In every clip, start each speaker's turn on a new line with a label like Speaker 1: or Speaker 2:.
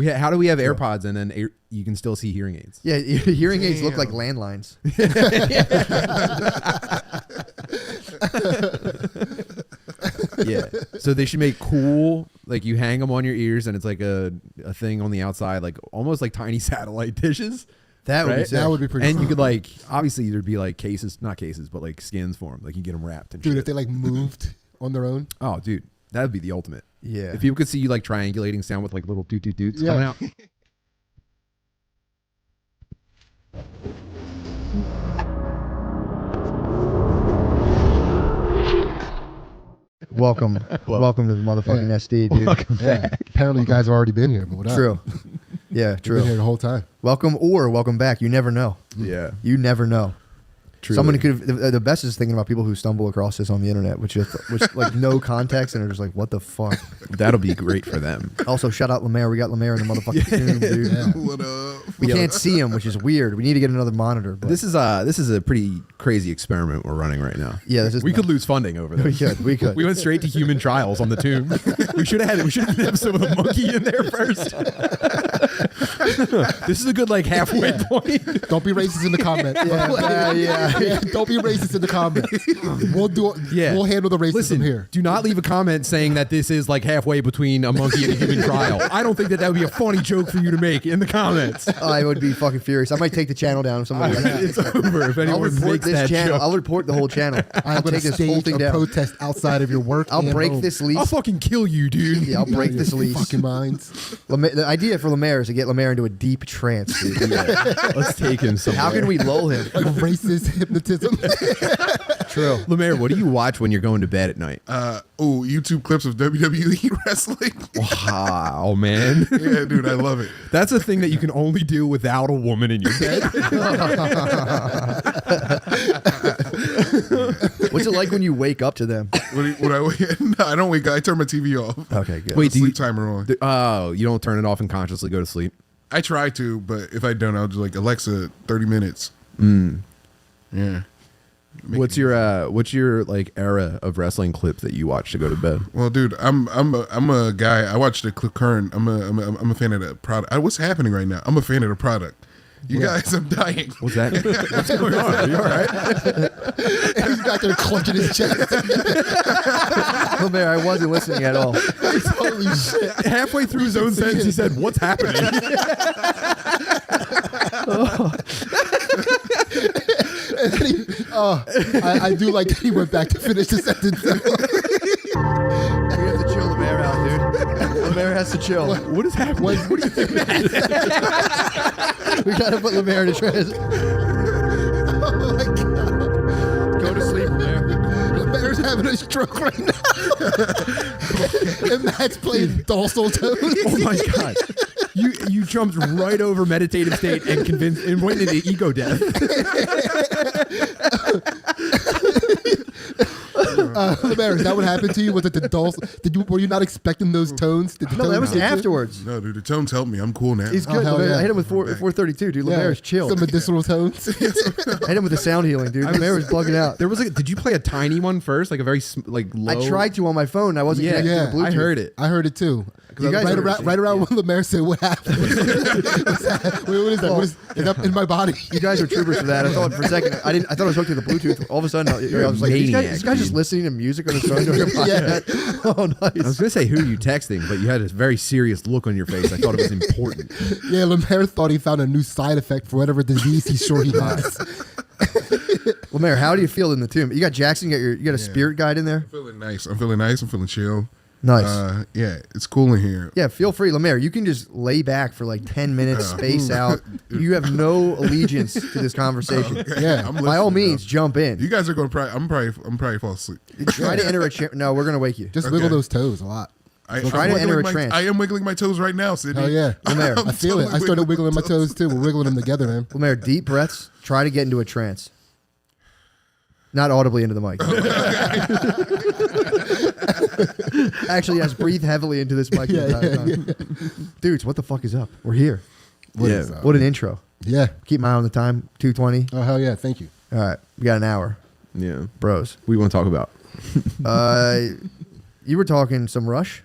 Speaker 1: How do we have AirPods and then you can still see hearing aids?
Speaker 2: Yeah, hearing aids look like landlines.
Speaker 1: Yeah. So they should make cool, like you hang them on your ears and it's like a thing on the outside, like almost like tiny satellite dishes.
Speaker 2: That would
Speaker 1: right?
Speaker 2: be sick.
Speaker 3: That would be pretty
Speaker 1: And
Speaker 3: cool.
Speaker 1: you could like, obviously there'd be like cases, not cases, but like skins for them. Like you get them wrapped and
Speaker 3: Dude,
Speaker 1: shit.
Speaker 3: if they like moved on their own.
Speaker 1: Oh, dude, that would be the ultimate.
Speaker 2: Yeah.
Speaker 1: If people could see you like triangulating sound with like little doot doot doots coming out.
Speaker 2: Welcome to the motherfucking SD, dude.
Speaker 1: Welcome back.
Speaker 3: Apparently you guys have already been here, but what up?
Speaker 2: True. Yeah,
Speaker 3: You've
Speaker 2: true.
Speaker 3: been here the whole time.
Speaker 2: Welcome or welcome back. You never know.
Speaker 1: Yeah.
Speaker 2: You never know.
Speaker 1: Truly.
Speaker 2: Somebody could have, the best is thinking about people who stumble across this on the internet, which like no context and are just like, what the fuck?
Speaker 1: That'll be great for them.
Speaker 2: Also, shout out Lemaire. We got Lemaire in the motherfucking tomb, dude.
Speaker 3: Yeah.
Speaker 4: What up?
Speaker 2: We can't see him, which is weird. We need to get another monitor. But
Speaker 1: This is a pretty crazy experiment we're running right now.
Speaker 2: yeah, this is
Speaker 1: We could lose funding over
Speaker 2: We
Speaker 1: this.
Speaker 2: could. We could.
Speaker 1: We went straight to human trials on the tomb. We should have had an episode with a monkey in there first. This is a good like halfway point.
Speaker 3: Don't be racist in the comments.
Speaker 2: yeah.
Speaker 3: Don't be racist in the comments. We'll handle the racism
Speaker 1: Listen,
Speaker 3: here.
Speaker 1: do not leave a comment saying that this is like halfway between a monkey and a human trial. I don't think that would be a funny joke for you to make in the comments.
Speaker 2: I would be fucking furious. I might take the channel down if somebody.
Speaker 1: It's over if
Speaker 2: I'll
Speaker 1: anyone
Speaker 2: report
Speaker 1: makes
Speaker 2: this
Speaker 1: that
Speaker 2: channel.
Speaker 1: joke.
Speaker 2: I'll report the whole channel.
Speaker 3: I'm
Speaker 2: I'll
Speaker 3: going to
Speaker 2: take this whole
Speaker 3: stage
Speaker 2: thing
Speaker 3: a
Speaker 2: down.
Speaker 3: protest outside of your work.
Speaker 2: I'll
Speaker 3: and
Speaker 2: break
Speaker 3: home.
Speaker 2: this lease.
Speaker 1: I'll fucking kill you, dude.
Speaker 2: Yeah, I'll break this
Speaker 3: Your
Speaker 2: lease.
Speaker 3: Fucking minds.
Speaker 2: The idea for Lemaire is to get Lemaire into a deep trance, dude.
Speaker 1: Let's take him somewhere.
Speaker 2: How can we lull him?
Speaker 3: Like racist hypnotism.
Speaker 2: True.
Speaker 1: Lemaire, what do you watch when you're going to bed at night?
Speaker 4: YouTube clips of WWE wrestling.
Speaker 1: Wow, man.
Speaker 4: Yeah, dude, I love it.
Speaker 1: That's a thing that you can only do without a woman in your bed.
Speaker 2: What's it like when you wake up to them?
Speaker 4: When I wake, no, I don't wake up. I turn my TV off.
Speaker 2: Okay, good.
Speaker 1: Wait, do you,
Speaker 4: Sleep timer on.
Speaker 1: oh, you don't turn it off and consciously go to sleep?
Speaker 4: I try to, but if I don't, I'll just like Alexa, 30 minutes. Yeah.
Speaker 1: What's your like era of wrestling clips that you watch to go to bed?
Speaker 4: Well, dude, I'm a guy. I watch the current. I'm a fan of the product. What's happening right now? I'm a fan of the product. You guys, I'm dying.
Speaker 1: What's that? What's going on? Are you all right?
Speaker 3: He's back there clutching his chest.
Speaker 2: Lemaire, I wasn't listening at all.
Speaker 3: Holy shit.
Speaker 1: Halfway through his own sentence, he said, "What's happening?"
Speaker 3: And then I do like that he went back to finish the sentence.
Speaker 2: We have to chill Lemaire out, dude. Lemaire has to chill.
Speaker 1: What is happening?
Speaker 3: What do you think?
Speaker 2: We gotta put Lemaire to trance.
Speaker 3: Oh my God.
Speaker 2: Go to sleep, Lemaire.
Speaker 3: Lemaire's having a stroke right now. And Matt's playing dorsal tones.
Speaker 1: Oh my god! You jumped right over meditative state and went into ego death.
Speaker 3: Lemaire, is that what happened to you? Was it the dorsal? Were you not expecting those tones? Did the
Speaker 2: No,
Speaker 3: tones
Speaker 2: that was
Speaker 3: hit you?
Speaker 2: afterwards.
Speaker 4: No, dude, the tones help me. I'm cool now.
Speaker 2: He's good.
Speaker 3: hell
Speaker 2: Lemaire.
Speaker 3: yeah.
Speaker 2: I hit him with 432, dude.
Speaker 3: Yeah,
Speaker 2: Lemaire's chill.
Speaker 3: some medicinal tones.
Speaker 2: I hit him with the sound healing, dude. Lemaire was bugging out.
Speaker 1: There was like, did you play a tiny one first, like a very like low?
Speaker 2: I tried to on my phone. I wasn't connected to the Bluetooth.
Speaker 1: I heard it.
Speaker 3: I heard it too.
Speaker 2: You guys
Speaker 3: Right around when Lemaire said, "What happened?" What's that? Wait, what is that? What is that in my body?
Speaker 2: You guys are troopers for that. I thought for a second, I thought I was hooked to the Bluetooth. All of a sudden, I was like,
Speaker 1: maniac,
Speaker 2: this guy's just
Speaker 1: dude.
Speaker 2: listening to music on his phone during a podcast. Oh,
Speaker 1: I was
Speaker 2: nice.
Speaker 1: gonna say who are you texting, but you had a very serious look on your face. I thought it was important.
Speaker 3: Yeah, Lemaire thought he found a new side effect for whatever disease he's sure he has.
Speaker 2: Lemaire, how do you feel in the tomb? You got Jackson. You got a spirit guide in there.
Speaker 4: I'm feeling nice. I'm feeling chill.
Speaker 2: Nice.
Speaker 4: Yeah, it's cool in here.
Speaker 2: Yeah, feel free, Lemaire. You can just lay back for like 10 minutes, space out. You have no allegiance to this conversation.
Speaker 3: Yeah,
Speaker 4: I'm
Speaker 2: By all
Speaker 4: listening,
Speaker 2: means, jump in.
Speaker 4: You guys are going to I'm probably fall asleep.
Speaker 2: Try to enter a chair. No, we're gonna wake you.
Speaker 3: just
Speaker 4: Okay.
Speaker 3: wiggle those toes a lot.
Speaker 2: Try to enter a
Speaker 4: my,
Speaker 2: trance.
Speaker 4: I am wiggling my toes right now, Sydney.
Speaker 3: Hell yeah,
Speaker 2: Lemaire,
Speaker 3: I feel it. I started wiggling my toes too. We're wiggling them together, man.
Speaker 2: Lemaire, deep breaths. Try to get into a trance. Not audibly into the mic. Actually, yes, breathe heavily into this mic. the entire time. Dudes, what the fuck is up? We're here.
Speaker 3: What is up?
Speaker 2: What an intro.
Speaker 3: Yeah.
Speaker 2: Keep my eye on the time. 2:20.
Speaker 3: Oh hell yeah! Thank you.
Speaker 2: All right, we got an hour,
Speaker 1: Yeah.
Speaker 2: bros.
Speaker 1: What do you want to talk about?
Speaker 2: You were talking some Rush.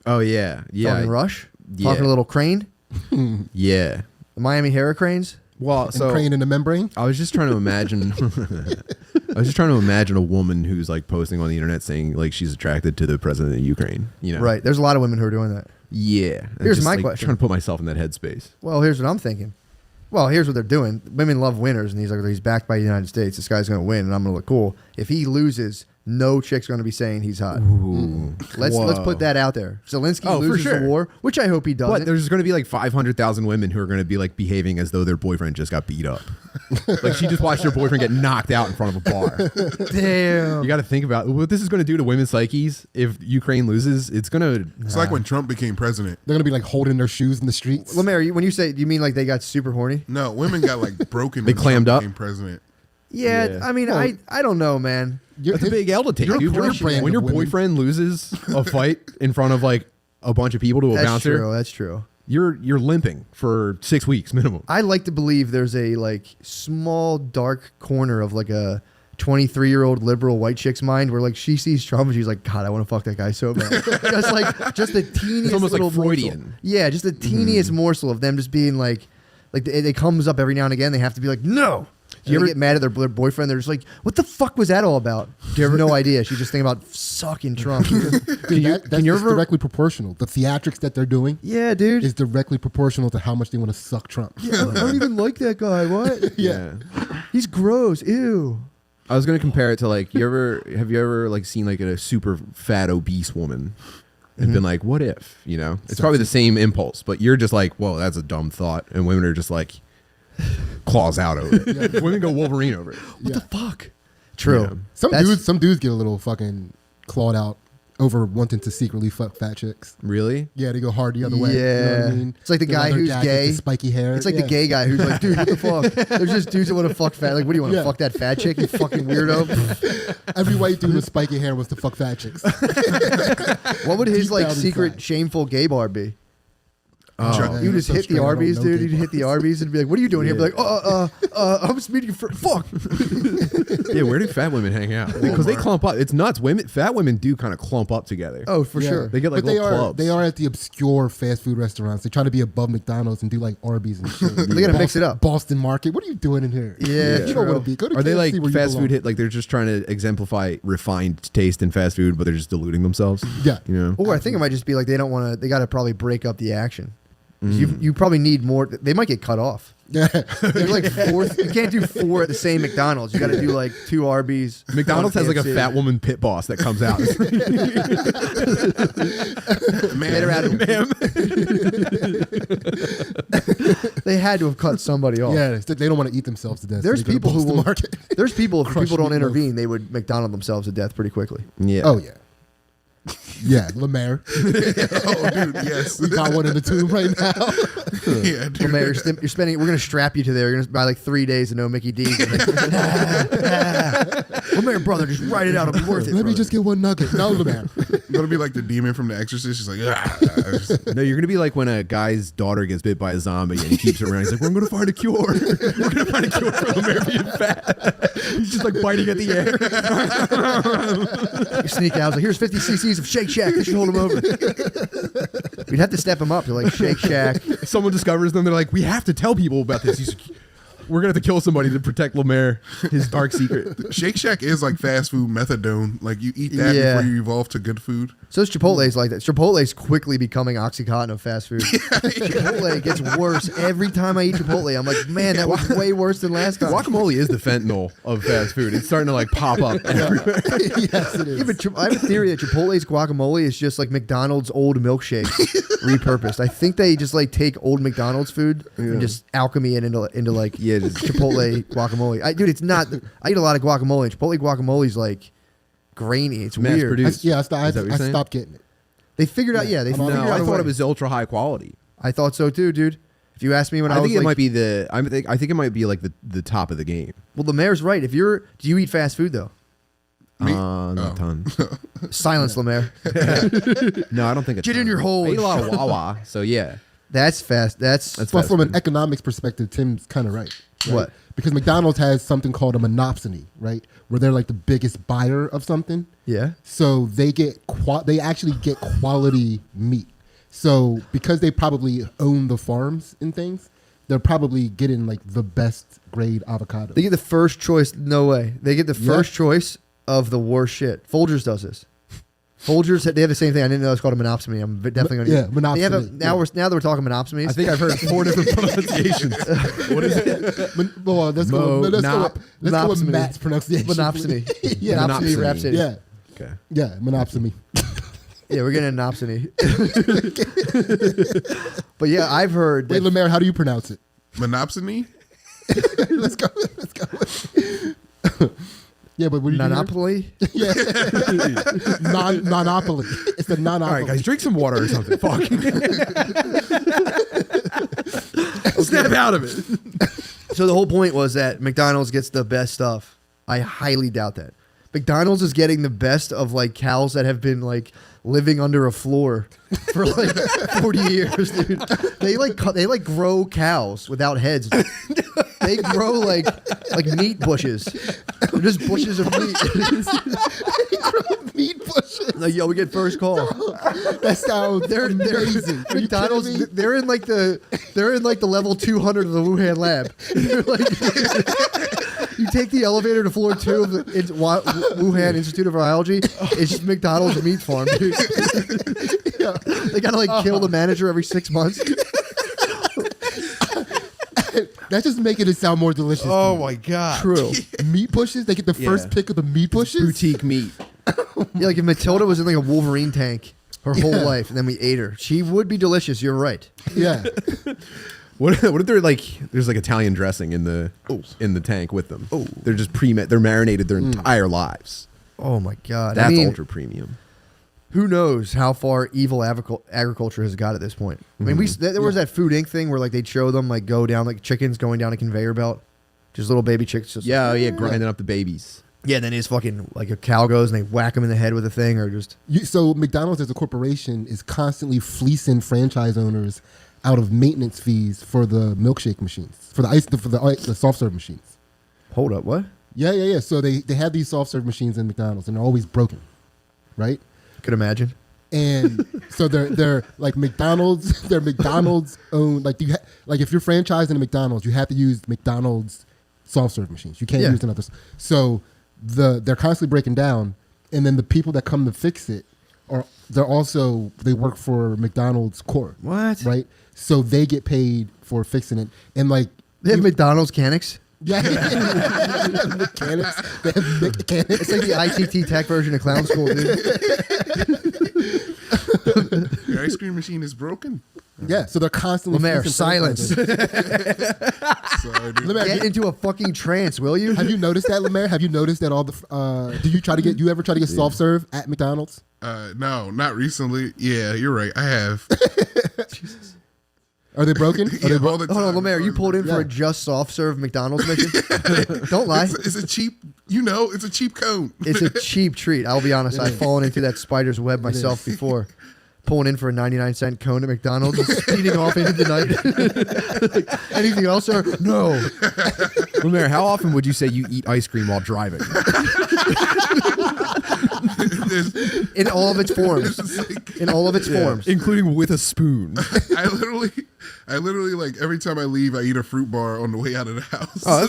Speaker 1: Oh yeah, yeah.
Speaker 2: Talking Rush.
Speaker 1: Yeah.
Speaker 2: Talking a little crane,
Speaker 1: Yeah.
Speaker 2: the Miami Hurricanes.
Speaker 1: Well,
Speaker 3: And
Speaker 1: so
Speaker 3: crane in the membrane.
Speaker 1: I was just trying to imagine. I was just trying to imagine a woman who's like posting on the internet saying like she's attracted to the president of Ukraine. You know,
Speaker 2: Right. There's a lot of women who are doing that.
Speaker 1: Yeah. I'm
Speaker 2: Here's
Speaker 1: just,
Speaker 2: my
Speaker 1: like,
Speaker 2: question.
Speaker 1: Trying to put myself in that headspace.
Speaker 2: Well, here's what I'm thinking. Well, here's what they're doing. Women love winners, and he's backed by the United States. This guy's going to win, and I'm going to look cool. If he loses, no chick's going to be saying he's hot.
Speaker 1: Ooh.
Speaker 2: Let's put that out there. Zelensky
Speaker 1: Oh, for
Speaker 2: loses
Speaker 1: sure.
Speaker 2: the war, which I hope he doesn't.
Speaker 1: But there's going to be like 500,000 women who are going to be like behaving as though their boyfriend just got beat up. Like she just watched her boyfriend get knocked out in front of a bar.
Speaker 2: Damn.
Speaker 1: You got to think about what this is going to do to women's psyches. If Ukraine loses, it's going to.
Speaker 4: It's like when Trump became president.
Speaker 3: They're gonna be like holding their shoes in the streets.
Speaker 2: Lemaire, when you say, do you mean like they got super horny?
Speaker 4: No, women got like broken.
Speaker 1: They
Speaker 4: when
Speaker 1: clammed
Speaker 4: Trump
Speaker 1: up?
Speaker 4: became president.
Speaker 2: Yeah,
Speaker 1: Yeah.
Speaker 2: I mean, I don't know, man.
Speaker 1: That's a big L to take,
Speaker 3: you're
Speaker 1: dude.
Speaker 3: a brand
Speaker 1: When your
Speaker 3: of women.
Speaker 1: boyfriend loses a fight in front of like a bunch of people to a
Speaker 2: That's
Speaker 1: bouncer,
Speaker 2: true. That's true.
Speaker 1: you're limping for 6 weeks minimum.
Speaker 2: I like to believe there's a like small dark corner of like a 23-year-old liberal white chick's mind where like she sees Trump and she's like, God, I want to fuck that guy so bad. just the teeniest
Speaker 1: almost like
Speaker 2: little
Speaker 1: Freudian.
Speaker 2: morsel. Yeah, just the teeniest morsel of them just being like it comes up every now and again. They have to be like, no. Do you ever get mad at their boyfriend? They're just like, what the fuck was that all about? Do you ever no idea? She's just thinking about sucking Trump.
Speaker 3: Dude, that's
Speaker 1: you
Speaker 3: just
Speaker 1: ever-
Speaker 3: directly proportional. The theatrics that they're doing
Speaker 2: Yeah, dude.
Speaker 3: is directly proportional to how much they want to suck Trump.
Speaker 2: I don't even like that guy. What?
Speaker 1: Yeah.
Speaker 2: He's gross. Ew.
Speaker 1: I was gonna compare it to like have you ever like seen like a super fat obese woman and been like, what if, you know? It's probably the same impulse, but you're just like, whoa, that's a dumb thought, and women are just like claws out over it.
Speaker 3: Yeah.
Speaker 1: Women go Wolverine over it.
Speaker 2: What the fuck? True.
Speaker 1: Yeah.
Speaker 3: Some dudes get a little fucking clawed out over wanting to secretly fuck fat chicks.
Speaker 1: Really?
Speaker 3: Yeah, they go hard the other way. You know what I
Speaker 2: Yeah.
Speaker 3: mean?
Speaker 2: It's like the
Speaker 3: The
Speaker 2: guy
Speaker 3: leather
Speaker 2: who's
Speaker 3: jackets,
Speaker 2: gay.
Speaker 3: the spiky hair.
Speaker 2: It's like
Speaker 3: Yeah.
Speaker 2: the gay guy who's like, dude, what the fuck? There's just dudes that want to fuck fat. Like, what do you want to
Speaker 3: Yeah.
Speaker 2: fuck that fat chick? You fucking weirdo.
Speaker 3: Every white dude with spiky hair was to fuck fat chicks.
Speaker 2: What would his
Speaker 3: Deep
Speaker 2: like
Speaker 3: down
Speaker 2: secret
Speaker 3: inside.
Speaker 2: shameful gay bar be?
Speaker 4: Chuck-
Speaker 2: You just
Speaker 3: so
Speaker 2: hit
Speaker 3: straight,
Speaker 2: the
Speaker 3: I don't
Speaker 2: Arby's,
Speaker 3: know
Speaker 2: dude.
Speaker 3: gay
Speaker 2: You'd hit the Arby's and be like, what are you doing here? Be like, I'm just meeting you for fuck.
Speaker 1: Yeah, where do fat women hang out? Because they clump up. It's nuts. Fat women do kind of clump up together.
Speaker 2: Oh, for
Speaker 3: Yeah.
Speaker 2: sure.
Speaker 1: They get like
Speaker 3: But they
Speaker 1: little
Speaker 3: are
Speaker 1: clubs.
Speaker 3: they are at the obscure fast food restaurants. They try to be above McDonald's and do like Arby's and shit.
Speaker 2: They gotta mix it up.
Speaker 3: Boston Market. What are you doing in here?
Speaker 2: Yeah,
Speaker 3: you don't
Speaker 2: true.
Speaker 3: want to be. Go to
Speaker 1: Are they
Speaker 3: KFC
Speaker 1: like
Speaker 3: where you
Speaker 1: fast
Speaker 3: belong.
Speaker 1: food hit? Like they're just trying to exemplify refined taste in fast food, but they're just diluting themselves.
Speaker 3: Yeah.
Speaker 1: You know.
Speaker 2: Or I think it might just be like they don't want to. They got to probably break up the action. You probably need more. They might get cut off.
Speaker 3: Yeah.
Speaker 2: You're like fourth. You can't do 4 at the same McDonald's. You got to do like 2 Arby's.
Speaker 1: McDonald's
Speaker 2: 1
Speaker 1: has like a
Speaker 2: KFC.
Speaker 1: fat woman pit boss that comes out.
Speaker 2: Get her out of here. They had to have cut somebody off.
Speaker 3: Yeah, they don't want to eat themselves to death. so
Speaker 2: There's
Speaker 3: they go to
Speaker 2: people who
Speaker 3: Boston
Speaker 2: will.
Speaker 3: Market.
Speaker 2: There's people if
Speaker 3: Crush
Speaker 2: people don't
Speaker 3: meatloaf.
Speaker 2: intervene, they would McDonald themselves to death pretty quickly.
Speaker 1: Yeah.
Speaker 3: Oh yeah. Yeah, Lemaire.
Speaker 4: Oh, dude, yes.
Speaker 3: We got one in the tube right now.
Speaker 4: Yeah, dude.
Speaker 2: Lemaire, you're spending. We're gonna strap you to there. You're gonna buy like 3 days of no Mickey D's. Lemaire, brother, just write it out. It'll be worth it.
Speaker 3: Let me
Speaker 2: brother.
Speaker 3: just get one nugget. No, Lemaire.
Speaker 4: Gonna be like the demon from The Exorcist. She's like,
Speaker 1: No, you're gonna be like when a guy's daughter gets bit by a zombie and he keeps it around. He's like, "We're gonna find a cure. We're gonna find a cure for Lemaire being fat." He's just like biting at the air.
Speaker 2: You sneak out. I was like, here's 50 cc's of Shake Shack. This should hold him over. We'd have to step him up. You're like, Shake Shack.
Speaker 1: Someone discovers them. They're like, "We have to tell people about this." He's like, "We're gonna have to kill somebody to protect Lemaire, his dark secret."
Speaker 4: Shake Shack is like fast food methadone. Like you eat that
Speaker 2: Yeah.
Speaker 4: before you evolve to good food.
Speaker 2: So is Chipotle's like that. Chipotle's quickly becoming Oxycontin of fast food. Chipotle gets worse every time I eat Chipotle. I'm like, man, that was way worse than last time.
Speaker 1: Guacamole is the fentanyl of fast food. It's starting to like pop up everywhere.
Speaker 3: Yes, it is.
Speaker 2: Yeah, but I have a theory that Chipotle's guacamole is just like McDonald's old milkshake repurposed. I think they just like take old McDonald's food and just alchemy it into like
Speaker 1: Yeah, just
Speaker 2: Chipotle guacamole. Dude, it's not. I eat a lot of guacamole. And Chipotle guacamole is like grainy. It's
Speaker 1: Mass
Speaker 2: weird.
Speaker 1: produced.
Speaker 3: I
Speaker 1: Is that what you're saying?
Speaker 3: stopped getting it.
Speaker 2: They figured out. Yeah, they figured
Speaker 1: No,
Speaker 2: out.
Speaker 1: I
Speaker 2: a
Speaker 1: thought
Speaker 2: way.
Speaker 1: it was ultra high quality.
Speaker 2: I thought so too, dude. If you asked me when I,
Speaker 1: I
Speaker 2: was
Speaker 1: think it
Speaker 2: like,
Speaker 1: might be the. I think it might be like the top of the game.
Speaker 2: well, the mayor's right. If you're, do you eat fast food though?
Speaker 4: Me?
Speaker 1: Not
Speaker 4: Oh.
Speaker 1: a ton.
Speaker 2: Silence, Lemaire.
Speaker 1: No, I don't think.
Speaker 2: Get in your hole.
Speaker 1: I eat a lot of Wawa, so yeah.
Speaker 2: That's fast. That's
Speaker 1: That's
Speaker 3: But
Speaker 1: fast
Speaker 3: from an
Speaker 1: food.
Speaker 3: economics perspective, Tim's kind of right.
Speaker 2: What?
Speaker 3: Because McDonald's has something called a monopsony, right? Where they're like the biggest buyer of something.
Speaker 2: yeah.
Speaker 3: So they get they actually get quality meat. So because they probably own the farms and things, they're probably getting like the best grade avocado.
Speaker 2: They get the first choice. No way. They get the first choice of the worst shit. Folgers does this. Folgers, they have the same thing. I didn't know it's called a monopsony. I'm definitely going to.
Speaker 3: Yeah, monopsony.
Speaker 2: They have now that we're talking monopsonies.
Speaker 1: I think I've heard 4 different pronunciations. What is it?
Speaker 3: Let's go with Matt's pronunciation.
Speaker 2: Monopsony.
Speaker 3: Yeah,
Speaker 2: monopsony rhapsody.
Speaker 3: Yeah.
Speaker 1: Okay.
Speaker 3: Yeah, monopsony.
Speaker 2: Yeah, we're getting a monopsony. But yeah, I've heard.
Speaker 3: Wait, Lemaire, how do you pronounce it?
Speaker 4: Monopsony?
Speaker 3: Let's go. Yeah, but what do you
Speaker 2: Monopoly?
Speaker 3: Yeah. Non-monopoly. It's the non-monopoly.
Speaker 1: All right, guys, drink some water or something. Fuck. Snap out of it.
Speaker 2: So the whole point was that McDonald's gets the best stuff. I highly doubt that. McDonald's is getting the best of like cows that have been like living under a floor for like 40 years, dude. They grow cows without heads. They grow like meat bushes. They're just bushes of meat.
Speaker 3: They grow meat bushes.
Speaker 2: Like, yo, we get first call.
Speaker 3: That sounds amazing.
Speaker 2: McDonald's. They're in like the level 200 of the Wuhan lab. They're like, you take the elevator to floor 2 of the Wuhan Institute of Biology. It's just McDonald's meat farm, dude.
Speaker 3: Yeah.
Speaker 2: They gotta like kill the manager every 6 months.
Speaker 3: That's just making it sound more delicious.
Speaker 1: Oh my god.
Speaker 2: True.
Speaker 3: Meat bushes? They get the first pick of the meat bushes?
Speaker 1: Boutique meat.
Speaker 2: Yeah, like if Matilda was in like a Wolverine tank her whole life, and then we ate her, she would be delicious. You're right.
Speaker 3: Yeah.
Speaker 1: What if they're like there's like Italian dressing in the tank with them? Oh, they're just they're marinated their entire lives.
Speaker 2: Oh my god.
Speaker 1: That's ultra premium.
Speaker 2: Who knows how far evil agriculture has got at this point? I mean, there was that Food Inc. thing where like they'd show them like go down like chickens going down a conveyor belt, just little baby chicks. Just
Speaker 1: grinding up the babies.
Speaker 2: Yeah, then it's fucking like a cow goes and they whack them in the head with a thing or just.
Speaker 3: So McDonald's as a corporation is constantly fleecing franchise owners out of maintenance fees for the milkshake machines, for the soft serve machines.
Speaker 2: Hold up, what?
Speaker 3: Yeah. So they have these soft serve machines in McDonald's and they're always broken, right?
Speaker 2: Could imagine.
Speaker 3: And so they're like McDonald's. They're McDonald's own. Like like if you're franchising a McDonald's, you have to use McDonald's soft serve machines. You can't use another. So they're constantly breaking down, and then the people that come to fix it they work for McDonald's core.
Speaker 2: What?
Speaker 3: Right. So they get paid for fixing it, and like
Speaker 2: they have McDonald's mechanics.
Speaker 3: Yeah. Mechanics. They have mechanics.
Speaker 2: It's like the ITT Tech version of Clown School, dude.
Speaker 4: Your ice cream machine is broken.
Speaker 3: Yeah, so they're constantly.
Speaker 2: Lemaire, silence.
Speaker 4: Sorry, dude.
Speaker 3: Lemaire,
Speaker 2: Get into a fucking trance, will you?
Speaker 3: have you noticed that, Lemaire? Have you noticed that all the? Do you ever try to get soft serve at McDonald's?
Speaker 4: No, not recently. Yeah, you're right. I have.
Speaker 3: Jesus. Are they broken?
Speaker 4: All the time.
Speaker 2: Hold on, Lemaire, you pulled in for a just soft serve McDonald's mission? Don't lie.
Speaker 4: It's a cheap, it's a cheap cone.
Speaker 2: It's a cheap treat. I'll be honest. I've fallen into that spider's web myself before. Pulling in for a 99-cent cone at McDonald's and speeding off into the night. Like, anything else, sir? No.
Speaker 1: Lemaire, how often would you say you eat ice cream while driving?
Speaker 2: In all of its forms. In all of its forms.
Speaker 1: Including with a spoon.
Speaker 4: I literally like every time I leave, I eat a fruit bar on the way out of the house.
Speaker 1: Oh,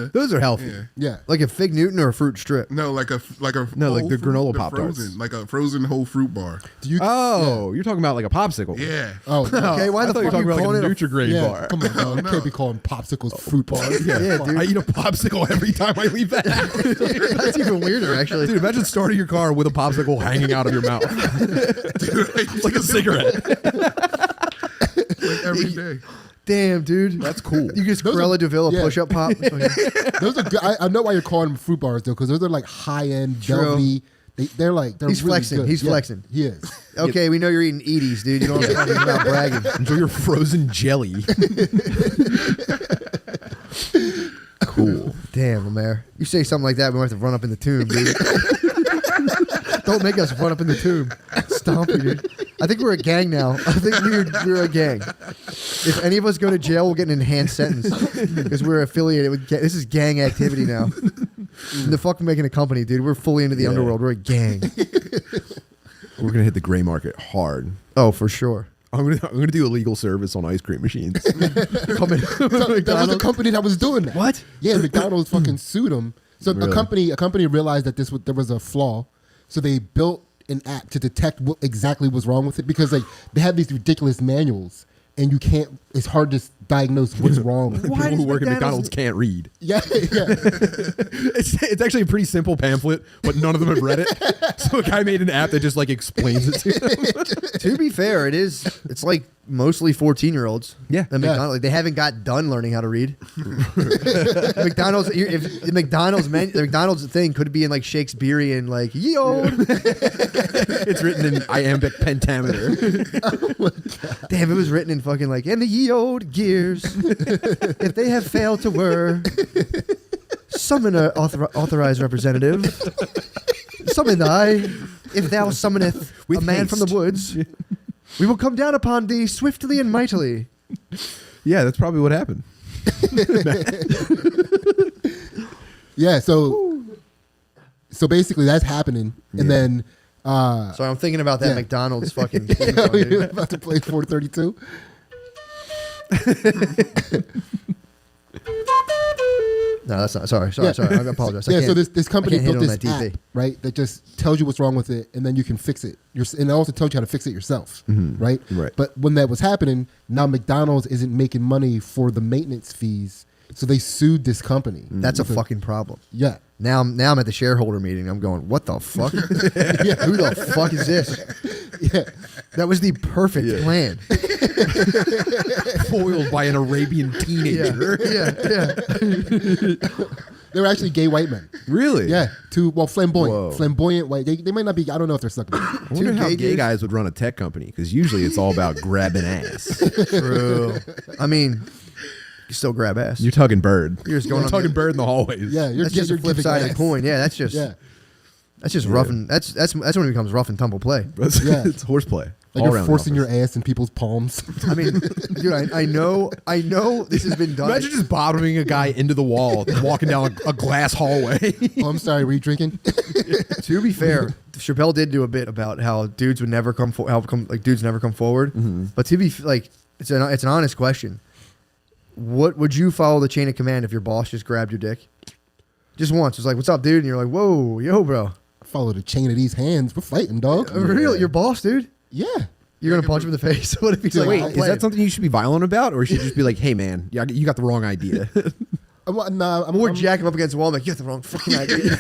Speaker 1: those are healthy.
Speaker 3: Yeah.
Speaker 2: Like a Fig Newton or a fruit strip?
Speaker 4: No, like the
Speaker 1: granola Pop-Tarts.
Speaker 4: like a frozen whole fruit bar.
Speaker 1: You're talking about like a popsicle.
Speaker 4: Yeah.
Speaker 3: Oh,
Speaker 2: okay. Why the fuck are you
Speaker 1: about
Speaker 2: calling
Speaker 1: like a
Speaker 2: it?
Speaker 1: Nutri-Grain bar?
Speaker 3: Come on, you can't be calling popsicles fruit bars.
Speaker 2: Yeah, dude.
Speaker 1: I eat a popsicle every time I leave the house.
Speaker 2: That's even weirder, actually.
Speaker 1: Dude, imagine starting your car with a popsicle hanging out of your mouth. It's like a cigarette.
Speaker 4: Like every day.
Speaker 2: Damn, dude.
Speaker 1: That's cool.
Speaker 2: You just Corella Deville push-up pop.
Speaker 3: Those are good. I know why you're calling them fruit bars though, because those are like high-end, velvety. They're
Speaker 2: He's
Speaker 3: really
Speaker 2: flexing.
Speaker 3: good.
Speaker 2: He's flexing.
Speaker 3: He is.
Speaker 2: Okay, we know you're eating Edie's, dude. You don't have to talk about bragging.
Speaker 1: Enjoy your frozen jelly.
Speaker 2: Cool. Damn, Lemaire. You say something like that, we might have to run up in the tomb, dude. Don't make us run up in the tomb. Stomp you, dude. I think we're a gang now. I think we're a gang. If any of us go to jail, we'll get an enhanced sentence because we're affiliated with. This is gang activity now. The fuck making a company, dude. We're fully into the underworld. We're a gang.
Speaker 1: We're gonna hit the gray market hard.
Speaker 2: Oh, for sure.
Speaker 1: I'm gonna do illegal service on ice cream machines.
Speaker 3: That was a company that was doing that.
Speaker 2: What?
Speaker 3: Yeah, McDonald's fucking sued them. So
Speaker 1: Really?
Speaker 3: a company realized that there was a flaw, so they built an app to detect what exactly was wrong with it, because like they have these ridiculous manuals, and you can't. It's hard to diagnose what's wrong.
Speaker 2: Why
Speaker 1: People
Speaker 2: does
Speaker 1: who work at
Speaker 2: McDonald's-
Speaker 1: McDonald's can't read.
Speaker 3: Yeah, yeah.
Speaker 1: It's actually a pretty simple pamphlet, but none of them have read it. So a guy made an app that just like explains it to them.
Speaker 2: To be fair, it's like mostly 14-year-olds.
Speaker 1: Yeah.
Speaker 2: At McDonald's, like, they haven't got done learning how to read. McDonald's, if the McDonald's thing could be in like Shakespearean, like yo.
Speaker 1: It's written in iambic pentameter.
Speaker 2: Damn, it was written in fucking like, and the ye old gears, if they have failed to whir, summon a authorized representative. Summon thy, if thou summoneth
Speaker 1: With
Speaker 2: a man
Speaker 1: haste.
Speaker 2: from the woods, we will come down upon thee swiftly and mightily.
Speaker 1: Yeah, that's probably what happened.
Speaker 3: Yeah, so basically that's happening, and then
Speaker 2: Sorry, I'm thinking about that
Speaker 3: Yeah.
Speaker 2: McDonald's fucking. theme song,
Speaker 3: we're
Speaker 2: dude.
Speaker 3: about to play 432.
Speaker 2: No, that's not. Sorry.
Speaker 3: Yeah.
Speaker 2: I apologize. I
Speaker 3: Yeah,
Speaker 2: can't-
Speaker 3: so this company
Speaker 2: I can't hit
Speaker 3: built
Speaker 2: it
Speaker 3: this
Speaker 2: on that
Speaker 3: app,
Speaker 2: deep,
Speaker 3: right, that just tells you what's wrong with it, and then you can fix it. And it also tells you how to fix it yourself, right?
Speaker 1: Right.
Speaker 3: But when that was happening, now McDonald's isn't making money for the maintenance fees, so they sued this company.
Speaker 2: That's a fucking problem.
Speaker 3: Yeah.
Speaker 2: Now I'm at the shareholder meeting. I'm going, what the fuck? Who the fuck is this?
Speaker 3: Yeah.
Speaker 2: That was the perfect plan.
Speaker 1: Foiled by an Arabian teenager.
Speaker 2: Yeah.
Speaker 3: They were actually gay white men.
Speaker 1: Really?
Speaker 3: Yeah. Flamboyant.
Speaker 1: Whoa.
Speaker 3: Flamboyant white. They might not be, I don't know if they're stuck.
Speaker 1: I wonder
Speaker 2: Two
Speaker 1: how
Speaker 2: gay
Speaker 1: gay
Speaker 2: dudes?
Speaker 1: guys would run a tech company, because usually it's all about grabbing ass.
Speaker 2: True. I mean, you still grab ass.
Speaker 1: You're tugging bird.
Speaker 2: You're just going on
Speaker 1: tugging
Speaker 2: the-
Speaker 1: bird in the hallways.
Speaker 3: Yeah.
Speaker 2: That's just a
Speaker 3: you're
Speaker 2: flip
Speaker 3: giving
Speaker 2: side of the
Speaker 3: ass.
Speaker 2: coin. Yeah, that's just rough and that's when it becomes rough and tumble play.
Speaker 3: Yeah.
Speaker 1: It's horseplay.
Speaker 3: Like
Speaker 1: all
Speaker 3: you're
Speaker 1: around
Speaker 3: forcing
Speaker 1: the
Speaker 3: your
Speaker 1: office.
Speaker 3: ass in people's palms.
Speaker 2: I mean, dude, I know this has been done.
Speaker 1: Imagine just bottoming a guy into the wall, walking down a glass hallway.
Speaker 3: Oh, I'm sorry. Were you drinking?
Speaker 2: To be fair, Chappelle did do a bit about how dudes would never come dudes never come forward. But to be like, it's an honest question. What would you follow the chain of command if your boss just grabbed your dick? Just once. It's like, what's up, dude? And you're like, whoa, yo, bro.
Speaker 3: Follow the chain of these hands. We're fighting, dog.
Speaker 2: Real, your boss, dude?
Speaker 3: Yeah.
Speaker 2: You're going to punch him in the face? What if he's
Speaker 3: Dude,
Speaker 2: like,
Speaker 1: Wait,
Speaker 2: I'll
Speaker 1: is
Speaker 2: play
Speaker 1: that
Speaker 2: it?
Speaker 1: something you should be violent about, or should you just be like, "Hey, man, you got the wrong idea"?
Speaker 2: Or jack him up against the wall and like, you have the wrong fucking idea.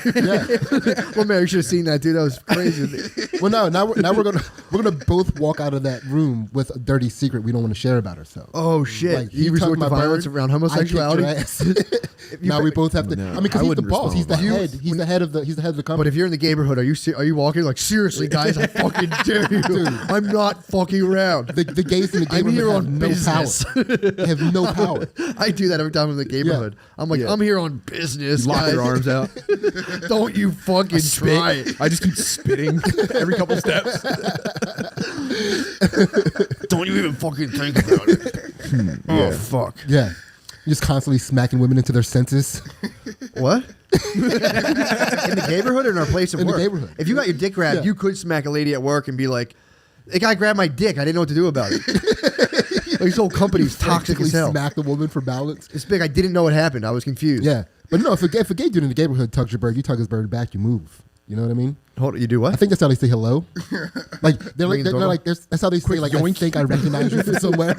Speaker 2: Well, man, you should have seen that, dude. That was crazy.
Speaker 3: Well, no. Now we're gonna both walk out of that room with a dirty secret we don't want to share about ourselves.
Speaker 2: Oh, shit.
Speaker 3: Like,
Speaker 2: you
Speaker 3: he
Speaker 2: resort
Speaker 3: talked
Speaker 2: to
Speaker 3: about
Speaker 2: violence
Speaker 3: bird,
Speaker 2: around
Speaker 3: I kicked
Speaker 2: homosexuality?
Speaker 3: your ass. Now we both have to.
Speaker 1: No,
Speaker 3: I mean, because
Speaker 1: I
Speaker 3: he's the
Speaker 1: wouldn't
Speaker 3: boss. He's the
Speaker 1: respond
Speaker 3: head. He's the head of the
Speaker 2: But
Speaker 3: company.
Speaker 2: if you're in the neighborhood, are you walking like, seriously, guys, I fucking dare you. I'm not fucking around.
Speaker 3: The gays in the
Speaker 2: I'm here
Speaker 3: neighborhood have
Speaker 2: on
Speaker 3: no
Speaker 2: business.
Speaker 3: power. They have no power.
Speaker 2: I do that every time I'm in the neighborhood. I'm like,
Speaker 1: Yeah.
Speaker 2: I'm here on business,
Speaker 1: Lock
Speaker 2: guys.
Speaker 1: your arms out.
Speaker 2: Don't you fucking try it.
Speaker 1: I just keep spitting every couple steps.
Speaker 2: Don't you even fucking think about it. Oh, fuck.
Speaker 3: Yeah. Just constantly smacking women into their senses.
Speaker 2: What? In the neighborhood or in our place of
Speaker 3: In the
Speaker 2: work?
Speaker 3: neighborhood.
Speaker 2: If you got your dick grabbed,
Speaker 3: Yeah.
Speaker 2: you could smack a lady at work and be like, the guy grabbed my dick. I didn't know what to do about it. Like, this whole company's toxic
Speaker 3: Practically
Speaker 2: as hell.
Speaker 3: smack the woman for balance.
Speaker 2: It's big. I didn't know what happened. I was confused.
Speaker 3: Yeah. But no, if a gay dude in the neighborhood tugs your bird, you tug his bird back, you move. You know what I mean?
Speaker 2: Hold on, you do what?
Speaker 3: I think that's how they say hello. Like they're
Speaker 2: Ringing the doorbell?
Speaker 3: that's how they say like, I think I recognize you from somewhere.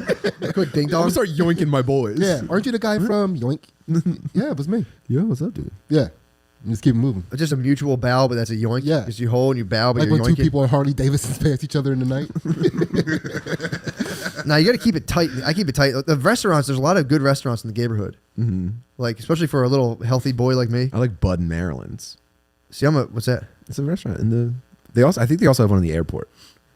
Speaker 2: Quick ding
Speaker 1: I'm
Speaker 2: dong.
Speaker 1: gonna start yoinking my boys.
Speaker 3: Yeah, aren't you the guy from Yoink? Yeah, it was me.
Speaker 1: Yeah, what's up, dude?
Speaker 3: Yeah, and just keep it moving.
Speaker 2: Just a mutual bow, but that's a yoink.
Speaker 3: Yeah.
Speaker 2: Just you hold and you bow, but
Speaker 3: Like
Speaker 2: you're
Speaker 3: when two
Speaker 2: yoinking.
Speaker 3: people on Harley Davidsons pass each other in the night.
Speaker 2: Now you got to keep it tight. I keep it tight. The restaurants, there's a lot of good restaurants in the neighborhood.
Speaker 1: Mm-hmm.
Speaker 2: Like, especially for a little healthy boy like me.
Speaker 1: I like Bud and Maryland's.
Speaker 2: See, what's that?
Speaker 1: It's a restaurant in the. I think they also have one in the airport.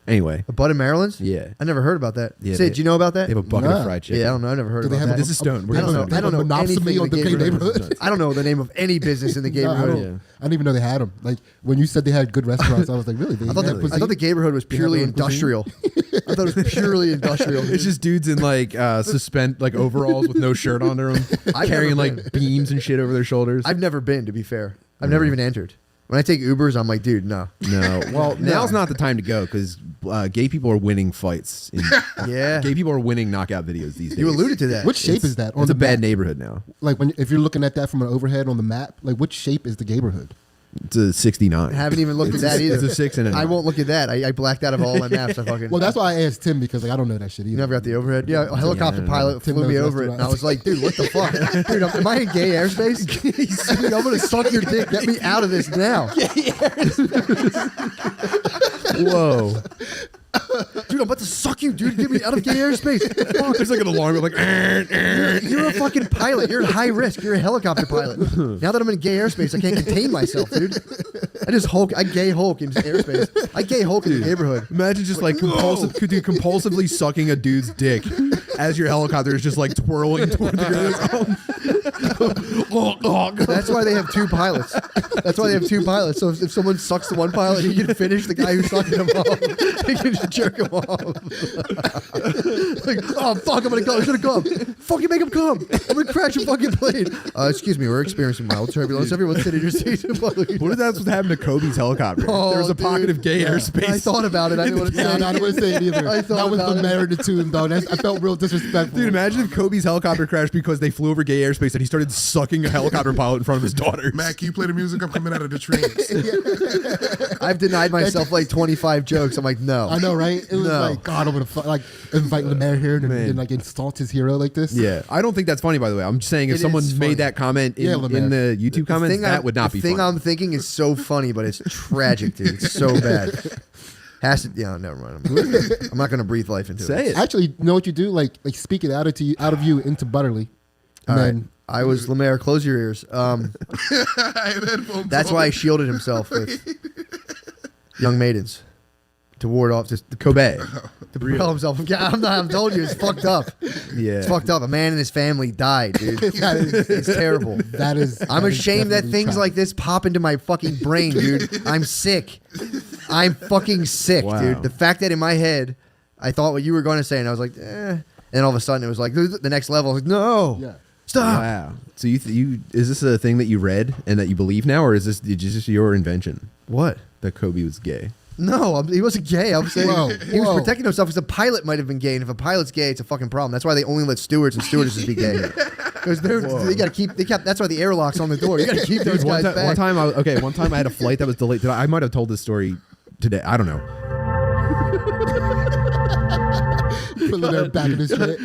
Speaker 1: Anyway,
Speaker 2: A Bud in Maryland's?
Speaker 1: yeah,
Speaker 2: I never heard about that.
Speaker 1: Yeah,
Speaker 2: Sid, do you know about that?
Speaker 1: they have a bucket
Speaker 3: Nah.
Speaker 1: of fried chicken.
Speaker 2: Yeah, I don't know. I never heard
Speaker 3: Do they
Speaker 2: about
Speaker 3: have
Speaker 2: that.
Speaker 3: a-
Speaker 1: This is Stone. We're
Speaker 2: I don't
Speaker 1: gonna
Speaker 2: know.
Speaker 1: Stone.
Speaker 2: I don't know
Speaker 3: Monopsony
Speaker 2: anything
Speaker 3: on
Speaker 2: in the
Speaker 3: the
Speaker 2: gay
Speaker 3: gay
Speaker 2: neighborhood.
Speaker 3: neighborhood.
Speaker 2: I don't know the name of any business in the gay
Speaker 3: No, I
Speaker 2: neighborhood.
Speaker 3: don't. I didn't even know they had them. Like when you said they had good restaurants, I was like, really? They
Speaker 2: I thought
Speaker 3: have
Speaker 2: the
Speaker 3: cuisine?
Speaker 2: neighborhood was
Speaker 3: They have
Speaker 2: purely
Speaker 3: their own cuisine?
Speaker 2: industrial. I thought it was purely industrial.
Speaker 1: It's just dudes in like like overalls with no shirt under them,
Speaker 2: I've
Speaker 1: carrying
Speaker 2: never
Speaker 1: like beams and shit over their shoulders.
Speaker 2: I've never been, to be fair. I've never even entered. When I take Ubers, I'm like, dude, no.
Speaker 1: No. Well, now's not the time to go because gay people are winning fights.
Speaker 2: Yeah.
Speaker 1: Gay people are winning knockout videos these days.
Speaker 2: You alluded to that.
Speaker 3: Which shape is that?
Speaker 1: It's a bad neighborhood now.
Speaker 3: Like if you're looking at that from an overhead on the map, like which shape is the neighborhood?
Speaker 1: It's a 69.
Speaker 2: I haven't even looked at that either.
Speaker 1: It's a 6 and a 9.
Speaker 2: I won't look at that. I blacked out of all my maps.
Speaker 3: Well, that's why I asked Tim because like I don't know that shit either.
Speaker 2: You never got the overhead? Yeah, a helicopter pilot
Speaker 3: Tim
Speaker 2: flew me
Speaker 3: knows
Speaker 2: over it,
Speaker 3: that's
Speaker 2: and I was like, dude, what the fuck? Dude, am I in gay airspace? Dude, I'm going to suck your dick. Get me out of this now.
Speaker 1: Whoa.
Speaker 2: Dude, I'm about to suck you, dude. Get me out of gay airspace. Fuck.
Speaker 1: There's like an alarm like,
Speaker 2: You're a fucking pilot. You're at high risk. You're a helicopter pilot. Now that I'm in gay airspace, I can't contain myself, dude. I gay Hulk in airspace. I gay Hulk in the neighborhood.
Speaker 1: Imagine just like compulsively sucking a dude's dick as your helicopter is just like twirling toward the ground.
Speaker 2: That's why they have two pilots. So if someone sucks the one pilot, he can finish the guy who's sucking him off. He can just jerk him off. Like, oh fuck, I'm gonna go. He's gonna come. Fucking make him come. I'm gonna crash a fucking plane. Excuse me, we're experiencing mild turbulence. Everyone sit in your seats.
Speaker 1: What if that's what happened to Kobe's helicopter?
Speaker 2: Oh,
Speaker 1: there was a pocket of gay airspace.
Speaker 2: I thought about it. I didn't want to say
Speaker 3: Yeah,
Speaker 2: it.
Speaker 3: I didn't want to say it either.
Speaker 2: I thought
Speaker 3: that was
Speaker 2: about
Speaker 3: the
Speaker 2: it.
Speaker 3: magnitude, though. I felt real disrespectful.
Speaker 1: Dude, imagine if Kobe's helicopter crashed because they flew over gay airspace and he started sucking a helicopter pilot in front of his daughter.
Speaker 4: Matt, can you play the music? I'm coming out of the trains.
Speaker 2: I've denied myself like 25 jokes. I'm like, no.
Speaker 3: I know, right? It was
Speaker 2: No.
Speaker 3: like, God, I'm gonna like invite the mayor here and like insult his hero like this.
Speaker 1: Yeah, I don't think that's funny. By the way, I'm just saying if
Speaker 2: It
Speaker 1: someone
Speaker 2: is funny.
Speaker 1: made that comment in,
Speaker 3: Yeah, Lemaire.
Speaker 1: in the YouTube comments, that would not be
Speaker 2: The thing
Speaker 1: funny.
Speaker 2: I'm thinking is so funny, but it's tragic, dude. It's so bad. Has to. Yeah, never mind. I'm not gonna breathe life into
Speaker 1: Say it.
Speaker 3: Actually, you know what you do? Like speak it out of you into Butterly.
Speaker 2: All
Speaker 3: And
Speaker 2: right.
Speaker 3: then
Speaker 2: I was Lemaire. Close your ears.
Speaker 4: I have headphones
Speaker 2: That's
Speaker 4: on.
Speaker 2: why he shielded himself with young maidens to ward off just
Speaker 1: Kobe.
Speaker 2: to propel himself. I'm told you, it's fucked up.
Speaker 1: Yeah.
Speaker 2: It's fucked up. A man and his family died, dude. It's terrible.
Speaker 3: that is.
Speaker 2: I'm
Speaker 3: that is
Speaker 2: ashamed that
Speaker 3: definitely
Speaker 2: things
Speaker 3: tragic.
Speaker 2: like this pop into my fucking brain, dude. I'm sick. I'm fucking sick,
Speaker 1: Wow.
Speaker 2: dude. The fact that in my head, I thought what you were going to say, and I was like, eh. And all of a sudden, it was like the next level. I was like, no,
Speaker 3: Yeah.
Speaker 2: stop.
Speaker 1: Wow. So you is this a thing that you read and that you believe now, or is this just your invention
Speaker 2: What?
Speaker 1: that Kobe was gay?
Speaker 2: No, he wasn't gay. I'm saying he was
Speaker 3: Whoa.
Speaker 2: protecting himself because a pilot might have been gay, and if a pilot's gay, it's a fucking problem. That's why they only let stewards and stewardesses be gay. Because they got to keep. That's why the airlock's on the door. You got to keep those guys back.
Speaker 1: One time I had a flight that was delayed. I might have told this story today. I don't know.
Speaker 3: Pulling their back of his shit.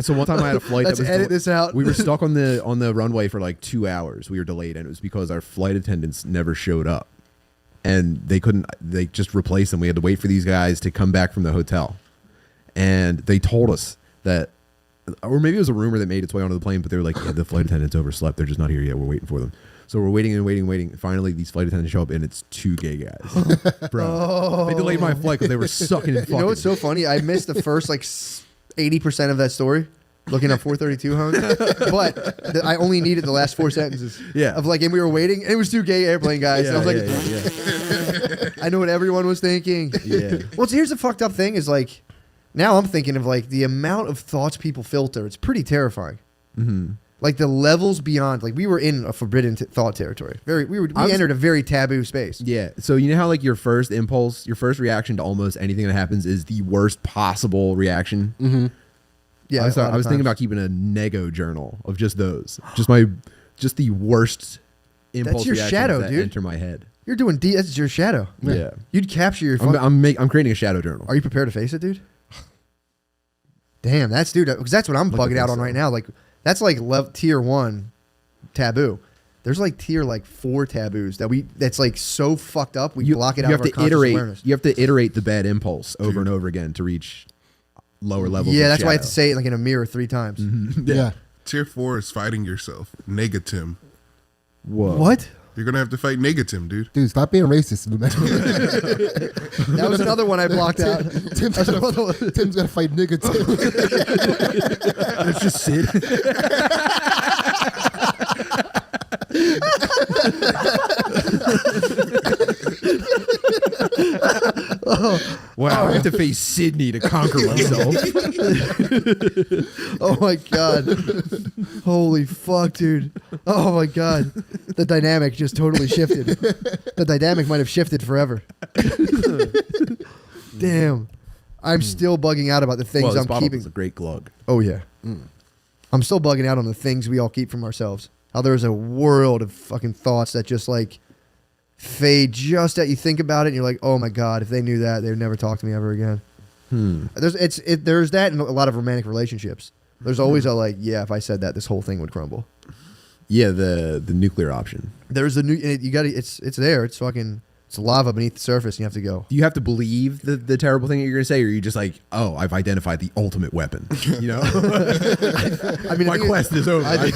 Speaker 1: So one time I had a flight
Speaker 2: Let's
Speaker 1: that was
Speaker 2: edit this out.
Speaker 1: We were stuck on the runway for like 2 hours. We were delayed, and it was because our flight attendants never showed up, and they just replaced them. We had to wait for these guys to come back from the hotel, and they told us that, or maybe it was a rumor that made its way onto the plane, but they were like, yeah, the flight attendants overslept. They're just not here yet. We're waiting for them. So we're waiting and waiting and waiting. Finally, these flight attendants show up, and it's 2 gay guys. Bro, they delayed my flight because they were sucking and fucking.
Speaker 2: You know what's so funny? I missed the first like 80% of that story. Looking up 432 home, but I only needed the last 4 sentences.
Speaker 1: Yeah.
Speaker 2: Of like, and we were waiting, and it was 2 gay airplane guys.
Speaker 1: Yeah,
Speaker 2: and I was like, I know what everyone was thinking.
Speaker 1: Yeah.
Speaker 2: Well, here's the fucked up thing: is like, now I'm thinking of like the amount of thoughts people filter. It's pretty terrifying.
Speaker 1: Mm-hmm.
Speaker 2: Like the levels beyond. Like we were in a forbidden thought territory. We entered a very taboo space.
Speaker 1: Yeah. So you know how like your first impulse, your first reaction to almost anything that happens is the worst possible reaction.
Speaker 3: Mm-hmm.
Speaker 2: Yeah,
Speaker 1: I was thinking about keeping a nego journal of just those, just the worst impulse
Speaker 2: your
Speaker 1: reactions
Speaker 2: shadow,
Speaker 1: that
Speaker 2: dude.
Speaker 1: enter my head.
Speaker 2: You're doing That's your shadow.
Speaker 1: Yeah.
Speaker 2: You'd capture your.
Speaker 1: I'm creating a shadow journal.
Speaker 2: Are you prepared to face it, dude? Damn, that's because that's what I'm
Speaker 1: Look at
Speaker 2: bugging out
Speaker 1: this,
Speaker 2: on right now. Like that's like tier 1 taboo. There's like tier like 4 taboos that's like so fucked up we block it out of our conscious awareness.
Speaker 1: You have to iterate the bad impulse over and over again to reach lower levels.
Speaker 2: Yeah,
Speaker 1: of
Speaker 2: that's why I have
Speaker 1: shadow.
Speaker 2: to say it like in a mirror 3 times.
Speaker 3: Yeah.
Speaker 4: Tier 4 is fighting yourself. Negatim.
Speaker 1: Whoa.
Speaker 2: What?
Speaker 4: You're gonna have to fight Negatim, dude.
Speaker 3: Dude, stop being racist.
Speaker 2: That was another one I blocked out.
Speaker 3: Tim's gonna fight nigga Tim.
Speaker 1: Let's just sit. Wow. I have to face Sydney to conquer myself.
Speaker 2: Oh my god. Holy fuck, dude. Oh my god. The dynamic just totally shifted. The dynamic might have shifted forever. Damn. I'm still bugging out about the things
Speaker 1: This
Speaker 2: I'm
Speaker 1: bottle
Speaker 2: keeping.
Speaker 1: is a great glug.
Speaker 2: Oh yeah. I'm still bugging out on the things we all keep from ourselves. How there's a world of fucking thoughts that just like fade just at you think about it and you're like, oh my god, if they knew that, they would never talk to me ever again. There's that in a lot of romantic relationships. There's always a like, yeah, if I said that, this whole thing would crumble.
Speaker 1: Yeah, the nuclear option.
Speaker 2: There's a new, you got to, it's there. It's fucking, it's lava beneath the surface. And you have to go.
Speaker 1: Do you have to believe the terrible thing that you're going to say, or are you just like, oh, I've identified the ultimate weapon? You know,
Speaker 2: I mean,
Speaker 1: my quest is over.
Speaker 3: Dude,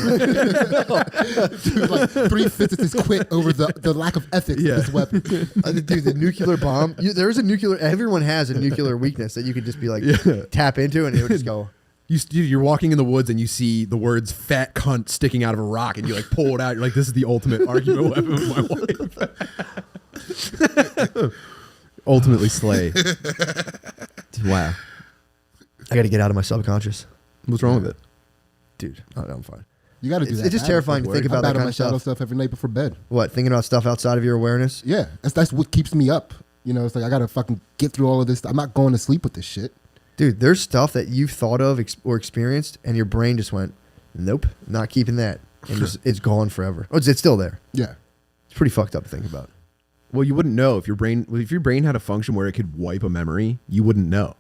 Speaker 3: like 3 physicists quit over the lack of ethics of this weapon.
Speaker 2: Dude, the nuclear bomb. There is a nuclear. Everyone has a nuclear weakness that you could just be like tap into, and it would just go.
Speaker 1: You're walking in the woods and you see the words "fat cunt" sticking out of a rock, and you like pull it out. You're like, this is the ultimate argument weapon with my wife. Ultimately slay. Wow.
Speaker 2: I got to get out of my subconscious.
Speaker 1: What's wrong with it?
Speaker 2: Dude, I'm fine.
Speaker 3: You got to do that.
Speaker 2: It's just terrifying to think about that kind of
Speaker 3: shadow
Speaker 2: stuff.
Speaker 3: every night before bed.
Speaker 2: What, thinking about stuff outside of your awareness?
Speaker 3: Yeah, that's what keeps me up. You know, it's like I got to fucking get through all of this. I'm not going to sleep with this shit.
Speaker 2: Dude, there's stuff that you've thought of or experienced, and your brain just went, nope, not keeping that. And just, it's gone forever. Oh, it's still there.
Speaker 3: Yeah.
Speaker 2: It's pretty fucked up to think about.
Speaker 1: Well, you wouldn't know if your brain had a function where it could wipe a memory. You wouldn't know.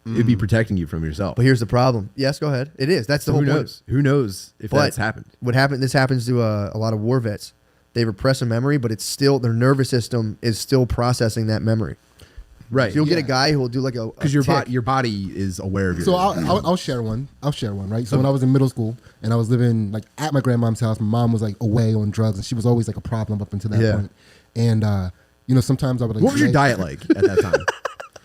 Speaker 1: It'd be protecting you from yourself.
Speaker 2: But here's the problem. Yes, go ahead. It is. That's the whole
Speaker 1: who
Speaker 2: point.
Speaker 1: knows? Who knows if that's happened?
Speaker 2: This happens to a lot of war vets. They repress a memory, but it's still, their nervous system is still processing that memory.
Speaker 1: Right.
Speaker 2: So you'll get a guy who will do like a
Speaker 1: because your body is aware of your.
Speaker 3: So I'll share one. Right. So when I was in middle school and I was living like at my grandmom's house, my mom was like away on drugs and she was always like a problem up until that point. And you know, sometimes I would like.
Speaker 1: What was your diet like at that time?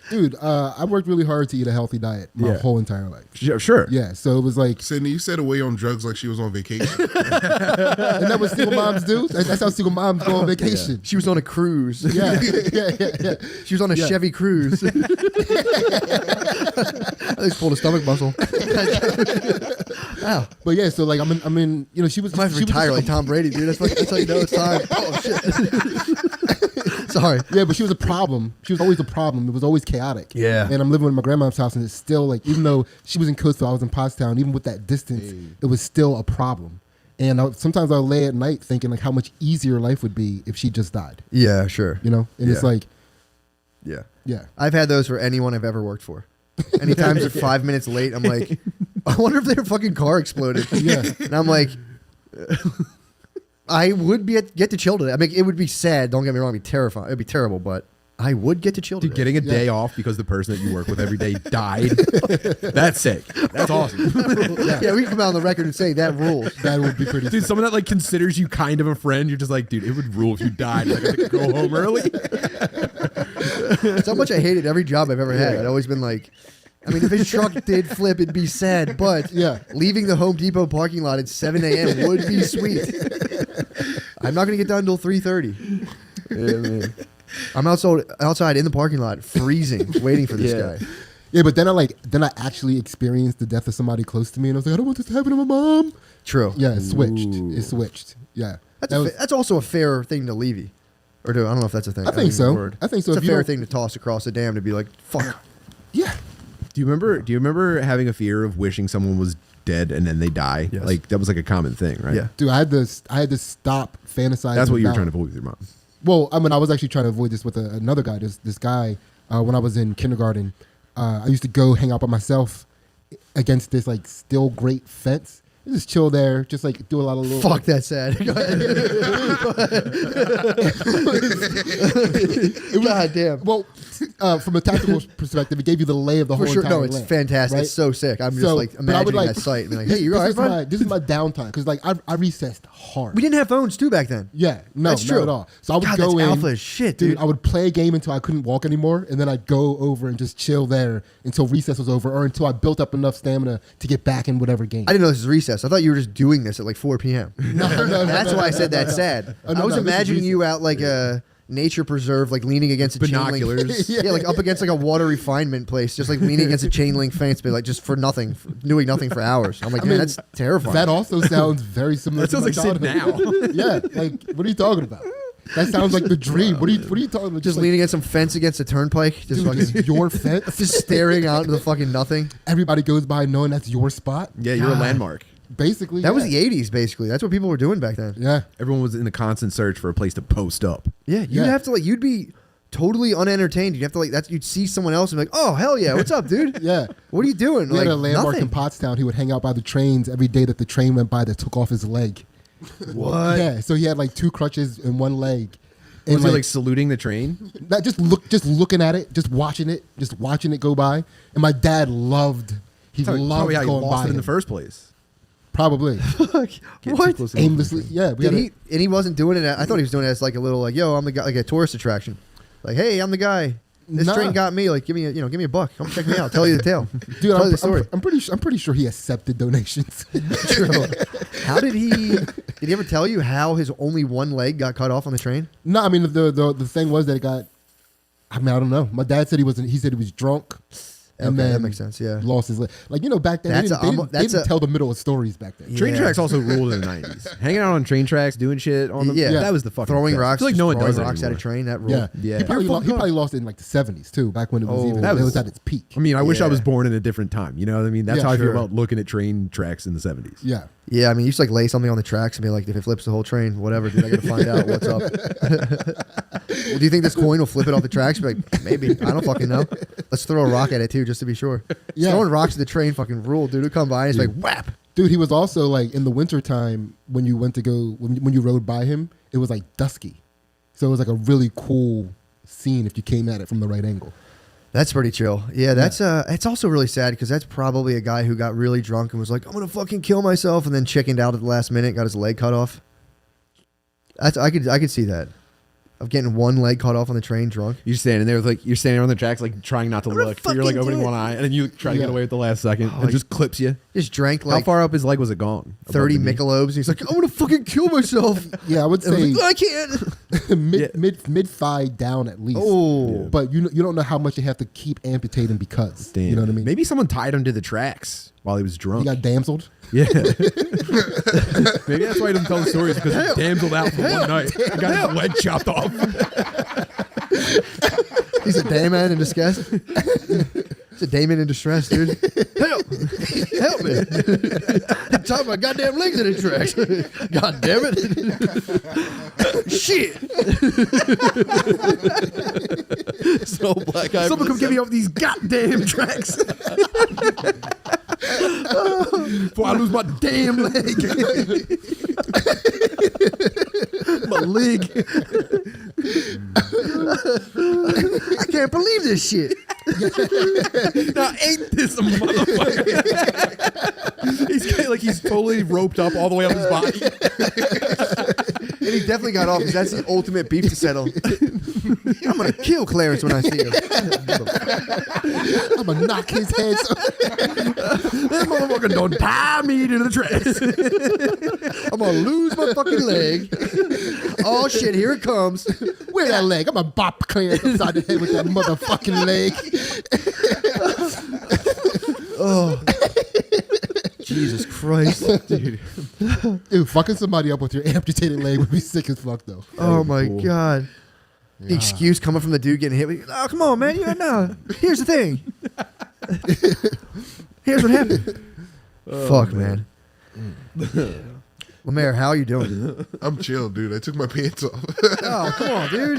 Speaker 3: Dude, I worked really hard to eat a healthy diet my whole entire life.
Speaker 1: Sure.
Speaker 3: Yeah, so it was like...
Speaker 4: Sydney, you said away on drugs like she was on vacation.
Speaker 3: And that what single moms do? That's how single moms go on vacation.
Speaker 2: Yeah. She was on a cruise.
Speaker 3: Yeah.
Speaker 2: She was on a Chevy cruise. I just pulled a stomach muscle. Wow.
Speaker 3: But yeah, so like I'm in you know, she was...
Speaker 2: I might retire like Tom Brady, dude. That's how you know it's time. Oh, shit. Sorry.
Speaker 3: Yeah, but she was a problem. She was always a problem. It was always chaotic.
Speaker 2: Yeah.
Speaker 3: And I'm living with my grandma's house, and it's still like, even though she was in Coastal, I was in Pottstown, even with that distance, it was still a problem. And sometimes I'll lay at night thinking like how much easier life would be if she just died.
Speaker 2: Yeah, sure.
Speaker 3: You know? And it's like...
Speaker 2: Yeah.
Speaker 3: Yeah.
Speaker 2: I've had those for anyone I've ever worked for. Anytime they're 5 minutes late, I'm like, I wonder if their fucking car exploded.
Speaker 3: Yeah.
Speaker 2: And I'm like... I would get to chill today. I mean, it would be sad. Don't get me wrong. It'd be terrifying. It'd be terrible, but I would get to chill today.
Speaker 1: Dude, getting a day off because the person that you work with every day died. That's sick. That's awesome.
Speaker 2: Yeah, we can come out on the record and say that rules.
Speaker 3: That would be pretty
Speaker 1: Dude, someone that like considers you kind of a friend, you're just like, dude, it would rule if you died. Like, I could go home early.
Speaker 2: That's how much I hated every job I've ever had. I'd always been like, I mean, if his truck did flip, it'd be sad, but leaving the Home Depot parking lot at 7 a.m. would be sweet. I'm not going to get done until 3:30. Yeah, man. I'm outside in the parking lot, freezing, waiting for this guy.
Speaker 3: Yeah, but then I actually experienced the death of somebody close to me, and I was like, I don't want this to happen to my mom.
Speaker 2: True.
Speaker 3: Yeah, it switched. It switched. Yeah.
Speaker 2: That's also a fair thing to levy. Or do I don't know if that's a thing.
Speaker 3: I think so. I think so.
Speaker 2: It's a fair thing to toss across the dam to be like, fuck.
Speaker 3: Yeah.
Speaker 1: Do you remember having a fear of wishing someone was dead and then they die?
Speaker 2: Yes.
Speaker 1: Like that was like a common thing, right?
Speaker 2: Yeah.
Speaker 3: Dude, I had to stop fantasizing.
Speaker 1: That's what you were trying to avoid with your mom.
Speaker 3: Well, I mean, I was actually trying to avoid this with another guy. This guy, when I was in kindergarten, I used to go hang out by myself against this like still great fence. Just chill there, just like do a lot of little.
Speaker 2: Fuck, that's sad. Go ahead. God damn.
Speaker 3: Well, from a tactical perspective, it gave you the lay of the whole entire
Speaker 2: No, it's
Speaker 3: land,
Speaker 2: fantastic.
Speaker 3: right?
Speaker 2: It's so sick. I'm just like imagining that sight and be like, hey, you're all right, bud?
Speaker 3: This is my downtime because like I recessed hard.
Speaker 2: We didn't have phones too back then.
Speaker 3: Yeah, no,
Speaker 2: That's
Speaker 3: not
Speaker 2: true.
Speaker 3: at all. So I would
Speaker 2: God,
Speaker 3: go
Speaker 2: that's
Speaker 3: in,
Speaker 2: alpha as shit, dude.
Speaker 3: I would play a game until I couldn't walk anymore, and then I'd go over and just chill there until recess was over, or until I built up enough stamina to get back in whatever game.
Speaker 2: I didn't know this was recess. I thought you were just doing this at like 4 p.m.
Speaker 3: No,
Speaker 2: That's why I said that's sad. I was imagining you out like nature preserve, like leaning against a chain
Speaker 1: Binoculars.
Speaker 2: link. Yeah, like up against like a water refinement place, just like leaning against a chain link fence, but like just for nothing, doing nothing for hours. I'm like, man, that's terrifying.
Speaker 3: That also sounds very similar.
Speaker 1: That sounds like Sid now.
Speaker 3: Yeah, like what are you talking about? That sounds like the dream. What are you talking about?
Speaker 2: Just leaning against some fence against a turnpike, just
Speaker 3: dude,
Speaker 2: fucking,
Speaker 3: just your fence.
Speaker 2: just staring out into the fucking nothing.
Speaker 3: Everybody goes by knowing that's your spot.
Speaker 1: Yeah, you're a landmark.
Speaker 3: Basically,
Speaker 2: That was the 80s, basically. That's what people were doing back then.
Speaker 3: Yeah,
Speaker 1: Everyone was in a constant search for a place to post up.
Speaker 2: Yeah, you'd
Speaker 3: Yeah.
Speaker 2: have to like, you'd be totally unentertained. You'd have to like, you'd see someone else and be like, oh hell yeah, what's up, dude?
Speaker 3: yeah.
Speaker 2: What are you doing?
Speaker 3: We
Speaker 2: Like
Speaker 3: had a landmark
Speaker 2: nothing.
Speaker 3: in Pottstown. He would hang out by the trains every day that the train went by that took off his leg.
Speaker 2: What?
Speaker 3: Yeah, so he had like 2 crutches and 1 leg.
Speaker 1: Was
Speaker 3: And
Speaker 1: he like saluting the train?
Speaker 3: that just looking at it, just watching it go by. And my dad loved. He
Speaker 1: That's
Speaker 3: loved
Speaker 1: probably how you
Speaker 3: going
Speaker 1: lost
Speaker 3: by
Speaker 1: it in the
Speaker 3: him.
Speaker 1: first place.
Speaker 3: Probably
Speaker 1: Get too
Speaker 2: What?
Speaker 1: close to the
Speaker 3: aimlessly.
Speaker 1: train.
Speaker 3: Yeah, we
Speaker 2: Did
Speaker 3: had
Speaker 2: he? And he wasn't doing it. I thought he was doing it as like a little like, yo, I'm the guy, like a tourist attraction. Like, hey, I'm the guy. This
Speaker 3: Nah.
Speaker 2: train got me. Like, give me a $1. Come check me out. Tell you the tale.
Speaker 3: dude.
Speaker 2: Tell you the story.
Speaker 3: I'm pretty sure he accepted donations.
Speaker 2: True. How did he? Did he ever tell you how his only 1 leg got cut off on the train?
Speaker 3: No, I mean the thing was that it got. I mean, I don't know. My dad said he wasn't. He said he was drunk. And
Speaker 2: Okay,
Speaker 3: then
Speaker 2: that makes sense, yeah.
Speaker 3: lost his leg. Like back then,
Speaker 2: That's
Speaker 3: they didn't tell the middle of stories back then.
Speaker 1: Train
Speaker 2: Yeah.
Speaker 1: tracks also ruled in the 90s. Hanging out on train tracks, doing shit on them.
Speaker 2: Yeah.
Speaker 1: That was the fucking
Speaker 2: Throwing
Speaker 1: best. I
Speaker 2: rocks,
Speaker 1: feel like
Speaker 2: just
Speaker 1: no one
Speaker 2: throwing
Speaker 1: does that
Speaker 2: rocks at a
Speaker 1: anymore.
Speaker 2: train. That rule.
Speaker 3: Yeah,
Speaker 1: Yeah.
Speaker 3: He probably lost it in like the 70s too. Back when it was
Speaker 2: Oh.
Speaker 3: even.
Speaker 2: That
Speaker 3: It
Speaker 1: was-
Speaker 3: was at its peak.
Speaker 1: I mean, I wish I
Speaker 2: Yeah.
Speaker 1: was born in a different time. You know what I mean? That's
Speaker 3: Yeah,
Speaker 1: how I feel
Speaker 2: sure.
Speaker 1: about looking at train tracks in the 70s.
Speaker 3: Yeah.
Speaker 2: Yeah, I mean, you just like lay something on the tracks and be like, if it flips the whole train, whatever, dude, I gotta find out what's up. Well, do you think this coin will flip it off the tracks? Be like, maybe. I don't fucking know. Let's throw a rock at it too, just to be sure.
Speaker 3: Yeah.
Speaker 2: Throwing rocks at the train fucking ruled, dude. It'll come by and it's like, whap.
Speaker 3: Dude, he was also like in the wintertime when you went to go when you rode by him, it was like dusky. So it was like a really cool scene if you came at it from the right angle.
Speaker 2: That's pretty chill. Yeah, that's it's also really sad because that's probably a guy who got really drunk and was like, I'm gonna fucking kill myself, and then chickened out at the last minute, got his leg cut off. I could see that. Of getting 1 leg cut off on the train drunk.
Speaker 1: You're standing there with like you're standing on the tracks like trying not to
Speaker 2: gonna
Speaker 1: look. So you're like
Speaker 2: fucking
Speaker 1: opening
Speaker 2: do it.
Speaker 1: one eye and then you try to get
Speaker 3: Yeah.
Speaker 1: away at the last second
Speaker 2: Oh,
Speaker 1: and it just clips you.
Speaker 2: Just drank
Speaker 1: How
Speaker 2: like
Speaker 1: far up his leg was it gone? Above
Speaker 2: 30
Speaker 1: the knee?
Speaker 2: Michelobes. And he's like, I'm gonna fucking kill myself.
Speaker 3: Yeah, I would
Speaker 2: And I was
Speaker 3: say
Speaker 2: like, I can't.
Speaker 3: mid thigh down at least.
Speaker 2: Oh.
Speaker 3: But you don't know how much they have to keep amputating because
Speaker 1: Damn.
Speaker 3: you know what I mean.
Speaker 1: Maybe someone tied him to the tracks while he was
Speaker 3: he
Speaker 1: drunk.
Speaker 3: got damseled.
Speaker 1: Yeah. Maybe that's why he doesn't tell the stories because he damseled out for one night. He got his leg chopped off.
Speaker 2: He's a day man in distress. He's a Damon in distress, dude. Help! Help me! I'm tying my goddamn legs in the tracks. God damn it! Shit!
Speaker 1: So black eye. Someone come get me off these goddamn tracks. Before I lose my damn leg. My leg.
Speaker 2: I can't believe this shit.
Speaker 1: Now ain't this a motherfucker? he's totally roped up all the way up his body.
Speaker 2: And he definitely got off because that's the ultimate beef to settle. I'm gonna kill Clarence when I see him.
Speaker 3: I'm gonna knock his head.
Speaker 1: This motherfucker don't tie me to the tracks.
Speaker 2: I'm gonna lose my fucking leg. Oh shit, here it comes.
Speaker 3: Where that leg? I'm gonna bop Clarence upside the head with that motherfucking leg.
Speaker 2: Oh. Jesus Christ.
Speaker 1: Dude.
Speaker 3: Dude, fucking somebody up with your amputated leg would be sick as fuck though.
Speaker 2: Oh my
Speaker 1: cool.
Speaker 2: God. The excuse coming from the dude getting hit. Oh, come on, man. No. Here's the thing. Here's what happened. Fuck, man. Lemaire, how are you doing?
Speaker 4: I'm chill, dude. I took my pants off.
Speaker 2: Oh, come on, dude.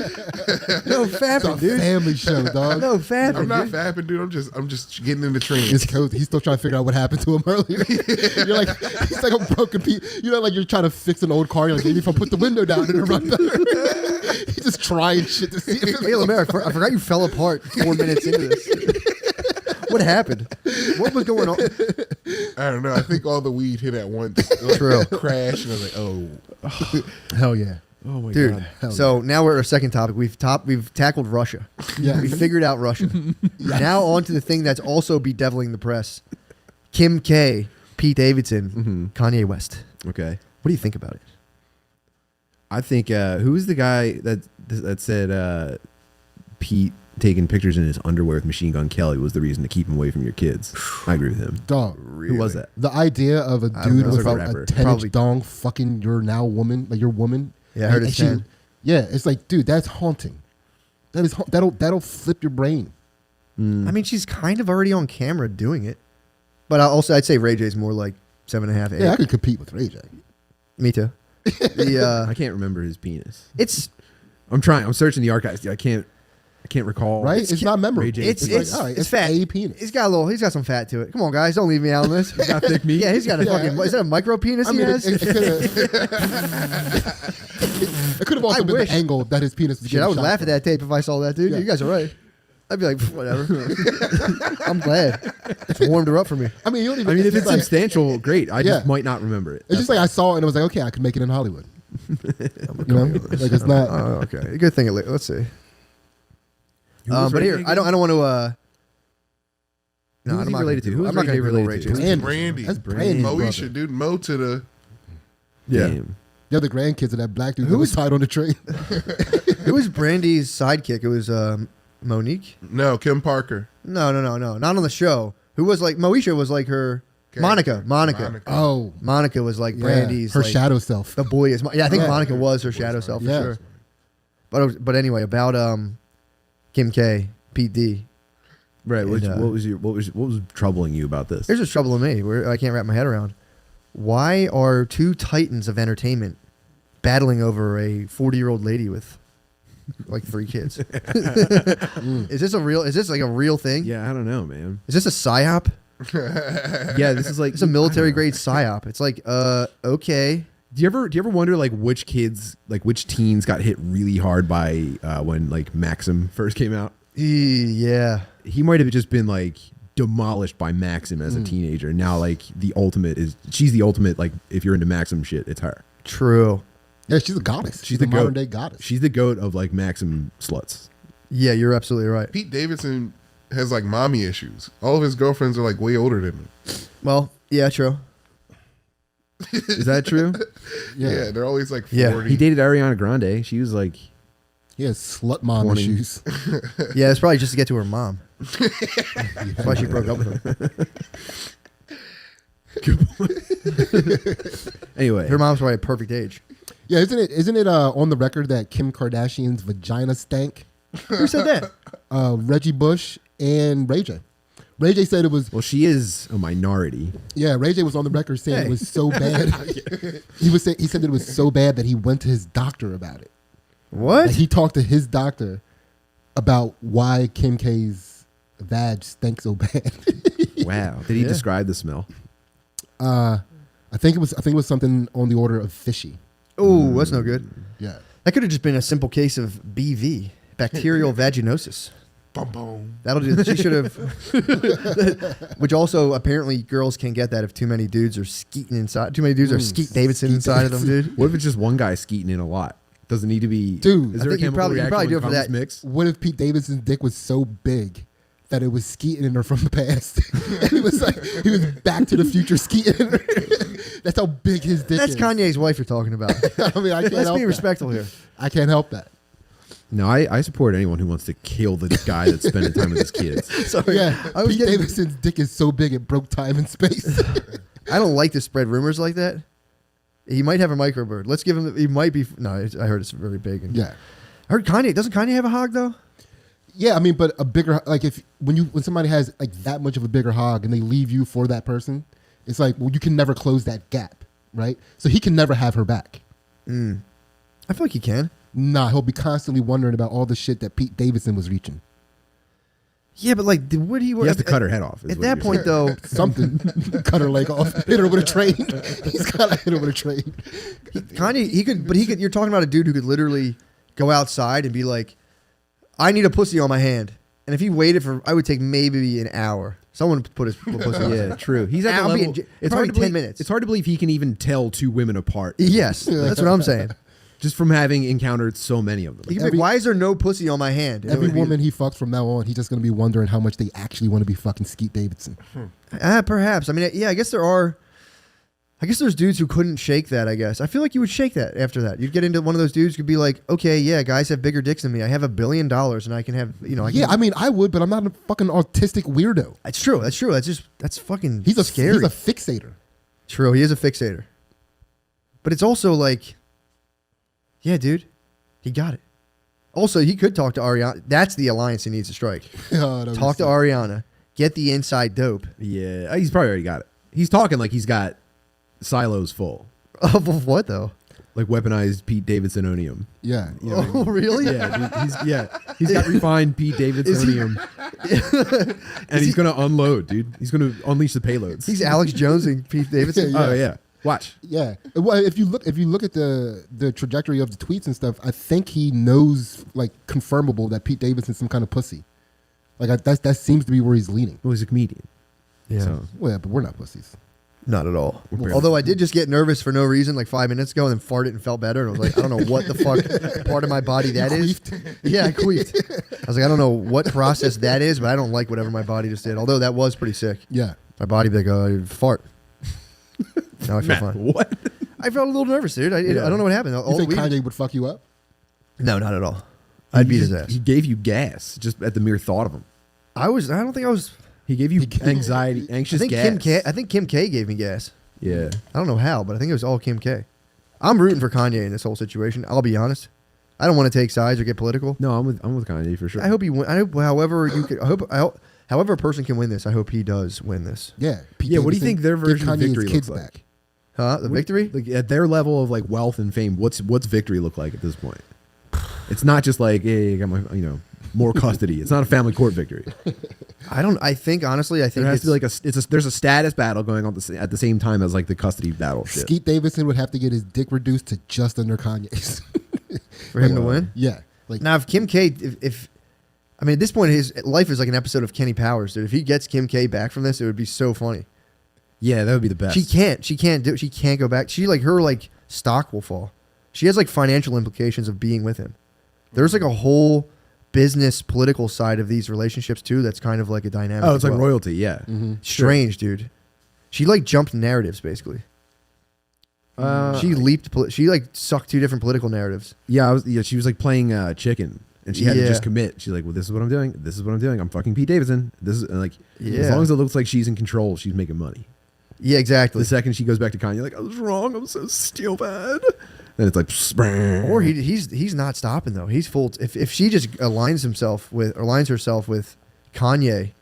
Speaker 2: No
Speaker 3: It's a
Speaker 2: fapping, dude.
Speaker 3: family show, dog.
Speaker 2: No fapping,
Speaker 4: I'm not
Speaker 2: dude.
Speaker 4: fapping, dude. I'm just getting in the train.
Speaker 3: It's cozy. He's still trying to figure out what happened to him earlier. You're like, he's like a broken piece. You know, like you're trying to fix an old car. You're like, maybe if I put the window down, it'll run better. He's just trying shit to see if it
Speaker 2: Hey, Lemaire, I forgot you fell apart 4 minutes into this. What happened? What was going on?
Speaker 4: I don't know. I think all the weed hit at once. Like,
Speaker 2: True.
Speaker 4: Crash, and I was like, oh.
Speaker 3: Hell yeah.
Speaker 1: Oh my
Speaker 2: Dude,
Speaker 1: god.
Speaker 3: Hell
Speaker 2: so now we're at our second topic. We've tackled Russia.
Speaker 3: Yeah.
Speaker 2: We figured out Russia. Now on to the thing that's also bedeviling the press. Kim K, Pete Davidson, Kanye West.
Speaker 1: Okay.
Speaker 2: What do you think about it?
Speaker 1: I think who was the guy that said Pete taking pictures in his underwear with Machine Gun Kelly was the reason to keep him away from your kids? I agree with him.
Speaker 3: Dog.
Speaker 1: Who was that?
Speaker 3: The idea of a dude
Speaker 1: know.
Speaker 3: with
Speaker 1: Like a
Speaker 3: a
Speaker 1: rapper.
Speaker 3: 10-inch dong fucking your now woman, like your woman.
Speaker 2: Yeah, I heard
Speaker 3: and
Speaker 2: it's
Speaker 3: she-
Speaker 2: 10.
Speaker 3: Yeah, it's like, dude, that's haunting. That'll flip your brain.
Speaker 2: I mean, she's kind of already on camera doing it. But I'd say Ray J's more like 7.5, 8.
Speaker 3: Yeah, I could compete with Ray J.
Speaker 2: Me too.
Speaker 1: I can't remember his penis.
Speaker 2: It's
Speaker 1: I'm searching the archives. I can't recall.
Speaker 3: Right? It's not memorable.
Speaker 1: Ray J.
Speaker 2: it's
Speaker 3: like, all right,
Speaker 2: it's fat.
Speaker 3: a penis.
Speaker 2: He's got some fat to it. Come on, guys, don't leave me out on this. He's
Speaker 1: got thick meat?
Speaker 2: Yeah, he's got a
Speaker 3: Yeah.
Speaker 2: fucking. Is that a micro penis he has?
Speaker 3: It could have also
Speaker 2: I
Speaker 3: been
Speaker 2: wish.
Speaker 3: the angle that his penis was
Speaker 2: Shit, I would
Speaker 3: getting
Speaker 2: laugh
Speaker 3: shot
Speaker 2: at that tape if I saw that, dude.
Speaker 3: Yeah.
Speaker 2: You guys are right. I'd be like, whatever. I'm glad. It's warmed her up for me.
Speaker 3: from. I mean, you don't even.
Speaker 1: I mean, if it's
Speaker 3: like,
Speaker 1: substantial, great. I just
Speaker 3: Yeah.
Speaker 1: might not remember it.
Speaker 3: it's just like I saw it and I was like, okay, I could make it in Hollywood. You know, like it's not.
Speaker 2: Oh, okay. Good thing. Let's see.
Speaker 1: Who was
Speaker 2: But
Speaker 1: Ray
Speaker 2: here,
Speaker 1: J
Speaker 2: I don't want to. No,
Speaker 1: Who was
Speaker 2: I'm
Speaker 1: he
Speaker 2: not
Speaker 1: related to? Who was
Speaker 2: I'm not
Speaker 1: Ray J
Speaker 2: going to Google Ray
Speaker 1: related
Speaker 2: J.
Speaker 1: to?
Speaker 3: Brandy.
Speaker 4: Brandy.
Speaker 3: That's Brandy's
Speaker 4: Moesha,
Speaker 3: brother.
Speaker 4: dude. Mo to the.
Speaker 1: Damn.
Speaker 3: They're the grandkids of that black dude
Speaker 2: Who
Speaker 3: who was
Speaker 2: was-
Speaker 3: tied on the train.
Speaker 2: Who was Brandy's sidekick? It was Monique.
Speaker 4: No, Kim Parker.
Speaker 2: No, not on the show. Who was like Moesha was like her Monica.
Speaker 3: Oh,
Speaker 2: Monica was like
Speaker 3: yeah.
Speaker 2: Brandy's
Speaker 3: her
Speaker 2: like,
Speaker 3: shadow self.
Speaker 2: The boy is. I think
Speaker 3: Yeah.
Speaker 2: Monica was her shadow self for
Speaker 3: Yeah.
Speaker 2: sure. But anyway, about Kim K, Pete D.
Speaker 1: Right.
Speaker 2: And,
Speaker 1: What was troubling you about this?
Speaker 2: Here's what's troubling me. Where I can't wrap my head around. Why are two titans of entertainment battling over a 40-year-old lady with like 3 kids? Is this like a real thing?
Speaker 1: Yeah, I don't know, man.
Speaker 2: Is this a psyop?
Speaker 1: Yeah, this is like
Speaker 2: It's a military grade psyop. It's like, okay.
Speaker 1: Do you ever wonder like which teens got hit really hard by when like Maxim first came out?
Speaker 2: Yeah.
Speaker 1: He might have just been like demolished by Maxim as a teenager. Now like she's the ultimate, like if you're into Maxim shit, it's her.
Speaker 2: True.
Speaker 3: Yeah, she's a goddess.
Speaker 1: She's the
Speaker 3: modern
Speaker 1: goat.
Speaker 3: day goddess.
Speaker 1: She's the goat of like Maxim sluts.
Speaker 2: Yeah, you're absolutely right.
Speaker 4: Pete Davidson has like mommy issues. All of his girlfriends are like way older than him.
Speaker 2: Well, yeah, true.
Speaker 1: Is that true?
Speaker 4: Yeah, they're always like 40.
Speaker 2: Yeah,
Speaker 1: He dated Ariana Grande. She was like,
Speaker 3: He has slut mom
Speaker 1: 20.
Speaker 3: issues.
Speaker 2: Yeah, it's probably just to get to her mom. That's why she broke up with him.
Speaker 1: anyway.
Speaker 2: Her mom's probably a perfect age.
Speaker 3: Yeah, isn't it on the record that Kim Kardashian's vagina stank?
Speaker 2: Who said that?
Speaker 3: Reggie Bush and Ray J. Ray J said it was.
Speaker 1: Well, she is a minority.
Speaker 3: Yeah, Ray J was on the record saying it was so bad. He said that it was so bad that he went to his doctor about it.
Speaker 2: What?
Speaker 3: Like he talked to his doctor about why Kim K's vag stank so bad.
Speaker 1: Wow. Did he describe the smell?
Speaker 3: I think it was something on the order of fishy.
Speaker 2: Oh, that's no good.
Speaker 3: Yeah.
Speaker 2: That could have just been a simple case of BV, bacterial vaginosis.
Speaker 4: Boom, boom.
Speaker 2: That'll do. She should have. Which also apparently girls can get that if too many dudes are skeeting inside. Too many dudes are Skeet Davidson
Speaker 3: Skeet
Speaker 2: inside of them, dude.
Speaker 1: What if it's just one guy skeeting in a lot? Doesn't need to be.
Speaker 3: Dude,
Speaker 1: is
Speaker 3: I
Speaker 1: there a
Speaker 2: think you
Speaker 1: chemical
Speaker 2: probably
Speaker 1: reaction
Speaker 2: do
Speaker 1: when
Speaker 2: it for
Speaker 1: condoms
Speaker 2: that.
Speaker 1: mix?
Speaker 3: What if Pete Davidson's dick was so big that it was skeeting in her from the past? And it was like he was Back to the Future skeeting in her. That's how big his dick
Speaker 2: That's
Speaker 3: is.
Speaker 2: Kanye's wife you're talking about.
Speaker 3: I mean, I can't
Speaker 2: Let's
Speaker 3: help
Speaker 2: be
Speaker 3: that.
Speaker 2: respectful here.
Speaker 3: I can't help that.
Speaker 1: No, I support anyone who wants to kill the guy that's spending time with his kids.
Speaker 2: Sorry.
Speaker 3: Yeah,
Speaker 2: I was
Speaker 3: Pete
Speaker 2: getting,
Speaker 3: Davidson's dick is so big it broke time and space.
Speaker 2: I don't like to spread rumors like that. He might have a microbird. Let's give him. He might be. No, I heard it's very big. And
Speaker 3: Yeah,
Speaker 2: I heard Kanye. Doesn't Kanye have a hog though?
Speaker 3: yeah. I mean, but a bigger like when somebody has like that much of a bigger hog and they leave you for that person, it's like well you can never close that gap, right? So he can never have her back.
Speaker 2: I feel like he can.
Speaker 3: Nah, he'll be constantly wondering about all the shit that Pete Davidson was reaching.
Speaker 2: Yeah, but like, would he?
Speaker 1: He has to cut her head off. is
Speaker 2: At
Speaker 1: what
Speaker 2: that
Speaker 1: you're
Speaker 2: point, though,
Speaker 3: Something, cut her leg off, hit her with a train. He's gotta hit her with a train.
Speaker 2: Kanye, he could. But he could. You're talking about a dude who could literally go outside and be like, "I need a pussy on my hand," and if he waited for, I would take maybe an hour. Someone put his pussy. on
Speaker 1: saying.
Speaker 2: his
Speaker 1: Yeah,
Speaker 2: hand.
Speaker 1: true. He's at the
Speaker 2: I'll be
Speaker 1: level.
Speaker 2: in
Speaker 1: It's
Speaker 2: probably
Speaker 1: hard to
Speaker 2: 10
Speaker 1: believe,
Speaker 2: minutes.
Speaker 1: It's hard to believe he can even tell 2 women apart
Speaker 2: Yes, that's what I'm saying.
Speaker 1: just from having encountered so many of them.
Speaker 2: He could be like, why is there no pussy on my hand? And it
Speaker 3: Every
Speaker 2: would be-
Speaker 3: woman he fucks from now on, he's just gonna be wondering how much they actually want to be fucking Skeet Davidson.
Speaker 2: Perhaps. I mean, yeah, I guess there are. I guess there's dudes who couldn't shake that, I guess. I feel like you would shake that after that. You'd get into one of those dudes who could be like, okay, yeah, guys have bigger dicks than me. I have $1 billion and I can have,
Speaker 3: I mean, I would, but I'm not a fucking autistic weirdo.
Speaker 2: That's true. That's fucking
Speaker 3: He's
Speaker 2: scary.
Speaker 3: He's a fixator.
Speaker 2: True, he is a fixator. But it's also like, yeah, dude, he got it. Also, he could talk to Ariana. That's the alliance he needs to strike. Talk to Ariana. Get the inside dope.
Speaker 1: Yeah, he's probably already got it. He's talking like he's got silos full.
Speaker 2: Of what, though?
Speaker 1: Like weaponized Pete Davidsonium.
Speaker 3: Yeah.
Speaker 1: You know what I mean?
Speaker 2: Really?
Speaker 1: Yeah, dude, he's got refined Pete Davidsonium. And he's going to unload, dude. He's going to unleash the payloads.
Speaker 2: He's Alex Jonesing Pete Davidson.
Speaker 1: Oh, yeah. Watch.
Speaker 3: Yeah. Well, if you look at the trajectory of the tweets and stuff, I think he knows, like, confirmable that Pete Davidson's some kind of pussy. Like, that seems to be where he's leaning.
Speaker 1: Well, he's a comedian.
Speaker 2: Yeah.
Speaker 1: So.
Speaker 3: Well, yeah, but we're not pussies.
Speaker 2: Not at all. Although I did just get nervous for no reason like 5 minutes ago and then farted and felt better. And I was like, I don't know what the fuck part of my body that is. Yeah, I queefed. I was like, I don't know what process that is, but I don't like whatever my body just did. Although that was pretty sick.
Speaker 3: Yeah.
Speaker 2: My body be like, oh, fart. Now I feel fine.
Speaker 1: What?
Speaker 2: I felt a little nervous, dude. I don't know what happened.
Speaker 3: You think Kanye would fuck you up?
Speaker 2: No, not at all. I'd beat his ass.
Speaker 1: He gave you gas just at the mere thought of him.
Speaker 2: I don't think I was.
Speaker 1: He gave you anxious gas.
Speaker 2: I think Kim K gave me gas.
Speaker 1: Yeah.
Speaker 2: I don't know how, but I think it was all Kim K. I'm rooting for Kanye in this whole situation. I'll be honest. I don't want to take sides or get political.
Speaker 1: No, I'm with Kanye for sure.
Speaker 2: I hope he win. I hope however a person can win this, I hope he does win this.
Speaker 3: Yeah.
Speaker 1: Yeah, what do you think their version of victory
Speaker 3: kids
Speaker 1: looks like?
Speaker 3: back.
Speaker 2: Huh? The victory?
Speaker 1: Like at their level of like wealth and fame, what's victory look like at this point? It's not just like, hey, I got my, more custody. It's not a family court victory.
Speaker 2: I think honestly, there
Speaker 1: has to be like there's a status battle going on at the same time as like the custody battle shit.
Speaker 3: Skeet Davidson would have to get his dick reduced to just under Kanye's
Speaker 2: for him to win.
Speaker 3: Yeah. Like
Speaker 2: now, if Kim K, I mean, at this point, his life is like an episode of Kenny Powers, dude. If he gets Kim K back from this, it would be so funny.
Speaker 1: Yeah, that would be the best.
Speaker 2: She can't go back. Her stock will fall. She has like financial implications of being with him. There's like a whole business political side of these relationships too that's kind of like a dynamic.
Speaker 1: Oh, it's like royalty, yeah.
Speaker 3: Mm-hmm.
Speaker 2: Strange, dude. She like jumped narratives basically. She like sucked two different political narratives.
Speaker 1: Yeah, she was like playing chicken and she had to just commit. She's like, well, this is what I'm doing. This is what I'm doing. I'm fucking Pete Davidson. This is like as long as it looks like she's in control, she's making money.
Speaker 2: Yeah, exactly.
Speaker 1: The second she goes back to Kanye, like, I was wrong. I'm so stupid. Then it's like,
Speaker 2: or he's not stopping though. He's full. If she just aligns herself with Kanye,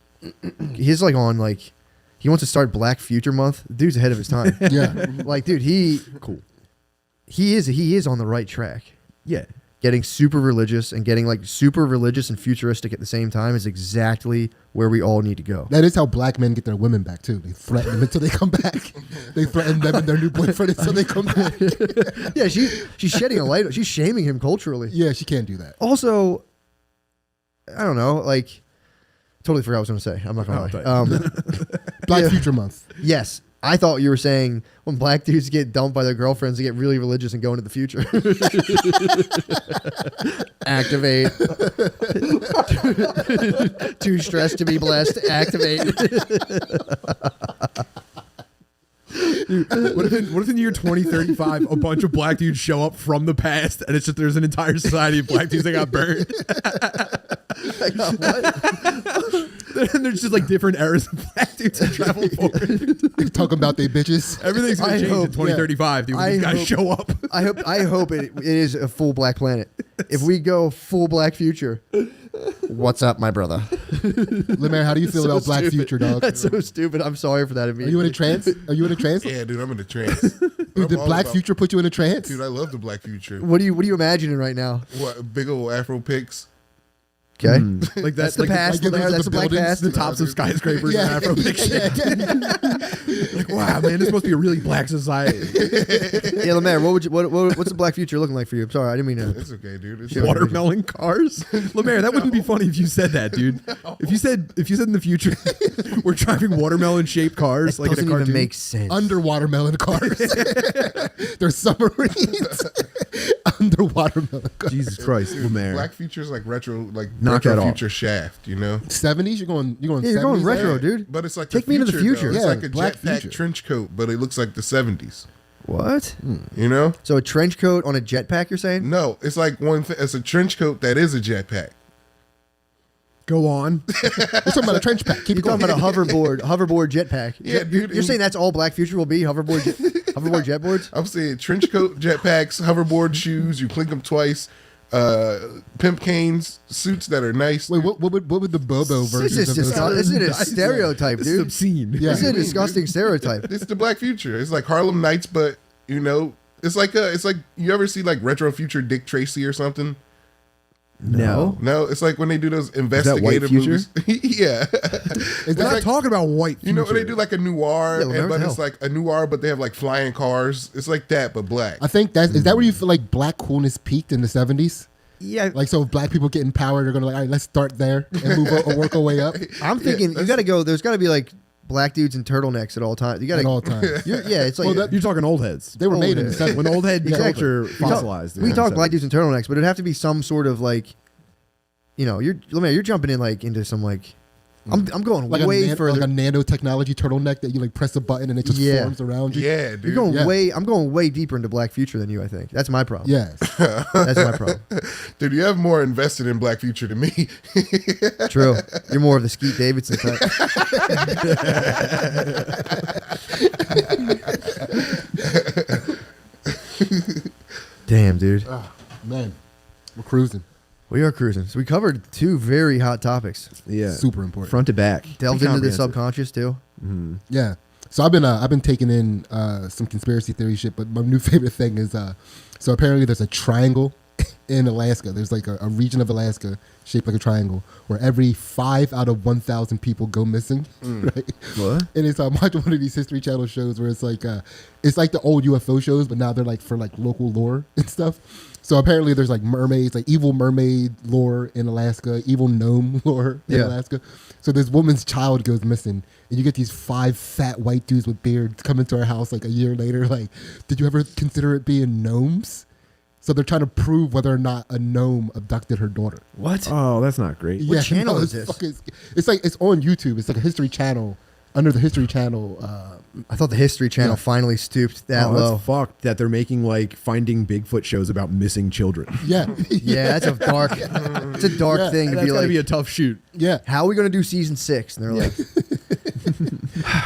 Speaker 2: he's like on like he wants to start Black Future Month. The dude's ahead of his time.
Speaker 3: Yeah,
Speaker 2: like dude, he is on the right track.
Speaker 1: Yeah,
Speaker 2: getting super religious and getting like super religious and futuristic at the same time is exactly where we all need to go.
Speaker 3: That is how black men get their women back too. They threaten them until they come back. They threaten them and their new boyfriend until they come back.
Speaker 2: Yeah, she's shedding a light. She's shaming him culturally.
Speaker 3: Yeah, she can't do that.
Speaker 2: Also, I don't know. Like, totally forgot what I was going to say. I'm not going to lie.
Speaker 3: Black Future Month.
Speaker 2: Yes. I thought you were saying when black dudes get dumped by their girlfriends, they get really religious and go into the future. Activate. Too stressed to be blessed. Activate.
Speaker 1: Dude, what if in the year 2035 a bunch of black dudes show up from the past and it's just there's an entire society of black dudes that got burned?
Speaker 2: What?
Speaker 1: And there's just like different eras of black dudes that travel forward.
Speaker 3: They're talking about their bitches.
Speaker 1: Everything's gonna change in 2035, dude. When these guys show up.
Speaker 2: I hope it is a full black planet. If we go full black future, what's up, my brother?
Speaker 3: Lemaire, how do you feel about Black Future, dog?
Speaker 2: That's so stupid. I'm sorry for that.
Speaker 3: Are you in a trance?
Speaker 4: Yeah, dude, I'm in a trance.
Speaker 3: Did the Black Future put you in a trance?
Speaker 4: Dude, I love the Black Future.
Speaker 2: What are you imagining right now?
Speaker 4: What big old Afro pics?
Speaker 2: Okay,
Speaker 1: Like
Speaker 2: that's the past. That's the black past.
Speaker 1: The tops of skyscrapers and Afro pictures. Like, wow, man, this must be a really black society.
Speaker 2: Yeah, Lemaire, what's the black future looking like for you? I'm sorry, I didn't mean to.
Speaker 4: It's okay, dude. It's
Speaker 1: Watermelon cars, Lemaire. That wouldn't be funny if you said that, dude. No. If you said in the future we're driving watermelon shaped cars,
Speaker 2: That
Speaker 1: like in a
Speaker 2: doesn't
Speaker 1: cartoon.
Speaker 2: even make sense.
Speaker 3: Under watermelon cars. They're submarines. underwater melancholy.
Speaker 1: Jesus Christ,
Speaker 4: Dude,
Speaker 1: Lemaire.
Speaker 4: Black Future's like retro, like
Speaker 1: Knock
Speaker 4: retro
Speaker 1: that off.
Speaker 4: future Shaft, you know?
Speaker 3: 70s? You're going.
Speaker 2: Yeah, you're
Speaker 3: 70s
Speaker 2: going retro,
Speaker 3: there?
Speaker 2: dude.
Speaker 4: But it's like
Speaker 2: Take me into the future.
Speaker 4: though. It's
Speaker 3: Yeah,
Speaker 4: like a
Speaker 3: Black
Speaker 4: jetpack
Speaker 3: Future.
Speaker 4: trench coat, but it looks like the 70s.
Speaker 2: What?
Speaker 4: You know?
Speaker 2: So a trench coat on a jetpack, you're saying?
Speaker 4: No, it's like one thing. It's a trench coat that is a jetpack.
Speaker 1: Go on.
Speaker 3: We're talking about a trench pack. Keep
Speaker 2: You're
Speaker 3: going.
Speaker 2: talking about a hoverboard jetpack.
Speaker 4: Yeah, dude.
Speaker 2: You're saying that's all Black Future will be? Hoverboard jetboards?
Speaker 4: I'm saying trench coat, jetpacks, hoverboard shoes. You clink them twice. Pimp canes, suits that are nice.
Speaker 3: Wait, what would the Bobo version
Speaker 2: This is
Speaker 3: of this?
Speaker 2: disgusting. This is a stereotype,
Speaker 1: This is
Speaker 2: dude.
Speaker 1: obscene.
Speaker 3: Yeah.
Speaker 2: This is a disgusting stereotype.
Speaker 4: It's the Black Future. It's like Harlem Nights, but you know, it's like you ever see like retro future Dick Tracy or something?
Speaker 2: No.
Speaker 4: No, it's like when they do those
Speaker 1: that white
Speaker 4: investigative
Speaker 1: future?
Speaker 4: movies. Yeah,
Speaker 3: Is
Speaker 1: We're not
Speaker 3: that,
Speaker 1: talking about white
Speaker 4: you know when
Speaker 1: future.
Speaker 4: they do like a noir,
Speaker 2: Yeah, Lemaire's
Speaker 4: but
Speaker 2: hell.
Speaker 4: it's like a noir, but they have like flying cars. It's like that, but black.
Speaker 3: I think is that where you feel like black coolness peaked in the 70s?
Speaker 2: Yeah.
Speaker 3: Like, so if black people get empowered, they're gonna like, all right, let's start there and work our way up
Speaker 2: I'm thinking you got to go. There's got to be like black dudes in turtlenecks at all times. You got
Speaker 3: at
Speaker 2: to.
Speaker 3: all times.
Speaker 2: Yeah, it's like.
Speaker 3: Well,
Speaker 1: You're talking old heads.
Speaker 3: They were made in the
Speaker 2: Old head.
Speaker 3: 70s.
Speaker 1: When old head
Speaker 3: Exactly.
Speaker 1: culture
Speaker 2: we talk-
Speaker 1: fossilized.
Speaker 2: We talk black dudes in turtlenecks, but it'd have to be some sort of like. You know, you're jumping in like into some like. I'm going
Speaker 3: Like
Speaker 2: way
Speaker 3: like
Speaker 2: further.
Speaker 3: a nanotechnology turtleneck that you like press a button and it just
Speaker 2: Yeah.
Speaker 3: forms around you.
Speaker 4: Yeah, dude.
Speaker 2: You're going
Speaker 3: Yeah.
Speaker 2: way. I'm going way deeper into Black Future than you. I think that's my problem.
Speaker 3: Yes.
Speaker 2: That's my problem.
Speaker 4: Dude, you have more invested in Black Future than me.
Speaker 2: True. You're more of the Skeet Davidson type. Damn, dude.
Speaker 3: Man, we're cruising.
Speaker 2: We are cruising. So we covered two very hot topics.
Speaker 1: Yeah.
Speaker 3: Super important.
Speaker 1: Front to back.
Speaker 2: Delved
Speaker 1: Pretty
Speaker 2: into the
Speaker 1: comprehensive.
Speaker 2: subconscious too.
Speaker 3: Yeah. So I've been taking in some conspiracy theory shit, but my new favorite thing is so apparently there's a triangle in Alaska. There's like a region of Alaska shaped like a triangle where every 5 out of 1,000 people go missing. Right?
Speaker 1: What?
Speaker 3: And it's I'm watching one of these History Channel shows where it's like the old UFO shows, but now they're like for like local lore and stuff. So apparently there's like mermaids, like evil mermaid lore in Alaska, evil gnome lore in
Speaker 2: Yeah.
Speaker 3: Alaska. So this woman's child goes missing, and you get these 5 fat white dudes with beards come into our house like a year later. Like, did you ever consider it being gnomes? So they're trying to prove whether or not a gnome abducted her daughter.
Speaker 2: What?
Speaker 1: Oh, that's not great.
Speaker 2: What channel
Speaker 3: no,
Speaker 2: is
Speaker 3: it's
Speaker 2: this?
Speaker 3: fucking- it's like it's on YouTube. It's like a History Channel under the History Channel.
Speaker 2: I thought the History Channel
Speaker 3: Yeah.
Speaker 2: finally stooped that
Speaker 1: Oh,
Speaker 2: low.
Speaker 1: that's fucked that they're making like Finding Bigfoot shows about missing children.
Speaker 3: Yeah,
Speaker 2: Yeah, that's a dark. It's a dark
Speaker 3: Yeah,
Speaker 2: thing to
Speaker 1: That's
Speaker 2: be
Speaker 1: gotta
Speaker 2: like.
Speaker 1: be a tough shoot.
Speaker 3: yeah.
Speaker 2: How are we going to do season 6? And they're like,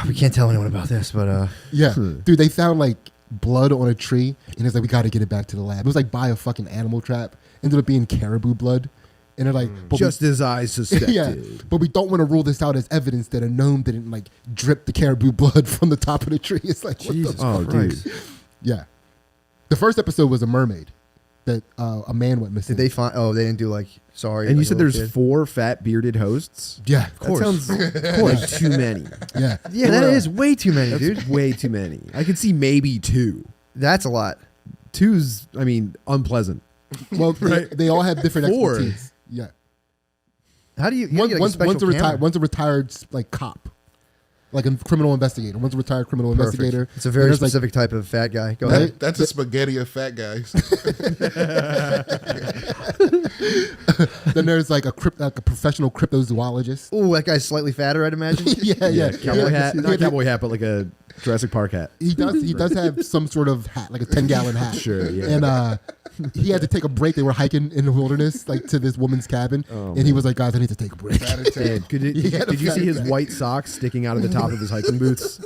Speaker 2: we can't tell anyone about this, but
Speaker 3: Yeah, dude, they found like blood on a tree, and it's like we got to get it back to the lab. It was like by a fucking animal trap. Ended up being caribou blood, and they're like, but
Speaker 1: Just as I suspected.
Speaker 3: yeah, but we don't want to rule this out as evidence that a gnome didn't like drip the caribou blood from the top of the tree. It's like, what
Speaker 2: Jesus
Speaker 3: the
Speaker 1: Oh,
Speaker 2: Christ.
Speaker 1: dude.
Speaker 3: yeah. The first episode was a mermaid that a man went missing.
Speaker 2: Did they find? Oh, they didn't do like sorry.
Speaker 1: And you
Speaker 2: like a
Speaker 1: said
Speaker 2: little
Speaker 1: there's
Speaker 2: kid?
Speaker 1: 4 fat bearded hosts?
Speaker 3: Yeah, of course.
Speaker 1: That sounds like too many.
Speaker 3: Yeah,
Speaker 2: Yeah, that is way too many, dude.
Speaker 1: That's way too many. I could see maybe 2.
Speaker 2: That's a lot.
Speaker 1: 2's, I mean, unpleasant.
Speaker 3: well,
Speaker 1: Right.
Speaker 3: they all have different
Speaker 1: 4.
Speaker 3: expertise. Yeah,
Speaker 2: How do you? You gotta get, like, a special camera.
Speaker 3: one's a retired like cop, like a criminal investigator. One's a retired criminal
Speaker 2: Perfect.
Speaker 3: investigator.
Speaker 2: It's a very
Speaker 3: And there's, like,
Speaker 2: specific type of fat guy. Go
Speaker 3: Right?
Speaker 2: ahead.
Speaker 4: That's a spaghetti of fat guys.
Speaker 3: Then there's like a professional cryptozoologist.
Speaker 2: Oh, that guy's slightly fatter, I'd imagine.
Speaker 3: yeah.
Speaker 1: Cowboy hat. Not
Speaker 3: Yeah,
Speaker 1: cowboy hat, but like a Jurassic Park hat.
Speaker 3: He does have some sort of hat, like a 10-gallon hat.
Speaker 1: Sure, yeah.
Speaker 3: And he had to take a break. They were hiking in the wilderness, like to this woman's cabin,
Speaker 1: Oh,
Speaker 3: and he was like, "Guys, I need to take a break."
Speaker 1: Ed, did you see his white socks sticking out of the top of his hiking boots?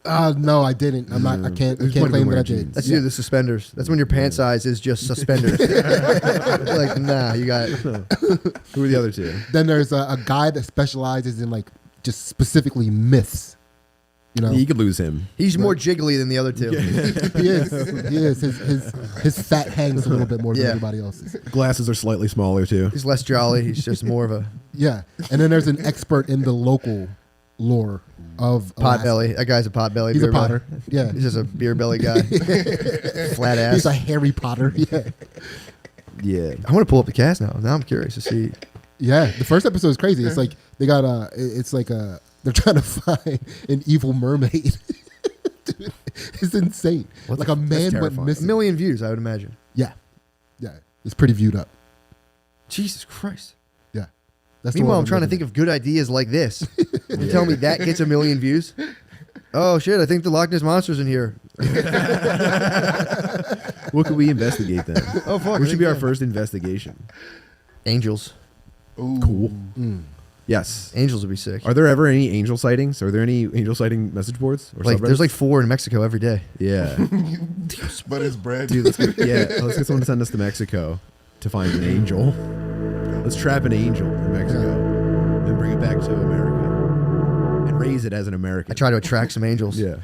Speaker 3: No, I didn't. I'm not. I can't. I
Speaker 1: He's
Speaker 3: can't
Speaker 1: probably
Speaker 3: claim that I
Speaker 1: wearing
Speaker 3: did.
Speaker 1: jeans.
Speaker 2: That's
Speaker 3: Yeah.
Speaker 2: you, the suspenders. That's when your pant size is just suspenders. Like, nah, you got it.
Speaker 1: Who are the other 2?
Speaker 3: Then there's a guy that specializes in like just specifically myths. You know,
Speaker 1: You could lose him.
Speaker 2: He's more jiggly than the other two.
Speaker 3: he is. He is. His fat hangs a little bit more than
Speaker 2: Yeah.
Speaker 3: everybody else's.
Speaker 1: Glasses are slightly smaller too.
Speaker 2: He's less jolly. He's just more of a
Speaker 3: Yeah, and then there's an expert in the local lore of Alaska.
Speaker 2: potbelly. That guy's a potbelly.
Speaker 3: He's a
Speaker 2: beer belly.
Speaker 3: potter. Yeah,
Speaker 2: He's just a beer belly guy. Flat ass.
Speaker 3: he's a Harry Potter. Yeah,
Speaker 1: Yeah.
Speaker 2: I want to pull up the cast now. Now I'm curious to see.
Speaker 3: yeah. The first episode is crazy. It's like they got it's like they're trying to find an evil mermaid. Dude, it's insane.
Speaker 2: What
Speaker 3: like
Speaker 2: the
Speaker 3: a man went
Speaker 1: terrifying.
Speaker 2: A
Speaker 3: missing.
Speaker 2: million views, I would imagine.
Speaker 3: Yeah, Yeah, it's pretty viewed up.
Speaker 2: Jesus Christ.
Speaker 3: Yeah. That's
Speaker 2: Meanwhile, I'm trying to think of good ideas like this. You tell me that gets 1 million views? Oh, shit, I think the Loch Ness Monster's in here.
Speaker 1: What could we investigate then?
Speaker 2: Oh, fuck.
Speaker 1: What should be our first investigation?
Speaker 2: Angels.
Speaker 4: Ooh.
Speaker 1: Cool. Yes.
Speaker 2: Angels would be sick.
Speaker 1: Are there ever any angel sightings? Are there any angel sighting message boards? Or
Speaker 2: Like, there's
Speaker 1: subreddits?
Speaker 2: like 4 in Mexico every day.
Speaker 1: Yeah.
Speaker 4: But it's bread.
Speaker 1: Dude, let's get someone to send us to Mexico to find an angel. Let's trap an angel in Mexico and bring it back to America and raise it as an American.
Speaker 2: I try to attract some angels.
Speaker 1: Yeah.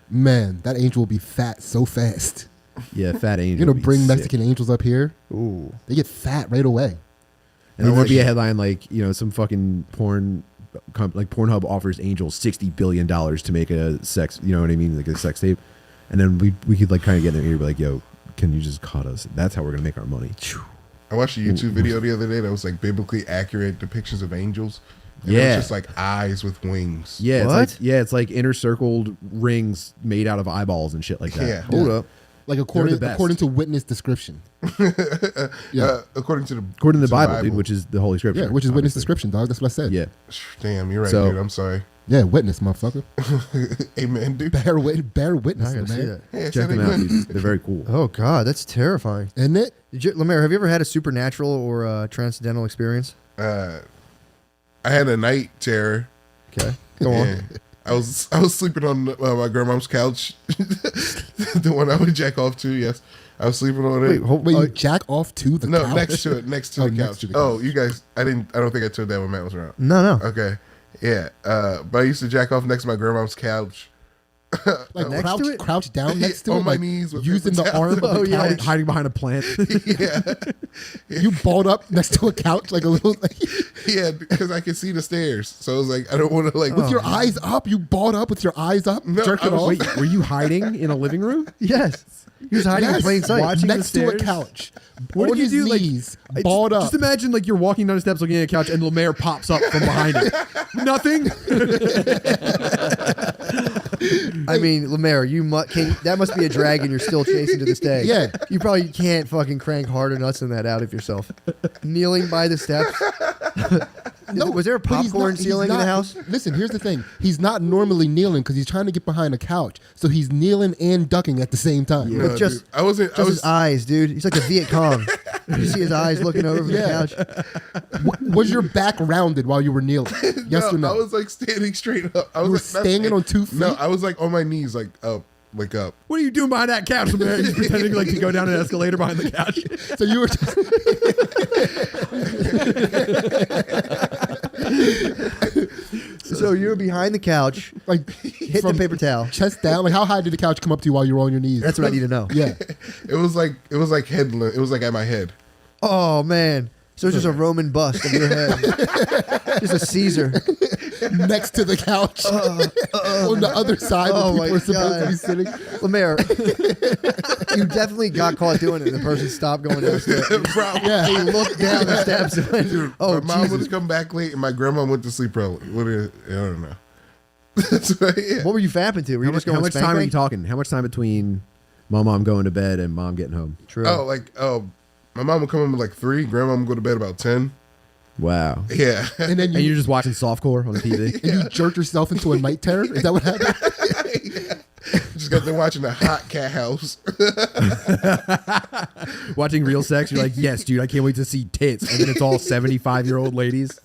Speaker 3: Man, that angel will be fat so fast.
Speaker 1: Yeah, fat angel.
Speaker 3: You're going
Speaker 1: would
Speaker 3: to
Speaker 1: be
Speaker 3: bring
Speaker 1: sick.
Speaker 3: Mexican angels up here.
Speaker 2: Ooh.
Speaker 3: They get fat right away.
Speaker 1: And there would be a headline like, some fucking like Pornhub offers angels $60 billion to make a sex, you know what I mean? Like a sex tape. And then we could like kind of get in there and be like, yo, can you just cut us? That's how we're going to make our money.
Speaker 4: I watched a YouTube video the other day that was like biblically accurate depictions of angels. And it
Speaker 1: Yeah.
Speaker 4: was just like eyes with wings.
Speaker 1: Yeah.
Speaker 2: What?
Speaker 1: It's like inner circled rings made out of eyeballs and shit like that.
Speaker 4: Yeah.
Speaker 2: Hold up.
Speaker 3: Like
Speaker 1: the
Speaker 3: according
Speaker 1: best.
Speaker 3: to witness description. Yeah.
Speaker 4: According to
Speaker 1: the Bible, dude, which is the Holy Scripture.
Speaker 3: Yeah, which is witness
Speaker 1: obviously.
Speaker 3: description, dog. That's what I said.
Speaker 1: Yeah.
Speaker 4: Damn, you're right,
Speaker 1: So-
Speaker 4: dude. I'm sorry.
Speaker 3: Yeah, witness, motherfucker.
Speaker 4: Amen, dude.
Speaker 3: Bear
Speaker 2: I
Speaker 3: witness,
Speaker 2: gotta see
Speaker 3: man.
Speaker 2: that.
Speaker 4: Hey, I
Speaker 1: Check
Speaker 4: said
Speaker 1: them out,
Speaker 4: amen.
Speaker 1: dude. They're very cool.
Speaker 2: Oh, God, that's terrifying.
Speaker 3: Isn't it?
Speaker 2: Lemaire, have you ever had a supernatural or transcendental experience?
Speaker 4: I had a night terror.
Speaker 2: Okay. Go on.
Speaker 4: And I was sleeping on my grandma's couch, the one I would jack off to. Yes, I was sleeping on it.
Speaker 3: Wait, you jack off to the couch?
Speaker 4: Next to it, next to
Speaker 3: Oh,
Speaker 4: the
Speaker 3: next
Speaker 4: couch.
Speaker 3: to the
Speaker 4: Oh,
Speaker 3: couch.
Speaker 4: you guys, I don't think I told that when Matt was around.
Speaker 2: No.
Speaker 4: Okay, yeah, but I used to jack off next to my grandma's couch.
Speaker 3: Like
Speaker 2: Next
Speaker 3: crouch,
Speaker 2: to it?
Speaker 3: crouch down next to
Speaker 4: On
Speaker 3: it,
Speaker 4: my
Speaker 3: like,
Speaker 4: knees with
Speaker 3: using
Speaker 4: paper
Speaker 3: the arm of
Speaker 4: towels.
Speaker 3: the
Speaker 2: Oh, yeah.
Speaker 3: couch.
Speaker 1: Hiding behind a plant.
Speaker 4: Yeah,
Speaker 3: You balled up next to a couch like a little, like,
Speaker 4: yeah, because I could see the stairs, so I was like, I don't want to like
Speaker 3: with your eyes up. You balled up with your eyes up,
Speaker 4: No,
Speaker 3: jerking
Speaker 4: I was-
Speaker 3: off
Speaker 1: Wait, were you hiding in a living room?
Speaker 2: Yes. He was hiding in
Speaker 3: Yes,
Speaker 2: plain sight.
Speaker 1: Watching the
Speaker 3: next to a
Speaker 1: stairs?
Speaker 3: couch.
Speaker 1: What
Speaker 3: on
Speaker 1: did you
Speaker 3: his
Speaker 1: do? Like,
Speaker 3: knees,
Speaker 1: I
Speaker 3: balled up.
Speaker 1: Just imagine like you're walking down the steps looking at a couch and Lemaire pops up from behind it. Nothing.
Speaker 2: I mean, Lemaire, that must be a dragon you're still chasing to this day.
Speaker 3: Yeah.
Speaker 2: You probably can't fucking crank harder nuts than that out of yourself. Kneeling by the steps. Was there a
Speaker 3: But he's
Speaker 2: popcorn
Speaker 3: not- he's
Speaker 2: ceiling in the
Speaker 3: not-
Speaker 2: house?
Speaker 3: Listen, here's the thing. He's not normally kneeling because he's trying to get behind a couch. So he's kneeling and ducking at the same time.
Speaker 2: Yeah. But just-
Speaker 4: dude, I wasn't.
Speaker 2: Just
Speaker 4: I
Speaker 2: his
Speaker 4: was.
Speaker 2: eyes, dude. He's like a Viet Cong. You see his eyes looking over the
Speaker 3: Yeah.
Speaker 2: couch.
Speaker 3: Was your back rounded while you were kneeling? Yes or no?
Speaker 4: I was like standing straight up. I was
Speaker 3: You were
Speaker 4: like, that's-
Speaker 3: standing on 2 feet?
Speaker 4: No, I was like on my knees, like up, like up.
Speaker 1: What are you doing behind that couch, Lemaire? You're pretending like to go down an escalator behind the couch.
Speaker 3: So you were just,
Speaker 2: So you're behind the couch,
Speaker 3: like
Speaker 2: hit the
Speaker 3: from
Speaker 2: paper towel.
Speaker 3: chest down. Like how high did the couch come up to you while you were on your knees?
Speaker 2: That's what I need to know.
Speaker 3: Yeah.
Speaker 4: It was like head. It was like at my head.
Speaker 2: Oh, man. So it's just a Roman bust of your head. Just a Caesar.
Speaker 3: Next to the couch. On the other side
Speaker 2: Oh
Speaker 3: where
Speaker 2: my
Speaker 3: people are supposed to be sitting.
Speaker 2: Lemaire, you definitely got caught doing it. The person stopped going down the steps.
Speaker 4: Bro,
Speaker 3: Yeah.
Speaker 2: He looked down the steps and went, oh,
Speaker 4: my mom would
Speaker 2: Jesus.
Speaker 4: have come back late, and my grandma went to sleep early. I don't know. That's right. Yeah.
Speaker 2: What were you fapping to? Were you just going
Speaker 1: how much
Speaker 2: spank
Speaker 1: time are
Speaker 2: bang?
Speaker 1: you talking? How much time between mom going to bed and mom getting home?
Speaker 2: True.
Speaker 4: My mom would come home at like 3. Grandma would go to bed about 10.
Speaker 1: Wow.
Speaker 4: Yeah.
Speaker 3: And then
Speaker 1: And you're
Speaker 3: you,
Speaker 1: just watching softcore on the TV.
Speaker 3: and you jerked yourself into a night terror? Is that what happened?
Speaker 4: Just got there watching the hot cat house.
Speaker 1: Watching real sex. You're like, yes, dude, I can't wait to see tits. And then it's all 75-year-old ladies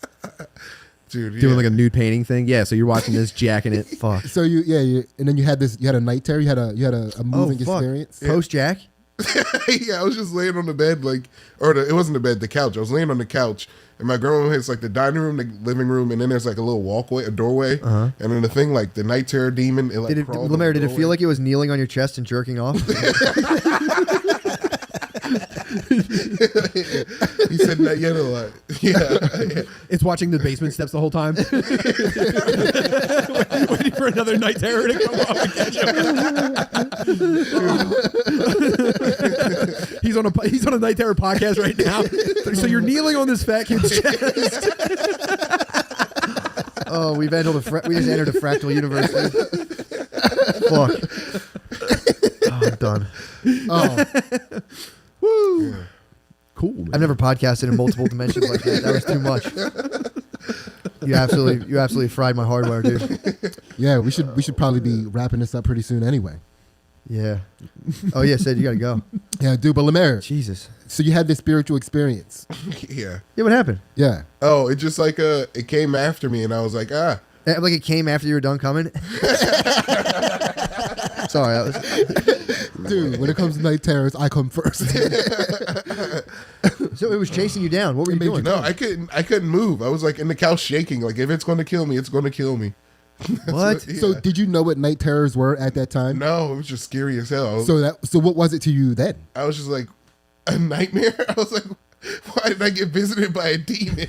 Speaker 4: Dude,
Speaker 1: doing like a nude painting thing. Yeah, so you're watching this, jacking it.
Speaker 2: Fuck.
Speaker 3: So and then you had a night terror. You had a moving
Speaker 2: fuck.
Speaker 3: experience.
Speaker 2: Post Jack?
Speaker 4: yeah, I was just laying on the bed, it wasn't the bed, the couch. I was laying on the couch, and my grandma has like the dining room, the living room, and then there's like a little walkway, a doorway, and then the thing like the night terror demon. It, like, crawled
Speaker 2: Lemaire,
Speaker 4: on the
Speaker 2: did it feel
Speaker 4: doorway.
Speaker 2: like it was kneeling on your chest and jerking off?
Speaker 4: He said not yet a lot. Yeah.
Speaker 1: It's watching the basement steps the whole time. Waiting for another night terror to come up and catch him. He's on a night terror podcast right now. So you're kneeling on this fat kid's chest.
Speaker 2: Oh, we just entered a fractal universe. Fuck. Oh, I'm done.
Speaker 3: Oh,
Speaker 1: Woo! Cool. Man.
Speaker 2: I've never podcasted in multiple dimensions like that. That was too much. You absolutely fried my hardware, dude.
Speaker 3: Yeah, we should probably be wrapping this up pretty soon anyway.
Speaker 2: Yeah. Oh yeah, Sid, you gotta go.
Speaker 3: Yeah, dude. But Lemaire,
Speaker 2: Jesus.
Speaker 3: so you had this spiritual experience.
Speaker 4: Yeah.
Speaker 2: Yeah, what happened?
Speaker 3: Yeah.
Speaker 4: Oh, it just like it came after me, and I was like, ah.
Speaker 2: Like it came after you were done coming. Sorry,
Speaker 3: Dude, when it comes to night terrors, I come first.
Speaker 2: So it was chasing you down. What were you doing?
Speaker 4: No, I couldn't move. I was like in the couch shaking. Like if it's going to kill me, it's going to kill me.
Speaker 2: What?
Speaker 4: Yeah.
Speaker 3: So did you know what night terrors were at that time?
Speaker 4: No, it was just scary as hell.
Speaker 3: So what was it to you then?
Speaker 4: I was just like a nightmare. I was like, why did I get visited by a demon?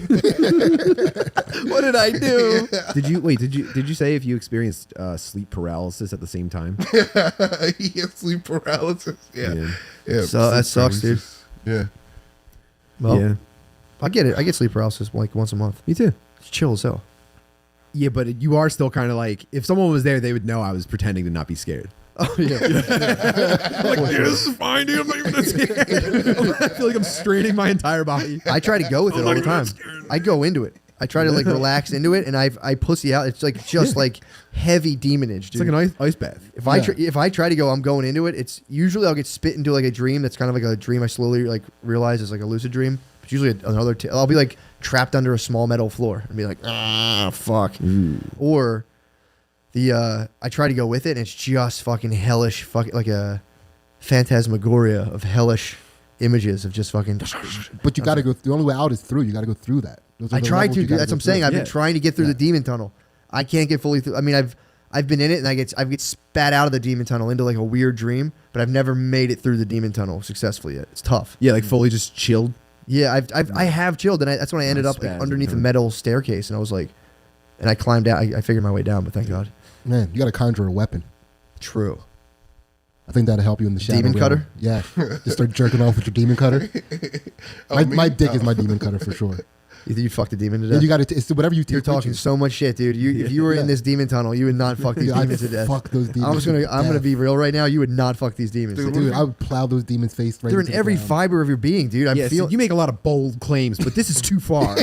Speaker 1: What did I do? Did you say if you experienced sleep paralysis at the same time?
Speaker 4: Yeah, sleep paralysis. Yeah.
Speaker 2: So that sucks, dude.
Speaker 4: Yeah.
Speaker 2: Well,
Speaker 1: yeah.
Speaker 2: I get it. I get sleep paralysis like once a month.
Speaker 1: Me too.
Speaker 2: It's chill as hell.
Speaker 1: Yeah, but you are still kind of like, if someone was there, they would know I was pretending to not be scared.
Speaker 2: Oh yeah.
Speaker 1: Like, this is fine, dude. I'm not even that scared. I feel like I'm straining my entire body.
Speaker 2: I try to go with it all the time. I go into it. I try to like relax into it, and I pussy out. It's like just like heavy demonage, dude.
Speaker 1: It's like an ice bath.
Speaker 2: If I try to go, I'm going into it. It's usually I'll get spit into like a dream that's kind of like a dream I slowly like realize is like a lucid dream. But usually another. I'll be like trapped under a small metal floor and be like, ah, fuck. Or I try to go with it, and it's just fucking hellish, fucking like a phantasmagoria of hellish images of just fucking.
Speaker 3: But you got to go. The only way out is through. You got to go through that.
Speaker 2: I tried to. That's what I'm saying. I've been trying to get through the demon tunnel. I can't get fully through. I mean, I've been in it, and I get spat out of the demon tunnel into like a weird dream, but I've never made it through the demon tunnel successfully yet. It's tough.
Speaker 1: Yeah, like fully just chilled.
Speaker 2: Yeah, I have chilled, and that's when I ended up like, underneath a metal staircase, and I was like, and I climbed out. I figured my way down, but thank God.
Speaker 3: Man, you got to conjure a weapon.
Speaker 2: True.
Speaker 3: I think that'll help you in the shadow.
Speaker 2: Demon
Speaker 3: realm.
Speaker 2: cutter?
Speaker 3: Yeah. Just start jerking off with your demon cutter. My dick is my demon cutter for sure.
Speaker 2: You think you'd fuck the demon to
Speaker 3: Yeah,
Speaker 2: death?
Speaker 3: you got to. It's whatever you.
Speaker 2: You're talking so much shit, dude. If you were in this demon tunnel, you would not fuck these demons to death.
Speaker 3: Fuck those demons.
Speaker 2: I'm gonna be real right now. You would not fuck these demons.
Speaker 3: Dude, I would plow those demons' face right.
Speaker 2: They're in
Speaker 3: into
Speaker 2: every
Speaker 3: the ground.
Speaker 2: fiber of your being, dude.
Speaker 1: Yeah, so you make a lot of bold claims, but this is too far.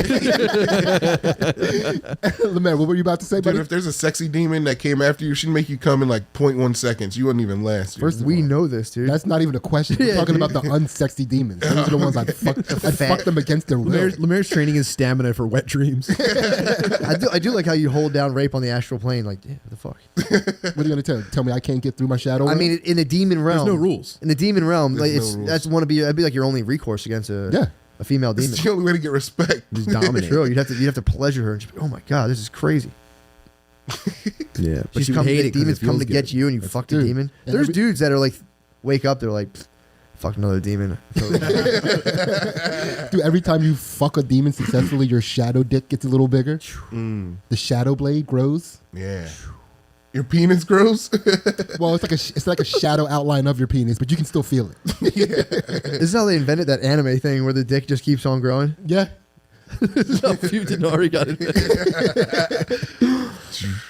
Speaker 3: Lemaire, what were you about to say,
Speaker 4: Dude,
Speaker 3: buddy?
Speaker 4: if there's a sexy demon that came after you, she'd make you come in like 0.1 seconds. You wouldn't even last. Dude.
Speaker 3: First of
Speaker 2: We
Speaker 3: all,
Speaker 2: know this, dude.
Speaker 3: that's not even a question. We're talking about the unsexy demons. Those are the ones I'd fuck them against their will.
Speaker 1: Lemaire's training his stamina for wet dreams.
Speaker 2: I do like how you hold down rape on the astral plane. Like, yeah, what the fuck?
Speaker 3: What are you gonna tell? Tell me I can't get through my shadow?
Speaker 2: I
Speaker 3: realm?
Speaker 2: mean, in the demon realm,
Speaker 1: no rules.
Speaker 2: In the demon realm, like
Speaker 4: There's no rules.
Speaker 2: that'd be like your only recourse against a female demon.
Speaker 4: It's the only way to get respect.
Speaker 1: Just dominate.
Speaker 2: True, you'd have to pleasure her. And she'd be, oh my god, this is crazy.
Speaker 1: Yeah, but
Speaker 2: She's
Speaker 1: you
Speaker 2: come,
Speaker 1: hate
Speaker 2: the
Speaker 1: it 'cause
Speaker 2: demons
Speaker 1: it
Speaker 2: come
Speaker 1: feels
Speaker 2: to
Speaker 1: good.
Speaker 2: get you, and you fuck the
Speaker 3: dude.
Speaker 2: demon.
Speaker 3: And
Speaker 2: There's
Speaker 3: every-
Speaker 2: dudes that are like, wake up, they're like, fuck another demon.
Speaker 3: Dude, every time you fuck a demon successfully, your shadow dick gets a little bigger. The shadow blade grows.
Speaker 4: Yeah. Your penis grows?
Speaker 3: Well, it's like a shadow outline of your penis, but you can still feel it.
Speaker 2: This is how they invented that anime thing where the dick just keeps on growing.
Speaker 3: Yeah.
Speaker 2: This is how Futanari got invented.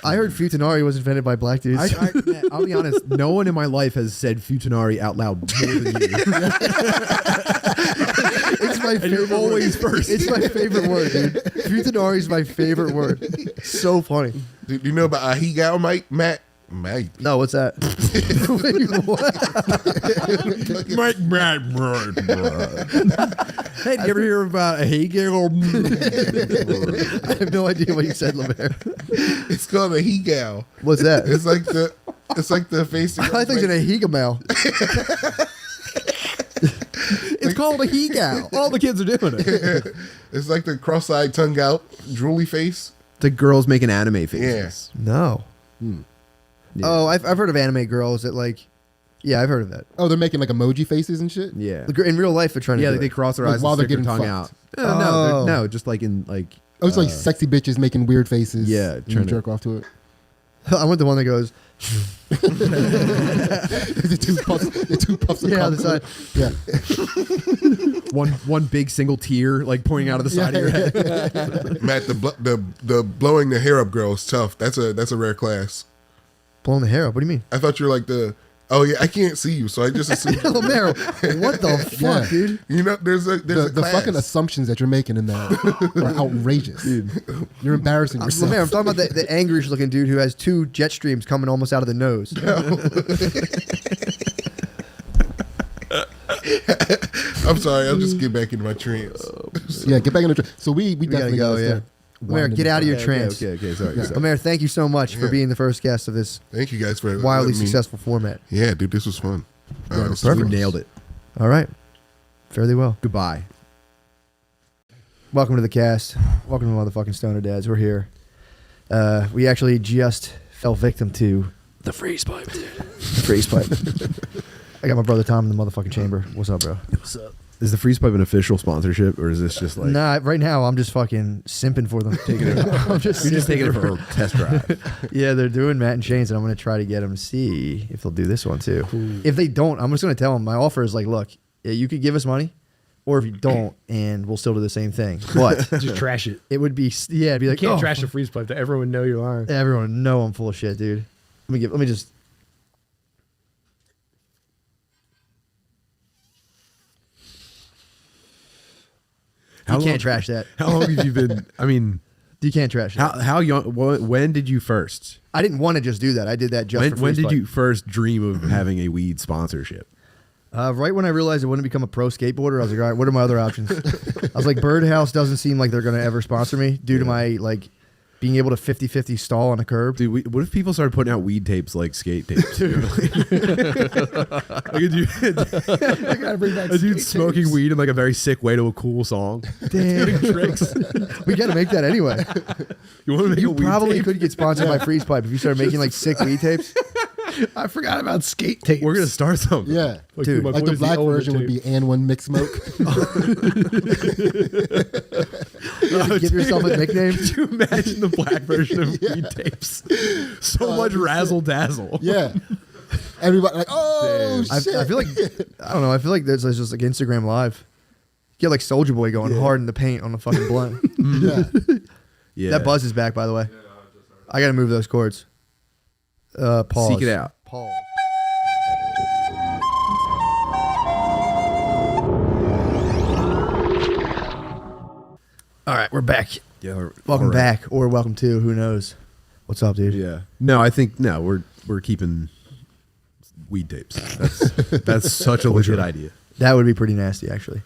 Speaker 2: I heard Futanari was invented by black dudes.
Speaker 1: I'll be honest. No one in my life has said Futanari out loud more than you.
Speaker 2: It's my favorite
Speaker 1: always
Speaker 2: word.
Speaker 1: first.
Speaker 2: It's my favorite word, dude. Futanari is my favorite word. So funny.
Speaker 4: Do you know about Ahigao, Matt?
Speaker 2: No, what's that?
Speaker 1: Hey, did you ever hear about a Hegel?
Speaker 2: I have no idea what you said, Lemaire.
Speaker 4: It's called a Ahigao.
Speaker 2: What's that?
Speaker 4: It's like the face.
Speaker 2: I think it's an Ahigamel.
Speaker 1: It's called a Hegel. All the kids are doing it.
Speaker 4: It's like the cross-eyed, tongue out, drooly face.
Speaker 1: The girls making anime faces.
Speaker 2: No.
Speaker 1: Yeah.
Speaker 2: Oh, I've heard of anime girls that like. Yeah, I've heard of that.
Speaker 3: Oh, they're making like emoji faces and shit?
Speaker 1: Yeah.
Speaker 2: In real life, they're trying to.
Speaker 1: Yeah,
Speaker 2: do
Speaker 1: like they
Speaker 2: it.
Speaker 1: cross their
Speaker 3: Like
Speaker 1: eyes
Speaker 3: while
Speaker 1: and
Speaker 3: they're
Speaker 1: stick their
Speaker 3: getting
Speaker 1: tongue
Speaker 3: fucked.
Speaker 1: out. No, just like in like.
Speaker 3: Oh, it's like sexy bitches making weird faces.
Speaker 1: Yeah,
Speaker 3: and you
Speaker 1: trying to-
Speaker 3: jerk off to it.
Speaker 2: I want the one that goes.
Speaker 3: the two puffs of
Speaker 2: Yeah,
Speaker 3: cum.
Speaker 2: on the side.
Speaker 3: Yeah.
Speaker 1: one big single tear like pointing out of the side of your head.
Speaker 4: Matt, the blowing the hair up girl is tough. That's a rare class.
Speaker 2: Blowing the hair up. What do you mean?
Speaker 4: I thought you were like the Oh yeah, I can't see you, so I just assume.
Speaker 2: Lomero, what the fuck, dude?
Speaker 4: You know, there's a
Speaker 3: The
Speaker 4: class.
Speaker 3: fucking assumptions that you're making in that are outrageous. Dude. You're embarrassing yourself.
Speaker 2: Lomero, I'm talking about the angrish looking dude who has 2 jet streams coming almost out of the nose.
Speaker 4: I'm sorry, I'll just get back into my trance.
Speaker 3: Yeah, get back in the train. So we definitely
Speaker 2: go,
Speaker 3: gotta
Speaker 2: yeah.
Speaker 3: start
Speaker 2: Lomero,
Speaker 3: winding
Speaker 2: get
Speaker 3: this
Speaker 2: out of
Speaker 3: down.
Speaker 2: your trance.
Speaker 1: Okay, sorry.
Speaker 2: Lomero, thank you so much for being the first guest of this
Speaker 4: Thank you guys for
Speaker 2: wildly
Speaker 4: letting me-
Speaker 2: successful format.
Speaker 4: Yeah, dude, this was fun.
Speaker 1: You nailed it.
Speaker 2: All right. Fairly well.
Speaker 1: Goodbye.
Speaker 2: Welcome to the cast. Welcome to Motherfucking Stoner Dads. We're here. We actually just fell victim to the freeze pipe, dude. The freeze pipe. I got my brother Tom in the motherfucking chamber. What's up, bro?
Speaker 1: What's up? Is the Freeze Pipe an official sponsorship, or is this just like...
Speaker 2: Nah, right now I'm just fucking simping for them. Taking it. I'm
Speaker 1: You're just taking it for a test drive.
Speaker 2: Yeah, they're doing Matt and Shane's, and I'm going to try to get them to see if they'll do this one too. If they don't, I'm just going to tell them my offer is like, look, yeah, you could give us money, or if you don't, and we'll still do the same thing. But
Speaker 5: Just trash it.
Speaker 2: it would be, yeah, it'd be like,
Speaker 5: You can't
Speaker 2: oh,
Speaker 5: trash a freeze pipe. That everyone know you're lying.
Speaker 2: everyone know I'm full of shit, dude. Let me just. You can't trash that.
Speaker 1: How long have you been... I mean,
Speaker 2: You can't trash that.
Speaker 1: how young... When did you first...
Speaker 2: I didn't want to just do that. I did that just for
Speaker 1: When
Speaker 2: Freeze
Speaker 1: did you
Speaker 2: Pipe.
Speaker 1: first dream of having a weed sponsorship?
Speaker 2: Right when I realized I wouldn't become a pro skateboarder, I was like, all right, what are my other options? I was like, Birdhouse doesn't seem like they're going to ever sponsor me due to my, like, being able to 50-50 stall on a curb.
Speaker 1: Dude, what if people started putting out weed tapes like skate tapes? Like a dude, a dude smoking weed in like a very sick way to a cool song.
Speaker 2: Damn.
Speaker 1: Tricks.
Speaker 2: We got to make that anyway.
Speaker 1: You want to make a
Speaker 2: You
Speaker 1: weed
Speaker 2: probably
Speaker 1: tape?
Speaker 2: could get sponsored by Freeze Pipe if you started making, like, sick weed tapes.
Speaker 5: I forgot about skate tapes.
Speaker 1: We're gonna start something.
Speaker 3: Yeah.
Speaker 2: Dude,
Speaker 5: my
Speaker 3: Like the
Speaker 5: boys,
Speaker 3: black
Speaker 5: older
Speaker 3: version would
Speaker 5: tape.
Speaker 3: be and one mix smoke.
Speaker 2: Give yourself a nickname.
Speaker 1: Could you imagine the black version of weed tapes? So much razzle dazzle.
Speaker 3: Yeah. Everybody like, oh
Speaker 2: I
Speaker 3: shit.
Speaker 2: feel like, I don't know, I feel like there's just like Instagram Live. Get like Soulja Boy going hard in the paint on the fucking blunt.
Speaker 3: Yeah.
Speaker 1: Yeah.
Speaker 2: That buzz is back, by the way. I got to move those chords. Pause.
Speaker 1: Seek it out.
Speaker 2: Pause. All right, we're back.
Speaker 1: Yeah.
Speaker 2: Welcome
Speaker 1: all right.
Speaker 2: back, or welcome to, who knows. What's up, dude?
Speaker 1: Yeah. No, I think we're keeping weed tapes. That's such a legit idea.
Speaker 2: That would be pretty nasty, actually.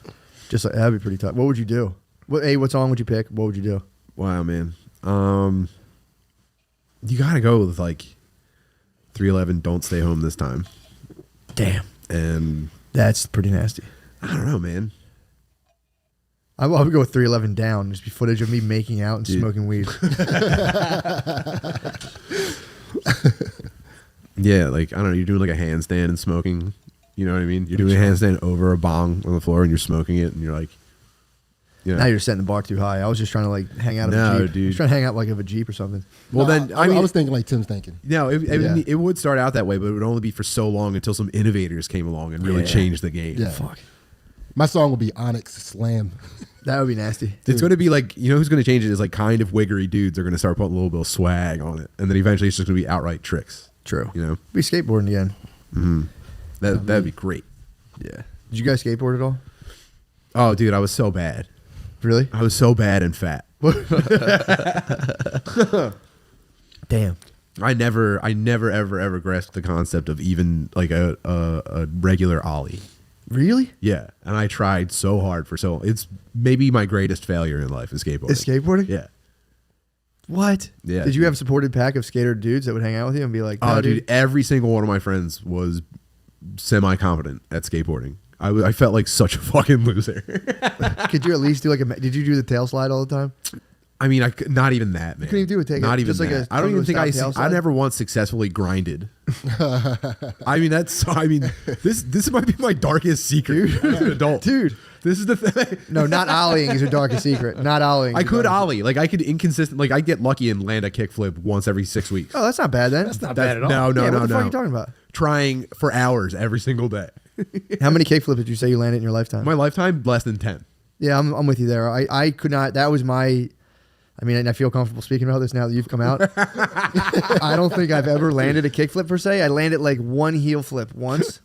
Speaker 2: Just like, that'd be pretty tough. What would you do? What song would you pick? What would you do?
Speaker 1: Wow, man. You gotta go with like 311. Don't stay home this time.
Speaker 2: Damn,
Speaker 1: And
Speaker 2: that's pretty nasty.
Speaker 1: I don't know, man.
Speaker 2: I would go with 311 down. Just be footage of me making out and
Speaker 1: Dude.
Speaker 2: smoking weed.
Speaker 1: Yeah, like I don't know. You're doing like a handstand and smoking. You know what I mean? You're doing a handstand over a bong on the floor and you're smoking it, and you're like, you know.
Speaker 2: Now you're setting the bar too high. I was just trying to like hang out of
Speaker 1: No,
Speaker 2: a Jeep.
Speaker 1: dude.
Speaker 2: I was trying to hang out like of a Jeep or something.
Speaker 1: Well,
Speaker 3: No,
Speaker 1: then I mean,
Speaker 3: was thinking like Tim's thinking.
Speaker 1: no, I
Speaker 2: Yeah.
Speaker 1: mean, it would start out that way, but it would only be for so long until some innovators came along and really
Speaker 2: Yeah.
Speaker 1: changed the game.
Speaker 3: Yeah.
Speaker 2: Fuck.
Speaker 3: My song would be Onyx Slam.
Speaker 2: That would be nasty.
Speaker 1: It's going to be like, you know, who's going to change it is like kind of wiggery dudes are going to start putting a little bit of swag on it, and then eventually it's just going to be outright tricks.
Speaker 2: True.
Speaker 1: You know,
Speaker 2: Be skateboarding again.
Speaker 1: that'd be great.
Speaker 2: Yeah. Did you guys skateboard at all?
Speaker 1: Oh, dude, I was so bad.
Speaker 2: Really?
Speaker 1: I was so bad and fat.
Speaker 2: Damn.
Speaker 1: I never ever grasped the concept of even like a regular ollie.
Speaker 2: Really?
Speaker 1: Yeah, and I tried so hard for so long. It's maybe my greatest failure in life is skateboarding.
Speaker 2: Is skateboarding?
Speaker 1: Yeah.
Speaker 2: What?
Speaker 1: Yeah,
Speaker 2: Did you
Speaker 1: dude.
Speaker 2: have a supported pack of skater dudes that would hang out with you and be like, no,
Speaker 1: Oh, dude, every single one of my friends was semi-competent at skateboarding. I felt like such a fucking loser.
Speaker 2: Could you at least do like did you do the tail slide all the time?
Speaker 1: I mean, not even that, man.
Speaker 2: couldn't even do a take-
Speaker 1: Not even
Speaker 2: just like
Speaker 1: that.
Speaker 2: a
Speaker 1: I don't even think
Speaker 2: stop tail
Speaker 1: I
Speaker 2: slide?
Speaker 1: never once successfully grinded. I mean, this might be my darkest secret as an adult.
Speaker 2: Dude.
Speaker 1: This is the thing.
Speaker 2: No, not ollieing is your darkest secret. Not ollieing.
Speaker 1: I
Speaker 2: is your
Speaker 1: could
Speaker 2: darkest
Speaker 1: ollie. Like I could inconsistent. Like I get lucky and land a kickflip once every 6 weeks.
Speaker 2: secret. Oh, that's not bad then.
Speaker 5: That's not bad at all.
Speaker 1: No,
Speaker 2: What the fuck
Speaker 1: no.
Speaker 2: are you talking about?
Speaker 1: Trying for hours every single day.
Speaker 2: How many kickflips did you say you landed in your lifetime?
Speaker 1: My lifetime, less than 10.
Speaker 2: Yeah, I'm with you there. I could not. That was my. I mean, and I feel comfortable speaking about this now that you've come out. I don't think I've ever landed a kickflip per se. I landed like one heel flip once,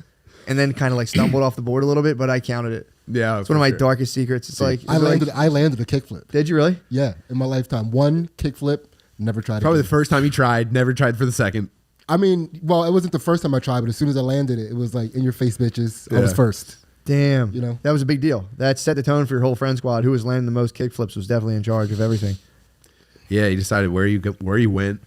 Speaker 2: and then kind of like stumbled off the board a little bit, but I counted it.
Speaker 1: Yeah,
Speaker 2: It's one of my darkest secrets. It's like
Speaker 3: I landed a kickflip.
Speaker 2: Did you really?
Speaker 3: Yeah, in my lifetime, one kickflip. Never tried.
Speaker 1: Probably
Speaker 3: again.
Speaker 1: the first time you tried. Never tried for the second.
Speaker 3: I mean, well, it wasn't the first time I tried, but as soon as I landed it, it was like in your face, bitches. I was first.
Speaker 2: Damn.
Speaker 3: You know?
Speaker 2: That was a big deal. That set the tone for your whole friend squad. Who was landing the most kickflips was definitely in charge of everything.
Speaker 1: Yeah, you decided where you went.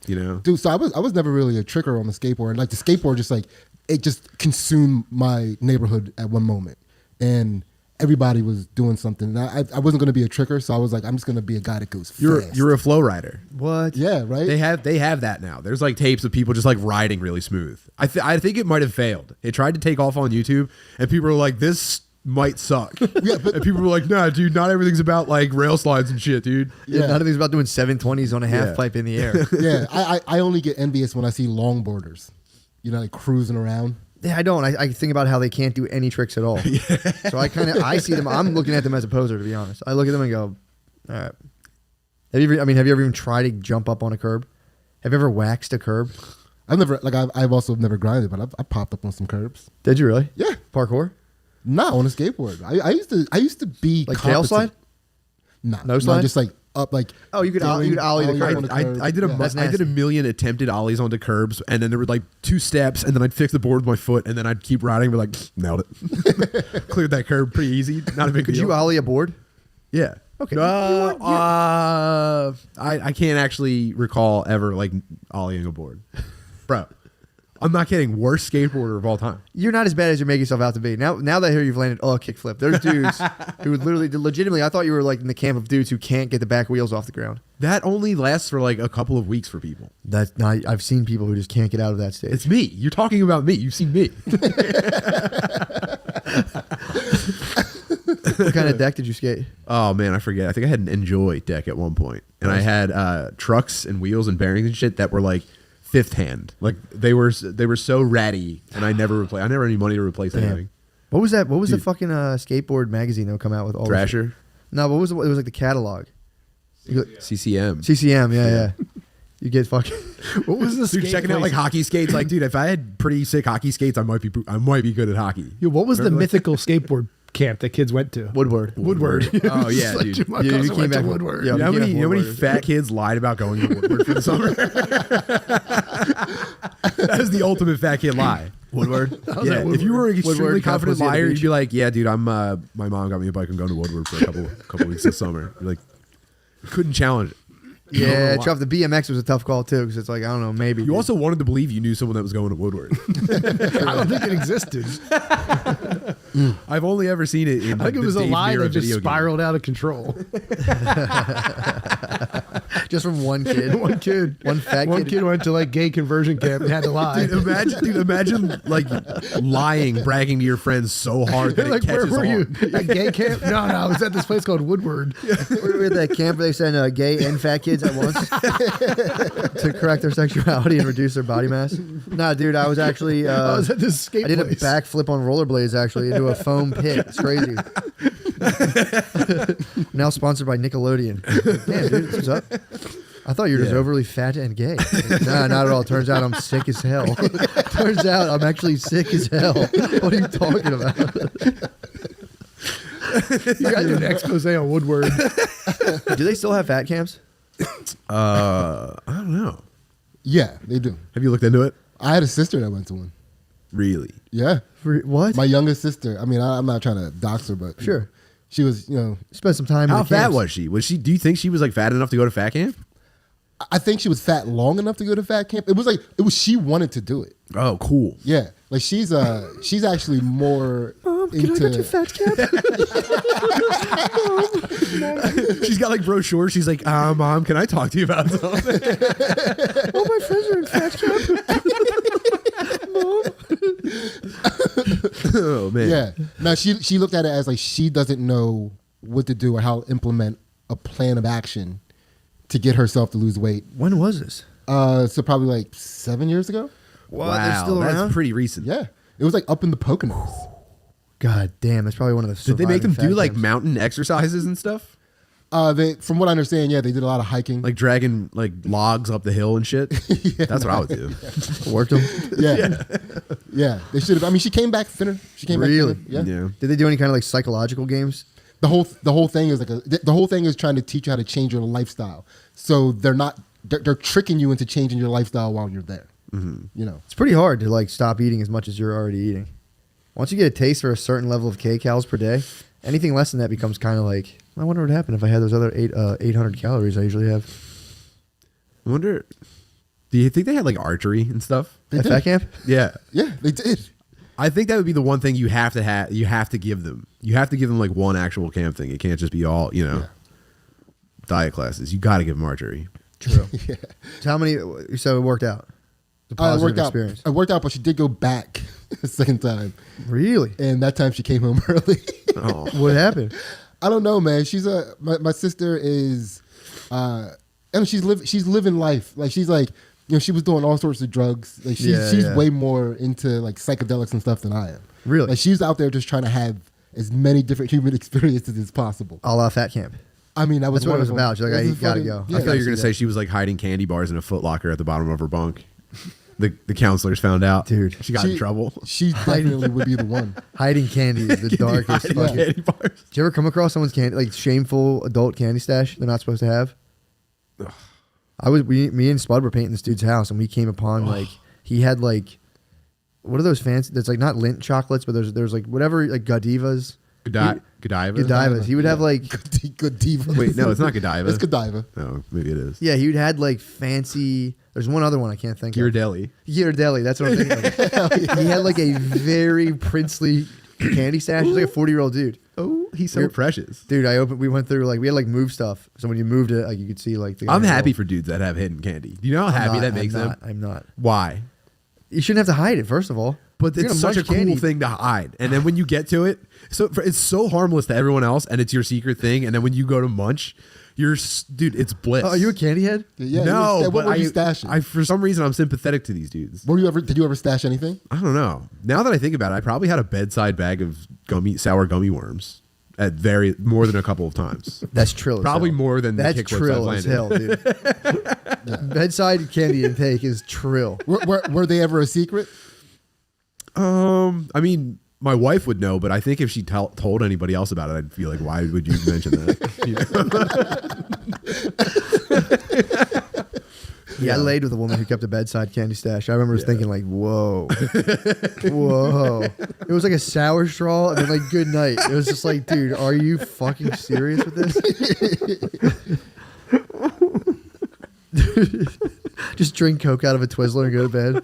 Speaker 1: You know,
Speaker 3: Dude, so I was never really a tricker on the skateboard. And like the skateboard, just like it just consumed my neighborhood at one moment, and everybody was doing something. And I wasn't going to be a tricker, so I was like, I'm just going to be a guy that goes fast.
Speaker 1: you're a flow rider.
Speaker 2: What?
Speaker 3: Yeah, right.
Speaker 1: They have that now. There's like tapes of people just like riding really smooth. I think it might have failed. It tried to take off on YouTube, and people were like, "This might suck."
Speaker 3: Yeah, but
Speaker 1: and people were like, "Nah, dude, not everything's about like rail slides and shit, dude."
Speaker 2: Yeah.
Speaker 3: Yeah.
Speaker 2: None of these about doing 720s on a half
Speaker 1: Yeah.
Speaker 2: pipe in the air.
Speaker 3: yeah, I only get envious when I see longboarders, you know, like cruising around.
Speaker 2: Yeah, I don't. I think about how they can't do any tricks at all. So I see them. I'm looking at them as a poser, to be honest. I look at them and go, all right. Have you ever even tried to jump up on a curb? Have you ever waxed a curb?
Speaker 3: I've also never grinded, but I popped up on some curbs.
Speaker 2: Did you really?
Speaker 3: Yeah,
Speaker 2: Parkour?
Speaker 3: not on a skateboard. I used to be
Speaker 2: Like tail slide?
Speaker 3: Nah,
Speaker 2: No slide?
Speaker 3: just like up like.
Speaker 2: Oh, you could ollie the curb.
Speaker 3: on the
Speaker 1: I did
Speaker 2: That's
Speaker 1: I did
Speaker 2: nasty.
Speaker 1: a million attempted ollies onto curbs, and then there were like 2 steps, and then I'd fix the board with my foot, and then I'd keep riding, and be like, nailed it, cleared that curb pretty easy. Not a big
Speaker 2: Could
Speaker 1: deal.
Speaker 2: you ollie a board?
Speaker 1: Yeah.
Speaker 2: Okay.
Speaker 1: I can't actually recall ever like ollieing a board, bro. I'm not kidding. Worst skateboarder of all time.
Speaker 2: You're not as bad as you make yourself out to be. Now that I hear you've landed a kickflip, there's dudes who would legitimately, I thought you were like in the camp of dudes who can't get the back wheels off the ground.
Speaker 1: That only lasts for like a couple of weeks for people.
Speaker 2: That's not, I've seen people who just can't get out of that stage.
Speaker 1: It's me. You're talking about me. You've seen me.
Speaker 2: What kind of deck did you skate?
Speaker 1: Oh man, I forget. I think I had an Enjoy deck at one point, and I had trucks and wheels and bearings and shit that were like 5th hand. Like they were so ratty, and I never had any money to replace anything.
Speaker 2: What was that? What was the
Speaker 1: Dude.
Speaker 2: fucking skateboard magazine that would come out with all this-
Speaker 1: Thrasher,
Speaker 2: No, what was it? It was like the catalog.
Speaker 1: CCM.
Speaker 2: CCM, yeah. You get fucking.
Speaker 5: What was the
Speaker 1: Dude,
Speaker 5: skate
Speaker 1: checking out
Speaker 5: place?
Speaker 1: like hockey skates. Like, dude, if I had pretty sick hockey skates, I might be good at hockey.
Speaker 5: Yo, what was the
Speaker 1: Remember, like-
Speaker 5: mythical skateboard camp that kids went to?
Speaker 2: Woodward.
Speaker 5: Woodward.
Speaker 1: Oh yeah,
Speaker 5: Like,
Speaker 1: dude.
Speaker 5: my
Speaker 2: Yeah,
Speaker 5: cousin
Speaker 2: you came
Speaker 5: went to
Speaker 2: back-
Speaker 5: Woodward.
Speaker 2: yeah.
Speaker 1: You know how
Speaker 2: you
Speaker 1: many
Speaker 2: can't
Speaker 1: fat kids lied about going to Woodward for the summer? That is the ultimate fat kid lie.
Speaker 2: Woodward.
Speaker 1: Yeah, if you were an extremely
Speaker 2: Woodward,
Speaker 1: confident
Speaker 2: Cowboys at the
Speaker 1: liar, you'd
Speaker 2: beach.
Speaker 1: be like, "Yeah, dude, I'm. My mom got me a bike. I'm going to Woodward for a couple weeks this summer." You're like, couldn't challenge it.
Speaker 2: Yeah, tough. The BMX was a tough call too because it's like I don't know, maybe.
Speaker 1: You also wanted to believe you knew someone that was going to Woodward.
Speaker 5: I don't think it existed.
Speaker 1: I've only ever seen it in.
Speaker 5: I think it
Speaker 1: the
Speaker 5: was a
Speaker 1: Dave
Speaker 5: lie
Speaker 1: Mirra
Speaker 5: that just
Speaker 1: video game.
Speaker 5: spiraled out of control.
Speaker 2: just from one kid,
Speaker 5: One kid,
Speaker 2: one fat
Speaker 5: one
Speaker 2: kid.
Speaker 5: kid went to like gay conversion camp and had to lie.
Speaker 1: Dude, imagine like lying, bragging to your friends so hard that
Speaker 5: They're like,
Speaker 1: it
Speaker 5: where
Speaker 1: catches
Speaker 5: were you?
Speaker 1: on.
Speaker 5: At gay camp? No, I was at this place called Woodward.
Speaker 2: We were at that camp where they send gay and fat kids at once to correct their sexuality and reduce their body mass. Nah, dude, I was actually.
Speaker 5: I was at this skate
Speaker 2: I did a
Speaker 5: place.
Speaker 2: backflip on rollerblades actually into a foam pit. It's crazy. Now sponsored by Nickelodeon. Damn, dude, what's up? I thought you were just
Speaker 1: Yeah.
Speaker 2: overly fat and gay. Nah, not at all. Turns out I'm sick as hell. Turns out I'm actually sick as hell. What are you talking about?
Speaker 5: You got an expose on Woodward.
Speaker 2: Do they still have fat camps?
Speaker 1: I don't know.
Speaker 3: Yeah, they do.
Speaker 1: Have you looked into it?
Speaker 3: I had a sister that went to one.
Speaker 1: Really?
Speaker 3: Yeah,
Speaker 2: What?
Speaker 3: my youngest sister. I mean, I'm not trying to dox her, but
Speaker 2: Sure.
Speaker 3: she was. You know,
Speaker 2: Spend some time.
Speaker 1: How
Speaker 2: in the
Speaker 1: fat
Speaker 2: camps.
Speaker 1: was she? Was she? Do you think she was like fat enough to go to fat camp?
Speaker 3: I think she was fat long enough to go to fat camp. It was she wanted to do it.
Speaker 1: Oh, cool.
Speaker 3: Yeah, like she's actually more into.
Speaker 2: fat camp?
Speaker 1: She's got like brochures. She's like, Mom, can I talk to you about something?
Speaker 2: All my friends are in fat camp.
Speaker 1: Oh man.
Speaker 3: Yeah. Now she looked at it as like she doesn't know what to do or how to implement a plan of action to get herself to lose weight.
Speaker 2: When was this?
Speaker 3: So probably like 7 years ago.
Speaker 2: What?
Speaker 1: Wow,
Speaker 2: They're still
Speaker 1: that's
Speaker 2: around?
Speaker 1: pretty recent.
Speaker 3: Yeah. It was like up in the Poconos.
Speaker 2: God damn, that's probably one of the.
Speaker 1: Did they make them
Speaker 2: surviving
Speaker 1: do
Speaker 2: fat
Speaker 1: like
Speaker 2: camps.
Speaker 1: mountain exercises and stuff?
Speaker 3: From what I understand, they did a lot of hiking.
Speaker 1: Like dragging like logs up the hill and shit. That's what I would do.
Speaker 2: Worked them.
Speaker 3: Yeah. They should have. I mean, she came back thinner.
Speaker 2: Really?
Speaker 3: Yeah.
Speaker 2: Did they do any kind of like psychological games?
Speaker 3: The whole thing is the whole thing is trying to teach you how to change your lifestyle. So they're tricking you into changing your lifestyle while you're there. Mm-hmm. You know,
Speaker 2: it's pretty hard to like stop eating as much as you're already eating. Once you get a taste for a certain level of kcals per day, anything less than that becomes kind of like, I wonder what would happen if I had those other 800 calories I usually have.
Speaker 1: I wonder, do you think they had like archery and stuff
Speaker 2: At fat camp?
Speaker 1: Yeah.
Speaker 3: Yeah, they did.
Speaker 1: I think that would be the one thing you have to have. You have to give them. You have to give them like one actual camp thing. It can't just be all, diet classes. You got to give them archery.
Speaker 2: True. So how many, so it worked out? The positive experience.
Speaker 3: It worked out, but she did go back a second time.
Speaker 2: Really?
Speaker 3: And that time she came home early.
Speaker 1: Oh.
Speaker 2: What happened?
Speaker 3: I don't know, man. She's my sister is, and she's living life. Like she's like, she was doing all sorts of drugs. Like she's way more into like psychedelics and stuff than I am.
Speaker 2: Really?
Speaker 3: Like she's out there just trying to have as many different human experiences as possible.
Speaker 2: A la fat camp.
Speaker 3: I mean,
Speaker 2: that's what it was about. She's like, I gotta go.
Speaker 1: I thought you were gonna say she was like hiding candy bars in a Foot Locker at the bottom of her bunk. The counselors found out.
Speaker 2: Dude.
Speaker 1: She got in trouble.
Speaker 3: She definitely would be the one.
Speaker 2: Hiding candy is the darkest fucking.
Speaker 1: Candy bars.
Speaker 2: Did you ever come across someone's candy, like shameful adult candy stash they're not supposed to have? Me and Spud were painting this dude's house, and we came upon like he had like, what are those fancy? That's like not Lindt chocolates, but there's like whatever like Godivas.
Speaker 1: Godiva.
Speaker 2: He would have like
Speaker 3: Godiva.
Speaker 1: Wait, no, it's not Godiva.
Speaker 3: It's Godiva.
Speaker 1: No, maybe it is.
Speaker 2: Yeah, he would had like fancy. There's one other one I can't think of.
Speaker 1: Ghirardelli.
Speaker 2: That's what I'm thinking of. He had like a very princely candy stash. He's like a 40-year-old dude.
Speaker 1: Oh, he's so precious.
Speaker 2: Dude, we went through like, we had like move stuff. So when you moved it, like you could see like the
Speaker 1: I'm happy for dudes that have hidden candy. Do you know how happy that makes them?
Speaker 2: I'm not.
Speaker 1: Why?
Speaker 2: You shouldn't have to hide it, first of all.
Speaker 1: But it's such a cool thing to hide. And then when you get to it, it's so harmless to everyone else, and it's your secret thing. And then when you go to munch, dude, it's bliss.
Speaker 2: Oh, are you a candy head?
Speaker 3: Yeah,
Speaker 1: no,
Speaker 3: what were you stashing?
Speaker 1: for some reason, I'm sympathetic to these dudes.
Speaker 3: Did you ever stash anything?
Speaker 1: I don't know. Now that I think about it, I probably had a bedside bag of sour gummy worms at more than a couple of times.
Speaker 2: That's trill.
Speaker 1: Probably more than
Speaker 2: that's
Speaker 1: the kickflips
Speaker 2: trill
Speaker 1: I've
Speaker 2: as
Speaker 1: landed.
Speaker 2: hell, dude. Bedside candy intake is trill.
Speaker 3: Were they ever a secret?
Speaker 1: I mean, my wife would know, but I think if she told anybody else about it, I'd feel like, why would you mention that?
Speaker 2: Yeah, I laid with a woman who kept a bedside candy stash. I remember thinking like, whoa. It was like a sour straw and then like good night. It was just like, dude, are you fucking serious with this? Just drink Coke out of a Twizzler and go to bed.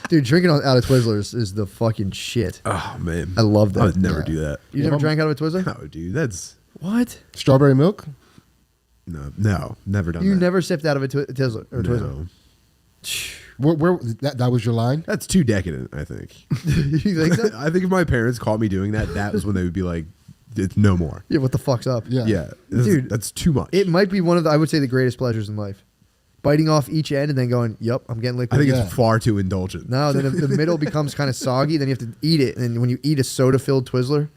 Speaker 2: Dude, drinking out of Twizzlers is the fucking shit.
Speaker 1: Oh, man.
Speaker 2: I love that.
Speaker 1: I would never do that.
Speaker 2: You never drank out of a Twizzler?
Speaker 1: No, dude. That's...
Speaker 2: What?
Speaker 3: Strawberry milk?
Speaker 1: No, never done that.
Speaker 2: You never sipped out of a Twizzler?
Speaker 1: No.
Speaker 3: Where that was your line?
Speaker 1: That's too decadent, I think.
Speaker 2: You think so?
Speaker 1: I think if my parents caught me doing that was when they would be like, it's no more.
Speaker 2: Yeah, what the fuck's up?
Speaker 3: Yeah.
Speaker 2: Dude,
Speaker 1: that's too much.
Speaker 2: It might be one of the, I would say, the greatest pleasures in life. Biting off each end and then going, yep, I'm getting liquid.
Speaker 1: I think it's far too indulgent.
Speaker 2: No, then the middle becomes kind of soggy. Then you have to eat it. And when you eat a soda-filled Twizzler,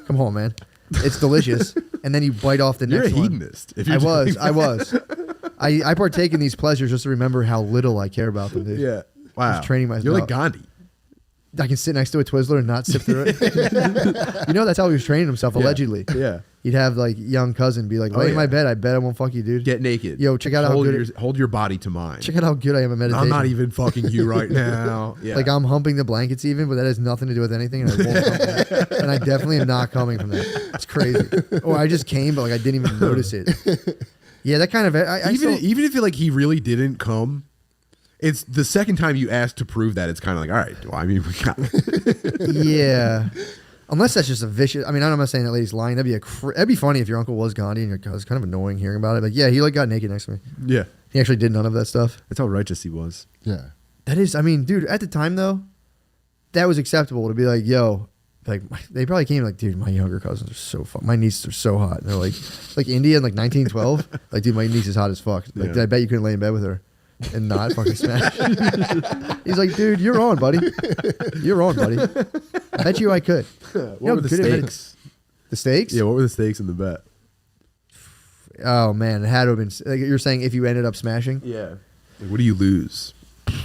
Speaker 2: come on, man. It's delicious. And then you bite off the next one.
Speaker 1: You're a hedonist.
Speaker 2: I was. I partake in these pleasures just to remember how little I care about them, dude.
Speaker 1: Yeah. Wow.
Speaker 2: Just training myself.
Speaker 1: You're like Gandhi.
Speaker 2: I can sit next to a Twizzler and not sip through it. That's how he was training himself, allegedly.
Speaker 1: Yeah.
Speaker 2: He'd have like young cousin be like, lay in my bed. I bet I won't fuck you, dude.
Speaker 1: Get naked.
Speaker 2: Yo, check out how good
Speaker 1: hold your body to mine.
Speaker 2: Check out how good I am at meditation.
Speaker 1: I'm not even fucking you right now. Yeah.
Speaker 2: Like I'm humping the blankets even, but that has nothing to do with anything. And I won't hump that. And I definitely am not coming from that. It's crazy. Or I just came, but like I didn't even notice it. Yeah, that kind of.
Speaker 1: Even if like he really didn't come, it's the second time you ask to prove that, it's kind of like, all right, well, I mean, we got it.
Speaker 2: Yeah. Unless that's just a vicious. I mean, I'm not saying that lady's lying. That'd be funny if your uncle was Gandhi and your cousin. Kind of annoying hearing about it. Like, yeah, he like got naked next to me.
Speaker 1: Yeah.
Speaker 2: He actually did none of that stuff.
Speaker 1: That's how righteous he was.
Speaker 3: Yeah.
Speaker 2: That is, I mean, dude, at the time though, that was acceptable to be like, yo, like they probably came like, dude, my younger cousins are so fun. My nieces are so hot. And they're like India in like 1912. Like, dude, my niece is hot as fuck. Like, I bet you couldn't lay in bed with her and not fucking smash. He's like, dude, you're on, buddy. You're on, buddy. I bet you I could.
Speaker 1: What were the stakes?
Speaker 2: The stakes?
Speaker 1: Yeah, what were the stakes in the bet?
Speaker 2: Oh man, it had to have been. Like you're saying, if you ended up smashing,
Speaker 1: Yeah. Like, what do you lose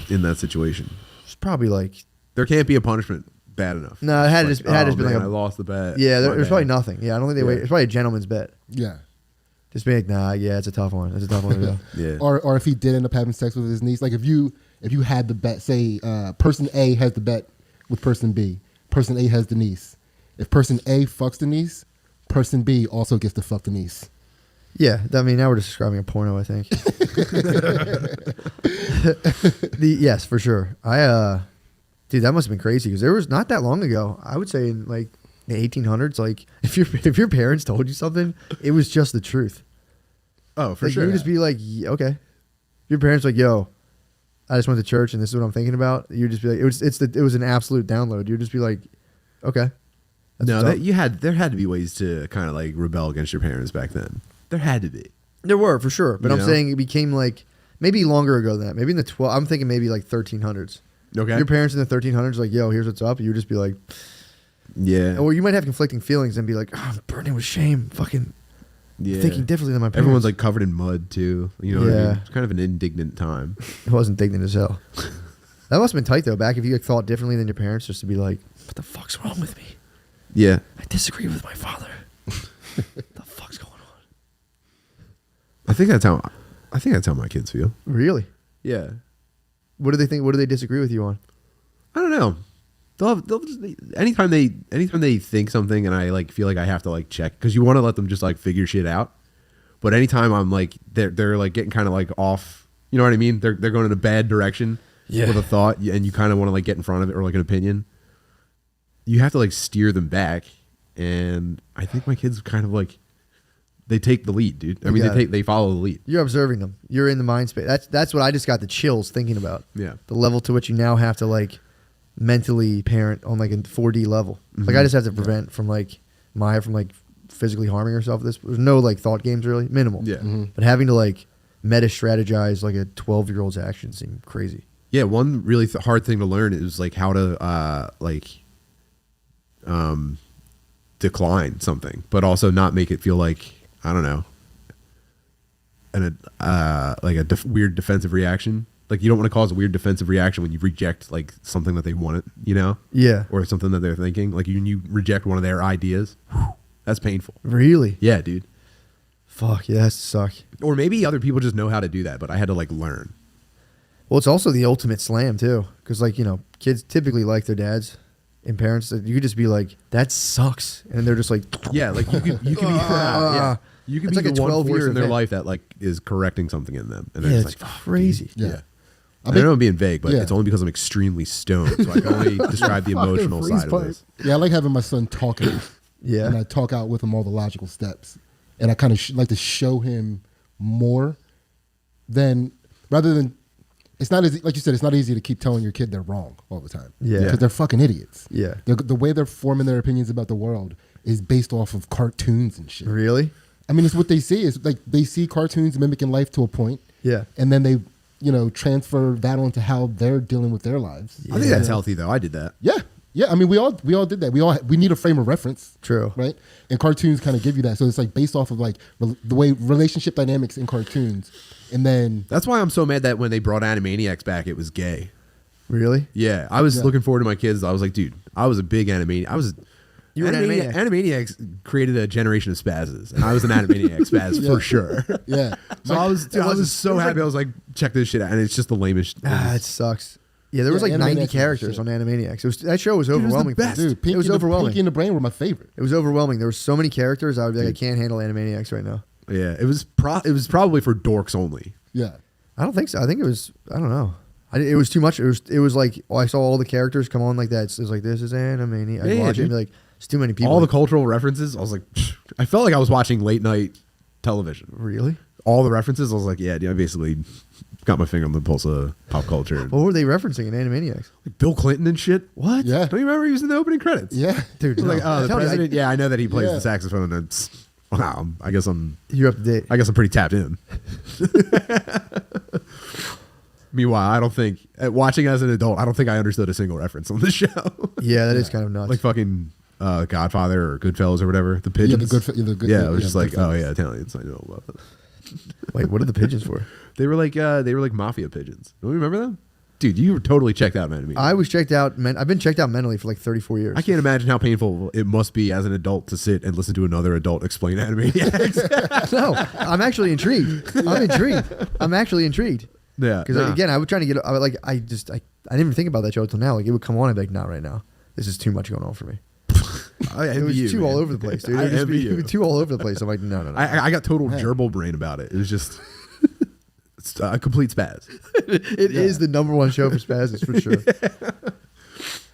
Speaker 1: in that situation?
Speaker 2: it's probably like
Speaker 1: There can't be a punishment bad enough.
Speaker 2: no. It had to just been like
Speaker 1: I
Speaker 2: a
Speaker 1: lost the bet.
Speaker 2: yeah.
Speaker 1: My
Speaker 2: There's
Speaker 1: bad.
Speaker 2: probably nothing. Yeah, I don't think they
Speaker 1: Yeah.
Speaker 2: wait. It's probably a gentleman's bet.
Speaker 3: Yeah.
Speaker 2: Just be like, nah, yeah, it's a tough one. It's a tough one to do.
Speaker 1: Yeah.
Speaker 3: Or if he did end up having sex with his niece, like if you had the bet, say person A has the bet with person B, person A has the niece. If person A fucks the niece, person B also gets to fuck the niece.
Speaker 2: Yeah, I mean, now we're just describing a porno, I think. Yes, for sure. Dude, that must have been crazy because there was not that long ago. I would say in like the 1800s, like if your parents told you something, it was just the truth.
Speaker 1: Oh, for
Speaker 2: Like,
Speaker 1: sure.
Speaker 2: you would just be like, yeah, okay. If your parents were like, yo, I just went to church and this is what I'm thinking about. You'd just be like, it was an absolute download. You'd just be like, okay. That's
Speaker 1: No,
Speaker 2: what's up.
Speaker 1: there had to be ways to kind of like rebel against your parents back then. There had to be.
Speaker 2: There were for sure, but
Speaker 1: You
Speaker 2: I'm
Speaker 1: know?
Speaker 2: saying it became like maybe longer ago than that. Maybe in the I'm thinking maybe like 1300s.
Speaker 1: Okay.
Speaker 2: Your parents in the 1300s like, yo, here's what's up. You would just be like,
Speaker 1: Yeah.
Speaker 2: or you might have conflicting feelings and be like, oh, I'm burning with shame, fucking
Speaker 1: Yeah.
Speaker 2: thinking differently than my parents.
Speaker 1: Everyone's like covered in mud too. You know what I
Speaker 2: Yeah.
Speaker 1: mean? It's kind of an indignant time.
Speaker 2: it wasn't indignant as hell. That must have been tight though. Back if you like, thought differently than your parents, just to be like, what the fuck's wrong with me?
Speaker 1: Yeah.
Speaker 2: I disagree with my father. What the fuck's going on?
Speaker 1: I think that's how my kids feel.
Speaker 2: Really?
Speaker 1: Yeah.
Speaker 2: What do they think? What do they disagree with you on?
Speaker 1: I don't know. They'll just, anytime they think something and I like feel like I have to like check because you want to let them just like figure shit out. But anytime I'm like they're like getting kind of like off, you know what I mean? They're going in a bad direction with a thought and you kind of want to like get in front of it or like an opinion. You have to like steer them back, and I think my kids kind of like they take the lead, dude. I mean, they follow the lead.
Speaker 2: You're observing them. You're in the mind space. That's what I just got the chills thinking about.
Speaker 1: Yeah.
Speaker 2: The level to which you now have to like mentally parent on like a 4D level. Like I just have to prevent from like Maya from like physically harming herself. There's no like thought games really, minimal.
Speaker 1: Yeah. Mm-hmm.
Speaker 2: But having to like meta strategize like a 12-year-old's actions seem crazy.
Speaker 1: Yeah, one really hard thing to learn is like how to decline something, but also not make it feel like I don't know, like a weird defensive reaction. Like you don't want to cause a weird defensive reaction when you reject like something that they wanted, you know,
Speaker 2: Yeah.
Speaker 1: or something that they're thinking. Like you reject one of their ideas, that's painful.
Speaker 2: Really?
Speaker 1: Yeah, dude.
Speaker 2: Fuck yeah, that suck.
Speaker 1: Or maybe other people just know how to do that, but I had to like learn.
Speaker 2: Well, it's also the ultimate slam too, because like kids typically like their dads, and parents. You could just be like, "That sucks," and they're just like,
Speaker 1: Yeah, like you can be yeah. You can
Speaker 2: It's
Speaker 1: be
Speaker 2: like
Speaker 1: the
Speaker 2: a
Speaker 1: one
Speaker 2: 12-year
Speaker 1: force in their
Speaker 2: event.
Speaker 1: life that like is correcting something in them, and
Speaker 2: "Yeah,
Speaker 1: they're
Speaker 2: it's
Speaker 1: just like,
Speaker 2: crazy."
Speaker 3: Yeah.
Speaker 1: I know I'm being vague, but
Speaker 3: Yeah.
Speaker 1: it's only because I'm extremely stoned, so I can only describe the emotional
Speaker 5: freeze
Speaker 1: side
Speaker 5: pipe.
Speaker 1: of this.
Speaker 3: Yeah, I like having my son talk out.
Speaker 2: Yeah.
Speaker 3: And I talk out with him all the logical steps. And I kind of like to show him more than, rather than, it's not easy, like you said, it's not easy to keep telling your kid they're wrong all the time.
Speaker 2: Yeah.
Speaker 3: Because they're fucking idiots.
Speaker 2: Yeah.
Speaker 3: The way they're forming their opinions about the world is based off of cartoons and shit.
Speaker 2: Really?
Speaker 3: I mean, it's what they see. It's like they see cartoons mimicking life to a point,
Speaker 2: Yeah.
Speaker 3: and then they, transfer that onto how they're dealing with their lives.
Speaker 1: I think that's healthy, though. I did that.
Speaker 3: Yeah. Yeah. I mean, we all did that. We need a frame of reference.
Speaker 2: True.
Speaker 3: Right? And cartoons kind of give you that. So it's like based off of like the way relationship dynamics in cartoons. And then
Speaker 1: That's why I'm so mad that when they brought Animaniacs back, it was gay.
Speaker 2: Really?
Speaker 1: Yeah, I was
Speaker 3: Yeah.
Speaker 1: looking forward to my kids. I was like, dude, I was a big Animaniac.
Speaker 2: You were an Animaniac.
Speaker 1: Animaniacs created a generation of spazzes, and I was an Animaniac spaz
Speaker 3: Yeah.
Speaker 1: for sure.
Speaker 3: yeah.
Speaker 1: So I was so happy. I was like, check this shit out, and it's just the lamest.
Speaker 2: Ah, it sucks. Yeah, there was
Speaker 3: Yeah,
Speaker 2: like 90
Speaker 3: Animaniacs was
Speaker 2: characters
Speaker 3: shit.
Speaker 2: on Animaniacs. That show was
Speaker 1: it was the
Speaker 2: overwhelming. for me.
Speaker 1: best.
Speaker 3: Dude, Pinky,
Speaker 2: it was overwhelming.
Speaker 3: Pinky and the Brain were my favorite.
Speaker 2: It was overwhelming. There were so many characters. I would be like, I can't handle Animaniacs right now.
Speaker 1: Yeah, it was probably for dorks only.
Speaker 3: Yeah.
Speaker 2: I don't think so. I think it was. I don't know. It was too much. It was like I saw all the characters come on like that. It was like this is Animaniacs. I'd
Speaker 1: Yeah,
Speaker 2: watch it and
Speaker 1: dude.
Speaker 2: be like, it's too many people.
Speaker 1: All the cultural references, I was like, I felt like I was watching late night television.
Speaker 2: Really?
Speaker 1: All the references, I was like, yeah, dude, I basically got my finger on the pulse of pop culture.
Speaker 2: What were they referencing in Animaniacs?
Speaker 1: Like Bill Clinton and shit.
Speaker 2: What?
Speaker 3: Yeah.
Speaker 1: Don't you remember he was in the opening credits?
Speaker 3: Yeah.
Speaker 2: Dude,
Speaker 1: Like,
Speaker 2: no.
Speaker 1: oh, the
Speaker 2: Tell me,
Speaker 1: president. Yeah, I know that he plays
Speaker 3: Yeah.
Speaker 1: the saxophone. And it's, wow, I guess I'm
Speaker 2: you're up to date.
Speaker 1: pretty tapped in. Meanwhile, I don't think watching as an adult, I don't think I understood a single reference on the show.
Speaker 2: Yeah, that is kind of nuts.
Speaker 1: Like fucking Godfather or Goodfellas or whatever. The pigeons.
Speaker 3: Yeah,
Speaker 1: I was just like,
Speaker 3: Goodfellas.
Speaker 1: oh yeah, Italians. I know about them.
Speaker 2: Wait, what are the pigeons for?
Speaker 1: They were like mafia pigeons. Don't you remember them? Dude, you were totally checked out, man.
Speaker 2: I was checked out. I've been checked out mentally for like 34 years.
Speaker 1: I can't imagine how painful it must be as an adult to sit and listen to another adult explain Animaniacs.
Speaker 2: No, I'm actually intrigued. I'm actually intrigued.
Speaker 1: Yeah,
Speaker 2: Because again, I was trying to get. I didn't even think about that show until now. Like it would come on, I'd be like, not right now. This is too much going on for me. It was too all over the place, dude. It was too all over the place. I'm like, no.
Speaker 1: I got total gerbil brain about it. It was just it's a complete spaz.
Speaker 2: It is the #1 show for spazzes for sure.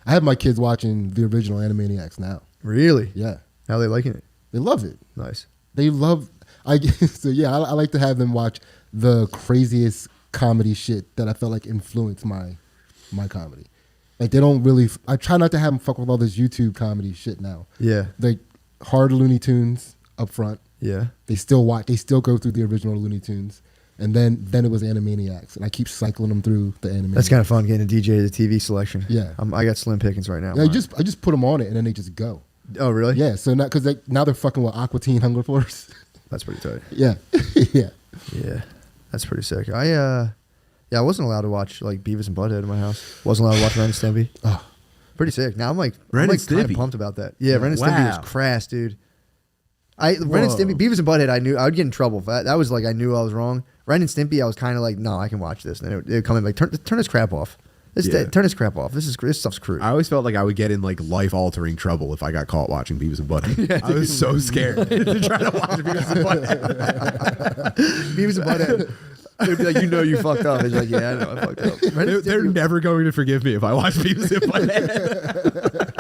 Speaker 3: I have my kids watching the original Animaniacs now.
Speaker 2: Really?
Speaker 3: Yeah,
Speaker 2: How are they liking it?
Speaker 3: they love it.
Speaker 2: Nice.
Speaker 3: They love. I like to have them watch the craziest comedy shit that I felt like influenced my comedy. Like they don't really. I try not to have them fuck with all this YouTube comedy shit now.
Speaker 2: Yeah.
Speaker 3: Like hard Looney Tunes up front.
Speaker 2: Yeah.
Speaker 3: They still watch. They still go through the original Looney Tunes, and then it was Animaniacs, and I keep cycling them through the Animaniacs.
Speaker 2: That's kind of fun getting a DJ the TV selection.
Speaker 3: Yeah.
Speaker 2: I got slim pickings right now.
Speaker 3: Yeah, I just put them on it, and then they just go.
Speaker 2: Oh, really?
Speaker 3: Yeah. So now because now they're fucking with Aqua Teen Hunger Force.
Speaker 2: That's pretty tight.
Speaker 3: Yeah. Yeah.
Speaker 2: Yeah. That's pretty sick. I wasn't allowed to watch like Beavis and Butthead in my house. Wasn't allowed to watch Ren and Stimpy.
Speaker 3: Oh.
Speaker 2: Pretty sick. Now I'm like
Speaker 1: Ren and
Speaker 2: kind of
Speaker 1: Stimpy?
Speaker 2: pumped about that. Yeah, Ren and Stimpy was
Speaker 1: Wow.
Speaker 2: crass, dude. Ren and Stimpy, Beavis and Butthead, I knew I would get in trouble. That was like I knew I was wrong. Ren and Stimpy, I was kind of like, no, I can watch this. And it would come in like, turn this crap off. Turn this crap off. This stuff's crude.
Speaker 1: I always felt like I would get in like life-altering trouble if I got caught watching Beavis and Butthead. I was so scared to try to watch Beavis and Butthead.
Speaker 2: Beavis and Butthead. They'd be like, you fucked up. It's like, yeah, I know, I fucked up.
Speaker 1: They're never going to forgive me if I watch Beavis and Butthead.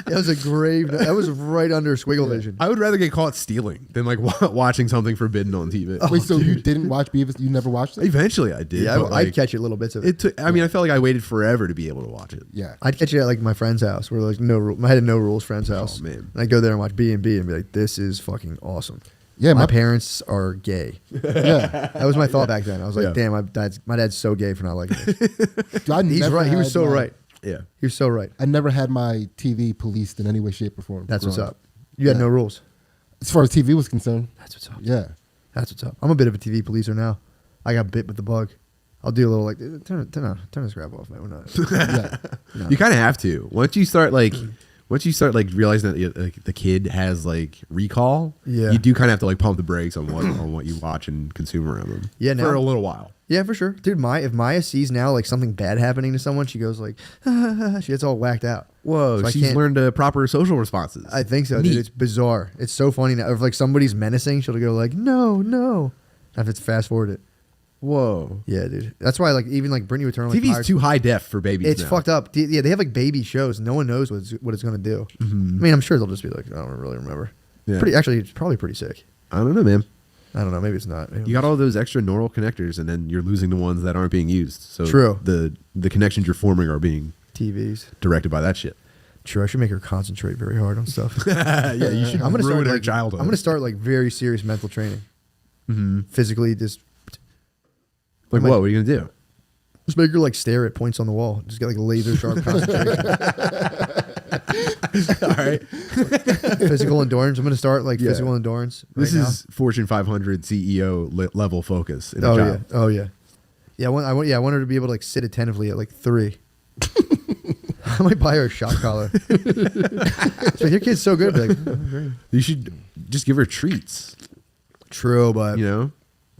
Speaker 2: That was a grave. That was right under Squiggle Vision.
Speaker 1: I would rather get caught stealing than like watching something forbidden on TV.
Speaker 3: Wait, so you didn't watch Beavis? You never watched it?
Speaker 1: Eventually, I did.
Speaker 2: Yeah,
Speaker 1: but,
Speaker 2: I'd
Speaker 1: like,
Speaker 2: catch it little bits of it.
Speaker 1: it took, I mean, I felt like I waited forever to be able to watch it.
Speaker 3: Yeah.
Speaker 2: I'd catch it at like my friend's house, where like I had a no rules friend's house.
Speaker 1: Man.
Speaker 2: And I'd go there and watch B&B and be like, this is fucking awesome.
Speaker 3: Yeah,
Speaker 2: my parents are gay.
Speaker 3: Yeah.
Speaker 2: That was my thought back then. I was like,
Speaker 1: Yeah.
Speaker 2: damn, my dad's so gay for not liking this.
Speaker 3: Dude,
Speaker 2: He's right. He was so right.
Speaker 1: Yeah.
Speaker 2: He was so right.
Speaker 3: I never had my TV policed in any way, shape, or form.
Speaker 2: That's what's
Speaker 3: growing
Speaker 2: up. You had
Speaker 3: Yeah.
Speaker 2: no rules.
Speaker 3: As far as TV was concerned,
Speaker 2: That's what's up.
Speaker 3: yeah.
Speaker 2: That's what's up. I'm a bit of a TV policer now. I got bit with the bug. I'll do a little like turn this crap off, man. We're not.
Speaker 3: Yeah.
Speaker 1: You kind of have to. Once you start realizing that like, the kid has like recall,
Speaker 2: Yeah.
Speaker 1: you do kind of have to like pump the brakes on what you watch and consume around them.
Speaker 2: Yeah,
Speaker 1: for
Speaker 2: now-
Speaker 1: a little while.
Speaker 2: Yeah, for sure, dude. If Maya sees now like something bad happening to someone, she goes like, she gets all whacked out.
Speaker 1: Whoa,
Speaker 2: So I
Speaker 1: she's
Speaker 2: can't-
Speaker 1: learned proper social responses.
Speaker 2: I think so,
Speaker 1: Neat.
Speaker 2: dude. It's bizarre. It's so funny now. If like somebody's menacing, she'll go like, no. I have to fast forward it.
Speaker 1: Whoa,
Speaker 2: Yeah, dude. That's why like even like Brittany would turn on like,
Speaker 1: TV's
Speaker 2: Pirates-
Speaker 1: too high def for babies.
Speaker 2: It's
Speaker 1: now.
Speaker 2: fucked up. Yeah, they have like baby shows. No one knows what it's gonna do. I mean, I'm sure they'll just be like, I don't really remember.
Speaker 1: Yeah.
Speaker 2: It's probably pretty sick.
Speaker 1: I don't know, man.
Speaker 2: I don't know. Maybe it's not. Maybe
Speaker 1: You got all those extra neural connectors, and then you're losing the ones that aren't being used. So
Speaker 2: True.
Speaker 1: The connections you're forming are being
Speaker 2: TVs.
Speaker 1: directed by that shit.
Speaker 2: True. I should make her concentrate very hard on stuff.
Speaker 1: Yeah, you should
Speaker 2: I'm gonna
Speaker 1: ruin
Speaker 2: start
Speaker 1: her
Speaker 2: like
Speaker 1: childhood.
Speaker 2: I'm gonna start like very serious mental training.
Speaker 1: Mm-hmm.
Speaker 2: Physically, just
Speaker 1: Like,
Speaker 2: I'm
Speaker 1: what?
Speaker 2: like-
Speaker 1: What are you gonna do?
Speaker 2: just make her like stare at points on the wall. Just get like laser sharp concentration.
Speaker 1: All right.
Speaker 2: Physical endurance. I'm gonna start like
Speaker 1: Yeah.
Speaker 2: physical endurance.
Speaker 1: This
Speaker 2: right
Speaker 1: is Fortune 500 CEO level focus in
Speaker 2: now.
Speaker 1: a
Speaker 2: Oh yeah.
Speaker 1: job.
Speaker 2: Oh yeah. Yeah. I want her to be able to like sit attentively at like 3. I might buy her a shot collar. It's like, your kid's so good. Be like, "Oh, great."
Speaker 1: You should just give her treats.
Speaker 2: True, but
Speaker 1: You know,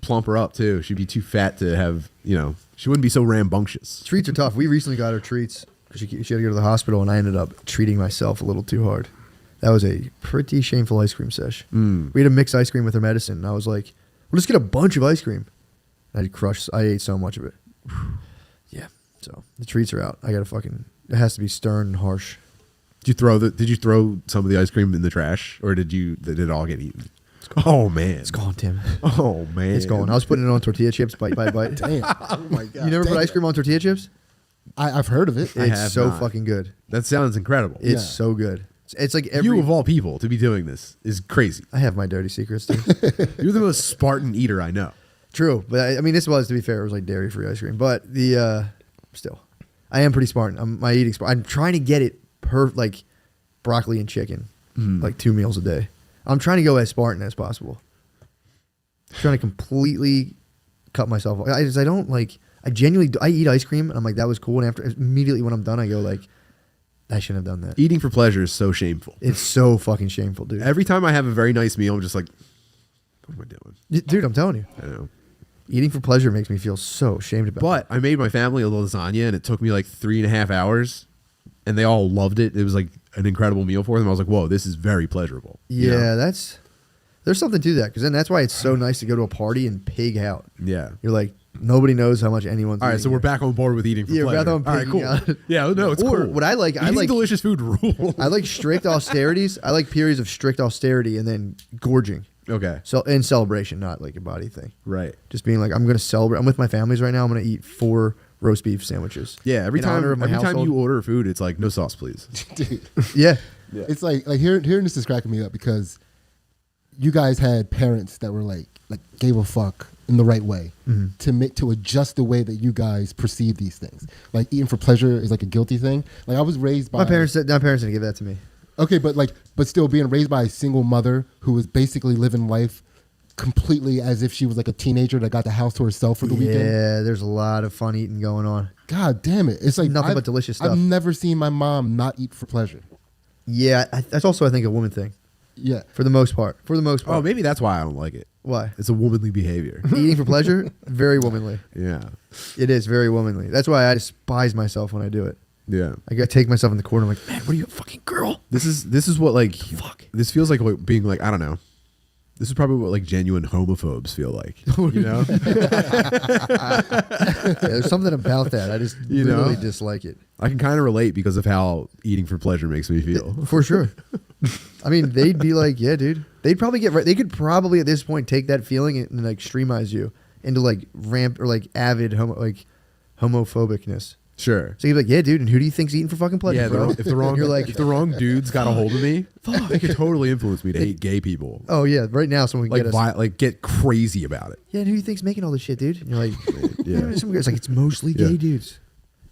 Speaker 1: plump her up too. She'd be too fat to have. She wouldn't be so rambunctious.
Speaker 2: treats are tough. We recently got her treats because she had to go to the hospital, and I ended up treating myself a little too hard. That was a pretty shameful ice cream sesh.
Speaker 1: Mm.
Speaker 2: We had to mix ice cream with her medicine, and I was like, "Well, let's get a bunch of ice cream." I ate so much of it. Yeah. So the treats are out. It has to be stern and harsh.
Speaker 1: Did you throw some of the ice cream in the trash, or did it all get eaten? Oh man,
Speaker 2: It's gone, Tim.
Speaker 1: Oh man,
Speaker 2: It's gone. I was putting it on tortilla chips, bite by bite.
Speaker 3: Damn.
Speaker 1: Oh my god,
Speaker 2: You never put ice cream on tortilla chips?
Speaker 3: I've heard of it.
Speaker 1: I
Speaker 2: It's
Speaker 1: have
Speaker 2: so
Speaker 1: not.
Speaker 2: fucking good.
Speaker 1: That sounds incredible.
Speaker 2: It's
Speaker 3: Yeah.
Speaker 2: so good. It's like
Speaker 1: You of all people to be doing this is crazy.
Speaker 2: I have my dirty secrets too.
Speaker 1: You're the most Spartan eater I know.
Speaker 2: True, but I mean, this was, to be fair, it was like dairy-free ice cream. But still, I am pretty Spartan. I'm trying to get it broccoli and chicken, like 2 meals a day. I'm trying to go as Spartan as possible. Trying to completely cut myself off. I don't like. I genuinely I eat ice cream, and I'm like, that was cool. And after immediately when I'm done, I go like, I shouldn't have done that.
Speaker 1: Eating for pleasure is so shameful.
Speaker 2: It's so fucking shameful, dude.
Speaker 1: Every time I have a very nice meal, I'm just like, what am I doing?
Speaker 2: Dude, I'm telling you.
Speaker 1: I know.
Speaker 2: Eating for pleasure makes me feel so ashamed about it.
Speaker 1: But I made my family a lasagna, and it took me like 3.5 hours, and they all loved it. It was like an incredible meal for them. I was like, whoa, this is very pleasurable.
Speaker 2: Yeah,
Speaker 1: You know?
Speaker 2: there's something to that, because then that's why it's so nice to go to a party and pig out.
Speaker 1: Yeah.
Speaker 2: You're like, nobody knows how much anyone's
Speaker 1: All right,
Speaker 2: eating
Speaker 1: so we're
Speaker 2: here.
Speaker 1: back on board with eating for
Speaker 2: Yeah, we're
Speaker 1: pleasure.
Speaker 2: back on
Speaker 1: All right,
Speaker 2: pigging
Speaker 1: cool.
Speaker 2: out.
Speaker 1: Yeah, no, it's
Speaker 2: Or
Speaker 1: cool.
Speaker 2: what I like,
Speaker 1: Eating delicious food rule.
Speaker 2: I like strict austerities. I like periods of strict austerity and then gorging.
Speaker 1: Okay.
Speaker 2: So in celebration, not like a body thing.
Speaker 1: Right.
Speaker 2: Just being like, I'm going to celebrate. I'm with my families right now. I'm going to eat 4 roast beef sandwiches.
Speaker 1: Yeah, every
Speaker 2: in
Speaker 1: time
Speaker 2: honor of my
Speaker 1: time
Speaker 2: household.
Speaker 1: you order food, it's like, no sauce, please.
Speaker 3: Dude.
Speaker 2: Yeah.
Speaker 3: It's like hearing this is cracking me up because you guys had parents that were like gave a fuck in the right way to adjust the way that you guys perceive these things. Like eating for pleasure is like a guilty thing. Like I was raised by
Speaker 2: My parents didn't give that to me.
Speaker 3: Okay, but still being raised by a single mother who was basically living life completely as if she was like a teenager that got the house to herself for the weekend.
Speaker 2: Yeah, there's a lot of fun eating going on.
Speaker 3: God damn it. It's like
Speaker 2: Nothing but delicious stuff.
Speaker 3: I've never seen my mom not eat for pleasure.
Speaker 2: Yeah, that's also, I think, a woman thing.
Speaker 3: Yeah.
Speaker 2: For the most part.
Speaker 1: Oh, maybe that's why I don't like it.
Speaker 2: Why?
Speaker 1: It's a womanly behavior.
Speaker 2: Eating for pleasure, very womanly.
Speaker 1: Yeah.
Speaker 2: It is very womanly. That's why I despise myself when I do it.
Speaker 1: Yeah.
Speaker 2: I got to take myself in the corner. I'm like, man, what are you, a fucking girl?
Speaker 1: This is what like this feels like what being like, I don't know. This is probably what like genuine homophobes feel like. You know?
Speaker 2: Yeah, there's something about that. I just
Speaker 1: You know?
Speaker 2: really dislike it.
Speaker 1: I can kind of relate because of how eating for pleasure makes me feel.
Speaker 2: For sure. I mean, they'd be like, yeah, dude. They'd probably they could probably at this point take that feeling and like extremize you into like ramp or like avid homophobicness.
Speaker 1: Sure.
Speaker 2: So you'd be like, yeah, dude, and who do you think's eating for fucking pleasure,
Speaker 1: Yeah,
Speaker 2: bro?
Speaker 1: if the wrong
Speaker 2: You're like,
Speaker 1: if the wrong dudes got a hold of me, they could totally influence me to hate gay people.
Speaker 2: oh yeah, right now someone can
Speaker 1: Like
Speaker 2: get us.
Speaker 1: get crazy about it.
Speaker 2: Yeah, and who do you think's making all this shit, dude? And you're like,
Speaker 1: Yeah.
Speaker 2: some guy's like, it's mostly gay
Speaker 1: Yeah.
Speaker 2: dudes.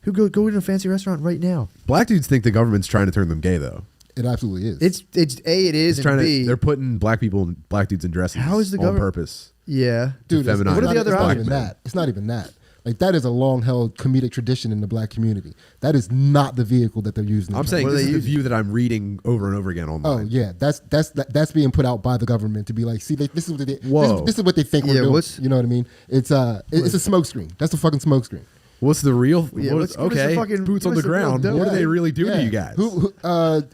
Speaker 2: Who go to a fancy restaurant right now?
Speaker 1: Black dudes think the government's trying to turn them gay though.
Speaker 3: It absolutely is.
Speaker 2: It's A, it is,
Speaker 1: It's
Speaker 2: and
Speaker 1: trying
Speaker 2: B,
Speaker 1: they're putting black dudes in dresses.
Speaker 2: How is the
Speaker 1: on
Speaker 2: government-
Speaker 1: purpose?
Speaker 2: yeah.
Speaker 3: Dude,
Speaker 1: feminize
Speaker 2: What are the other
Speaker 3: it's not
Speaker 2: options?
Speaker 3: even that. It's not even that. Like that is a long held comedic tradition in the black community. That is not the vehicle that they're using.
Speaker 1: I'm saying
Speaker 2: What are
Speaker 1: this
Speaker 2: they
Speaker 1: is the
Speaker 2: using?
Speaker 1: view that I'm reading over and over again
Speaker 3: Oh
Speaker 1: online.
Speaker 3: yeah, that's being put out by the government to be like, see, this is what
Speaker 1: Whoa.
Speaker 3: this is what they think we're
Speaker 2: Yeah,
Speaker 3: doing.
Speaker 2: what's-
Speaker 3: You know what I mean? It's a smokescreen. That's a fucking smokescreen.
Speaker 1: What's the real?
Speaker 2: Yeah,
Speaker 1: what
Speaker 2: what's-
Speaker 1: is-
Speaker 2: what is the
Speaker 1: okay,
Speaker 2: fucking-
Speaker 1: boots on
Speaker 2: what's
Speaker 1: the
Speaker 2: the real
Speaker 1: ground.
Speaker 2: dope?
Speaker 1: What do
Speaker 3: Yeah.
Speaker 1: they really do to
Speaker 3: Yeah.
Speaker 1: you guys?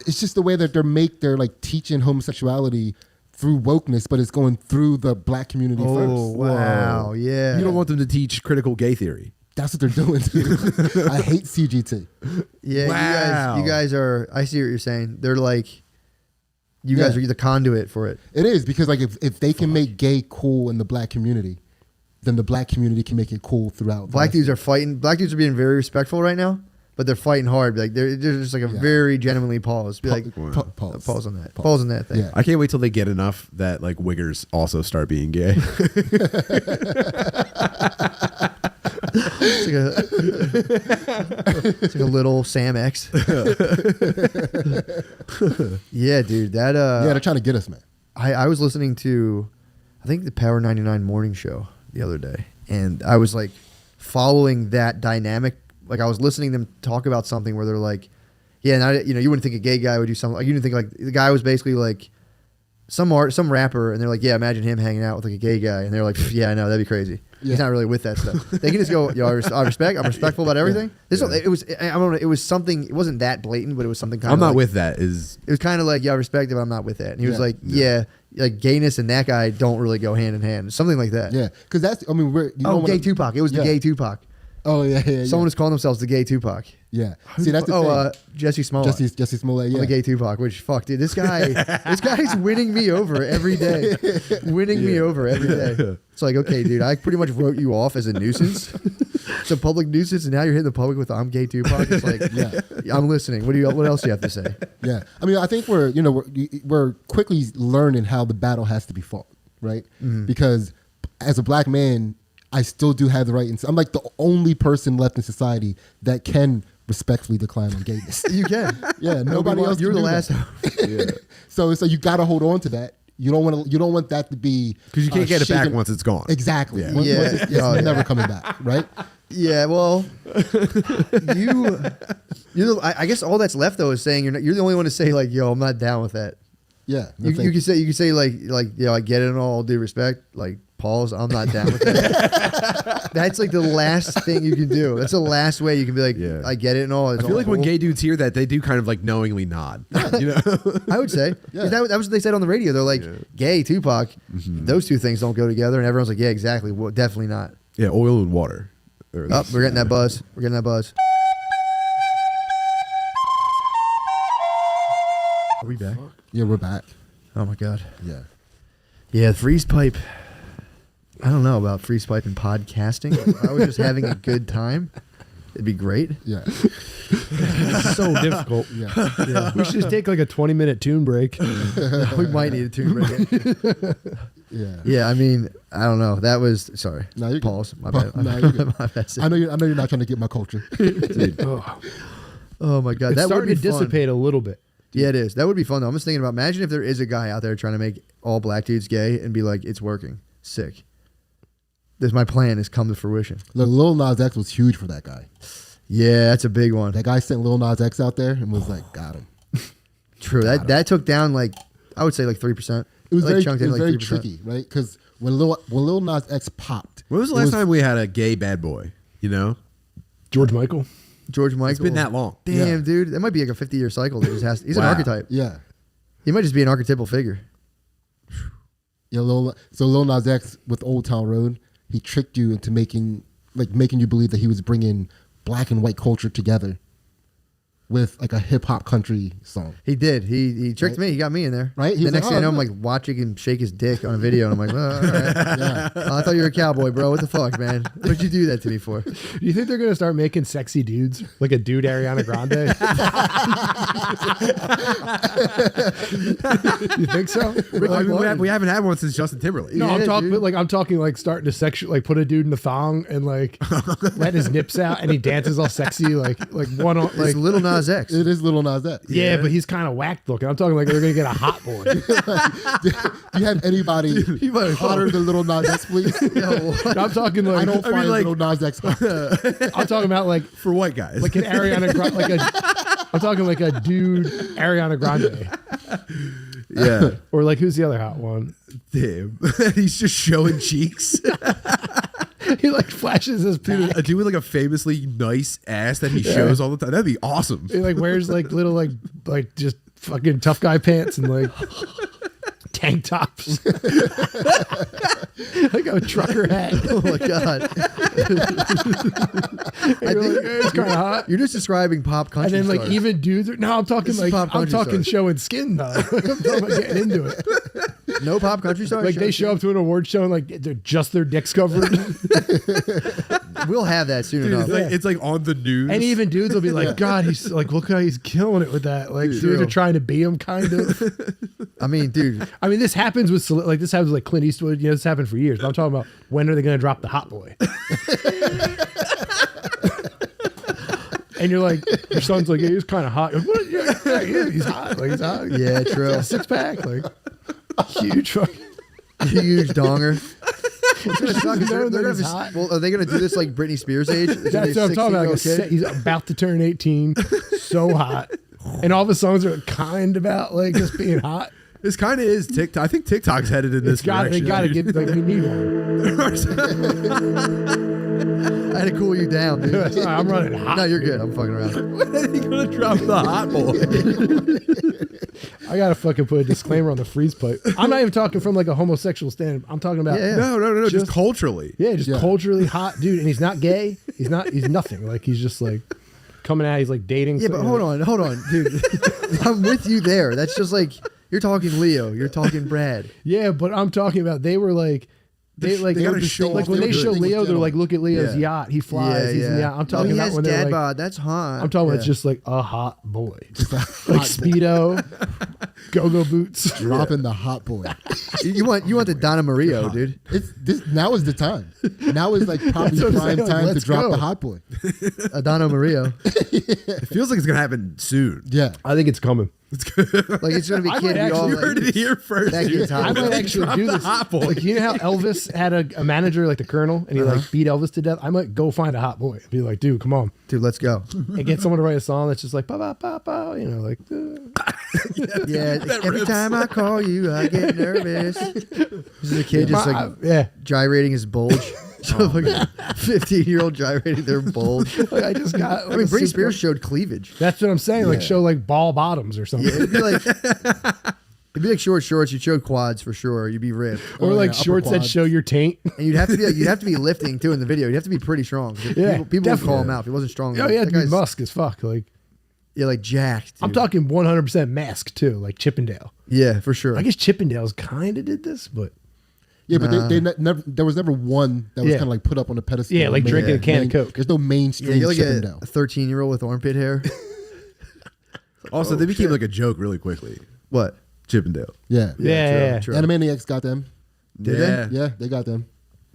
Speaker 3: It's just the way that they're like teaching homosexuality through wokeness, but it's going through the black community
Speaker 2: Oh,
Speaker 3: first.
Speaker 2: wow. Yeah.
Speaker 1: You don't want them to teach critical gay theory.
Speaker 3: That's what they're doing. Dude. I hate CGT.
Speaker 2: Yeah,
Speaker 1: Wow.
Speaker 2: you guys are. I see what you're saying. They're like, you
Speaker 3: Yeah.
Speaker 2: guys are the conduit for it.
Speaker 3: It is because like if they can make gay cool in the black community, then the black community can make it cool throughout. the
Speaker 2: Black
Speaker 3: rest
Speaker 2: dudes are fighting. Black dudes are being very respectful right now, but they're fighting hard. Like they're just like a
Speaker 3: Yeah.
Speaker 2: very genuinely pause. Be like,
Speaker 3: Pa- pause.
Speaker 2: pause on that.
Speaker 3: Pause.
Speaker 2: Pause on that thing.
Speaker 3: Yeah.
Speaker 1: I can't wait till they get enough that like wiggers also start being gay.
Speaker 2: It's like a little Sam X. Yeah, dude. That
Speaker 3: yeah, they're trying to get us, man.
Speaker 2: I was listening to, I think the Power 99 morning show the other day, and I was like following that dynamic. Like I was listening to them talk about something where they're like, yeah, and you wouldn't think a gay guy would do something. Like, you didn't think like the guy was basically like some rapper, and they're like, yeah, imagine him hanging out with like a gay guy, and they're like, yeah, I know, that'd be crazy.
Speaker 3: Yeah.
Speaker 2: He's not really with that stuff. They can just go, yo, I'm respectful about everything. This it was, I don't know, it was something. It wasn't that blatant, but it was something kind
Speaker 1: I'm
Speaker 2: of.
Speaker 1: not
Speaker 2: like,
Speaker 1: with that. Is
Speaker 2: It was kind of like, yeah, I respect it, but I'm not with that. And he was
Speaker 3: Yeah.
Speaker 2: like, yeah, like gayness and that guy don't really go hand in hand. Something like that.
Speaker 3: Yeah, because that's. I mean,
Speaker 2: Gay Tupac. It was the
Speaker 3: Yeah.
Speaker 2: gay Tupac.
Speaker 3: Oh yeah.
Speaker 2: Someone was calling themselves the gay Tupac.
Speaker 3: Yeah. See, that's the thing.
Speaker 2: Jesse Smollett.
Speaker 3: Jesse Smollett. Yeah.
Speaker 2: The gay Tupac, which fuck, dude, this guy's winning me over every day. Me over every day. It's like, okay, dude, I pretty much wrote you off as a nuisance. It's a public nuisance, and now you're hitting the public with I'm gay Tupac. It's like,
Speaker 3: Yeah.
Speaker 2: I'm listening. What else do you have to say?
Speaker 3: Yeah, I mean, I think we're quickly learning how the battle has to be fought, right? Because as a black man, I still do have the right. I'm like the only person left in society that can respectfully decline on gayness.
Speaker 2: You can.
Speaker 3: Yeah, nobody else.
Speaker 2: You're
Speaker 3: can
Speaker 2: the
Speaker 3: do
Speaker 2: last.
Speaker 3: that. So you got to hold on to that. You don't want that to be
Speaker 1: Because you can't get it back
Speaker 3: shaken-
Speaker 1: once it's gone.
Speaker 3: Exactly.
Speaker 1: Yeah.
Speaker 3: Once
Speaker 2: Yeah.
Speaker 3: it's never coming back, right?
Speaker 2: Yeah, well, I guess all that's left though is saying you're the only one to say like, yo, I'm not down with that.
Speaker 3: Yeah.
Speaker 2: You can say like I get it in all due respect, like pause, I'm not down with that. That's like the last thing you can do. That's the last way you can be like,
Speaker 1: Yeah.
Speaker 2: I get it and all.
Speaker 1: I feel like when gay dudes hear that, they do kind of like knowingly nod. You know?
Speaker 2: I would say.
Speaker 3: Yeah.
Speaker 2: That was what they said on the radio. They're like, gay, Tupac, those two things don't go together. And everyone's like, yeah, exactly. Well, definitely not.
Speaker 1: Yeah, oil and water.
Speaker 2: Oh, we're getting that buzz. We're getting that buzz. Are we back?
Speaker 3: Yeah, we're back.
Speaker 2: Oh my God.
Speaker 3: Yeah.
Speaker 2: Yeah, freeze pipe. I don't know about freeze pipe and podcasting. If I was just having a good time, it'd be great.
Speaker 3: Yeah.
Speaker 5: It's so difficult.
Speaker 3: Yeah.
Speaker 5: We should just take like a 20-minute tune break.
Speaker 2: We might need a tune break.
Speaker 3: Yeah.
Speaker 2: Yeah, I mean, I don't know. That was sorry.
Speaker 3: No, you're good.
Speaker 2: Pause. My bad.
Speaker 3: No, you're good.
Speaker 2: My bad.
Speaker 3: I know you're not trying to get my culture.
Speaker 2: Oh my God,
Speaker 5: It's
Speaker 2: that would
Speaker 5: starting
Speaker 2: be
Speaker 5: to
Speaker 2: fun.
Speaker 5: dissipate a little bit.
Speaker 2: Yeah, it is. That would be fun though. I'm just thinking about. Imagine if there is a guy out there trying to make all black dudes gay and be like, it's working. Sick. This my plan has come to fruition.
Speaker 3: Look, Lil Nas X was huge for that guy.
Speaker 2: Yeah, that's a big one.
Speaker 3: That guy sent Lil Nas X out there and was like, got him.
Speaker 2: True. That took down like I would say like 3%.
Speaker 3: It was
Speaker 2: Like,
Speaker 3: very,
Speaker 2: chunked
Speaker 3: it
Speaker 2: in
Speaker 3: was
Speaker 2: like
Speaker 3: very
Speaker 2: 3%.
Speaker 3: tricky, right? Because when Lil Nas X popped,
Speaker 1: When was the
Speaker 3: it
Speaker 1: last time we had a gay bad boy? You know?
Speaker 5: George Michael.
Speaker 2: George Michael.
Speaker 1: It's been that long.
Speaker 2: Damn,
Speaker 3: Yeah.
Speaker 2: dude. That might be like a 50-year cycle. That just has. He's an
Speaker 1: Wow.
Speaker 2: archetype.
Speaker 3: Yeah.
Speaker 2: He might just be an archetypal figure.
Speaker 3: Yeah, Lil Nas X with Old Town Road, he tricked you into making you believe that he was bringing black and white culture together with like a hip hop country song.
Speaker 2: He did. He tricked me. He got me in there.
Speaker 3: Right? He
Speaker 2: The
Speaker 3: was
Speaker 2: next
Speaker 3: like,
Speaker 2: thing I know,
Speaker 3: oh,
Speaker 2: I'm
Speaker 3: look.
Speaker 2: like watching him shake his dick on a video, and I'm like, well, all right.
Speaker 3: Yeah.
Speaker 2: I thought you were a cowboy, bro. What the fuck, man? What'd you do that to me for?
Speaker 5: Do you think they're gonna start making sexy dudes like a dude Ariana Grande? You think so?
Speaker 1: I mean, we haven't had one since Justin Timberlake.
Speaker 5: No,
Speaker 2: Yeah,
Speaker 5: I'm talking,
Speaker 2: dude.
Speaker 5: but like I'm talking like starting to like put a dude in the thong and like let his nips out and he dances all sexy like one on
Speaker 2: It's
Speaker 5: like
Speaker 2: Little Nas X.
Speaker 3: It is Lil Nas X.
Speaker 5: yeah, but he's kind of whacked looking. I'm talking like they're gonna get a hot boy.
Speaker 3: Do you have anybody hotter than Lil Nas X, please?
Speaker 5: I'm talking like
Speaker 3: I don't find
Speaker 1: like-
Speaker 3: Lil Nas X hot.
Speaker 5: I'm talking about like
Speaker 1: For white guys.
Speaker 5: an Ariana Grande I'm talking like a dude Ariana Grande
Speaker 1: yeah.
Speaker 5: or like who's the other hot one?
Speaker 1: Damn. He's just showing cheeks.
Speaker 5: He like flashes his
Speaker 1: Dude,
Speaker 5: back.
Speaker 1: a dude with like a famously nice ass that he shows all the time. That'd be awesome.
Speaker 5: He like wears like little like just fucking tough guy pants and like tank tops. Like a trucker hat.
Speaker 2: Oh my God.
Speaker 5: I think it's kind of hot.
Speaker 2: You're just describing pop
Speaker 5: And
Speaker 2: country
Speaker 5: then like
Speaker 2: stars.
Speaker 5: even dudes are, no, I'm talking
Speaker 2: This is
Speaker 5: like
Speaker 2: pop
Speaker 5: I'm
Speaker 2: country
Speaker 5: talking
Speaker 2: stars.
Speaker 5: showing skin though. I'm talking about getting into it.
Speaker 2: No pop country stars.
Speaker 5: Like they show up to an award show and like they're just their dicks covered.
Speaker 2: We'll have that soon
Speaker 1: Dude,
Speaker 2: enough.
Speaker 1: it's like on the news.
Speaker 5: And even dudes will be like, God, he's like, look how he's killing it with that. Like dudes are trying to be him kind of.
Speaker 2: I mean, dude.
Speaker 5: I mean, this happens with this happens with like Clint Eastwood. You know, this happened for years. But I'm talking about when are they going to drop the hot boy? And you're like, your son's like, yeah, he's kind of hot. You're like, what? Yeah, he's hot. Like he's hot.
Speaker 2: Yeah, true.
Speaker 5: 6-pack, like huge fucking.
Speaker 2: Huge donger. What's gonna suck is
Speaker 5: No,
Speaker 2: they're
Speaker 5: that is
Speaker 2: gonna
Speaker 5: hot.
Speaker 2: well, are they gonna do this like Britney Spears age? Is it
Speaker 5: That's
Speaker 2: a
Speaker 5: what I'm talking about. Like
Speaker 2: 16-year-old kid?
Speaker 5: he's about to turn 18. So hot. And all the songs are kind about like just being hot.
Speaker 1: This kind of is TikTok. I think TikTok's headed in this
Speaker 5: They
Speaker 1: direction.
Speaker 5: got to get like we need one.
Speaker 2: I had to cool you down, dude.
Speaker 5: I'm running hot.
Speaker 2: No, you're good. I'm fucking around.
Speaker 1: When are they gonna drop the hot boy?
Speaker 5: I gotta fucking put a disclaimer on the freeze pipe. I'm not even talking from like a homosexual stand. I'm talking about
Speaker 2: Yeah.
Speaker 1: No. Just
Speaker 5: Just-
Speaker 1: culturally.
Speaker 5: just
Speaker 3: Yeah.
Speaker 5: culturally hot dude, and he's not gay. He's nothing. Like he's just like coming out. He's like dating.
Speaker 2: Yeah, but hold on, dude. I'm with you there. That's just like you're talking Leo. You're talking Brad.
Speaker 5: Yeah, but I'm talking about they were like. They
Speaker 1: gotta
Speaker 5: gotta
Speaker 1: show
Speaker 5: like
Speaker 1: off
Speaker 5: when
Speaker 1: their
Speaker 5: they show
Speaker 3: good.
Speaker 5: Leo, they're like, look at Leo's
Speaker 1: Yeah.
Speaker 5: yacht. He flies. He's in the yacht. I'm talking
Speaker 2: he
Speaker 5: about
Speaker 2: has
Speaker 5: when they're
Speaker 2: dad
Speaker 5: like,
Speaker 2: bod. That's hot.
Speaker 5: I'm talking about
Speaker 2: Yeah.
Speaker 5: just like a hot boy,
Speaker 3: Just a
Speaker 5: like
Speaker 3: hot boy.
Speaker 5: speedo, go-go boots.
Speaker 3: Dropping the hot boy.
Speaker 2: You want the Donna Mario, dude.
Speaker 3: Now is the time. Now is like probably
Speaker 5: That's what I'm
Speaker 3: prime
Speaker 5: saying, like,
Speaker 3: time to
Speaker 5: let's
Speaker 3: drop
Speaker 5: go.
Speaker 3: the hot boy.
Speaker 2: A Donna Mario.
Speaker 1: It feels like it's gonna happen soon.
Speaker 3: Yeah.
Speaker 5: I think it's coming.
Speaker 2: Like it's gonna be
Speaker 5: I
Speaker 2: kid.
Speaker 5: might actually-
Speaker 1: You heard it here first.
Speaker 2: That
Speaker 1: dude.
Speaker 2: kid's hot.
Speaker 5: I might actually
Speaker 1: Drop
Speaker 5: do
Speaker 1: the
Speaker 5: this.
Speaker 1: hot boy.
Speaker 5: Like, you know how Elvis had a manager like the Colonel, and he like beat Elvis to death. I might go find a hot boy and be like, dude, come on,
Speaker 2: Dude, let's go.
Speaker 5: and get someone to write a song that's just like ba ba ba ba, you know, like.
Speaker 2: Yeah, every
Speaker 1: rips.
Speaker 2: time I call you, I get nervous. This is a kid just like
Speaker 5: yeah.
Speaker 2: gyrating his bulge. So like a 15-year-old gyrating their bulge.
Speaker 5: Like, I just got.
Speaker 2: I mean, Britney Spears showed cleavage.
Speaker 5: That's what I'm saying. Like
Speaker 2: Yeah.
Speaker 5: show like ball bottoms or something.
Speaker 2: It'd be like short shorts. You'd show quads for sure. You'd be ripped,
Speaker 5: Or
Speaker 3: Oh,
Speaker 5: like
Speaker 3: yeah, upper
Speaker 5: shorts that
Speaker 3: quads.
Speaker 5: show your taint.
Speaker 2: and you'd have to be lifting too in the video. You'd have to be pretty strong.
Speaker 5: Yeah,
Speaker 2: People would call him
Speaker 5: definitely.
Speaker 2: out if he wasn't strong.
Speaker 5: Oh
Speaker 2: enough.
Speaker 5: yeah,
Speaker 2: That
Speaker 5: to be
Speaker 2: guy's-
Speaker 5: musk as fuck. Like
Speaker 2: Yeah, like jacked.
Speaker 5: I'm
Speaker 2: dude.
Speaker 5: talking 100% mask too, like Chippendale.
Speaker 2: Yeah, for sure.
Speaker 5: I guess Chippendales kind of did this, but
Speaker 3: Yeah, but
Speaker 2: Nah.
Speaker 3: they never. There was never one that was
Speaker 5: Yeah.
Speaker 3: kind of like put up on a pedestal.
Speaker 5: Yeah, like
Speaker 3: Main-
Speaker 5: drinking a can of
Speaker 3: main-
Speaker 5: Coke.
Speaker 3: There's no
Speaker 2: yeah,
Speaker 3: mainstream
Speaker 2: you're like
Speaker 3: Chippendale.
Speaker 2: a 13-year-old with armpit hair.
Speaker 1: Also, they became like a joke really quickly.
Speaker 2: What?
Speaker 1: Chippendale.
Speaker 3: Yeah.
Speaker 5: yeah.
Speaker 2: True.
Speaker 3: Animaniacs got them.
Speaker 2: Did
Speaker 1: yeah.
Speaker 3: Yeah, they got them.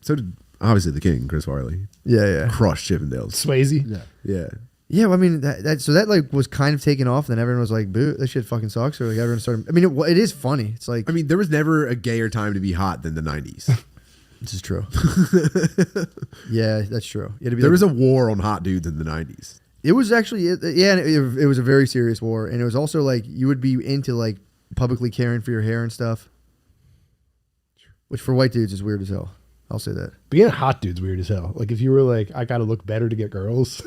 Speaker 1: So did obviously the king, Chris Farley.
Speaker 2: Yeah.
Speaker 1: Crushed Chippendales.
Speaker 5: Swayze.
Speaker 3: Yeah.
Speaker 1: Yeah.
Speaker 2: Yeah, well, I mean, that like was kind of taken off. Then everyone was like, "Boo, that shit fucking sucks." Or like everyone started. I mean, it is funny. It's like,
Speaker 1: I mean, there was never a gayer time to be hot than the 90s.
Speaker 2: this is true. Yeah, that's true. You had to be
Speaker 1: There
Speaker 2: like-
Speaker 1: was a war on hot dudes in the 90s.
Speaker 2: It was actually, yeah, and it was a very serious war, and it was also like you would be into like publicly caring for your hair and stuff, which for white dudes is weird as hell. I'll say that.
Speaker 5: Being a hot dude's weird as hell. Like if you were like, I gotta look better to get girls.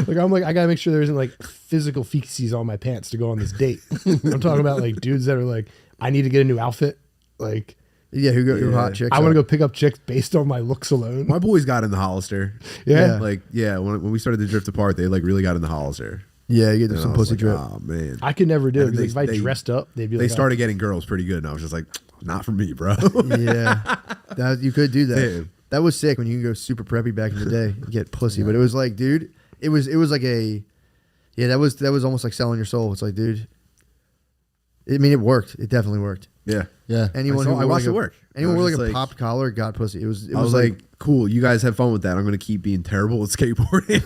Speaker 5: Like I'm like, I gotta make sure there isn't like physical feces on my pants to go on this date. I'm talking about like dudes that are like, I need to get a new outfit. Like
Speaker 2: Yeah, who hot chicks?
Speaker 5: I want to
Speaker 2: are.
Speaker 5: go pick up chicks based on my looks alone.
Speaker 1: My boys got in the Hollister.
Speaker 5: Yeah.
Speaker 1: Like, yeah, when we started to drift apart, they like really got in the Hollister.
Speaker 2: Yeah, you get
Speaker 1: And
Speaker 2: some
Speaker 1: I was
Speaker 2: pussy
Speaker 1: like,
Speaker 2: drip.
Speaker 1: oh, man.
Speaker 5: I could never do it
Speaker 1: And
Speaker 5: because if I
Speaker 1: they-
Speaker 5: dressed up, they'd be
Speaker 1: They
Speaker 5: like,
Speaker 1: started getting girls pretty good, and I was just like, not for me, bro.
Speaker 2: Yeah, you could do that.
Speaker 1: Yeah.
Speaker 2: That was sick when you can go super preppy back in the day and get pussy. But it was like, dude, it was like a, yeah, that was almost like selling your soul. It's like, dude, I mean, it worked. It definitely worked.
Speaker 1: Yeah.
Speaker 3: Yeah.
Speaker 2: Anyone
Speaker 1: I
Speaker 2: who wore
Speaker 1: watched
Speaker 2: like
Speaker 1: it work.
Speaker 2: Anyone
Speaker 1: I
Speaker 2: wore
Speaker 1: was
Speaker 2: like a
Speaker 1: just like-
Speaker 2: popped collar got pussy. It was
Speaker 1: I was like, cool, you guys have fun with that. I'm going to keep being terrible at skateboarding.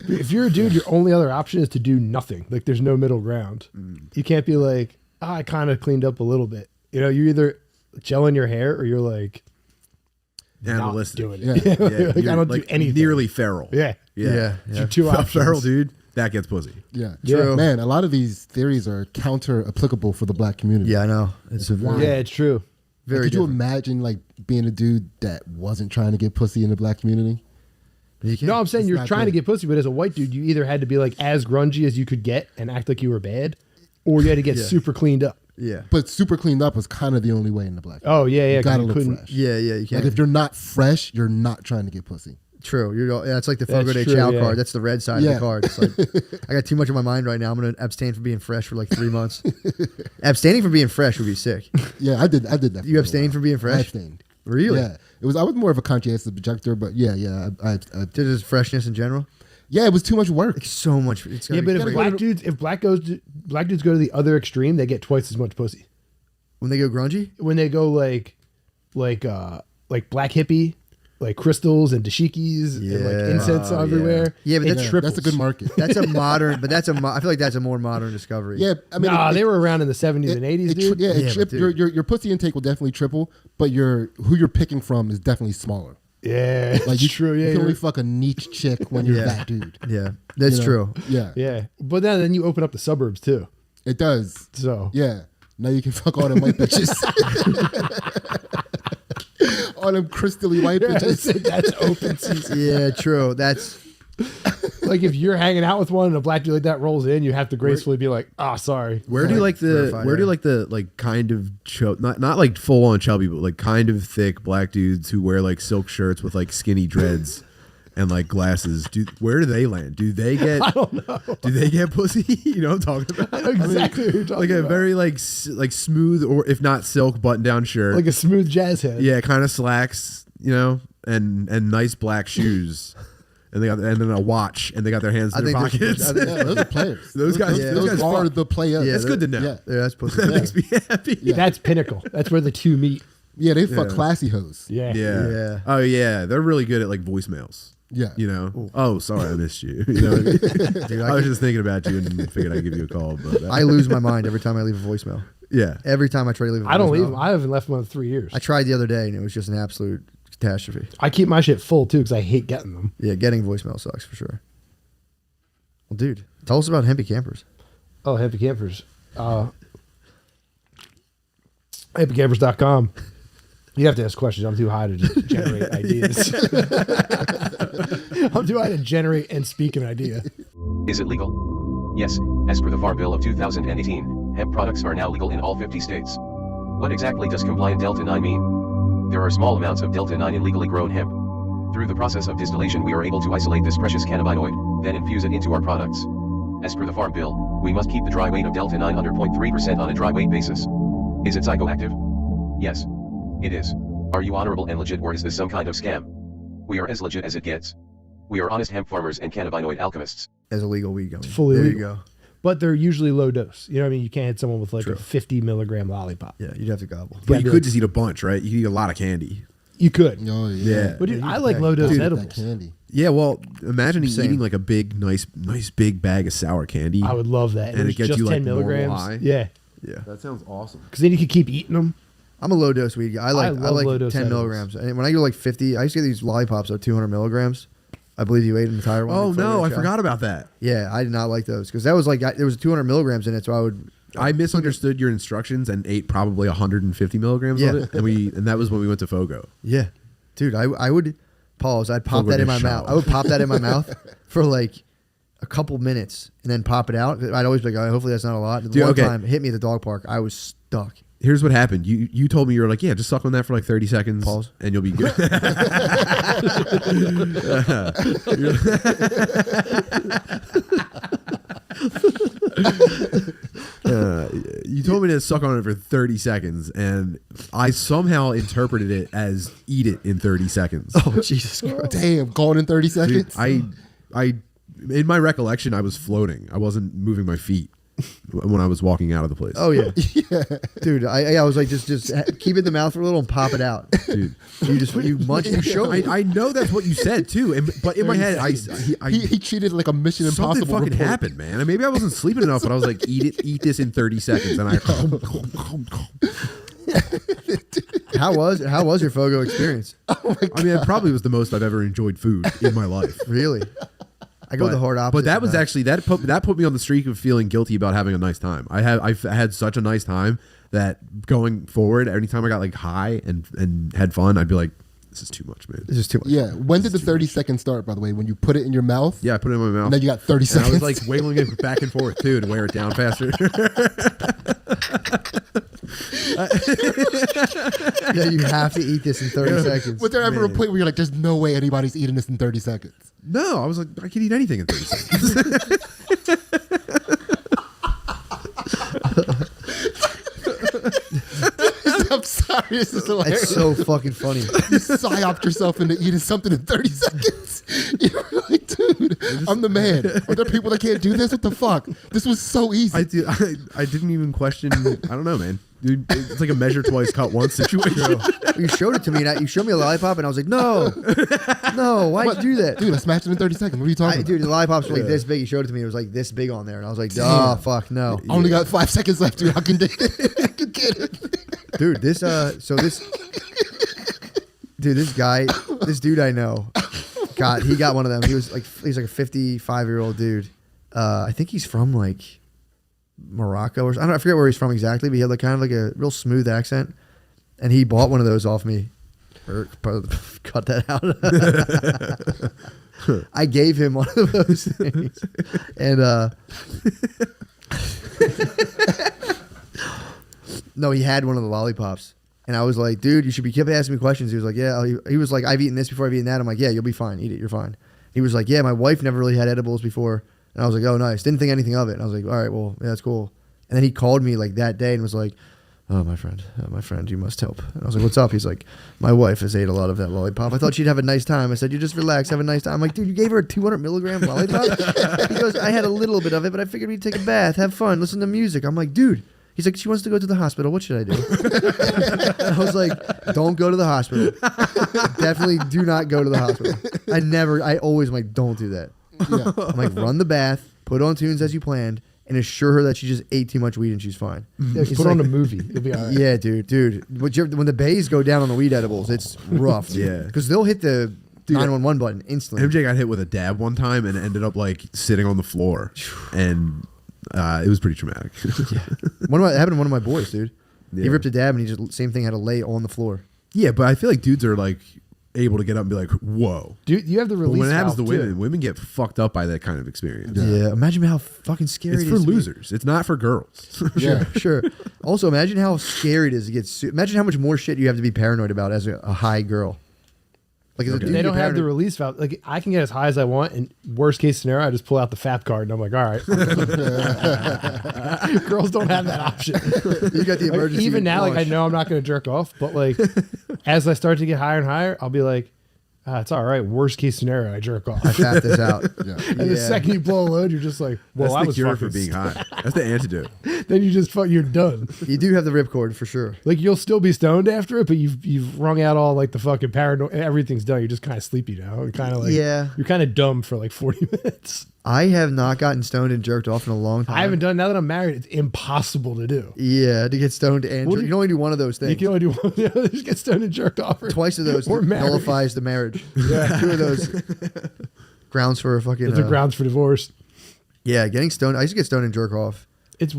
Speaker 5: if you're a dude, your only other option is to do nothing. Like there's no middle ground. You can't be like, I kind of cleaned up a little bit. You know, you're either gelling your hair or you're like not
Speaker 1: Animalistic.
Speaker 5: doing
Speaker 3: Yeah.
Speaker 5: it.
Speaker 1: Yeah,
Speaker 5: Like, I
Speaker 1: you're,
Speaker 5: don't
Speaker 1: like,
Speaker 5: do anything.
Speaker 1: Nearly feral.
Speaker 5: Yeah.
Speaker 2: yeah.
Speaker 5: Your two
Speaker 1: Feral
Speaker 5: options.
Speaker 1: dude, that gets pussy.
Speaker 3: Yeah.
Speaker 5: True.
Speaker 3: Man, a lot of these theories are counter applicable for the black community.
Speaker 2: Yeah, I know. It's a very,
Speaker 5: Yeah, it's true.
Speaker 3: Like,
Speaker 2: very
Speaker 3: could you
Speaker 2: different.
Speaker 3: imagine like being a dude that wasn't trying to get pussy in the black community?
Speaker 2: You can't.
Speaker 5: No, I'm saying
Speaker 3: It's
Speaker 5: you're
Speaker 3: not
Speaker 5: trying to
Speaker 3: good.
Speaker 5: get pussy, but as a white dude, you either had to be like as grungy as you could get and act like you were bad, or you had to get
Speaker 2: Yeah.
Speaker 5: super cleaned up.
Speaker 2: Yeah.
Speaker 3: But super cleaned up was kind of the only way in the black.
Speaker 5: Oh yeah, yeah.
Speaker 3: You
Speaker 5: 'cause
Speaker 3: gotta
Speaker 5: you
Speaker 3: look
Speaker 5: couldn't-
Speaker 3: fresh.
Speaker 2: Yeah, you
Speaker 3: Like
Speaker 2: can't.
Speaker 3: if you're not fresh, you're not trying to get pussy.
Speaker 2: True. Yeah, it's like the
Speaker 5: That's
Speaker 2: Fogo de
Speaker 5: true,
Speaker 2: Chao
Speaker 5: yeah.
Speaker 2: card. That's the red side of
Speaker 3: Yeah.
Speaker 2: the card. It's like, I got too much on my mind right now. I'm going to abstain from being fresh for like 3 months. Abstaining from being fresh would be sick.
Speaker 3: Yeah, I did that. For
Speaker 2: You
Speaker 3: a
Speaker 2: abstained
Speaker 3: while.
Speaker 2: from being
Speaker 3: I
Speaker 2: fresh?
Speaker 3: abstained.
Speaker 2: Really?
Speaker 3: Yeah, it was. I was more of a conscientious objector, but yeah. I
Speaker 2: Just freshness in general?
Speaker 3: yeah, it was too much work.
Speaker 2: Like so much. It's
Speaker 5: Yeah,
Speaker 2: gotta
Speaker 5: but
Speaker 2: be
Speaker 5: if
Speaker 2: crazy.
Speaker 5: black dudes go to the other extreme, they get twice as much pussy.
Speaker 2: When they go grungy?
Speaker 5: When they go like black hippie, like crystals and dashikis and like
Speaker 2: Yeah.
Speaker 5: incense
Speaker 1: Oh,
Speaker 5: everywhere.
Speaker 2: Yeah, but
Speaker 5: it
Speaker 2: that's-
Speaker 5: triples.
Speaker 3: That's a good market.
Speaker 2: That's a modern, but I feel like that's a more modern discovery.
Speaker 3: Yeah, I mean,
Speaker 5: Nah,
Speaker 3: it-
Speaker 5: they were around in the 70s and 80s, dude.
Speaker 3: Yeah,
Speaker 2: Yeah, but
Speaker 3: your,
Speaker 2: dude.
Speaker 3: your pussy intake will definitely triple, but who you're picking from is definitely smaller.
Speaker 5: Yeah,
Speaker 3: Like
Speaker 5: it's true. Yeah,
Speaker 3: you can only
Speaker 5: you're-
Speaker 3: fuck a niche chick when you're
Speaker 2: Yeah.
Speaker 3: that dude.
Speaker 2: Yeah, that's
Speaker 3: You know?
Speaker 2: true.
Speaker 3: Yeah,
Speaker 5: yeah. But then you open up the suburbs too.
Speaker 3: it does.
Speaker 5: So
Speaker 3: Yeah, now you can fuck all them white bitches. All them crystally white bitches.
Speaker 5: that's open season.
Speaker 2: Yeah, true. That's
Speaker 5: Like if you're hanging out with one and a black dude like that rolls in, you have to gracefully be like, "Ah, sorry."
Speaker 1: Where do you like the
Speaker 2: Verified,
Speaker 1: where do you
Speaker 2: yeah.
Speaker 1: like the like kind of not like full on chubby, but like kind of thick black dudes who wear like silk shirts with like skinny dreads and like glasses? Where do they land? Do they get
Speaker 5: I don't know.
Speaker 1: do they get pussy? You know what I'm talking
Speaker 5: I
Speaker 1: about?
Speaker 5: know exactly what you're talking
Speaker 1: Like a
Speaker 5: about.
Speaker 1: very like smooth or if not silk button down shirt.
Speaker 5: like a smooth jazz head.
Speaker 1: Yeah, kind of slacks, you know, and nice black shoes. and then a watch, and they got their hands in their pockets.
Speaker 3: Those are players.
Speaker 1: Those guys
Speaker 3: are the players.
Speaker 1: That's good to know.
Speaker 3: Yeah,
Speaker 2: that's pussy.
Speaker 1: That makes me happy.
Speaker 5: Yeah. That's pinnacle. That's where the two meet.
Speaker 3: Yeah, they fuck classy hoes.
Speaker 5: Yeah.
Speaker 1: Oh yeah, they're really good at like voicemails.
Speaker 3: Yeah.
Speaker 1: You know. Ooh. Oh, sorry, I missed you. You know, dude, I was just thinking about you and figured I'd give you a call. But
Speaker 2: I lose my mind every time I leave a voicemail.
Speaker 1: Yeah.
Speaker 2: Every time I try to leave a voicemail.
Speaker 5: I don't leave them. I haven't left one in 3 years.
Speaker 2: I tried the other day and it was just an absolute catastrophe.
Speaker 5: I keep my shit full too because I hate getting them.
Speaker 2: Yeah, getting voicemail sucks for sure. Well, dude, tell us about Hempy Campers.
Speaker 5: Oh, Happy Campers. HappyCampers.com. You have to ask questions. I'm too high to just generate ideas. I'm too high to generate and speak an idea.
Speaker 6: Is it legal? Yes, as per the Farm Bill of 2018, hemp products are now legal in all 50 states. What exactly does compliant Delta-9 mean? There are small amounts of Delta-9 in legally grown hemp. Through the process of distillation we are able to isolate this precious cannabinoid, then infuse it into our products. As per the Farm Bill, we must keep the dry weight of Delta-9 under 0.3% on a dry weight basis. Is it psychoactive? Yes. It is. Are you honorable and legit, or is this some kind of scam? We are as legit as it gets. We are honest hemp farmers and cannabinoid alchemists.
Speaker 2: As illegal weed gummy.
Speaker 5: Fully
Speaker 2: there
Speaker 5: legal.
Speaker 2: you go.
Speaker 5: But they're usually low dose. You know what I mean? You can't hit someone with like
Speaker 2: True.
Speaker 5: a 50 milligram lollipop.
Speaker 2: Yeah, you'd have to gobble.
Speaker 1: But you could just eat a bunch, right? You could eat a lot of candy.
Speaker 5: You could.
Speaker 3: Oh yeah.
Speaker 5: But dude, I like low dose
Speaker 3: Dude,
Speaker 5: edibles.
Speaker 3: that candy.
Speaker 1: Yeah, well, imagine
Speaker 2: Same.
Speaker 1: eating like a big, nice big bag of sour candy.
Speaker 5: I would love that.
Speaker 1: And it gets
Speaker 5: just
Speaker 1: you, like,
Speaker 5: 10
Speaker 1: normal
Speaker 5: milligrams.
Speaker 1: high.
Speaker 5: Yeah.
Speaker 2: Yeah.
Speaker 1: That sounds awesome.
Speaker 5: Because then you could keep eating them.
Speaker 2: I'm a low dose weed guy. I like
Speaker 5: love low dose
Speaker 2: 10
Speaker 5: edibles.
Speaker 2: milligrams. And when I go like 50, I used to get these lollipops at 200 milligrams. I believe you ate an entire one.
Speaker 1: Oh
Speaker 2: before
Speaker 1: no,
Speaker 2: the
Speaker 1: I
Speaker 2: show.
Speaker 1: forgot about that.
Speaker 2: Yeah, I did not like those because that was like there was 200 milligrams in it, so
Speaker 1: I misunderstood your instructions and ate probably 150 milligrams of
Speaker 2: Yeah.
Speaker 1: it, and that was when we went to Fogo.
Speaker 2: Yeah, dude, I would pause. I'd pop
Speaker 1: Fogo
Speaker 2: that in
Speaker 1: de
Speaker 2: my
Speaker 1: chao.
Speaker 2: mouth. I would pop that in my mouth for like a couple minutes and then pop it out. I'd always be like, oh, hopefully that's not a lot.
Speaker 1: Dude,
Speaker 2: One
Speaker 1: okay.
Speaker 2: time, it hit me at the dog park. I was stuck.
Speaker 1: Here's what happened. You told me, you were like, yeah, just suck on that for like 30 seconds.
Speaker 2: Pause.
Speaker 1: And you'll be good. You told me to suck on it for 30 seconds, and I somehow interpreted it as eat it in 30 seconds.
Speaker 2: Oh Jesus Christ!
Speaker 3: Damn, gone in 30
Speaker 1: Dude,
Speaker 3: seconds.
Speaker 1: I, in my recollection, I was floating. I wasn't moving my feet when I was walking out of the place.
Speaker 2: Oh yeah, dude. I was like, just keep it in the mouth for a little and pop it out,
Speaker 1: dude.
Speaker 2: You showed me.
Speaker 1: I know that's what you said too, but in my head,
Speaker 3: he treated it like a Mission
Speaker 1: something
Speaker 3: Impossible
Speaker 1: fucking
Speaker 3: report.
Speaker 1: happened, man. And maybe I wasn't sleeping enough, but I was like, eat this in 30 seconds, and I.
Speaker 2: How was your Fogo experience?
Speaker 1: I mean, it probably was the most I've ever enjoyed food in my life.
Speaker 2: Really? I go the hard opposite.
Speaker 1: But that was
Speaker 2: of
Speaker 1: actually that put me on the streak of feeling guilty about having a nice time. I've had such a nice time that going forward, anytime I got like high and had fun, I'd be like, this is too much, man.
Speaker 2: This is too much.
Speaker 3: Yeah. When did the 30 seconds start, by the way? When you put it in your mouth?
Speaker 1: Yeah, I put it in my mouth.
Speaker 3: And then you got 30
Speaker 1: And
Speaker 3: seconds.
Speaker 1: I was like wiggling it back and forth too to wear it down faster.
Speaker 2: Yeah, you have to eat this in 30 seconds.
Speaker 3: Was there ever a
Speaker 1: Man.
Speaker 3: point where you're like, there's no way anybody's eating this in 30 seconds?
Speaker 1: No, I was like, I could eat anything in 30 seconds.
Speaker 3: I'm sorry, this is hilarious.
Speaker 2: It's so fucking funny.
Speaker 3: You psyoped yourself into eating something in 30 seconds. You were like, dude, I'm the man. Are there people that can't do this? What the fuck? This was so easy.
Speaker 1: I didn't even question. I don't know, man. Dude, it's like a measure twice, cut once situation.
Speaker 2: You showed it to me, and you showed me a lollipop, and I was like, no, why'd you do that?
Speaker 3: Dude, I smashed it in 30 seconds. What are you talking about?
Speaker 2: Dude, the lollipops were like this big. He showed it to me. It was like this big on there, and I was like, oh fuck, no,
Speaker 3: I only got 5 seconds left, dude. I can get it.
Speaker 2: dude. This dude I know, he got one of them. He's like a 55-year-old dude. I think he's from like Morocco or I forget where he's from exactly, but he had like kind of like a real smooth accent, and he bought one of those off me. Cut that out. I gave him one of those things, and no, he had one of the lollipops, and I was like, dude, you should be kept asking me questions. He was like, yeah. He was like, I've eaten this before, I've eaten that. I'm like, yeah, you'll be fine. Eat it, you're fine. He was like, yeah, my wife never really had edibles before. And I was like, oh, nice. Didn't think anything of it. And I was like, all right, well, yeah, that's cool. And then he called me like that day and was like, oh, my friend, you must help. And I was like, what's up? He's like, my wife has ate a lot of that lollipop. I thought she'd have a nice time. I said, you just relax, have a nice time. I'm like, dude, you gave her a 200 milligram lollipop? He goes, I had a little bit of it, but I figured we'd take a bath, have fun, listen to music. I'm like, dude. He's like, she wants to go to the hospital. What should I do? I was like, don't go to the hospital. Definitely do not go to the hospital. I always am like, don't do that. Yeah. I'm like, run the bath, put on tunes as you planned, and assure her that she just ate too much weed and she's fine.
Speaker 5: Yeah, put on a movie. It'll be all right.
Speaker 2: Yeah, dude. When the bays go down on the weed edibles, it's rough.
Speaker 1: Yeah.
Speaker 2: Because they'll hit the 911 button instantly.
Speaker 1: MJ got hit with a dab one time and ended up like sitting on the floor. And it was pretty traumatic.
Speaker 2: Yeah. It happened to one of my boys, dude.
Speaker 1: Yeah.
Speaker 2: He ripped a dab and he just, same thing, had to lay on the floor.
Speaker 1: Yeah, but I feel like dudes are like able to get up and be like, whoa.
Speaker 5: Dude, you have the release
Speaker 1: But when it happens to
Speaker 5: valve,
Speaker 1: women get fucked up by that kind of experience.
Speaker 2: Yeah. Imagine how fucking scary
Speaker 1: It's
Speaker 2: it
Speaker 1: for
Speaker 2: is.
Speaker 1: losers. It's not for girls.
Speaker 3: Yeah.
Speaker 2: Sure. Also, imagine how scary it is to get imagine how much more shit you have to be paranoid about as a high girl. Like, as a dude,
Speaker 5: They don't
Speaker 2: you're
Speaker 5: have the
Speaker 2: paranoid.
Speaker 5: release valve. Like, I can get as high as I want, and worst case scenario, I just pull out the FAP card, and I'm like, all right. Girls don't have that option.
Speaker 2: You got the
Speaker 5: Like,
Speaker 2: emergency.
Speaker 5: even now, like, I
Speaker 2: launch.
Speaker 5: know I'm not going to jerk off, but like, as I start to get higher and higher, I'll be like, it's all right. Worst case scenario, I jerk off.
Speaker 2: I tapped this out.
Speaker 3: Yeah.
Speaker 5: And the second you blow a load, you're just like, well,
Speaker 1: That's
Speaker 5: I
Speaker 1: the
Speaker 5: was
Speaker 1: cure
Speaker 5: fucking
Speaker 1: for being high. That's the antidote.
Speaker 5: Then you just you're done.
Speaker 2: You do have the ripcord for sure.
Speaker 5: Like, you'll still be stoned after it, but you've wrung out all like the fucking paranoid. Everything's done. You're just kind of sleepy now. You're kind of like,
Speaker 2: Yeah.
Speaker 5: you're kind of dumb for like 40 minutes.
Speaker 2: I have not gotten stoned and jerked off in a long time.
Speaker 5: I haven't done. Now that I'm married, it's impossiple to do.
Speaker 2: Yeah, to get stoned and
Speaker 5: What
Speaker 2: jerk.
Speaker 5: do
Speaker 2: You can only do one of those
Speaker 5: You
Speaker 2: things.
Speaker 5: can only do one. Just get stoned and jerked off.
Speaker 2: Twice of those
Speaker 5: Or married.
Speaker 2: nullifies the marriage. Yeah, 2 of those grounds for a fucking.
Speaker 5: Those are grounds for divorce.
Speaker 2: Yeah, getting stoned. I used to get stoned and jerk off.
Speaker 5: It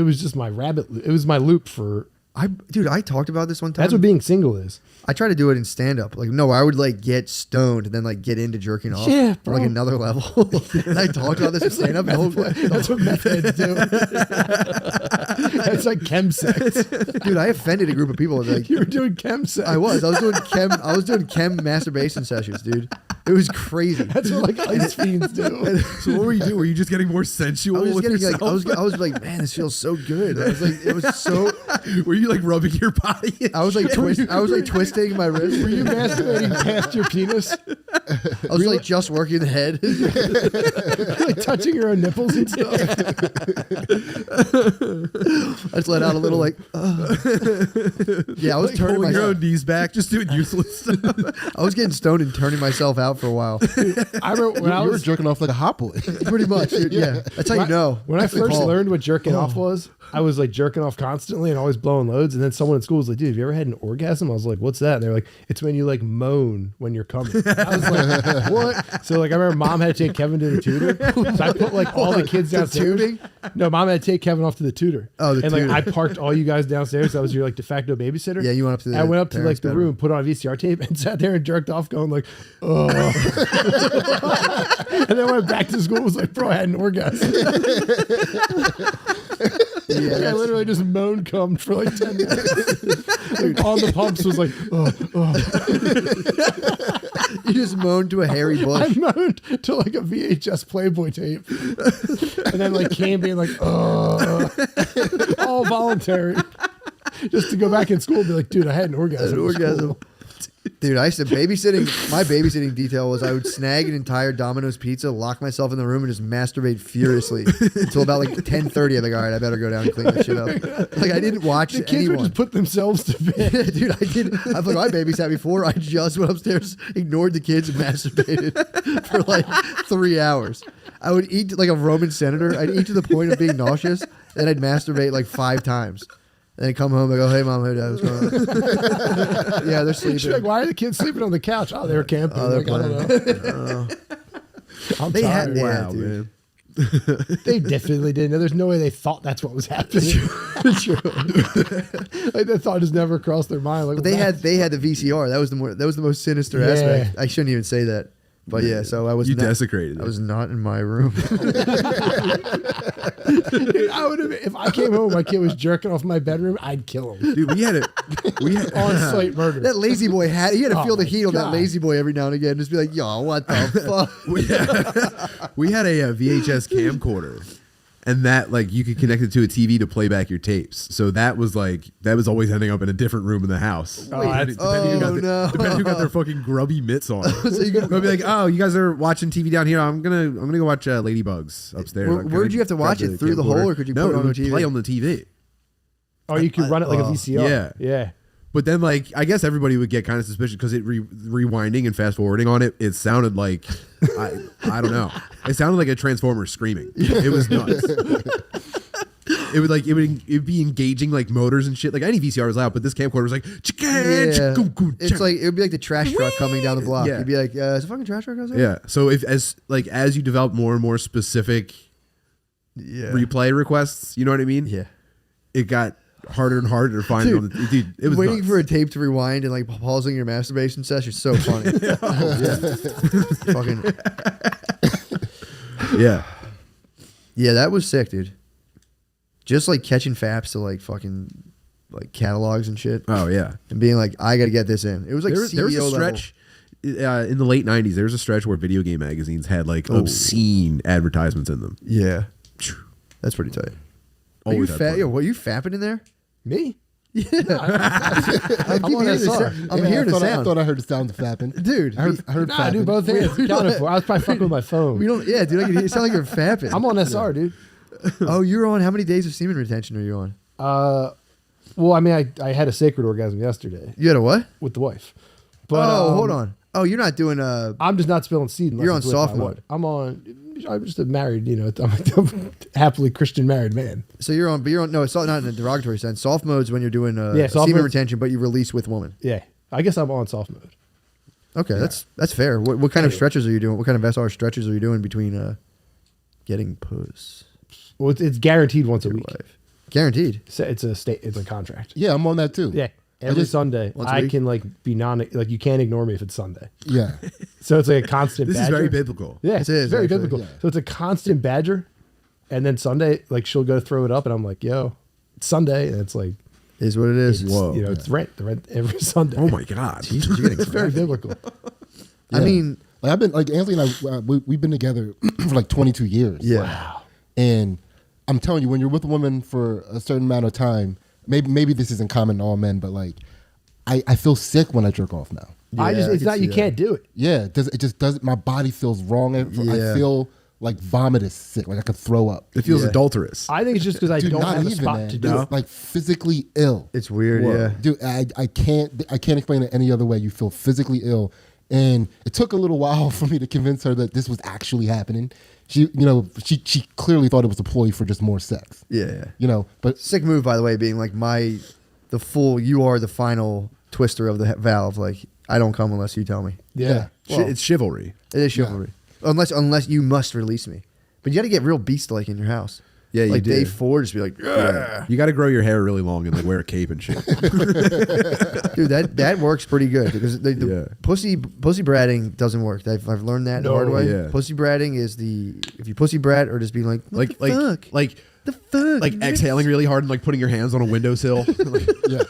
Speaker 5: was just my it was my loop for.
Speaker 2: Dude, I talked about this one time.
Speaker 5: That's what being single is.
Speaker 2: I try to do it in stand up. Like, no, I would like get stoned and then like get into jerking off.
Speaker 5: Yeah,
Speaker 2: on, like
Speaker 5: bro.
Speaker 2: another level. And I talked about this in stand up.
Speaker 5: That's what meth heads do. That's like chem sex.
Speaker 2: Dude, I offended a group of people. Like,
Speaker 5: You were doing chem sex.
Speaker 2: I was doing chem masturbation sessions, dude. It was crazy.
Speaker 5: That's what like ice fiends do.
Speaker 1: So what were you doing? Were you just getting more sensual
Speaker 2: I was
Speaker 1: with
Speaker 2: getting
Speaker 1: yourself?
Speaker 2: like I was like, man, this feels so good. I was like, it was so.
Speaker 1: Were you like rubbing your body?
Speaker 2: I was like twisting my wrist.
Speaker 5: Were you masturbating past your penis?
Speaker 2: I was like just working the head.
Speaker 5: Like touching your own nipples and stuff?
Speaker 2: I just let out a little like. Yeah, I was turning
Speaker 1: Pulling your
Speaker 2: myself.
Speaker 1: own knees back, just doing useless stuff.
Speaker 2: I was getting stoned and turning myself out for a while.
Speaker 5: I remember when I
Speaker 3: You were
Speaker 5: was
Speaker 3: jerking off like a hot boy.
Speaker 2: Pretty much, dude. Yeah, that's how you know.
Speaker 5: When I
Speaker 2: That's the
Speaker 5: first
Speaker 2: call.
Speaker 5: learned what jerking off was, I was like jerking off constantly and always blowing loads. And then someone in school was like, dude, have you ever had an orgasm? I was like, what's that? And they're like, it's when you like moan when you're coming. I was like, what? So like, I remember mom had to take Kevin to the tutor. So I put like all the kids downstairs.
Speaker 2: tubing?
Speaker 5: No, mom had to take Kevin off to the tutor.
Speaker 2: Oh, the
Speaker 5: and
Speaker 2: tutor.
Speaker 5: like I parked all you guys downstairs. I was your like de facto babysitter.
Speaker 2: Yeah, you went up to the
Speaker 5: I went up to like
Speaker 2: parents'
Speaker 5: the
Speaker 2: bedroom.
Speaker 5: room, put on a VCR tape, and sat there and jerked off, going like, oh. And then went back to school. And was like, bro, I had an orgasm.
Speaker 2: Yeah,
Speaker 5: Like, I literally just moaned cum for like 10 minutes. Like, on the pumps was like,
Speaker 2: you just moaned to a hairy
Speaker 5: I
Speaker 2: bush.
Speaker 5: moaned to like a VHS Playboy tape. And then like came being like, all voluntary. Just to go back in school and be like, dude, I had an orgasm.
Speaker 2: An orgasm. Dude, I used to babysitting. My babysitting detail was I would snag an entire Domino's pizza, lock myself in the room, and just masturbate furiously until about like 10:30. I'm like, all right, I better go down and clean this shit up. Like, I didn't watch
Speaker 5: The kids would
Speaker 2: anyone.
Speaker 5: just put themselves to bed.
Speaker 2: Dude, I did. I like, I babysat before. I just went upstairs, ignored the kids, and masturbated for like 3 hours. I would eat like a Roman senator. I'd eat to the point of being nauseous, and I'd masturbate like 5 times. And then come home and go, hey, mom, hey, dad, what's going on? Yeah, they're
Speaker 5: She's like,
Speaker 2: sleeping.
Speaker 5: why are the kids sleeping on the couch? Oh, they were camping.
Speaker 2: Oh, they're
Speaker 5: Like, I don't know. I'm
Speaker 2: They had-
Speaker 5: tired.
Speaker 2: yeah,
Speaker 1: Wow,
Speaker 2: dude.
Speaker 1: man.
Speaker 5: They definitely didn't know. There's no way they thought that's what was happening. Like that thought just never crossed their mind. Like,
Speaker 2: But they had the VCR. That was the most sinister
Speaker 5: Yeah.
Speaker 2: aspect. I shouldn't even say that. But yeah, so I was
Speaker 1: You
Speaker 2: not,
Speaker 1: desecrated it.
Speaker 2: I was not in my room.
Speaker 5: Dude, I would have if I came home and my kid was jerking off in my bedroom, I'd kill him.
Speaker 1: Dude, we had
Speaker 5: On site murder.
Speaker 2: That lazy boy had he had to
Speaker 5: Oh
Speaker 2: feel the
Speaker 5: my
Speaker 2: heat on that
Speaker 5: God.
Speaker 2: lazy boy every now and again. Just be like, yo, what the fuck?
Speaker 1: we had a VHS camcorder, and that like you could connect it to a TV to play back your tapes. So that was always ending up in a different room in the house. Depending who got their fucking grubby mitts on. So you could be like, oh, you guys are watching TV down here. I'm gonna go watch Ladybugs upstairs.
Speaker 2: Where did you have to watch it? Through the hole, or could you put it on the TV?
Speaker 1: Play on the TV.
Speaker 5: Oh, you could run it like a VCR.
Speaker 1: Yeah.
Speaker 5: Yeah.
Speaker 1: But then, like, I guess everybody would get kind of suspicious because it rewinding and fast forwarding on it. It sounded like I don't know. It sounded like a transformer screaming. It was nuts. It would be engaging like motors and shit. Like any VCR was loud, but this camcorder was like,
Speaker 2: it's like it would be like the trash truck coming down the block.
Speaker 1: Yeah.
Speaker 2: You'd be like, is a fucking trash truck outside?
Speaker 1: Yeah. So as you develop more and more specific replay requests, you know what I mean?
Speaker 2: Yeah.
Speaker 1: It got harder and harder to find. Dude, it was
Speaker 2: waiting
Speaker 1: nuts.
Speaker 2: for a tape to rewind and like pausing your masturbation session is so funny. Fucking yeah, that was sick, dude. Just like catching faps to like fucking like catalogs and shit.
Speaker 1: Oh yeah,
Speaker 2: and being like, I got to get this in. It was like
Speaker 1: there was a stretch in the late '90s. There was a stretch where video game magazines had like obscene advertisements in them.
Speaker 2: Yeah, that's pretty tight. Are you what are you fapping in there?
Speaker 5: Me?
Speaker 2: Yeah. I'm hearing the sound.
Speaker 3: I thought I heard the sound of fapping.
Speaker 2: Dude,
Speaker 3: I heard fapping.
Speaker 5: I do both hands. Counted for. I was probably fucking with my phone.
Speaker 2: We don't. Yeah, dude. You sound like you're fapping.
Speaker 5: I'm on SR, dude.
Speaker 2: Oh, you're on. How many days of semen retention are you on?
Speaker 5: Well, I mean, I had a sacred orgasm yesterday.
Speaker 2: You had a what?
Speaker 5: With the wife. But
Speaker 2: hold on. Oh, you're not doing
Speaker 5: I'm just not spilling seed.
Speaker 2: You're on soft mode.
Speaker 5: I'm just a married, I'm a happily Christian married man.
Speaker 2: So you're on, no, it's not in a derogatory sense. Soft mode's when you're doing semen retention, but you release with woman.
Speaker 5: Yeah, I guess I'm on soft mode.
Speaker 2: Okay, that's fair. What kind of stretches are you doing? What kind of SR stretches are you doing between getting puss?
Speaker 5: Well, it's guaranteed once a week.
Speaker 2: Life. Guaranteed.
Speaker 5: It's a contract.
Speaker 3: Yeah, I'm on that too.
Speaker 5: Yeah. Every Sunday, I can be you can't ignore me if it's Sunday.
Speaker 3: Yeah.
Speaker 5: So it's like a constant
Speaker 1: This
Speaker 5: badger.
Speaker 1: is very biblical.
Speaker 5: Yeah,
Speaker 2: it is
Speaker 5: very
Speaker 2: actually,
Speaker 5: biblical.
Speaker 3: yeah.
Speaker 5: So it's a constant badger. And then Sunday, like she'll go throw it up and I'm like, yo, it's Sunday. And it's like,
Speaker 2: is what it is.
Speaker 1: Whoa.
Speaker 5: It's rent. The rent every Sunday.
Speaker 1: Oh my God.
Speaker 2: Jesus, you're getting
Speaker 5: It's very biblical.
Speaker 3: Yeah.
Speaker 2: I mean,
Speaker 3: like I've been like Anthony and I, we've been together for like 22 years.
Speaker 2: Yeah.
Speaker 5: Wow.
Speaker 3: And I'm telling you, when you're with a woman for a certain amount of time, maybe this isn't common to all men, but like, I feel sick when I jerk off now.
Speaker 5: You can't do it.
Speaker 3: Yeah, it just doesn't. My body feels wrong. I feel like vomit is sick. Like I could throw up.
Speaker 1: It feels adulterous.
Speaker 5: I think it's just because I don't have a spot to do it.
Speaker 3: Like physically ill.
Speaker 2: it's weird.
Speaker 1: Whoa.
Speaker 2: Yeah.
Speaker 3: Dude, I can't explain it any other way. You feel physically ill, and it took a little while for me to convince her that this was actually happening. She clearly thought it was a ploy for just more sex.
Speaker 2: Yeah.
Speaker 3: But
Speaker 2: Sick move, by the way, being like you are the final twister of the valve. Like, I don't come unless you tell me.
Speaker 5: Yeah.
Speaker 1: It's chivalry.
Speaker 2: It is chivalry. Unless you must release me. But you got to get real beast-like in your house.
Speaker 1: Yeah, you
Speaker 2: like
Speaker 1: do.
Speaker 2: day 4, just be like,
Speaker 1: Yeah. You got to grow your hair really long and like wear a cape and shit.
Speaker 2: dude, that works pretty good because pussy bratting doesn't work. I've learned that the hard way.
Speaker 1: Yeah.
Speaker 2: Pussy bratting is if you pussy brat or just being like, what the fuck?
Speaker 1: Like exhaling really hard and like putting your hands on a windowsill.
Speaker 3: yeah.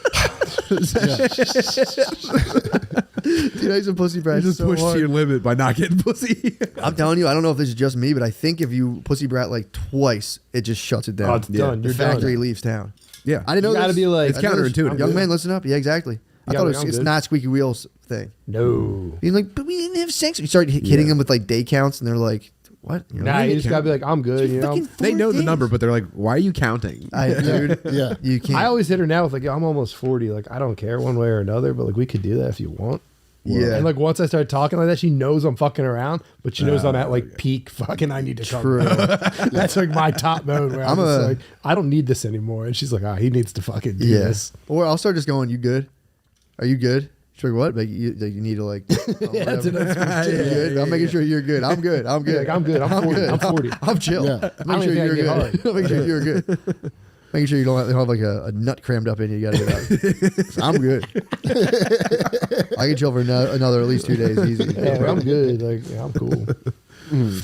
Speaker 2: Dude, I used to pussy brat
Speaker 1: You just
Speaker 2: so
Speaker 1: push
Speaker 2: hard.
Speaker 1: to your limit by not getting pussy.
Speaker 2: I'm telling you, I don't know if this is just me, but I think if you pussy brat like twice, it just shuts it down.
Speaker 5: Oh, it's done.
Speaker 2: The
Speaker 5: You're
Speaker 2: factory
Speaker 5: done.
Speaker 2: leaves town.
Speaker 1: Yeah.
Speaker 2: I didn't know
Speaker 5: You gotta
Speaker 2: this.
Speaker 5: be like-
Speaker 1: It's
Speaker 2: I didn't know this.
Speaker 1: counterintuitive.
Speaker 2: Young man, listen up. Yeah, exactly. I thought it's
Speaker 5: good.
Speaker 2: not squeaky wheels thing.
Speaker 5: No.
Speaker 2: Being like, but we didn't have sex. You start hitting them with like day counts, and they're like, what? You know?
Speaker 5: Nah, you just gotta be like, I'm good.
Speaker 1: They know the number, but they're like, why are you counting?
Speaker 2: Dude,
Speaker 3: Yeah.
Speaker 2: you can't.
Speaker 5: I always hit her now with like, yo, I'm almost 40. Like, I don't care one way or another, but like, we could do that if you want.
Speaker 2: Yeah.
Speaker 5: And like, once I start talking like that, she knows I'm fucking around, but she knows I'm at like peak fucking. I need to come.
Speaker 2: True.
Speaker 5: That's like my top mode where I'm just like, I don't need this anymore. And she's like, he needs to fucking do this.
Speaker 2: Or I'll start just going, you good? Are you good? She's like, what? Like, you need to like.
Speaker 5: Yeah, that's it.
Speaker 2: You good? I'm making sure you're good. I'm good. I'm good.
Speaker 5: Like, I'm good. I'm 40. I'm 40.
Speaker 2: I'm chill.
Speaker 3: Yeah.
Speaker 2: I'm making sure you're good. I'm making sure you're good. Making sure you don't have like a nut crammed up in you. You gotta get out. I'm good. I can chill for another at least 2 days easy.
Speaker 5: Yeah, I'm good. Like, yeah, I'm cool.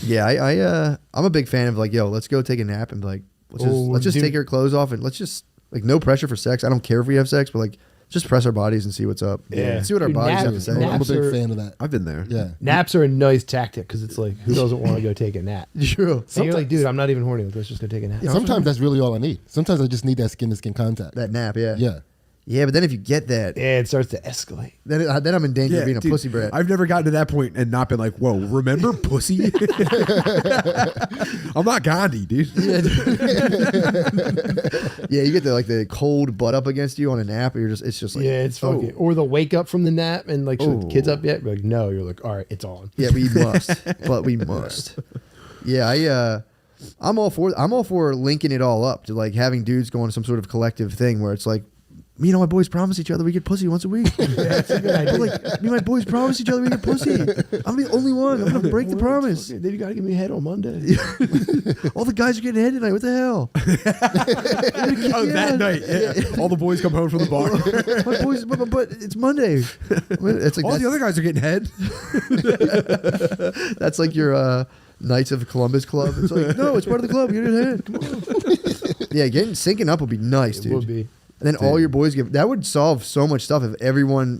Speaker 2: Yeah, I'm a big fan of like, yo, let's go take a nap and like, let's just take our clothes off and let's just like no pressure for sex. I don't care if we have sex, but like Just press our bodies and see what's up.
Speaker 5: Yeah.
Speaker 2: See what our
Speaker 5: Dude,
Speaker 2: bodies
Speaker 5: nap-
Speaker 2: have to say.
Speaker 3: I'm a
Speaker 5: naps
Speaker 3: big
Speaker 5: are-
Speaker 3: fan of that.
Speaker 1: I've been there.
Speaker 3: Yeah.
Speaker 5: Naps are a nice tactic because it's like, who doesn't want to go take a nap?
Speaker 2: True.
Speaker 5: And you're like, dude, I'm not even horny. Let's just go take a nap.
Speaker 3: Sometimes that's really all I need. Sometimes I just need that skin to skin contact.
Speaker 2: That nap, yeah.
Speaker 3: Yeah.
Speaker 2: Yeah, but then if you get that,
Speaker 5: Yeah, it starts to escalate.
Speaker 2: then I'm in danger of being a
Speaker 1: dude,
Speaker 2: pussy brat.
Speaker 1: I've never gotten to that point and not been like, whoa, remember pussy? I'm not Gandhi, dude.
Speaker 2: Yeah, you get the cold butt up against you on a nap. And it's just like,
Speaker 5: Yeah, it's fucking. Or the wake up from the nap and like, should the kids up yet? You're like, no. You're like, all right, it's on.
Speaker 2: yeah, we must, but we must. Yeah, I'm all for linking it all up to like having dudes go on some sort of collective thing where it's like, me and my boys promise each other we get pussy once a week.
Speaker 5: That's a good idea.
Speaker 2: Like, me and my boys promise each other we get pussy. I'm the only one. I'm gonna break the promise.
Speaker 5: Then you gotta give me a head on Monday.
Speaker 2: All the guys are getting head tonight. What the hell?
Speaker 1: That night. Yeah. All the boys come home from the bar.
Speaker 2: My boys, but it's Monday. It's like
Speaker 1: All the other guys are getting head.
Speaker 2: that's like your Knights of Columbus club. It's like, no, it's part of the club. Get it head. Come on. Yeah, syncing up would be nice, dude.
Speaker 5: It would be.
Speaker 2: And then all your boys that would solve so much stuff if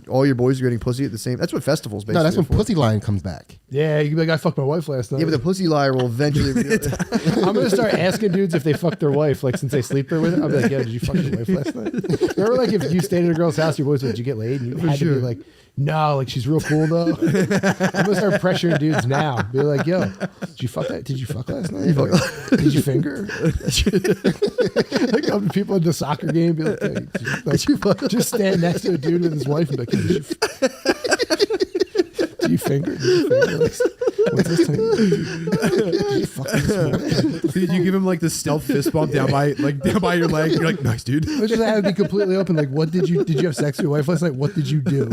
Speaker 2: all your boys are getting pussy at the same. That's what festivals basically.
Speaker 3: No, that's when
Speaker 2: are for.
Speaker 3: Pussy Line comes back.
Speaker 5: Yeah, you can be like, I fucked my wife last night.
Speaker 2: Yeah, but the pussy liar will eventually.
Speaker 5: I'm gonna start asking dudes if they fucked their wife, like since they sleep there with her. I'll be like, yo, did you fuck your wife last night? Remember, like if you stayed at a girl's house, your boys would, did you get laid? And you had to be like, no, like she's real cool though. I'm gonna start pressuring dudes now. Be like, yo, did you fuck that? Did you fuck last night? Did you finger? Like come to people at the soccer game, be like, hey, did you fuck? Just stand next to a dude with his wife and be like, hey, did you finger? Did you finger? What's this thing? Did you fuck this morning?
Speaker 1: Did you give him like the stealth fist bump down by your leg? You're like, nice, dude.
Speaker 5: Let's just have it be completely open. Like, what did you have sex with your wife last night? What did you do?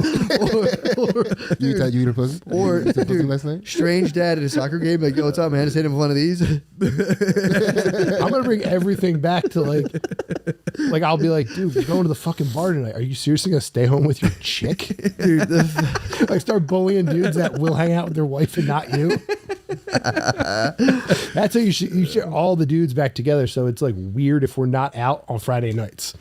Speaker 3: You eat your pussy?
Speaker 2: Or
Speaker 3: You ate pussy
Speaker 2: dude,
Speaker 3: last night?
Speaker 2: strange dad at a soccer game, like, yo, what's up, man? Just hit him with one of these.
Speaker 5: I'm gonna bring everything back to like I'll be like, dude, we're going to the fucking bar tonight. Are you seriously gonna stay home with your chick?
Speaker 2: Dude,
Speaker 5: Like start bullying dudes that will hang out with their wife and not you. That's how you should all the dudes back together. So it's like weird if we're not out on Friday nights.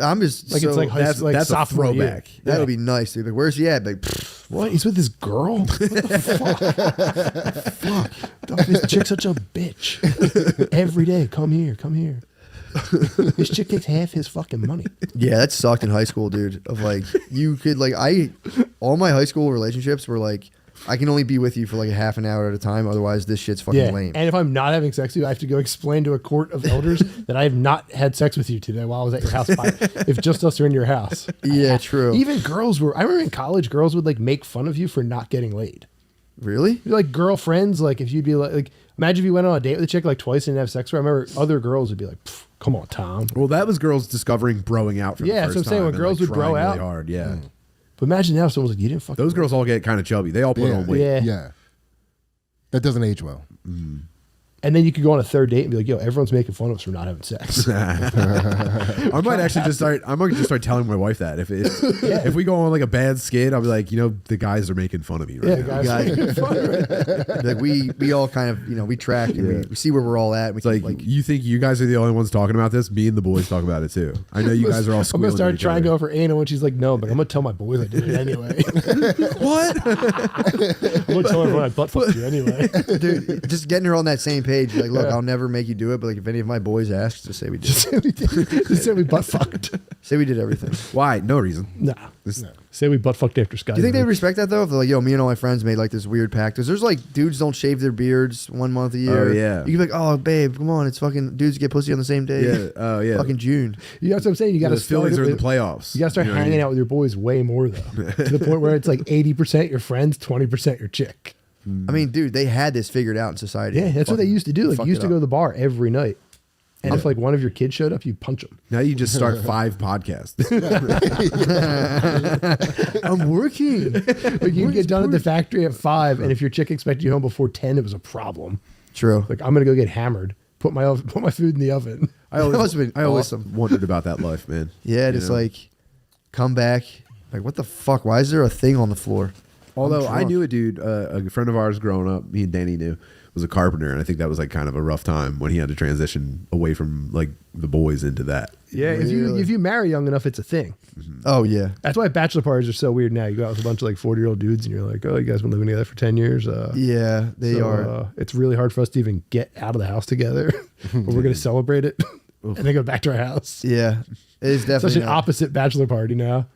Speaker 2: I'm just
Speaker 5: Like
Speaker 2: so,
Speaker 5: it's like high,
Speaker 1: that's-
Speaker 5: like
Speaker 1: that's a
Speaker 5: sophomore year.
Speaker 1: throwback.
Speaker 2: that would be nice, dude. Like, where's he at? Like,
Speaker 5: What? He's with his girl? What the fuck? Fuck. This chick's such a bitch. Every day, come here. This chick takes half his fucking money.
Speaker 2: yeah, that sucked in high school, dude. Of like, you could like, all my high school relationships were like, I can only be with you for like a half an hour at a time. Otherwise, this shit's fucking
Speaker 5: Yeah.
Speaker 2: lame.
Speaker 5: And if I'm not having sex with you, I have to go explain to a court of elders that I have not had sex with you today while I was at your house. If just us are in your house.
Speaker 2: Yeah, true.
Speaker 5: Even girls were, I remember in college, girls would like make fun of you for not getting laid.
Speaker 2: Really?
Speaker 5: You're like girlfriends, like if you'd be like, imagine if you went on a date with a chick like twice and didn't have sex with her. I remember other girls would be like, come on, Tom.
Speaker 1: Well, that was girls discovering broing out for the
Speaker 5: Yeah,
Speaker 1: first
Speaker 5: that's what I'm saying,
Speaker 1: time
Speaker 5: when
Speaker 1: and,
Speaker 5: girls would bro
Speaker 1: trying
Speaker 5: out.
Speaker 1: really hard. Yeah.
Speaker 5: But imagine now someone's like, you didn't fuck
Speaker 1: Those
Speaker 5: her.
Speaker 1: girls all get kind of chubby. They all put on weight.
Speaker 5: Yeah.
Speaker 3: Yeah. That doesn't age well.
Speaker 5: And then you could go on a third date and be like, yo, everyone's making fun of us for not having sex.
Speaker 1: I might actually just start. I might just start telling my wife that if we go on like a bad skid, I'll be like, the guys are making fun of me right now.
Speaker 5: guys.
Speaker 2: Like we all kind of, we track and we see where we're all at. We
Speaker 1: It's like, you think you guys are the only ones talking about this? Me and the boys talk about it too. I know you guys are all
Speaker 5: I'm
Speaker 1: squealing.
Speaker 5: gonna start
Speaker 1: at each
Speaker 5: trying to
Speaker 1: other.
Speaker 5: go for anal, and she's like, "No, but I'm gonna tell my boys I did it anyway.
Speaker 1: What?
Speaker 5: I'm gonna tell everyone I butt fucked you anyway."
Speaker 2: dude, just getting her on that same page. Like, look,
Speaker 5: Yeah.
Speaker 2: I'll never make you do it, but like if any of my boys ask, just say we did.
Speaker 5: Just say we butt fucked.
Speaker 2: Say we did everything.
Speaker 1: Why? No reason.
Speaker 5: Nah.
Speaker 1: This-
Speaker 5: Say we butt fucked after Sky.
Speaker 2: Do you think they respect that though? If they're like, yo, me and all my friends made like this weird pact. Because there's like dudes don't shave their beards 1 month a year.
Speaker 1: Oh, yeah.
Speaker 2: You can be like, oh, babe, come on, it's fucking dudes get pussy on the same day.
Speaker 1: Yeah. Oh yeah.
Speaker 2: Fucking June.
Speaker 5: You know what I'm saying? You got to
Speaker 1: the Phillies are in the playoffs.
Speaker 5: You got to start
Speaker 1: You know what I
Speaker 5: hanging
Speaker 1: mean?
Speaker 5: out with your boys way more though, to the point where it's like 80% your friends, 20% your chick.
Speaker 2: I mean, dude, they had this figured out in society.
Speaker 5: Yeah, that's what they
Speaker 2: Fucking
Speaker 5: used to do. Like,
Speaker 2: fucked
Speaker 5: you used
Speaker 2: it
Speaker 5: to go to
Speaker 2: up.
Speaker 5: the bar every night, and if like one of your kids showed up, you punch them.
Speaker 1: Now you just start 5 podcasts.
Speaker 5: I'm working. Like you can get done at the factory at 5, and if your chick expected you home before 10, it was a problem.
Speaker 2: True.
Speaker 5: Like I'm gonna go get hammered. Put my food in the oven.
Speaker 1: I always,
Speaker 2: must've been
Speaker 1: I always
Speaker 2: awesome.
Speaker 1: wondered about that life, man.
Speaker 2: Yeah,
Speaker 1: You
Speaker 2: just
Speaker 1: know?
Speaker 2: like come back. Like, what the fuck? Why is there a thing on the floor?
Speaker 1: Although
Speaker 2: I'm
Speaker 1: I
Speaker 2: drunk.
Speaker 1: knew a dude, a friend of ours growing up, me and Danny knew, was a carpenter, and I think that was like kind of a rough time when he had to transition away from like the boys into that.
Speaker 5: Yeah,
Speaker 2: Really?
Speaker 5: if you marry young enough, it's a thing.
Speaker 2: Oh yeah.
Speaker 5: That's why bachelor parties are so weird now. You go out with a bunch of like 40-year-old dudes, and you're like, oh, you guys been living together for 10 years.
Speaker 2: Yeah, they are.
Speaker 5: It's really hard for us to even get out of the house together, but we're going to celebrate it and then go back to our house.
Speaker 2: Yeah, it is definitely
Speaker 5: Such an
Speaker 2: not.
Speaker 5: opposite bachelor party now.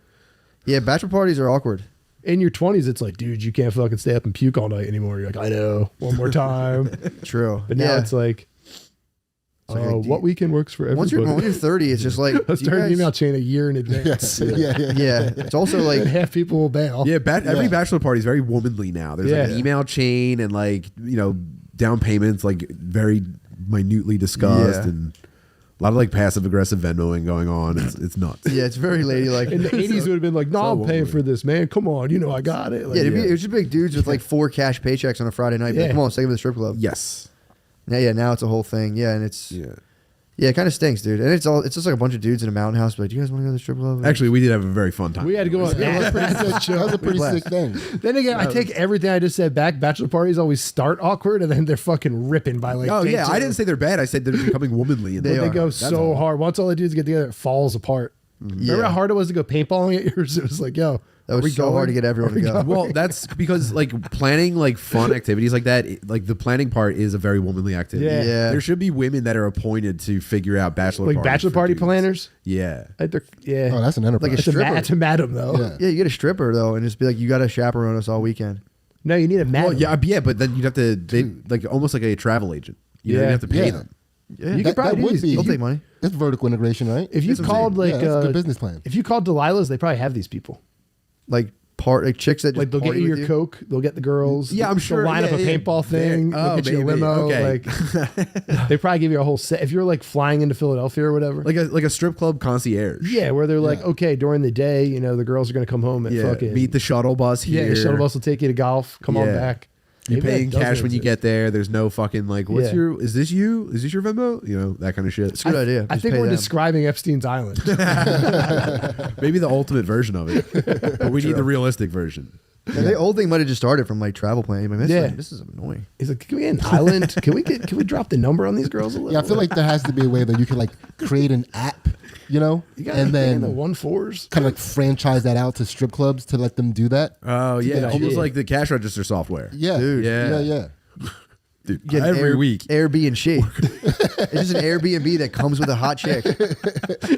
Speaker 2: Yeah, bachelor parties are awkward.
Speaker 5: In your 20s, it's like, dude, you can't fucking stay up and puke all night anymore. You're like, I know, one more time.
Speaker 2: True.
Speaker 5: But now it's like,
Speaker 2: like,
Speaker 5: what weekend works for
Speaker 2: once
Speaker 5: everybody?
Speaker 2: you're 30, it's just like
Speaker 5: Let's
Speaker 2: you
Speaker 5: start an
Speaker 2: guys-
Speaker 5: email chain a year in advance.
Speaker 3: yeah.
Speaker 2: Yeah, it's also like
Speaker 5: And half people will bail.
Speaker 1: Yeah, every bachelor party is very womanly now. There's like an
Speaker 5: Yeah.
Speaker 1: email chain and like down payments like very minutely discussed,
Speaker 2: Yeah.
Speaker 1: and a lot of like passive aggressive Venmoing going on. It's nuts.
Speaker 2: yeah, it's very ladylike.
Speaker 5: In the 80s, would have been like, no, I'm paying for this, man. Come on, I got it. Like,
Speaker 2: Yeah, it was just big dudes with like 4 cash paychecks on a Friday night. Like,
Speaker 5: Yeah.
Speaker 2: come on, let's take them to the strip club.
Speaker 1: Yes.
Speaker 2: Yeah, now it's a whole thing. Yeah, and it's it kind of stinks, dude. And it's just like a bunch of dudes in a mountain house. Like, do you guys want to go to the strip club?
Speaker 1: Actually, we did have a very fun time.
Speaker 5: We had to go on.
Speaker 3: That was a pretty sick thing.
Speaker 5: Then again, I take everything I just said back. Bachelor parties always start awkward, and then they're fucking ripping by like.
Speaker 1: Oh
Speaker 5: day
Speaker 1: yeah,
Speaker 5: two.
Speaker 1: I didn't say they're bad. I said they're becoming womanly. And
Speaker 2: They
Speaker 5: They
Speaker 2: are.
Speaker 5: go
Speaker 1: That's
Speaker 5: so
Speaker 1: all.
Speaker 5: hard. Once all the dudes get together, it falls apart. Remember how hard it was to go paintballing at yours? It was like, yo,
Speaker 2: That
Speaker 5: are we
Speaker 2: was so
Speaker 5: going?
Speaker 2: hard to get everyone
Speaker 5: Are
Speaker 2: to
Speaker 5: we
Speaker 2: go.
Speaker 5: going?
Speaker 1: Well, that's because like planning like fun activities like that, like the planning part is a very womanly activity.
Speaker 5: Yeah.
Speaker 2: Yeah.
Speaker 1: There should be women that are appointed to figure out bachelor
Speaker 5: Like
Speaker 1: parties
Speaker 5: bachelor
Speaker 1: for
Speaker 5: party
Speaker 1: dudes.
Speaker 5: planners.
Speaker 1: Yeah.
Speaker 5: Like yeah.
Speaker 3: Oh, that's an enterprise.
Speaker 2: Like
Speaker 5: it's,
Speaker 2: stripper.
Speaker 5: it's a madam though.
Speaker 3: Yeah.
Speaker 2: Yeah, you get a stripper though, and just be like, you got to chaperone us all weekend.
Speaker 5: No, you need a madam.
Speaker 1: Well, yeah, but then you'd have to like almost like a travel agent. You know, you have to pay
Speaker 3: Yeah.
Speaker 1: them.
Speaker 2: Yeah,
Speaker 5: You could probably do
Speaker 3: would
Speaker 5: these.
Speaker 3: be.
Speaker 2: they'll take money.
Speaker 3: That's vertical integration, right?
Speaker 5: If you
Speaker 2: That's what I'm
Speaker 5: called like
Speaker 3: yeah, that's a good business plan.
Speaker 5: if you called Delilah's, they probably have these people.
Speaker 2: Like chicks that just
Speaker 5: Like they'll get
Speaker 2: party
Speaker 5: you
Speaker 2: with
Speaker 5: your coke, they'll get the girls.
Speaker 1: Yeah, I'm
Speaker 5: they'll
Speaker 1: sure.
Speaker 5: line up a
Speaker 1: Yeah, yeah.
Speaker 5: paintball thing.
Speaker 1: Oh,
Speaker 5: They'll get you a
Speaker 1: maybe.
Speaker 5: limo.
Speaker 1: Okay.
Speaker 5: Like they probably give you a whole set. If you're like flying into Philadelphia or whatever.
Speaker 1: Like a strip club concierge.
Speaker 5: Yeah, where they're like,
Speaker 3: Yeah.
Speaker 5: okay, during the day, the girls are going to come home and
Speaker 1: Yeah.
Speaker 5: fucking
Speaker 1: Meet the shuttle bus here.
Speaker 5: Yeah, the shuttle bus will take you to golf. Come on
Speaker 1: Yeah.
Speaker 5: back.
Speaker 1: You're
Speaker 5: Maybe that
Speaker 1: paying
Speaker 5: does
Speaker 1: cash when you
Speaker 5: exist.
Speaker 1: get there. There's no fucking like, what's
Speaker 5: Yeah.
Speaker 1: your? Is this you? Is this your Venmo? That kind of shit.
Speaker 2: It's a good idea.
Speaker 5: I
Speaker 2: Just
Speaker 5: think
Speaker 2: pay
Speaker 5: we're
Speaker 2: them.
Speaker 5: describing Epstein's Island.
Speaker 1: Maybe the ultimate version of it, but we need the realistic version.
Speaker 2: Yeah, the old thing might have just started from like travel planning. Like,
Speaker 5: Yeah.
Speaker 2: this is annoying.
Speaker 5: He's like, can we get an island? Can we drop the number on these girls a little?
Speaker 3: Yeah, I feel like there has to be a way that you can like create an app,
Speaker 5: you got
Speaker 3: and then
Speaker 5: the 1-4s.
Speaker 3: kind of like franchise that out to strip clubs to let them do that.
Speaker 1: Oh yeah,
Speaker 5: good
Speaker 1: almost
Speaker 5: idea.
Speaker 1: like the cash register software.
Speaker 3: Yeah,
Speaker 2: Dude.
Speaker 3: yeah.
Speaker 1: Dude,
Speaker 2: Get an
Speaker 1: every week.
Speaker 2: Airbnb. It's just an Airbnb that comes with a hot chick.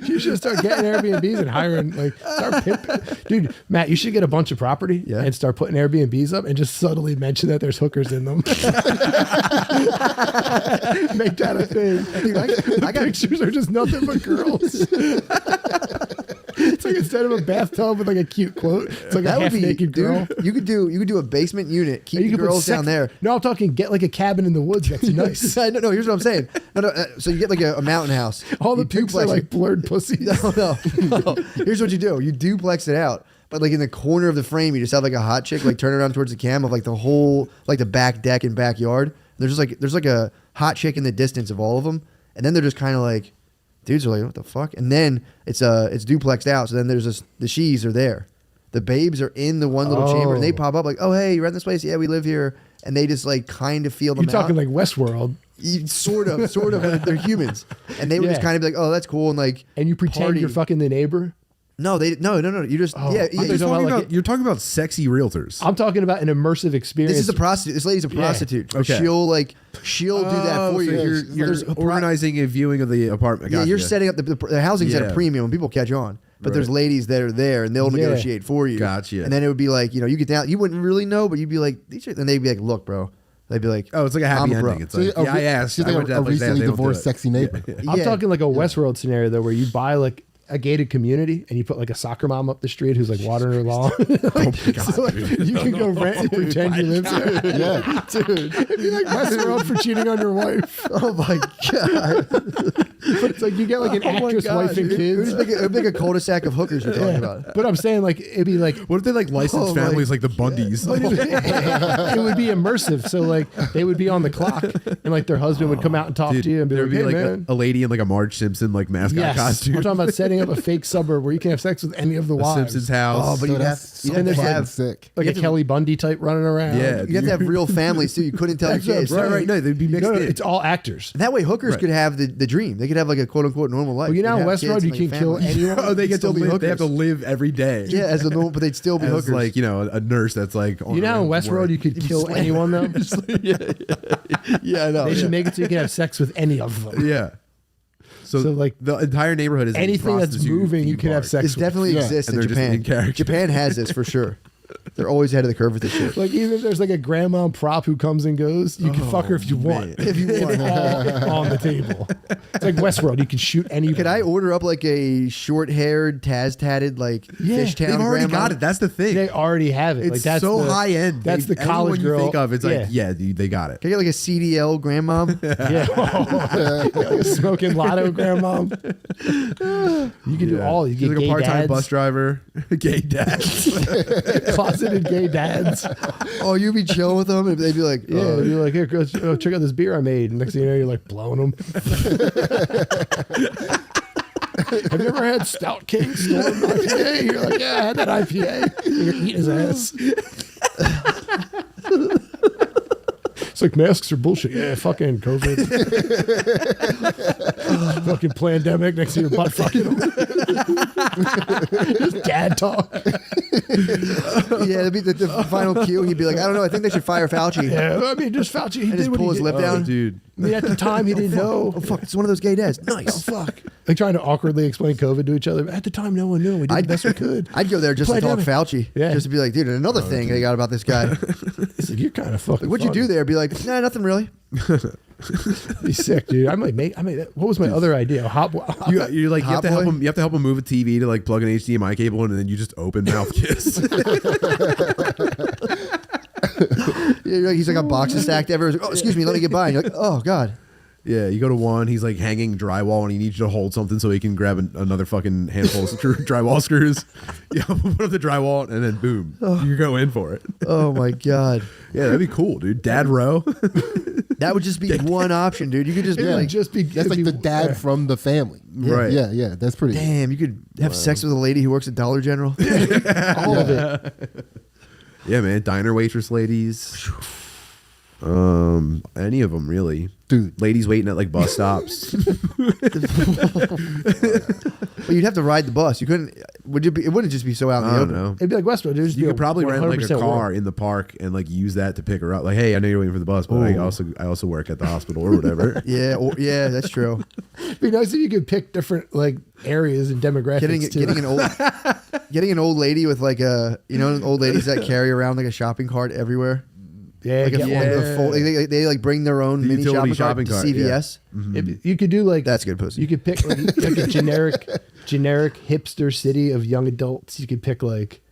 Speaker 5: You should start getting Airbnbs and hiring start pimping. Dude, Matt, you should get a bunch of property and start putting Airbnbs up and just subtly mention that there's hookers in them. Make that a thing.
Speaker 2: Dude, I got
Speaker 5: Pictures are just nothing but girls. It's like instead of a bathtub with like a cute quote, it's like
Speaker 2: that
Speaker 5: a
Speaker 2: would
Speaker 5: half
Speaker 2: be
Speaker 5: naked girl.
Speaker 2: dude. You could do a basement unit. Keep
Speaker 5: And
Speaker 2: the
Speaker 5: you could put
Speaker 2: girls down there.
Speaker 5: No, I'm talking get like a cabin in the woods. That's nice.
Speaker 2: No, here's what I'm saying. No, so you get like a mountain house.
Speaker 5: All the
Speaker 2: You
Speaker 5: pics are
Speaker 2: duplex
Speaker 5: like
Speaker 2: it.
Speaker 5: blurred pussies.
Speaker 2: No. Here's what you do. You duplex it out. But like in the corner of the frame, you just have like a hot chick like turn around towards the cam of like the whole like the back deck and backyard. There's like a hot chick in the distance of all of them, and then they're just kind of like dudes are like what the fuck, and then it's duplexed out. So then there's the she's are there. The babes are in the one little chamber, and they pop up like, oh hey, you rent this place? Yeah, we live here, and they just like kind of feel them
Speaker 5: You're talking
Speaker 2: out.
Speaker 5: like Westworld.
Speaker 2: Sort of. They're humans, and they would just
Speaker 5: Yeah.
Speaker 2: kind of be like, oh that's cool, and like
Speaker 5: And you pretend
Speaker 2: party.
Speaker 5: you're fucking the neighbor.
Speaker 2: No, you just
Speaker 5: Oh,
Speaker 2: yeah.
Speaker 5: I thought you were talking about, like,
Speaker 1: You're talking about sexy realtors.
Speaker 5: I'm talking about an immersive experience.
Speaker 2: This is a prostitute. This lady's a prostitute. But
Speaker 1: Okay.
Speaker 2: She'll do that for
Speaker 1: so
Speaker 2: you.
Speaker 1: You're
Speaker 2: There's a
Speaker 1: organizing a viewing of the apartment.
Speaker 2: Yeah,
Speaker 1: Gotcha.
Speaker 2: you're setting up the housing's at a
Speaker 1: Yeah.
Speaker 2: premium and people catch on. But
Speaker 1: Right.
Speaker 2: there's ladies that are there and they'll
Speaker 5: Yeah.
Speaker 2: negotiate for you.
Speaker 1: Gotcha.
Speaker 2: And then it would be like, you get down. You wouldn't really know, but you'd be like, and they'd be like, look, bro. They'd be like,
Speaker 1: Oh, it's like a
Speaker 2: I'm
Speaker 1: happy
Speaker 2: a bro.
Speaker 1: ending. It's
Speaker 3: So
Speaker 1: like,
Speaker 3: a
Speaker 1: I asked.
Speaker 3: She's
Speaker 1: I
Speaker 3: like
Speaker 1: went to
Speaker 3: a
Speaker 1: that place,
Speaker 3: recently
Speaker 1: they don't do
Speaker 3: divorced
Speaker 1: it.
Speaker 3: sexy neighbor.
Speaker 5: I'm
Speaker 2: Yeah.
Speaker 5: talking like a Westworld scenario though, where you buy like a gated community and you put like a soccer mom up the street who's like watering her lawn. So, like, you can go rent and pretend you live there.
Speaker 3: Yeah,
Speaker 2: dude.
Speaker 5: It'd be like Westworld for cheating on your wife.
Speaker 2: Oh my God.
Speaker 5: But it's like you get like an
Speaker 2: Oh my
Speaker 5: actress
Speaker 2: gosh,
Speaker 5: wife and
Speaker 2: dude. It
Speaker 5: kids.
Speaker 2: would be like a cul-de-sac of hookers you're talking
Speaker 5: Yeah.
Speaker 2: about.
Speaker 5: But I'm saying like it'd be like
Speaker 1: What if they like licensed
Speaker 2: Oh, my-
Speaker 1: families like the Bundys?
Speaker 5: it would be immersive. So like they would be on the clock and like their husband would come out and talk
Speaker 1: Dude,
Speaker 5: to you and be
Speaker 1: there
Speaker 5: like,
Speaker 1: would be
Speaker 5: hey
Speaker 1: like
Speaker 5: man.
Speaker 1: a lady in like a Marge Simpson like mascot
Speaker 5: Yes.
Speaker 1: costume.
Speaker 5: I'm talking about setting up a fake suburb where you can have sex with any of the
Speaker 1: The
Speaker 5: wives.
Speaker 1: Simpsons house.
Speaker 2: Oh, but
Speaker 3: So
Speaker 2: you'd have,
Speaker 3: that's
Speaker 2: you'd
Speaker 3: so
Speaker 2: have to
Speaker 3: fucking
Speaker 2: have
Speaker 3: sick.
Speaker 5: Like a Kelly Bundy type running around.
Speaker 1: Yeah.
Speaker 2: you have to have real families too. You couldn't tell your
Speaker 5: That's what I'm
Speaker 2: kids.
Speaker 5: saying.
Speaker 1: Right, no, they'd be mixed
Speaker 5: No,
Speaker 1: in.
Speaker 5: it's all actors.
Speaker 2: That way, hookers
Speaker 1: Right.
Speaker 2: could have the dream. They could have like a quote unquote normal life.
Speaker 5: Well, you know,
Speaker 2: They'd
Speaker 5: in
Speaker 2: have
Speaker 5: Westworld,
Speaker 2: kids
Speaker 5: you
Speaker 2: and,
Speaker 5: can
Speaker 2: like,
Speaker 5: kill
Speaker 2: family.
Speaker 5: anyone.
Speaker 1: Oh, they get to
Speaker 2: Still be
Speaker 1: live. They have to
Speaker 2: hookers.
Speaker 1: live every day.
Speaker 2: Yeah, as a normal, but they'd still be
Speaker 1: As
Speaker 2: hookers.
Speaker 1: like, you know, a nurse that's like. on
Speaker 5: You know,
Speaker 1: her
Speaker 5: in
Speaker 1: way to
Speaker 5: Westworld,
Speaker 1: work.
Speaker 5: you could kill anyone though.
Speaker 2: yeah, I know.
Speaker 5: They should
Speaker 2: yeah.
Speaker 5: make it so you can have sex with any of them.
Speaker 1: Yeah. So,
Speaker 5: like,
Speaker 1: the entire neighborhood is a
Speaker 5: anything that's
Speaker 1: prostitute
Speaker 5: moving, you
Speaker 1: theme
Speaker 5: can have
Speaker 1: park.
Speaker 5: sex
Speaker 2: This
Speaker 5: with.
Speaker 2: definitely
Speaker 3: Yeah.
Speaker 2: exists
Speaker 1: And
Speaker 2: in
Speaker 1: they're just in
Speaker 2: Japan.
Speaker 1: character.
Speaker 2: Japan has this for sure. They're always ahead of the curve with this shit.
Speaker 5: Like, even if there's like a grandma prop who comes and goes, you can fuck her if you want.
Speaker 2: If you want.
Speaker 5: It's all on the table. It's like Westworld. You can shoot any.
Speaker 2: Could I order up like a short-haired, Taz-tatted, like
Speaker 5: Yeah,
Speaker 2: fish town
Speaker 1: They've already
Speaker 2: grandma?
Speaker 1: got it. That's the thing.
Speaker 5: They already have it.
Speaker 1: It's
Speaker 5: Like, that's
Speaker 1: so
Speaker 5: the,
Speaker 1: high end.
Speaker 5: That's the
Speaker 1: Anyone
Speaker 5: college girl.
Speaker 1: you think of. It's like, yeah, dude, they got it.
Speaker 2: Can I get like a CDL grandmom?
Speaker 5: Yeah. Smoking lotto grandma. You can do all. You
Speaker 1: She's
Speaker 5: get
Speaker 1: like a
Speaker 5: gay
Speaker 1: part-time
Speaker 5: dads,
Speaker 1: bus driver, gay dad.
Speaker 5: closeted gay dads.
Speaker 2: Oh, you be chilling with them, and they'd be like,
Speaker 5: Yeah, you're like, here, go, check out this beer I made. And next thing you know, you're like blowing them. Have you ever had Stout King Storm IPA? You're like, yeah, I had that IPA. And you're eating his ass. It's like masks are bullshit. Yeah, fucking COVID. Fucking pandemic next to your butt fucking them. Just dad talk.
Speaker 2: yeah, that'd be the final cue. He'd be like, I don't know, I think they should fire Fauci.
Speaker 5: Yeah, I mean, just Fauci. He
Speaker 2: And
Speaker 5: did
Speaker 2: just
Speaker 5: what
Speaker 2: pull
Speaker 5: he
Speaker 2: his
Speaker 5: did.
Speaker 2: lip down.
Speaker 1: Dude.
Speaker 5: I mean, at the time, he didn't know.
Speaker 2: Oh, fuck, it's one of those gay dads. Nice.
Speaker 5: Fuck. Like trying to awkwardly explain COVID to each other. At the time, no one knew. We did the best we could.
Speaker 2: I'd go there just to talk
Speaker 5: Pandemic.
Speaker 2: Fauci.
Speaker 5: Yeah.
Speaker 2: Just to be like, dude, another thing they got about this guy.
Speaker 5: It's like, you're kind of fucking.
Speaker 2: What'd you do
Speaker 5: funny.
Speaker 2: there? Be like, nah, nothing really.
Speaker 5: Be sick, dude. I might. What was my other idea?
Speaker 1: You're like, you have
Speaker 2: Hot
Speaker 1: to help
Speaker 2: boy?
Speaker 1: him. You have to help him move a TV to like plug an HDMI cable, and then you just open mouth kiss.
Speaker 2: Yeah, you're like, he's like a box of stacked ever. Oh, excuse me, let me get by. And you're like, oh god.
Speaker 1: Yeah, you go to one. He's like hanging drywall, and he needs you to hold something so he can grab another fucking handful of drywall screws. You put up the drywall, and then boom, you go in for it.
Speaker 2: Oh my god.
Speaker 1: Yeah, that'd be cool, dude. Dad row.
Speaker 2: That would just be one option, dude. You could just be
Speaker 5: Yeah,
Speaker 2: like,
Speaker 5: just be.
Speaker 3: That's like the dad from the family.
Speaker 1: Right.
Speaker 3: Yeah, yeah. That's pretty.
Speaker 2: damn, you could have sex with a lady who works at Dollar General.
Speaker 5: all of it.
Speaker 1: Yeah, man. Diner waitress ladies. Any of them really,
Speaker 3: Dude.
Speaker 1: Ladies waiting at like bus stops.
Speaker 2: But you'd have to ride the bus. You couldn't. Would you be? It wouldn't just be so out in
Speaker 1: I
Speaker 2: the
Speaker 1: don't
Speaker 2: open.
Speaker 1: know.
Speaker 5: It'd be like Westworld. It'd just
Speaker 1: You
Speaker 5: be
Speaker 1: could probably rent like a
Speaker 5: 100%
Speaker 1: car
Speaker 5: work.
Speaker 1: in the park and like use that to pick her up. Like, hey, I know you're waiting for the bus, but I also work at the hospital or whatever.
Speaker 2: Yeah, yeah, that's true.
Speaker 5: It'd be nice if you could pick different like areas and demographics too.
Speaker 2: Getting an old lady with like a old ladies that carry around like a shopping cart everywhere.
Speaker 5: yeah,
Speaker 2: Like
Speaker 5: get
Speaker 2: a,
Speaker 5: one.
Speaker 2: a full, they like bring their own
Speaker 1: The
Speaker 2: mini
Speaker 1: utility
Speaker 2: shopping cart to
Speaker 1: shopping cart,
Speaker 2: CVS.
Speaker 5: You could do like
Speaker 2: That's good pussy.
Speaker 5: You could pick like a generic hipster city of young adults. You could pick like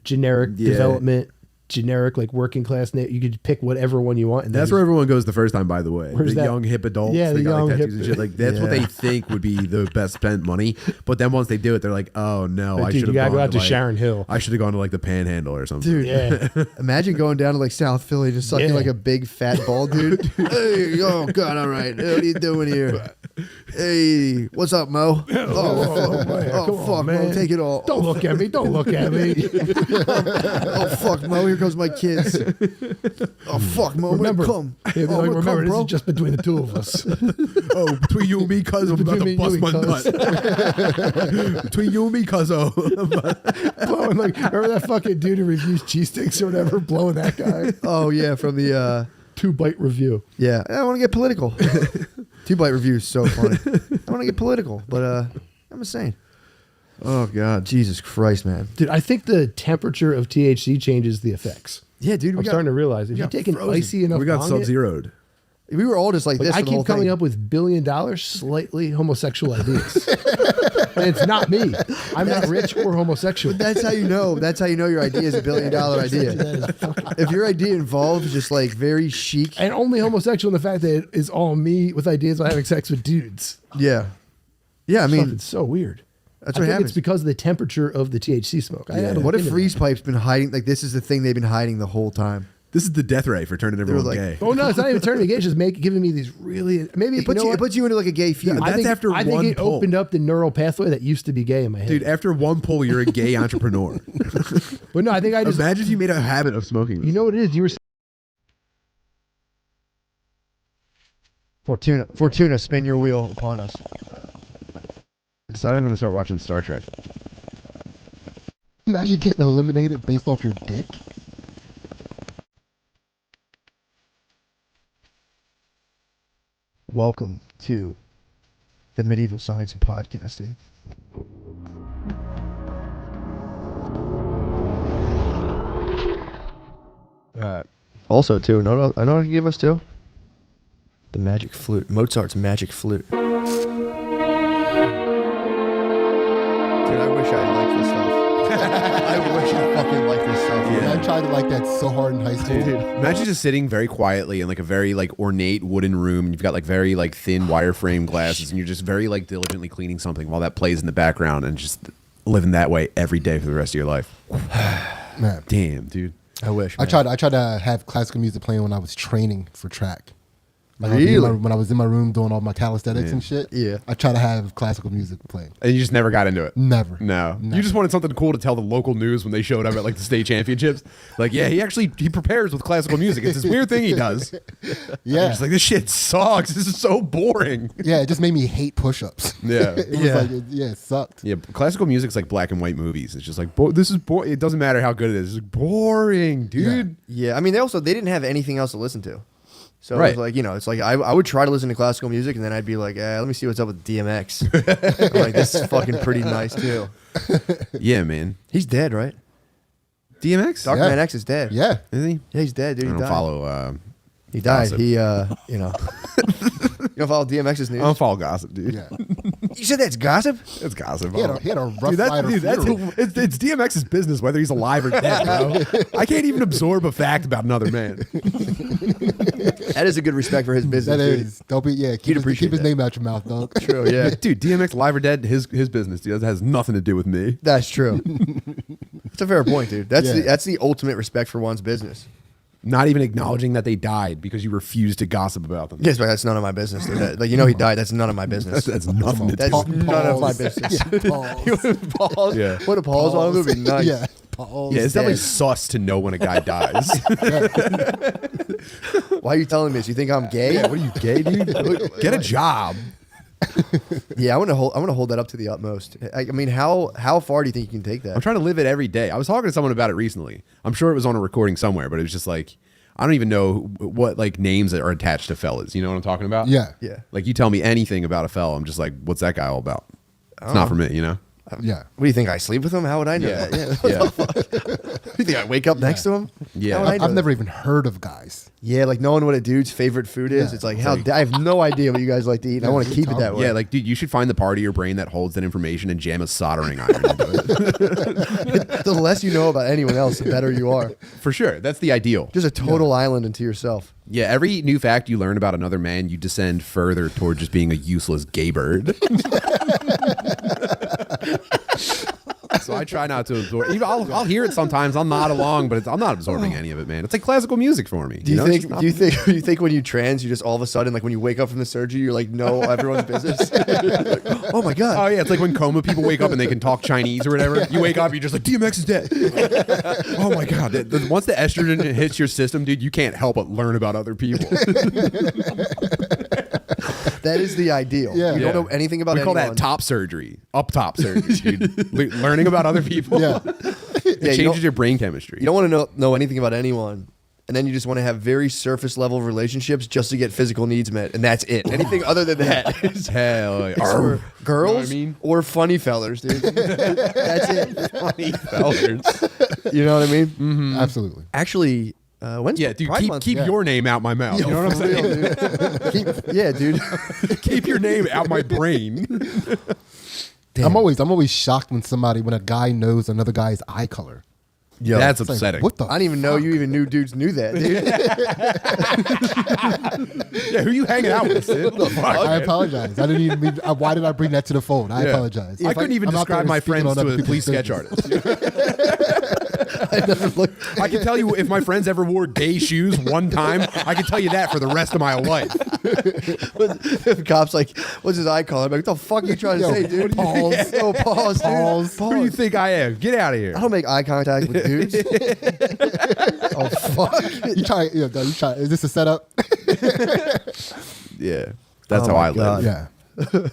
Speaker 5: generic
Speaker 1: Yeah.
Speaker 5: development, generic like working class. You could pick whatever one you want. And
Speaker 1: That's
Speaker 5: then
Speaker 1: where everyone goes the first time, by the way.
Speaker 5: Where's
Speaker 1: the
Speaker 5: that?
Speaker 1: young hip adults.
Speaker 5: Yeah,
Speaker 1: they
Speaker 5: the
Speaker 1: got
Speaker 5: young
Speaker 1: like
Speaker 5: hip-
Speaker 1: tattoos and shit. Like that's what
Speaker 2: Yeah.
Speaker 1: they think would be the best spent money. But then once they do it, they're like, oh no,
Speaker 5: Like,
Speaker 1: I
Speaker 5: dude,
Speaker 1: should
Speaker 5: you
Speaker 1: have
Speaker 5: gotta
Speaker 1: gone
Speaker 5: go out to
Speaker 1: like,
Speaker 5: Sharon Hill.
Speaker 1: I should have gone to like the Panhandle or something.
Speaker 2: Dude,
Speaker 5: Yeah,
Speaker 2: imagine going down to like South Philly just sucking
Speaker 5: Yeah.
Speaker 2: like a big fat bald dude. Hey, oh god, all right. Hey, what are you doing here? Hey, what's up, Mo? Oh,
Speaker 5: man,
Speaker 2: oh
Speaker 5: come on,
Speaker 2: fuck, Mo,
Speaker 5: man.
Speaker 2: take it all.
Speaker 5: don't look at me. Don't look at me.
Speaker 2: Oh fuck, Mo, here comes my kids. Oh fuck, Mo,
Speaker 5: Remember,
Speaker 2: come.
Speaker 5: yeah, they're
Speaker 2: Oh,
Speaker 5: like,
Speaker 2: we're
Speaker 5: remember,
Speaker 2: come,
Speaker 5: this
Speaker 2: bro.
Speaker 5: is just between the two of us.
Speaker 1: Oh, between you and me, cuz I'm about
Speaker 5: Between
Speaker 1: to
Speaker 5: me and
Speaker 1: bust
Speaker 5: you,
Speaker 1: my nut. Between you and me, cuzzo.
Speaker 5: Blowing like, remember that fucking dude who reviews cheese sticks or whatever, blowing that guy.
Speaker 2: Oh yeah, from the
Speaker 5: 2-bite review.
Speaker 2: yeah. I want to get political. 2-bite review is so funny. I want to get political, but I'm just saying. Oh god, Jesus Christ, man.
Speaker 5: Dude, I think the temperature of THC changes the effects.
Speaker 2: Yeah, dude,
Speaker 5: I'm starting to realize if you
Speaker 2: got
Speaker 5: take an
Speaker 2: frozen.
Speaker 5: icy enough
Speaker 1: We got
Speaker 5: bong hit-
Speaker 1: sub-zeroed.
Speaker 2: we were all just like
Speaker 5: Like,
Speaker 2: this.
Speaker 5: I
Speaker 2: for the whole
Speaker 5: keep coming
Speaker 2: thing.
Speaker 5: up with $1 billion slightly homosexual ideas. And it's not me. I'm not rich or homosexual.
Speaker 2: That's how you know. That's how you know your idea is $1 billion idea. If your idea involves just like very chic,
Speaker 5: And only homosexual in the fact that it is all me with ideas about having sex with dudes.
Speaker 2: yeah, I mean,
Speaker 5: It's so weird.
Speaker 2: that's
Speaker 5: I
Speaker 2: what
Speaker 5: think
Speaker 2: happens.
Speaker 5: it's because of the temperature of the THC smoke. I had to
Speaker 2: What
Speaker 5: look
Speaker 2: if
Speaker 5: into
Speaker 2: Freeze
Speaker 5: that.
Speaker 2: Pipe's been hiding? Like this is the thing they've been hiding the whole time.
Speaker 1: This is the death ray for turning everyone
Speaker 2: like-
Speaker 1: gay.
Speaker 5: Oh no, it's not even turning me gay. It's just giving me these really maybe
Speaker 2: It puts you into like a gay feud.
Speaker 1: That's after
Speaker 5: I think
Speaker 1: one
Speaker 5: it
Speaker 1: pull.
Speaker 5: opened up the neural pathway that used to be gay in my head.
Speaker 1: Dude, after one pull, you're a gay entrepreneur.
Speaker 5: But no, I think I just
Speaker 1: Imagine if you made a habit of smoking this.
Speaker 5: you know what it is. You were
Speaker 2: Fortuna, spin your wheel upon us.
Speaker 1: I decided I'm going to start watching Star Trek.
Speaker 3: Imagine getting eliminated based off your dick.
Speaker 2: Welcome to the Medieval Science and Podcasting. Also, too, I know what you give us too. The magic flute, Mozart's magic flute. Dude, I wish I liked this stuff. I wish I fucking liked this stuff.
Speaker 3: Yeah. I tried to like that so hard in high school.
Speaker 2: Dude.
Speaker 1: Imagine just sitting very quietly in like a very like ornate wooden room. And you've got like very like thin wireframe glasses, and you're just very like diligently cleaning something while that plays in the background, and just living that way every day for the rest of your life.
Speaker 3: Man,
Speaker 1: Damn, dude.
Speaker 2: I wish.
Speaker 3: I tried to have classical music playing when I was training for track. Like
Speaker 2: Really?
Speaker 3: when I was in my room doing all my calisthenics and shit.
Speaker 2: Yeah.
Speaker 3: I try to have classical music playing.
Speaker 1: And you just never got into it.
Speaker 3: Never.
Speaker 1: No.
Speaker 3: Never.
Speaker 1: You just wanted something cool to tell the local news when they showed up at like the state championships. Like, yeah, he prepares with classical music. It's this weird thing he does. You're
Speaker 3: Yeah.
Speaker 1: just like, this shit sucks. This is so boring.
Speaker 3: Yeah, it just made me hate push-ups.
Speaker 1: Yeah.
Speaker 3: It was
Speaker 2: Yeah.
Speaker 3: like, it sucked.
Speaker 1: Yeah, classical music's like black and white movies. It's just like, this is boring. It doesn't matter how good it is. It's boring, dude.
Speaker 2: Yeah, I mean, they didn't have anything else to listen to. So
Speaker 1: Right.
Speaker 2: it was like, it's like I would try to listen to classical music, and then I'd be like, let me see what's up with DMX. I'm like, this is fucking pretty nice, too.
Speaker 1: Yeah, man.
Speaker 2: He's dead, right?
Speaker 1: DMX?
Speaker 2: Dr.
Speaker 3: Yeah.
Speaker 2: Man X is dead.
Speaker 3: Yeah.
Speaker 1: Is he?
Speaker 2: Yeah, he's dead, dude.
Speaker 1: I
Speaker 2: He
Speaker 1: don't
Speaker 2: died.
Speaker 1: follow.
Speaker 2: He died.
Speaker 1: gossip.
Speaker 2: He, you don't follow DMX's news?
Speaker 1: I don't follow gossip, dude.
Speaker 3: Yeah.
Speaker 2: You said that's gossip?
Speaker 1: It's gossip.
Speaker 3: He had a rough
Speaker 1: Dude,
Speaker 3: rider funeral.
Speaker 1: it's DMX's business whether he's alive or dead, bro. I can't even absorb a fact about another man.
Speaker 2: That is a good respect for his business,
Speaker 3: That
Speaker 2: dude.
Speaker 3: is. Don't be. Yeah.
Speaker 2: You'd
Speaker 3: Keep
Speaker 2: appreciate
Speaker 3: his
Speaker 2: that.
Speaker 3: name out your mouth, dog.
Speaker 2: True, yeah.
Speaker 1: Dude, DMX alive or dead, his business, dude. That has nothing to do with me.
Speaker 2: That's true. That's a fair point, dude. That's
Speaker 3: Yeah.
Speaker 2: that's the ultimate respect for one's business.
Speaker 1: Not even acknowledging that they died because you refuse to gossip about them.
Speaker 2: Yes, but that's none of my business. Dude. Like, he died. That's none of my business.
Speaker 1: That's nothing to do.
Speaker 2: That's
Speaker 3: Pa-
Speaker 2: none of my
Speaker 3: pause.
Speaker 2: business.
Speaker 3: Yeah, pause.
Speaker 2: Pause.
Speaker 1: Yeah.
Speaker 2: Put a pause on it would be nice.
Speaker 3: Yeah. Pause.
Speaker 1: Yeah, it's definitely
Speaker 2: dead.
Speaker 1: sus to know when a guy dies.
Speaker 2: Why are you telling me this? You think I'm gay?
Speaker 1: Yeah, what are you, gay, dude? Get a job.
Speaker 2: Yeah, I want to hold that up to the utmost. I mean, how far do you think you can take that?
Speaker 1: I'm trying to live it every day. I was talking to someone about it recently. I'm sure it was on a recording somewhere, but it was just like, I don't even know what like names that are attached to fellas. You know what I'm talking about?
Speaker 3: Yeah.
Speaker 2: Yeah.
Speaker 1: Like you tell me anything about a fella, I'm just like, what's that guy all about? It's not for me, you know?
Speaker 3: Yeah.
Speaker 2: What do you think? I sleep with him? How would I know
Speaker 1: Yeah.
Speaker 2: that? Yeah. You think I wake up next to him?
Speaker 1: Yeah.
Speaker 2: How would I know
Speaker 3: I've
Speaker 2: that?
Speaker 3: never even heard of guys.
Speaker 2: Yeah, like knowing what a dude's favorite food is.
Speaker 3: Yeah.
Speaker 2: It's like I have no idea what you guys like to eat. And I want to keep it that way.
Speaker 1: Yeah, like, dude, you should find the part of your brain that holds that information and jam a soldering iron into it.
Speaker 2: The less you know about anyone else, the better you are.
Speaker 1: For sure. That's the ideal.
Speaker 2: Just a total island into yourself.
Speaker 1: Yeah, every new fact you learn about another man, you descend further toward just being a useless gay bird. So I try not to absorb. Even I'll hear it sometimes. I'm not along, but I'm not absorbing any of it, man. It's like classical music for me.
Speaker 2: Do you
Speaker 1: know? It's just not-
Speaker 2: you think when you trans, you just all of a sudden, like when you wake up from the surgery, you're like, know everyone's business? Like, oh my God.
Speaker 1: Oh yeah, it's like when coma people wake up and they can talk Chinese or whatever. You wake up, you're just like, DMX is dead. Oh my God. Once the estrogen hits your system, dude, you can't help but learn about other people.
Speaker 2: That is the ideal.
Speaker 3: Yeah.
Speaker 2: You don't know anything about
Speaker 1: We call
Speaker 2: anyone.
Speaker 1: that top surgery, up top surgery, dude. Learning about other people.
Speaker 3: Yeah.
Speaker 1: It
Speaker 2: Yeah, you
Speaker 1: changes
Speaker 2: don't-
Speaker 1: your brain chemistry.
Speaker 2: You don't want to know anything about anyone. And then you just want to have very surface level relationships just to get physical needs met. And that's it. Anything other than that is
Speaker 1: Hell yeah.
Speaker 2: for girls
Speaker 1: You know what I mean?
Speaker 2: or funny fellers, dude. That's it.
Speaker 1: Funny fellers.
Speaker 2: You know what I mean?
Speaker 3: Absolutely.
Speaker 2: Actually, when's
Speaker 1: Yeah, dude,
Speaker 2: Pride Month?
Speaker 1: keep
Speaker 3: Yeah.
Speaker 1: your name out my mouth. You know what I'm
Speaker 2: For real,
Speaker 1: saying?
Speaker 2: dude. Yeah, dude.
Speaker 1: Keep your name out my brain.
Speaker 3: I'm always shocked when a guy knows another guy's eye color.
Speaker 2: Yo,
Speaker 1: That's
Speaker 3: It's like,
Speaker 1: upsetting.
Speaker 3: what the?
Speaker 2: I didn't even know you even knew dudes knew that, dude.
Speaker 1: Yeah, who you hanging out with, Sid? What the fuck?
Speaker 3: I apologize. I didn't even mean. Why did I bring that to the fold? I
Speaker 1: Yeah.
Speaker 3: apologize.
Speaker 1: I couldn't even
Speaker 3: I'm out
Speaker 1: describe
Speaker 3: there
Speaker 1: my
Speaker 3: speaking
Speaker 1: friends
Speaker 3: on
Speaker 1: to
Speaker 3: other
Speaker 1: a police
Speaker 3: people's
Speaker 1: sketch
Speaker 3: business.
Speaker 1: artist. I can tell you if my friends ever wore gay shoes one time, I can tell you that for the rest of my life.
Speaker 2: If the cop's like, what's his eye color? I'm like, what the fuck are you trying to say, dude? Pause. Oh, pause, dude.
Speaker 1: Who do you think I am? Get out of here.
Speaker 2: I don't make eye contact with dudes. Oh, fuck.
Speaker 3: You try. Is this a setup?
Speaker 1: Yeah. That's
Speaker 2: Oh
Speaker 1: how
Speaker 2: my
Speaker 1: I
Speaker 2: God.
Speaker 1: live.
Speaker 3: Yeah.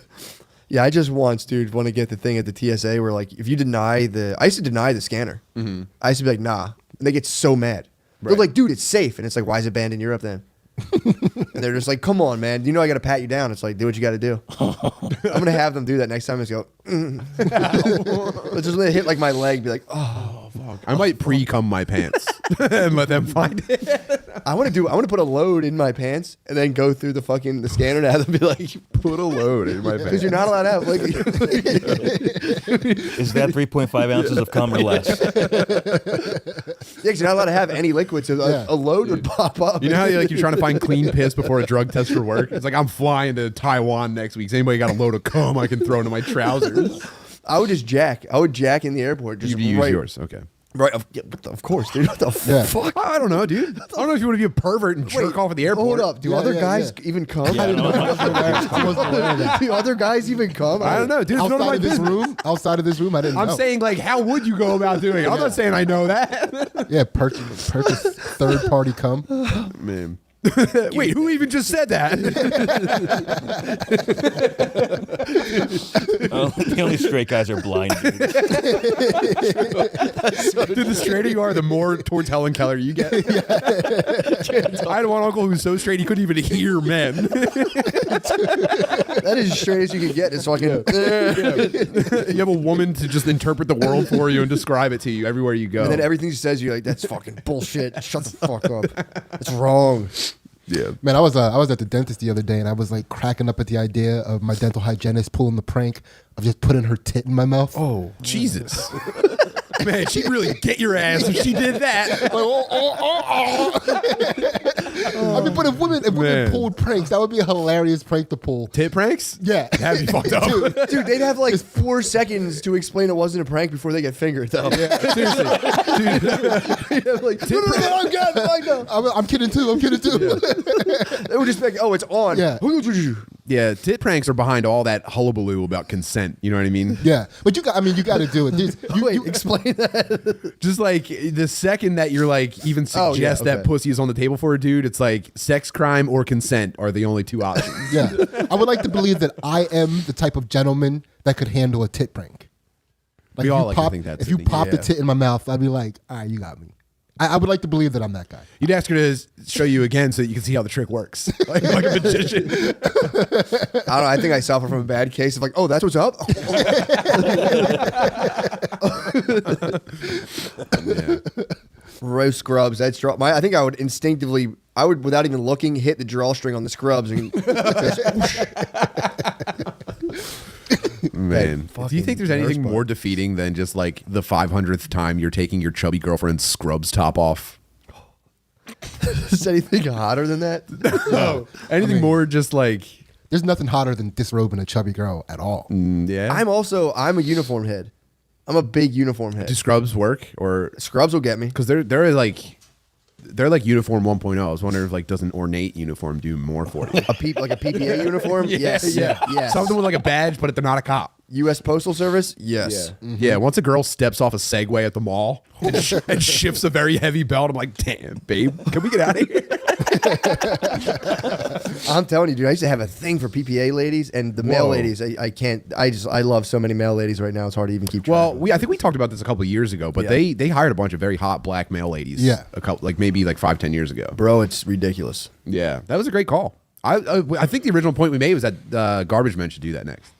Speaker 2: Yeah, I just once, dude, want to get the thing at the TSA where, like, if you deny I used to deny the scanner.
Speaker 1: Mm-hmm.
Speaker 2: I used to be like, nah. And they get so mad. They're
Speaker 1: Right.
Speaker 2: like, dude, it's safe. And it's like, why is it banned in Europe then? And they're just like, come on, man. You know I got to pat you down. It's like, do what you got to do. I'm going to have them do that next time. I just go, It's just going to hit, like, my leg, be like, oh.
Speaker 1: I might pre-cum my pants and let them find it.
Speaker 2: I want to put a load in my pants and then go through the scanner and have them be like,
Speaker 1: Put a load in my
Speaker 2: because
Speaker 1: pants.
Speaker 2: you're not allowed to have, like,
Speaker 7: Is that 3.5 ounces of cum or less?
Speaker 2: yeah, because you're not allowed to have any liquid, so a load would pop up.
Speaker 1: You know how you're trying to find clean piss before a drug test for work? It's like, I'm flying to Taiwan next week. Has anybody got a load of cum I can throw into my trousers?
Speaker 2: I would just jack. I would jack in the airport. Just
Speaker 1: You use
Speaker 2: right,
Speaker 1: yours. Okay.
Speaker 2: Right. Of course, dude. What the
Speaker 3: Yeah.
Speaker 2: fuck?
Speaker 1: I don't know, dude. I don't know if you want to be a pervert and jerk off at the airport.
Speaker 2: Hold up. Do
Speaker 3: Yeah,
Speaker 2: other
Speaker 3: yeah,
Speaker 2: guys
Speaker 3: yeah.
Speaker 2: even come?
Speaker 7: Yeah, I don't know.
Speaker 3: I wasn't aware of that.
Speaker 2: Do other guys even come?
Speaker 1: I don't know, dude. It's none of my business.
Speaker 3: Outside of this room, I didn't know.
Speaker 1: I'm saying, like, how would you go about doing it? I'm not saying I know that.
Speaker 3: Yeah, purchase third party cum.
Speaker 1: Man. Wait, who even just said that?
Speaker 7: The only straight guys are blind. Dude.
Speaker 1: Dude, the straighter you are, the more towards Helen Keller you get. I had one uncle who was so straight he couldn't even hear men.
Speaker 2: That is as straight as you can get. It's fucking.
Speaker 1: You have a woman to just interpret the world for you and describe it to you everywhere you go.
Speaker 2: And then everything she says, you're like, that's fucking bullshit. Shut the fuck up. It's wrong.
Speaker 1: Yeah.
Speaker 3: Man, I was at the dentist the other day, and I was like cracking up at the idea of my dental hygienist pulling the prank of just putting her tit in my mouth.
Speaker 1: Oh, Jesus. Man, she'd really get your ass if she did that.
Speaker 3: I mean, but if women
Speaker 1: Man.
Speaker 3: pulled pranks, that would be a hilarious prank to pull.
Speaker 1: Tit pranks?
Speaker 3: Yeah.
Speaker 1: That'd be fucked up.
Speaker 2: Dude, they'd have like 4 seconds to explain it wasn't a prank before they get fingered, though.
Speaker 1: Seriously. Dude,
Speaker 2: Like, no, I'm good. Like, no.
Speaker 3: I'm kidding too.
Speaker 2: They would just be like, oh, it's on.
Speaker 3: Yeah.
Speaker 1: yeah, tit pranks are behind all that hullabaloo about consent. You know what I mean?
Speaker 3: Yeah, but you got to do it.
Speaker 2: Wait, explain that.
Speaker 1: Just like the second that you're like even
Speaker 2: Oh,
Speaker 1: suggest
Speaker 2: yeah,
Speaker 1: that
Speaker 2: okay.
Speaker 1: pussy is on the table for a dude, it's like sex crime or consent are the only two options.
Speaker 3: Yeah, I would like to believe that I am the type of gentleman that could handle a tit prank.
Speaker 1: We
Speaker 3: if
Speaker 1: all
Speaker 3: you
Speaker 1: like to
Speaker 3: pop,
Speaker 1: think that's
Speaker 3: if
Speaker 1: the
Speaker 3: you
Speaker 1: thing,
Speaker 3: pop the
Speaker 1: yeah.
Speaker 3: tit in my mouth, I'd be like, all right, you got me. I would like to believe that I'm that guy.
Speaker 1: You'd ask her to show you again so that you can see how the trick works, like a magician.
Speaker 2: I don't know. I think I suffer from a bad case of like, oh, that's what's up.
Speaker 1: Yeah.
Speaker 2: Roast scrubs. That's draw. I think I would instinctively, without even looking, hit the drawstring on the scrubs. And
Speaker 1: Man, do you think there's anything
Speaker 2: nurse
Speaker 1: more defeating than just like the 500th time you're taking your chubby girlfriend's scrubs top off?
Speaker 2: is anything hotter than that?
Speaker 1: No. Anything more just like,
Speaker 3: There's nothing hotter than disrobing a chubby girl at all.
Speaker 1: yeah.
Speaker 2: I'm a uniform head. I'm a big uniform head.
Speaker 1: Do scrubs work or
Speaker 2: Scrubs will get me.
Speaker 1: because they're like uniform 1.0. I was wondering if like does an ornate uniform do more for you?
Speaker 2: Like a PPA uniform? Yes. Yes.
Speaker 1: Something with like a badge, but they're not a cop.
Speaker 2: U.S. Postal Service? Yes.
Speaker 1: Yeah, once a girl steps off a Segway at the mall and shifts a very heavy belt, I'm like, damn, babe, can we get out of here?
Speaker 2: I'm telling you, dude, I used to have a thing for PPA ladies and the male
Speaker 1: Whoa.
Speaker 2: ladies. I can't. I love so many male ladies right now. It's hard to even keep track.
Speaker 1: Well, I think we talked about this a couple of years ago, but
Speaker 2: Yeah.
Speaker 1: they hired a bunch of very hot black male ladies.
Speaker 3: Yeah.
Speaker 1: a couple like maybe like 5-10 years ago.
Speaker 2: bro, it's ridiculous.
Speaker 1: Yeah, that was a great call. I think the original point we made was that garbage men should do that next.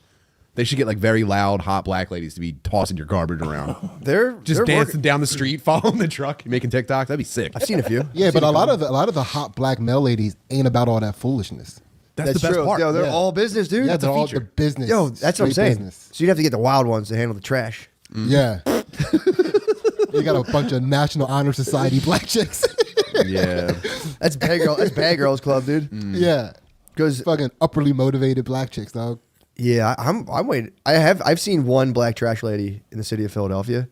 Speaker 1: They should get like very loud, hot black ladies to be tossing your garbage around,
Speaker 2: They're
Speaker 1: just dancing
Speaker 2: working.
Speaker 1: down the street, following the truck, making TikToks. That'd be sick.
Speaker 2: I've seen a few.
Speaker 3: Yeah, but a lot of the hot black male ladies ain't about all that foolishness.
Speaker 1: That's the best
Speaker 2: true.
Speaker 1: part.
Speaker 2: Yo, they're
Speaker 3: Yeah.
Speaker 2: all business, dude.
Speaker 3: Yeah,
Speaker 2: That's
Speaker 3: they're
Speaker 2: a
Speaker 3: all
Speaker 2: feature.
Speaker 3: the business.
Speaker 2: Yo, that's what I'm
Speaker 3: straight
Speaker 2: saying.
Speaker 3: business.
Speaker 2: So you'd have to get the wild ones to handle the trash.
Speaker 3: Yeah. You got a bunch of National Honor Society black chicks.
Speaker 1: Yeah.
Speaker 2: That's bad girl. That's bad girls club, dude.
Speaker 3: Yeah.
Speaker 2: Because
Speaker 3: Fucking upperly motivated black chicks, dog.
Speaker 2: yeah, I'm waiting. I've seen one black trash lady in the city of Philadelphia,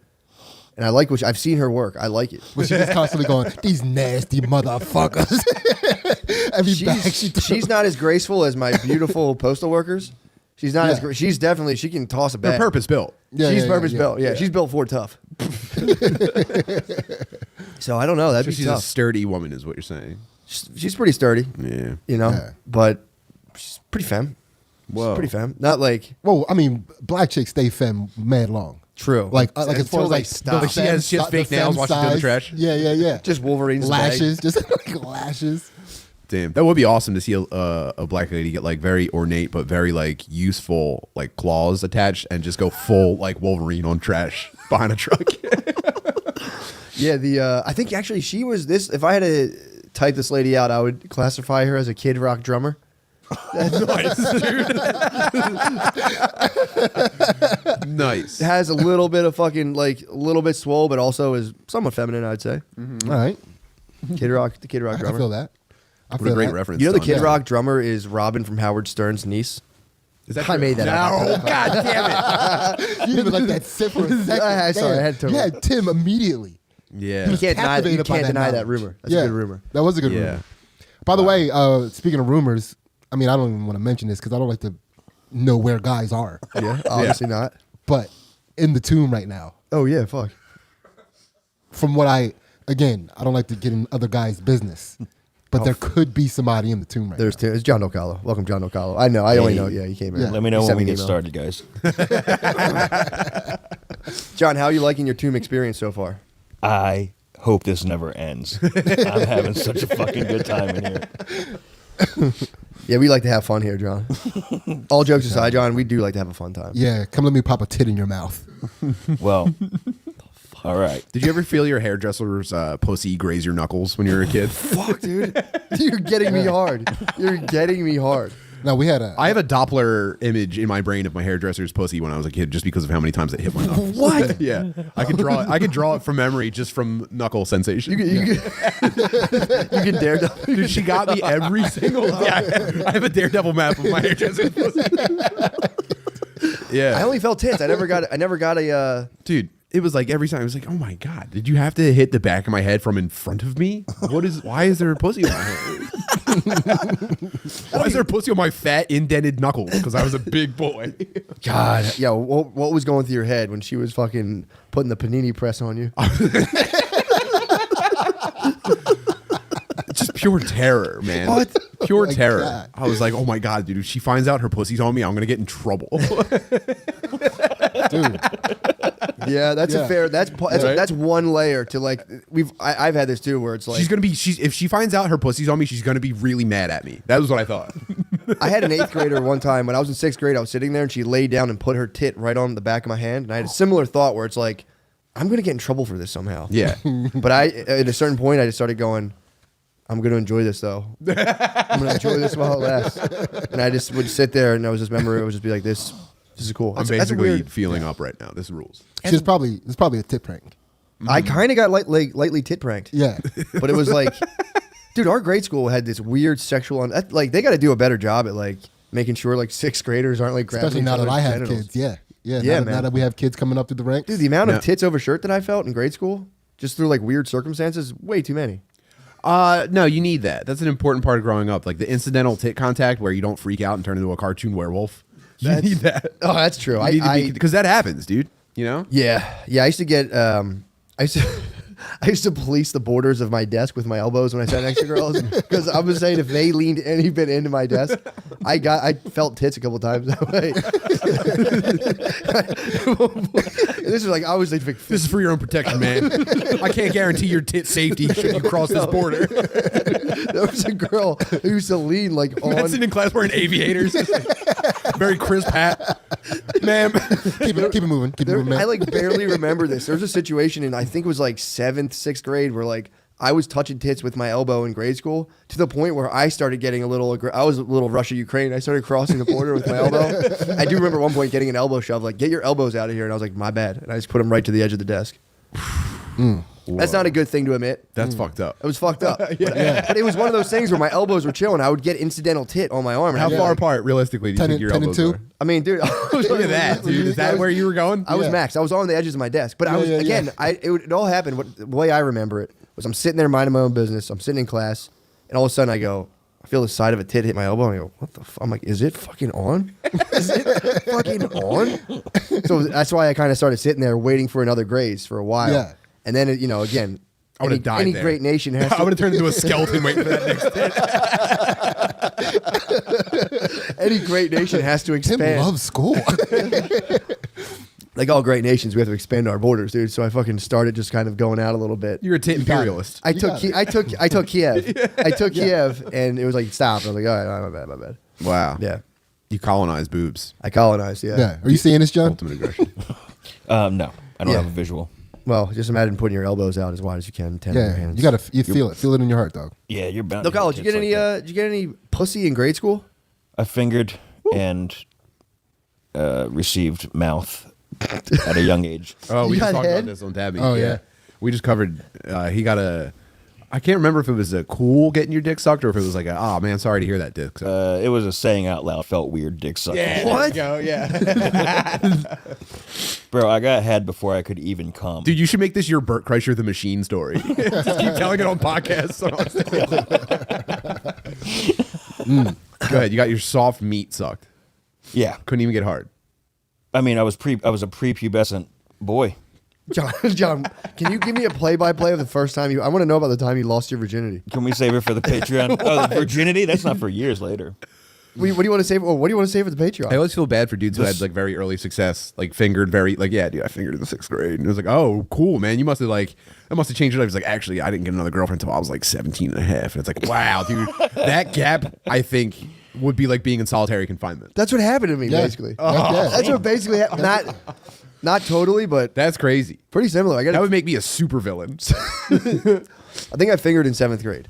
Speaker 2: And I like I've seen her work. I like it.
Speaker 3: But she's just constantly going, these nasty motherfuckers. Every bag she throws.
Speaker 2: She's not as graceful as my beautiful postal workers. She's not as. She's definitely. She can toss a bag.
Speaker 1: They're purpose built.
Speaker 2: She's purpose built. Yeah, she's built for tough. So I don't know. That'd be
Speaker 1: She's
Speaker 2: tough.
Speaker 1: a sturdy woman, is what you're saying.
Speaker 2: She's pretty sturdy.
Speaker 1: Yeah.
Speaker 2: You know,
Speaker 3: Yeah.
Speaker 2: but she's pretty femme.
Speaker 1: Whoa.
Speaker 2: She's pretty femme. Not like
Speaker 3: Well, I mean, black chicks stay femme mad long.
Speaker 2: true.
Speaker 3: Like as
Speaker 2: Until
Speaker 3: far as
Speaker 2: they
Speaker 3: like,
Speaker 2: stop.
Speaker 1: Like she has fake
Speaker 3: the
Speaker 1: nails
Speaker 3: femme
Speaker 1: while she's doing the
Speaker 3: size.
Speaker 1: trash?
Speaker 3: Yeah.
Speaker 2: just Wolverine's
Speaker 3: Lashes, just like lashes.
Speaker 1: Damn, that would be awesome to see a black lady get like very ornate but very like useful like claws attached and just go full like Wolverine on trash behind a truck.
Speaker 2: Yeah, I think actually she was this. If I had to type this lady out, I would classify her as a Kid Rock drummer.
Speaker 1: Nice, dude. Nice.
Speaker 2: Has a little bit of fucking like a little bit swole, but also is somewhat feminine. I'd say.
Speaker 3: All right,
Speaker 2: Kid Rock, the Kid Rock
Speaker 3: I
Speaker 2: drummer.
Speaker 3: feel that. I
Speaker 1: What a
Speaker 3: feel
Speaker 1: great
Speaker 3: that.
Speaker 1: reference.
Speaker 2: You know the
Speaker 1: Don.
Speaker 2: Kid
Speaker 1: Yeah.
Speaker 2: Rock drummer is Robin from Howard Stern's niece.
Speaker 1: Is that
Speaker 2: I
Speaker 1: true?
Speaker 2: made that up.
Speaker 1: No, god damn it.
Speaker 3: You didn't even let that sit for a second.
Speaker 2: Sorry, I had to-
Speaker 3: You had Tim immediately.
Speaker 1: Yeah.
Speaker 2: You can't deny,
Speaker 3: captivated by that
Speaker 2: that
Speaker 3: knowledge.
Speaker 2: rumor. That's a good rumor.
Speaker 3: That was a good
Speaker 1: Yeah.
Speaker 3: rumor. By the way, speaking of rumors, I mean, I don't even want to mention this because I don't like to know where guys are.
Speaker 2: Yeah, obviously not.
Speaker 3: But in the tomb right now,
Speaker 2: Oh yeah, fuck.
Speaker 3: from what I don't like to get in other guys' business, but there could be somebody in the tomb right
Speaker 2: There's
Speaker 3: now.
Speaker 2: two. It's John Ocalo. Welcome, John Ocalo. I know. I only know. Yeah, he came in.
Speaker 3: Yeah.
Speaker 7: Let me know
Speaker 2: He
Speaker 7: when
Speaker 2: sent
Speaker 7: we
Speaker 2: me
Speaker 7: get
Speaker 2: an email.
Speaker 7: started, guys.
Speaker 2: John, how are you liking your tomb experience so far?
Speaker 7: I hope this never ends. I'm having such a fucking good time in here.
Speaker 2: Yeah, we like to have fun here, John. All jokes aside, John, we do like to have a fun time.
Speaker 3: Yeah, come let me pop a tit in your mouth.
Speaker 7: Well, all right.
Speaker 1: Did you ever feel your hairdresser's pussy graze your knuckles when you were a kid?
Speaker 2: Fuck, dude. You're getting me hard. You're getting me hard.
Speaker 3: No, we had a.
Speaker 1: I have a Doppler image in my brain of my hairdresser's pussy when I was a kid, just because of how many times it hit my knuckles.
Speaker 2: What?
Speaker 1: Yeah, I can draw it. I can draw it from memory, just from knuckle sensation.
Speaker 2: You can daredevil.
Speaker 1: Dude, she got me every single time. Yeah, I have a daredevil map of my hairdresser's pussy. Yeah,
Speaker 2: I only felt tits. I never got a.
Speaker 1: dude. It was like every time. I was like, oh my god, did you have to hit the back of my head from in front of me? Why is there a pussy on my head? Why is there a pussy on my fat indented knuckles? Because I was a big boy.
Speaker 2: God. Yeah. What was going through your head when she was fucking putting the panini press on you?
Speaker 1: Just pure terror, man.
Speaker 2: What?
Speaker 1: Pure
Speaker 3: my
Speaker 1: terror.
Speaker 3: God.
Speaker 1: I was like, oh my god, dude, if she finds out her pussy's on me, I'm gonna get in trouble.
Speaker 3: Dude,
Speaker 2: Yeah, that's
Speaker 3: Yeah.
Speaker 2: a fair. That's
Speaker 1: Right?
Speaker 2: that's one layer to like. I've had this too, where it's like
Speaker 1: if she finds out her pussy's on me, she's gonna be really mad at me. That was what I thought.
Speaker 2: I had an 8th grader one time when I was in 6th grade. I was sitting there and she laid down and put her tit right on the back of my hand, and I had a similar thought where it's like, I'm gonna get in trouble for this somehow.
Speaker 1: Yeah.
Speaker 2: But at a certain point, I just started going, I'm gonna enjoy this though. I'm gonna enjoy this while it lasts. And I just would sit there and I was just remember it would just be like this. This is cool.
Speaker 1: I'm
Speaker 2: That's a
Speaker 1: basically
Speaker 2: weird.
Speaker 1: feeling up right now. This rules.
Speaker 3: it's probably a tit prank.
Speaker 2: I kind of got lightly tit pranked.
Speaker 3: Yeah.
Speaker 2: But it was like, dude, our grade school had this weird sexual, like they got to do a better job at like making sure like 6th graders aren't like grabbing
Speaker 3: Especially
Speaker 2: each
Speaker 3: now that
Speaker 2: other's
Speaker 3: I have
Speaker 2: genitals.
Speaker 3: kids. Yeah. Yeah.
Speaker 2: Yeah,
Speaker 3: now,
Speaker 2: man.
Speaker 3: now that we have kids coming up through the ranks.
Speaker 2: Dude, the amount
Speaker 1: No.
Speaker 2: of tits over shirt that I felt in grade school, just through like weird circumstances, way too many.
Speaker 1: No, you need that. That's an important part of growing up. Like the incidental tit contact where you don't freak out and turn into a cartoon werewolf. You need that.
Speaker 2: Oh, that's true.
Speaker 1: Because that happens, dude. You know?
Speaker 2: Yeah. I used to get. I used to police the borders of my desk with my elbows when I sat next to girls because I was saying if they leaned any bit into my desk, I felt tits a couple times that way. This is like I was like
Speaker 1: This is for your own protection, man. I can't guarantee your tit safety should you cross this border.
Speaker 2: there was a girl who used to lean like on.
Speaker 1: Sitting in class wearing aviators. Very crisp hat. Ma'am.
Speaker 3: Keep it moving. Keep it moving, man.
Speaker 2: I like barely remember this. There was a situation in I think it was like 7th, 6th grade where like I was touching tits with my elbow in grade school to the point where I started getting a little. I was a little Russia Ukraine. I started crossing the border with my elbow. I do remember at one point getting an elbow shove like get your elbows out of here, and I was like my bad, and I just put them right to the edge of the desk. That's not a good thing to admit.
Speaker 1: That's fucked up.
Speaker 2: It was fucked up. But it was one of those things where my elbows were chilling. I would get incidental tit on my arm.
Speaker 1: How far apart, realistically, do you think your
Speaker 3: 10 and
Speaker 1: elbows
Speaker 3: 2?
Speaker 1: are?
Speaker 2: I mean, dude.
Speaker 1: Look at that, dude. Is that where you were going?
Speaker 2: I was max. I was on the edges of my desk. But I was, it all happened. The way I remember it was I'm sitting there minding my own business. I'm sitting in class. And all of a sudden I go, I feel the side of a tit hit my elbow. And I go, what the fuck? I'm like, is it fucking on? Is it fucking on? So that's why I kind of started sitting there waiting for another graze for a while.
Speaker 3: Yeah.
Speaker 2: And then, again,
Speaker 1: I would have died
Speaker 2: any
Speaker 1: there.
Speaker 2: great nation has
Speaker 1: I would have turned into a skeleton waiting for that next tit.
Speaker 2: any great nation has to
Speaker 3: Tim
Speaker 2: expand.
Speaker 3: loves school.
Speaker 2: Like all great nations, we have to expand our borders, dude. So I fucking started just kind of going out a little bit.
Speaker 1: You're a tit imperialist.
Speaker 2: I took Kiev. I took Kiev, and it was like stop. I was like, all right, my bad.
Speaker 1: Wow.
Speaker 2: Yeah,
Speaker 1: You colonized boobs.
Speaker 2: I colonized. Yeah.
Speaker 3: Yeah. Are you seeing this, John?
Speaker 1: Ultimate aggression.
Speaker 7: No, I don't
Speaker 2: Yeah.
Speaker 7: have a visual.
Speaker 2: Well, just imagine putting your elbows out as wide as you can, 10 in your
Speaker 3: Yeah.
Speaker 2: hands.
Speaker 3: You feel it in your heart, dog.
Speaker 7: Yeah, you're bound.
Speaker 2: Look,
Speaker 7: to
Speaker 2: Alex,
Speaker 7: have
Speaker 2: did you
Speaker 7: tits
Speaker 2: get any?
Speaker 7: like that.
Speaker 2: Did you get any pussy in grade school?
Speaker 7: I fingered and received mouth at a young age.
Speaker 1: Oh, we
Speaker 2: You
Speaker 1: just
Speaker 2: got
Speaker 1: talked
Speaker 2: head?
Speaker 1: about this on Tabby.
Speaker 3: Oh, yeah.
Speaker 1: We just covered. He got a. I can't remember if it was a cool getting your dick sucked or if it was like a, oh man, sorry to hear that dick.
Speaker 7: It was a saying out loud. Felt weird, dick sucking.
Speaker 2: What?
Speaker 1: Yeah.
Speaker 7: Bro, I got head before I could even come.
Speaker 1: Dude, you should make this your Burt Kreischer the Machine story. Just keep telling it on podcasts. Go ahead. You got your soft meat sucked.
Speaker 7: Yeah,
Speaker 1: Couldn't even get hard.
Speaker 7: I mean, I was a prepubescent boy.
Speaker 2: John, can you give me a play-by-play of the first time you? I want to know about the time you lost your virginity.
Speaker 7: Can we save it for the Patreon? Oh, the virginity? That's not for years later.
Speaker 2: What do you want to say? What do you want to say for the Patreon?
Speaker 1: I always feel bad for dudes who had like very early success, like fingered very, like, yeah, dude, I fingered in the 6th grade. And it was like, oh, cool, man. You must have like, that must have changed your life. It's like, actually, I didn't get another girlfriend until I was like 17 and a half. And it's like, wow, dude, that gap, I think, would be like being in solitary confinement.
Speaker 2: That's what happened to me,
Speaker 3: Yeah.
Speaker 2: basically.
Speaker 3: Yeah.
Speaker 2: That's what basically happened. Not totally, but
Speaker 1: That's crazy.
Speaker 2: pretty similar.
Speaker 1: That would make me a super villain.
Speaker 2: I think I fingered in 7th grade.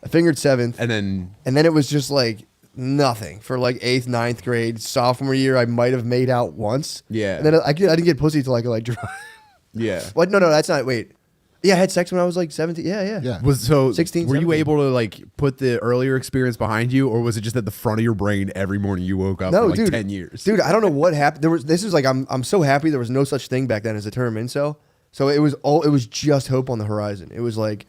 Speaker 2: I fingered 7th,
Speaker 1: And then,
Speaker 2: and then it was just like nothing for like 8th, 9th grade. Sophomore year, I might have made out once.
Speaker 1: Yeah.
Speaker 2: And then I didn't get pussy till I could like drive.
Speaker 1: yeah.
Speaker 2: What? No, that's not. Wait. Yeah, I had sex when I was like 17. Yeah.
Speaker 3: Yeah.
Speaker 1: Was so
Speaker 2: 16,
Speaker 1: were you
Speaker 2: 17.
Speaker 1: able to like put the earlier experience behind you, or was it just at the front of your brain every morning you woke up
Speaker 2: No,
Speaker 1: for like
Speaker 2: dude.
Speaker 1: 10 years?
Speaker 2: Dude, I don't know what happened. This is like I'm so happy there was no such thing back then as the term incel. So it was just hope on the horizon. It was like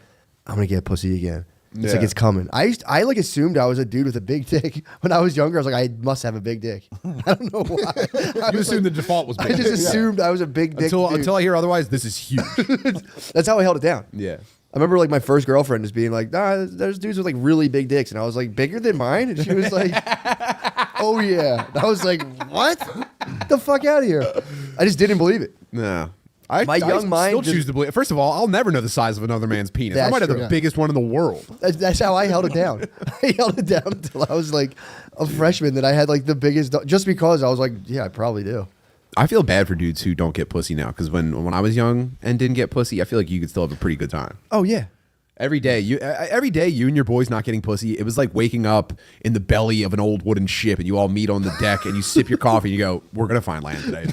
Speaker 2: I'm gonna get pussy again. It's like
Speaker 1: Yeah.
Speaker 2: it's coming. I like assumed I was a dude with a big dick when I was younger. I was like, I must have a big dick. I don't know why.
Speaker 1: You assumed the default was big.
Speaker 2: I just assumed I was a big dick. dude.
Speaker 1: until I hear otherwise, this is huge.
Speaker 2: That's how I held it down.
Speaker 1: Yeah.
Speaker 2: I remember like my first girlfriend just being like, nah, there's dudes with like really big dicks. And I was like, bigger than mine? And she was like, oh yeah. And I was like, what? Get the fuck out of here. I just didn't believe it.
Speaker 1: No.
Speaker 2: My young mind
Speaker 1: still
Speaker 2: just-
Speaker 1: choose to believe. First of all, I'll never know the size of another man's penis. I
Speaker 2: That's
Speaker 1: might have
Speaker 2: true,
Speaker 1: the
Speaker 2: yeah.
Speaker 1: biggest one in the world.
Speaker 2: That's how I held it down. I held it down until I was like a freshman that I had like the biggest, just because I was like, yeah, I probably do.
Speaker 1: I feel bad for dudes who don't get pussy now, because when I was young and didn't get pussy, I feel like you could still have a pretty good time.
Speaker 2: Oh yeah.
Speaker 1: Every day you and your boys not getting pussy, it was like waking up in the belly of an old wooden ship and you all meet on the deck and you sip your coffee and you go, we're gonna find land today.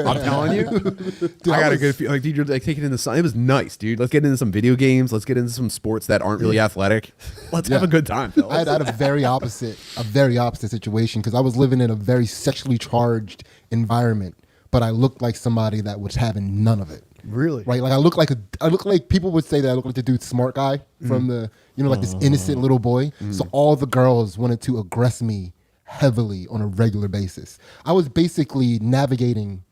Speaker 1: I'm telling you.
Speaker 3: Dude,
Speaker 1: I got a good feel. Like, dude, you're like taking in the sun. It was nice, dude. Let's get into some video games. Let's get into some sports that aren't really athletic. Let's have a good time, fellas.
Speaker 3: I had a very opposite situation because I was living in a very sexually charged environment, but I looked like somebody that was having none of it.
Speaker 2: Really?
Speaker 3: Right? Like I look like people would say that I look like the dude smart guy from the, like this innocent little boy. So all the girls wanted to aggress me heavily on a regular basis. I was basically navigating,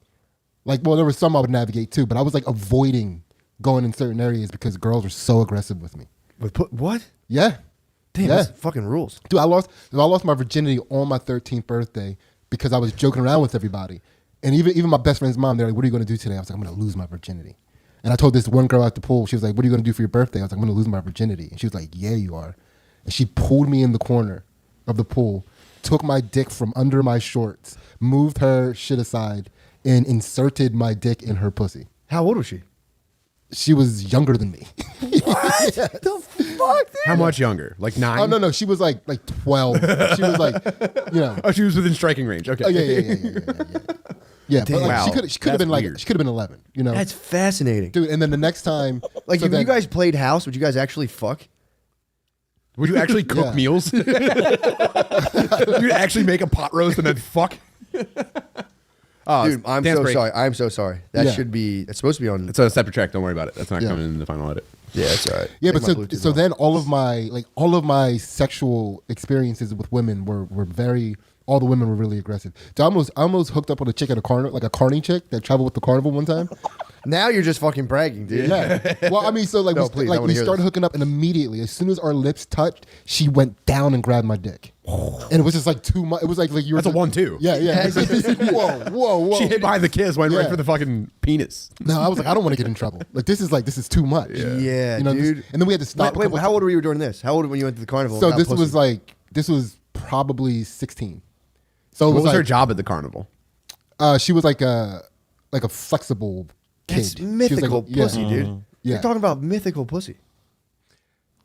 Speaker 3: there was some I would navigate too, but I was like avoiding going in certain areas because girls were so aggressive with me.
Speaker 2: What?
Speaker 3: Yeah.
Speaker 2: Damn,
Speaker 3: Yeah.
Speaker 2: that's fucking rules.
Speaker 3: Dude, I lost my virginity on my 13th birthday because I was joking around with everybody. And even my best friend's mom, they're like, what are you going to do today? I was like, I'm going to lose my virginity. And I told this one girl at the pool, she was like, what are you going to do for your birthday? I was like, I'm going to lose my virginity. And she was like, yeah, you are. And she pulled me in the corner of the pool, took my dick from under my shorts, moved her shit aside, and inserted my dick in her pussy.
Speaker 2: How old was she?
Speaker 3: She was younger than me.
Speaker 2: What? What the fuck, dude?
Speaker 1: How much younger? Like 9?
Speaker 3: Oh no, she was like 12. She was like, you know.
Speaker 1: Oh, she was within striking range. Okay.
Speaker 3: Oh yeah. Yeah, but like,
Speaker 1: Wow.
Speaker 3: she could have
Speaker 1: That's
Speaker 3: been like
Speaker 1: weird.
Speaker 3: she could have been 11. You know,
Speaker 2: That's fascinating.
Speaker 3: dude. And then the next time,
Speaker 2: Like,
Speaker 3: so
Speaker 2: if
Speaker 3: then-
Speaker 2: you guys played house, would you guys actually fuck?
Speaker 1: Would you actually cook
Speaker 3: Yeah.
Speaker 1: meals? You'd actually make a pot roast and then fuck? Oh,
Speaker 2: Dude, I'm
Speaker 1: dance
Speaker 2: so
Speaker 1: break.
Speaker 2: sorry. I'm so sorry. That
Speaker 3: Yeah.
Speaker 2: should be. It's supposed to be on.
Speaker 1: It's a separate track. Don't worry about it. That's not
Speaker 3: Yeah.
Speaker 1: coming in the final edit.
Speaker 2: Yeah, it's all right.
Speaker 3: Yeah,
Speaker 2: Take
Speaker 3: but
Speaker 2: my
Speaker 3: so
Speaker 2: Bluetooth
Speaker 3: so
Speaker 2: off.
Speaker 3: then all of my sexual experiences with women were very. All the women were really aggressive. So I almost hooked up with a chick at a carnival, like a carny chick that traveled with the carnival one time.
Speaker 2: Now you're just fucking bragging, dude.
Speaker 3: Yeah. Well, I mean, so like,
Speaker 2: No, please, I
Speaker 3: like
Speaker 2: wanna
Speaker 3: we
Speaker 2: hear
Speaker 3: started
Speaker 2: this.
Speaker 3: hooking up, and immediately, as soon as our lips touched, she went down and grabbed my dick, and it was just like too much. It was like you were.
Speaker 1: That's a 1-2.
Speaker 3: Yeah. Whoa.
Speaker 1: She hit by the kiss, went right
Speaker 3: Yeah.
Speaker 1: for the fucking penis.
Speaker 3: No, I was like, I don't want to get in trouble. Like this is too much.
Speaker 2: Yeah,
Speaker 3: You know,
Speaker 2: dude.
Speaker 3: and then we had to stop.
Speaker 2: Wait, how old were you during this? How old when you went to the carnival?
Speaker 3: So
Speaker 2: without
Speaker 3: this was probably 16. So it
Speaker 1: What was her
Speaker 3: like,
Speaker 1: job at the carnival?
Speaker 3: She was like a flexible kid.
Speaker 2: That's
Speaker 3: She was like
Speaker 2: mythical
Speaker 3: yeah.
Speaker 2: pussy, dude.
Speaker 3: Yeah.
Speaker 2: You're talking about mythical pussy.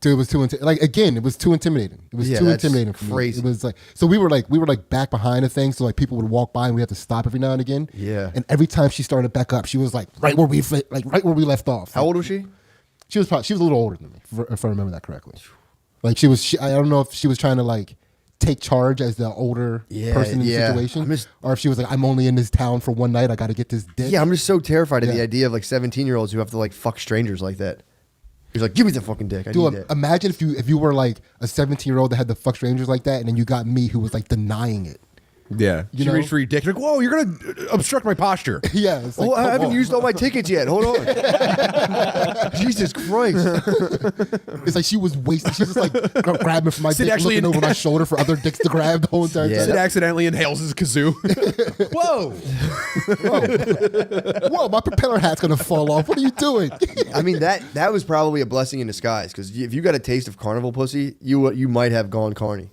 Speaker 3: Dude, it was too it was too intimidating. It was
Speaker 2: Yeah,
Speaker 3: too
Speaker 2: that's
Speaker 3: intimidating for
Speaker 2: crazy.
Speaker 3: me. It was like so we were like back behind a thing, so like people would walk by and we had to stop every now and again.
Speaker 2: Yeah.
Speaker 3: And every time she started back up, she was like right where we left off.
Speaker 2: How old was she?
Speaker 3: She was a little older than me, if I remember that correctly. Like I don't know if she was trying to like take charge as the older person in the situation,
Speaker 2: I'm just-
Speaker 3: or if she was like, I'm only in this town for one night, I got to get this dick.
Speaker 2: Yeah, I'm just so terrified of the
Speaker 3: Yeah.
Speaker 2: idea of like 17-year-olds who have to like fuck strangers like that. He's like, give me the fucking dick. I
Speaker 3: Dude,
Speaker 2: need that.
Speaker 3: imagine if you were like a 17-year-old that had to fuck strangers like that, and then you got me who was like denying it.
Speaker 1: Yeah.
Speaker 3: You
Speaker 1: She
Speaker 3: know?
Speaker 1: reached for your dick. You're like, whoa, you're going to obstruct my posture.
Speaker 3: Yeah, it's like,
Speaker 2: Oh, I
Speaker 3: come
Speaker 2: haven't
Speaker 3: on.
Speaker 2: used all my tickets yet. Hold on. Jesus Christ.
Speaker 3: It's like she was wasting. She's just like grabbing for my
Speaker 1: Sid
Speaker 3: dick,
Speaker 1: actually
Speaker 3: looking over my shoulder for other dicks to grab the whole entire
Speaker 2: Yeah,
Speaker 1: Sid
Speaker 3: time.
Speaker 1: accidentally inhales his kazoo. Whoa.
Speaker 3: Whoa, my propeller hat's gonna fall off. What are you doing?
Speaker 2: I mean, that was probably a blessing in disguise because if you got a taste of carnival pussy, you might have gone carny.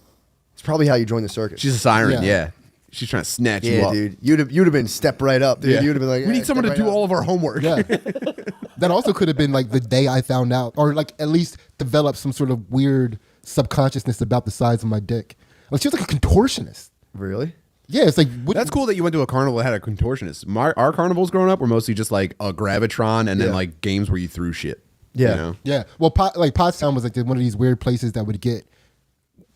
Speaker 2: It's probably how you joined the circus.
Speaker 1: She's a siren,
Speaker 3: Yeah.
Speaker 1: yeah. She's trying to snatch you
Speaker 2: yeah,
Speaker 1: up.
Speaker 2: dude. You'd have been step right up, dude.
Speaker 1: Yeah.
Speaker 2: You'd have been like,
Speaker 1: we need someone to do all of our homework.
Speaker 3: Yeah. That also could have been like the day I found out, or like at least develop some sort of weird subconsciousness about the size of my dick. Like she was like a contortionist.
Speaker 2: Really?
Speaker 3: Yeah, it's like
Speaker 1: That's cool that you went to a carnival that had a contortionist. Our carnivals growing up were mostly just like a Gravitron and then
Speaker 2: Yeah.
Speaker 1: like games where you threw shit.
Speaker 2: Yeah.
Speaker 1: You know?
Speaker 3: Yeah, well, Pottstown was like one of these weird places that would get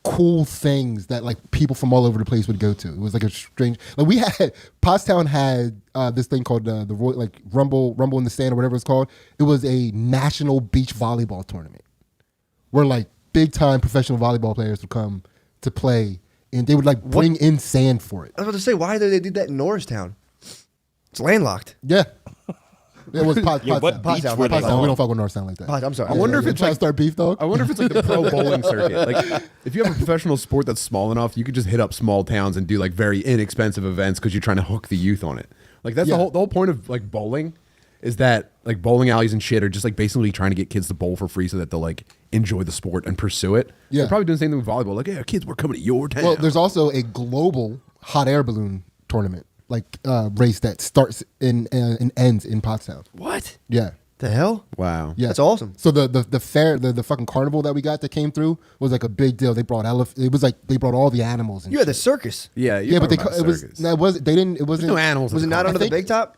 Speaker 3: cool things that like people from all over the place would go to. It was like a strange. Like we had Pottstown had this thing called the Royal, like Rumble in the Sand or whatever it's called. It was a national beach volleyball tournament where like big time professional volleyball players would come to play, and they would like bring in sand for it.
Speaker 2: I was about to say, why did they do that in Norristown? It's landlocked.
Speaker 3: Yeah. It was
Speaker 7: Yeah, what
Speaker 3: Pottstown.
Speaker 7: beach were they
Speaker 3: Pottstown. We
Speaker 7: on?
Speaker 3: don't fuck with Northtown like that.
Speaker 2: I'm sorry.
Speaker 1: I wonder if
Speaker 3: You
Speaker 1: it's
Speaker 3: trying
Speaker 1: like
Speaker 3: to start beef, dog.
Speaker 1: I wonder if it's like the pro bowling circuit. Like, if you have a professional sport that's small enough, you could just hit up small towns and do like very inexpensive events because you're trying to hook the youth on it. Like that's
Speaker 3: Yeah.
Speaker 1: the whole point of like bowling is that like bowling alleys and shit are just like basically trying to get kids to bowl for free so that they'll like enjoy the sport and pursue it.
Speaker 3: Yeah.
Speaker 1: They're probably doing the same thing with volleyball. Like, yeah, kids, we're coming to your town.
Speaker 3: Well, there's also a global hot air balloon tournament, like race that starts and ends in Pottstown.
Speaker 2: What
Speaker 3: Yeah.
Speaker 2: the hell?
Speaker 1: wow.
Speaker 3: Yeah,
Speaker 2: That's awesome.
Speaker 3: So the fair, the fucking carnival that we got that came through was like a big deal. They brought It was like they brought all the animals. And
Speaker 2: You had the
Speaker 3: shit.
Speaker 2: circus.
Speaker 1: Yeah,
Speaker 3: Yeah, but
Speaker 1: it
Speaker 3: it wasn't.
Speaker 1: no animals.
Speaker 2: Was
Speaker 1: at
Speaker 2: it
Speaker 1: the
Speaker 2: not
Speaker 1: carnival.
Speaker 2: under the
Speaker 3: think
Speaker 2: big top?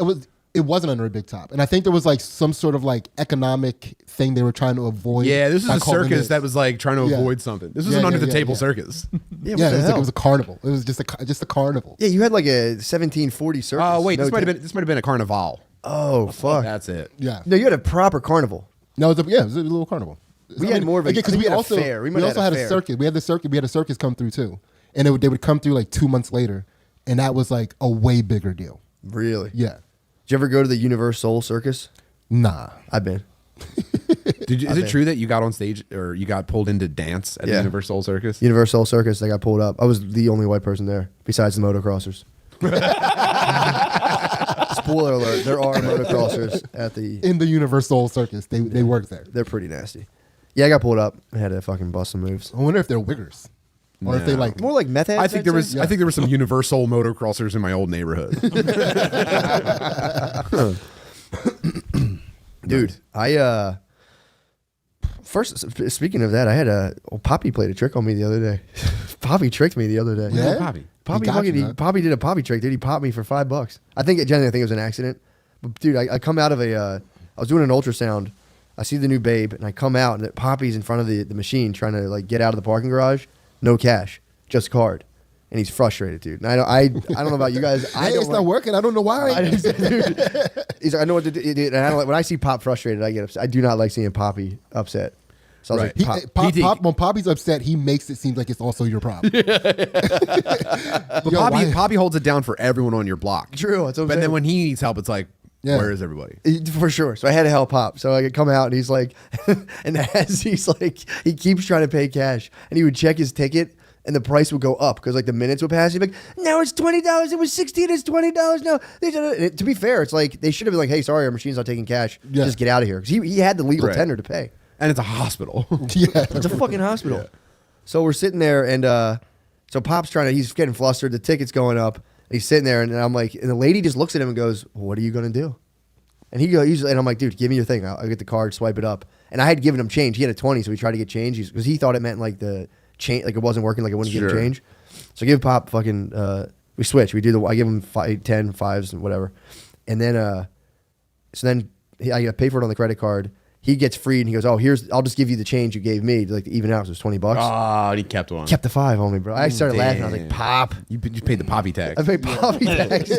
Speaker 3: It wasn't under a big top, and I think there was like some sort of like economic thing they were trying to avoid.
Speaker 1: Yeah, this is
Speaker 3: by
Speaker 1: a
Speaker 3: calling
Speaker 1: circus
Speaker 3: it-
Speaker 1: that was like trying to
Speaker 3: Yeah.
Speaker 1: avoid something. This was
Speaker 3: Yeah,
Speaker 1: an
Speaker 3: yeah,
Speaker 1: under the
Speaker 3: yeah,
Speaker 1: table
Speaker 3: yeah.
Speaker 1: circus.
Speaker 2: Yeah,
Speaker 3: Yeah,
Speaker 2: what
Speaker 3: it
Speaker 2: the
Speaker 3: was,
Speaker 2: hell?
Speaker 3: it was a carnival. It was just a carnival.
Speaker 2: Yeah, you had like a 1740 circus.
Speaker 1: Oh wait,
Speaker 2: No
Speaker 1: this might
Speaker 2: doubt.
Speaker 1: have been a carnival.
Speaker 2: Oh fuck.
Speaker 1: That's it.
Speaker 3: Yeah.
Speaker 2: No, you had a proper carnival.
Speaker 3: No, it was a little carnival.
Speaker 2: We had more of a-
Speaker 3: because
Speaker 2: we
Speaker 3: we
Speaker 2: had a
Speaker 3: also
Speaker 2: fair. We
Speaker 3: we
Speaker 2: might have
Speaker 3: also
Speaker 2: had
Speaker 3: had
Speaker 2: a
Speaker 3: a
Speaker 2: fair.
Speaker 3: circuit. We had a circus come through too, and they would come through like 2 months later, and that was like a way bigger deal.
Speaker 2: Really?
Speaker 3: Yeah.
Speaker 2: Did you ever go to the Universal Circus?
Speaker 3: Nah.
Speaker 2: I've been.
Speaker 1: Is it true that you got on stage or you got pulled into dance at the
Speaker 2: Yeah.
Speaker 1: Universal Circus?
Speaker 2: Universal Circus. I got pulled up. I was the only white person there, besides the motocrossers. Spoiler alert: there are motocrossers at the.
Speaker 3: In the Universal Circus, they work there.
Speaker 2: They're pretty nasty. Yeah, I got pulled up. I had to fucking bust some moves.
Speaker 3: I wonder if they're wiggers, or if they
Speaker 1: No.
Speaker 3: like.
Speaker 2: More like meth heads.
Speaker 1: I think there
Speaker 2: I'd
Speaker 1: was
Speaker 2: say.
Speaker 1: I think there were some Universal motocrossers in my old neighborhood.
Speaker 2: Dude, I First, speaking of that, I had Poppy played a trick on me the other day. Poppy tricked me the other day.
Speaker 3: Yeah?
Speaker 1: Poppy.
Speaker 2: Poppy did a Poppy trick, dude. He popped me for $5. I think it was an accident. But dude, I come out of I was doing an ultrasound. I see the new babe, and I come out, and Poppy's in front of the machine trying to like get out of the parking garage. No cash, just card. And he's frustrated, dude. And I don't know about you guys.
Speaker 3: It's not working. I don't know why.
Speaker 2: He's like, I know what to do. And I don't, when I see Pop frustrated, I get upset. I do not like seeing Poppy upset. So I was like,
Speaker 3: when Poppy's upset, he makes it seem like it's also your problem.
Speaker 1: But Poppy holds it down for everyone on your block.
Speaker 2: True. That's what I'm
Speaker 1: but
Speaker 2: saying.
Speaker 1: then when he needs help, it's like, where is everybody?
Speaker 2: For sure. So I had to help Pop. So I could come out, and he's like, and as he's like, he keeps trying to pay cash, and he would check his ticket, and the price would go up because like the minutes would pass. He'd be like, now it's $20. It was $16. It's $20 now. To be fair, it's like they should have been like, hey, sorry, our machine's not taking cash.
Speaker 3: Yeah.
Speaker 2: Just get out of here, because he had the legal tender to pay.
Speaker 1: And it's a hospital.
Speaker 3: Yeah,
Speaker 2: It's a fucking hospital. Yeah. So we're sitting there, and so Pop's he's getting flustered. The ticket's going up. He's sitting there, and I'm like, and the lady just looks at him and goes, what are you going to do? And and I'm like, dude, give me your thing. I'll get the card, swipe it up. And I had given him change. He had a 20, so we tried to get change because he thought it meant like the change, like it wasn't working, like it wouldn't give him change. So I give Pop fucking, we switch. I give him 10 5s and whatever. And then, I pay for it on the credit card. He gets freed, and he goes, "Oh, I'll just give you the change you gave me, like to even out. So it was $20."
Speaker 1: Oh, and he kept one.
Speaker 2: Kept the 5 on me, bro. I started laughing. I was like, "Pop,
Speaker 1: you paid the Poppy tax."
Speaker 2: I paid Poppy tax.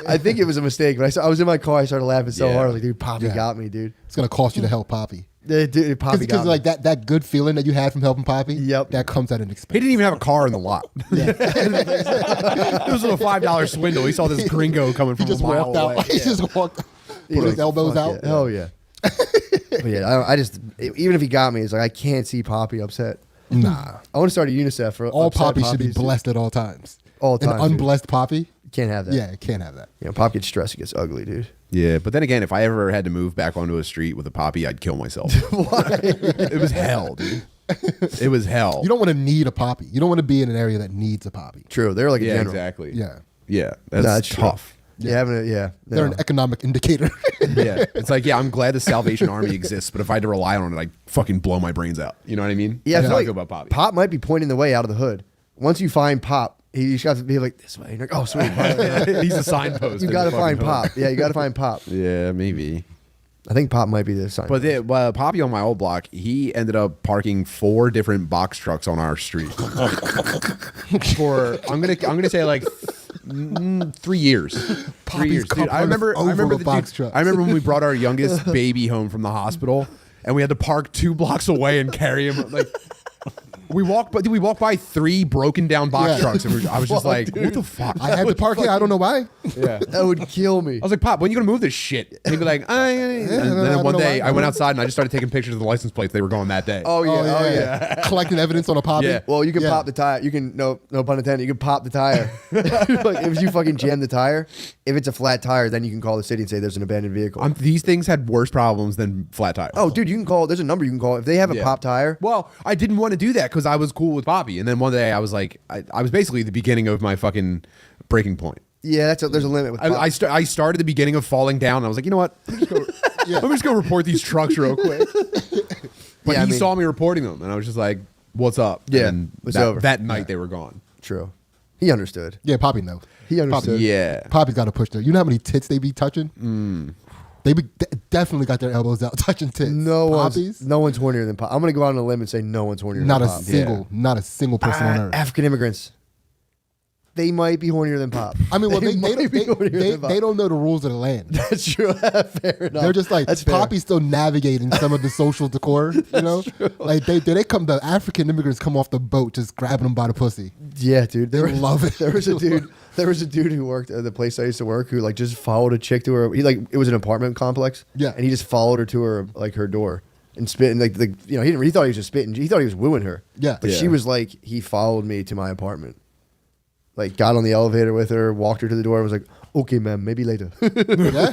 Speaker 2: I think it was a mistake, but I was in my car. I started laughing so hard. I was like, "Dude, Poppy got me, dude."
Speaker 3: It's gonna cost you to help Poppy.
Speaker 2: Dude, Poppy got me.
Speaker 3: Like that good feeling that you had from helping Poppy.
Speaker 2: Yep.
Speaker 3: That comes at an expense.
Speaker 1: He didn't even have a car in the lot. It was a little $5 swindle. He saw this gringo coming from
Speaker 3: He just
Speaker 1: a mile
Speaker 3: walked
Speaker 1: away.
Speaker 3: out. He just walked. Put his elbows out.
Speaker 2: Yeah. Hell yeah. But yeah, I just even if he got me, it's like I can't see Poppy upset.
Speaker 3: Nah.
Speaker 2: I want to start a UNICEF for
Speaker 3: all
Speaker 2: upset
Speaker 3: Poppy should be
Speaker 2: poppies.
Speaker 3: blessed at all times.
Speaker 2: All time.
Speaker 3: An unblessed Poppy.
Speaker 2: Can't have that.
Speaker 3: Yeah, can't have that.
Speaker 2: You know, Pop gets stressed. It gets ugly, dude.
Speaker 1: Yeah, but then again, if I ever had to move back onto a street with a Poppy, I'd kill myself.
Speaker 2: Why?
Speaker 1: It was hell, dude. It was hell.
Speaker 3: You don't want to need a Poppy. You don't want to be in an area that needs a Poppy.
Speaker 2: True. They're like a
Speaker 1: Yeah,
Speaker 2: general.
Speaker 1: exactly.
Speaker 3: Yeah.
Speaker 1: Yeah, that's tough.
Speaker 2: Yeah.
Speaker 3: They're an economic indicator.
Speaker 1: Yeah, it's like, I'm glad the Salvation Army exists, but if I had to rely on it, I'd fucking blow my brains out. You know what I mean?
Speaker 2: Yeah,
Speaker 1: That's how I
Speaker 2: like
Speaker 1: feel about Poppy.
Speaker 2: Pop might be pointing the way out of the hood. Once you find Pop, he's got to be like this way. And you're like, oh, sweet.
Speaker 1: He's a signpost.
Speaker 2: You got to find Pop. Yeah, you got to find Pop.
Speaker 1: Yeah, maybe.
Speaker 2: I think Pop might be the sign.
Speaker 1: But Poppy on my old block, he ended up parking 4 different box trucks on our street for I'm gonna say like 3 years. 3 years. Dude, I remember when we brought our youngest baby home from the hospital, and we had to park 2 blocks away and carry him. Like we walked by 3 broken down box trucks, and I was just like, dude, what the fuck?
Speaker 3: I had to park here. I don't know why.
Speaker 1: Yeah.
Speaker 2: That would kill me.
Speaker 1: I was like, Pop, when are you going to move this shit? And he'd be like, and then one day I went outside and I just started taking pictures of the license plates they were going that day.
Speaker 2: Oh yeah.
Speaker 3: Collecting evidence on a Poppy.
Speaker 1: Yeah.
Speaker 2: Well, you can pop the tire. You can no pun intended. You can pop the tire. Like, if you fucking jam the tire, if it's a flat tire, then you can call the city and say there's an abandoned vehicle.
Speaker 1: These things had worse problems than flat tires.
Speaker 2: Oh, dude, you can call. There's a number you can call if they have a pop tire.
Speaker 1: Well, I didn't want to do that because I was cool with Poppy, and then one day I was like, I was basically the beginning of my fucking breaking point.
Speaker 2: Yeah, there's a limit with Pop.
Speaker 1: I started the beginning of falling down. And I was like, you know what? Let me just go report these trucks real quick. But he saw me reporting them, and I was just like, what's up?
Speaker 2: Yeah,
Speaker 1: and
Speaker 2: it's over.
Speaker 1: That night they were gone.
Speaker 2: True. He understood.
Speaker 3: Yeah, Poppy knows.
Speaker 2: He understood.
Speaker 1: Yeah.
Speaker 3: Poppy's got to push there. You know how many tits they be touching? They definitely got their elbows out touching tits.
Speaker 2: No one's
Speaker 3: Poppies?
Speaker 2: hornier than Pop. I'm gonna go out on a limb and say no one's hornier
Speaker 3: Not
Speaker 2: than
Speaker 3: a
Speaker 2: Pop.
Speaker 3: single, not a single person on earth.
Speaker 2: African immigrants. They might be hornier than Pop.
Speaker 3: I mean, well, they
Speaker 2: they
Speaker 3: don't know the rules of the land.
Speaker 2: That's true. Fair enough.
Speaker 3: They're just like,
Speaker 2: That's fair.
Speaker 3: Poppy's still navigating some of the social decor, you know? Like, the African immigrants come off the boat just grabbing them by the pussy.
Speaker 2: Yeah, dude.
Speaker 3: They love it.
Speaker 2: There was a dude who worked at the place I used to work who like just followed a chick to her. It was an apartment complex.
Speaker 3: Yeah.
Speaker 2: And he just followed her to her her door and spit and he thought he was just spitting. He thought he was wooing her.
Speaker 3: Yeah.
Speaker 2: But she was like, he followed me to my apartment. Like got on the elevator with her, walked her to the door, and was like, "Okay, ma'am, maybe later."
Speaker 3: Yeah?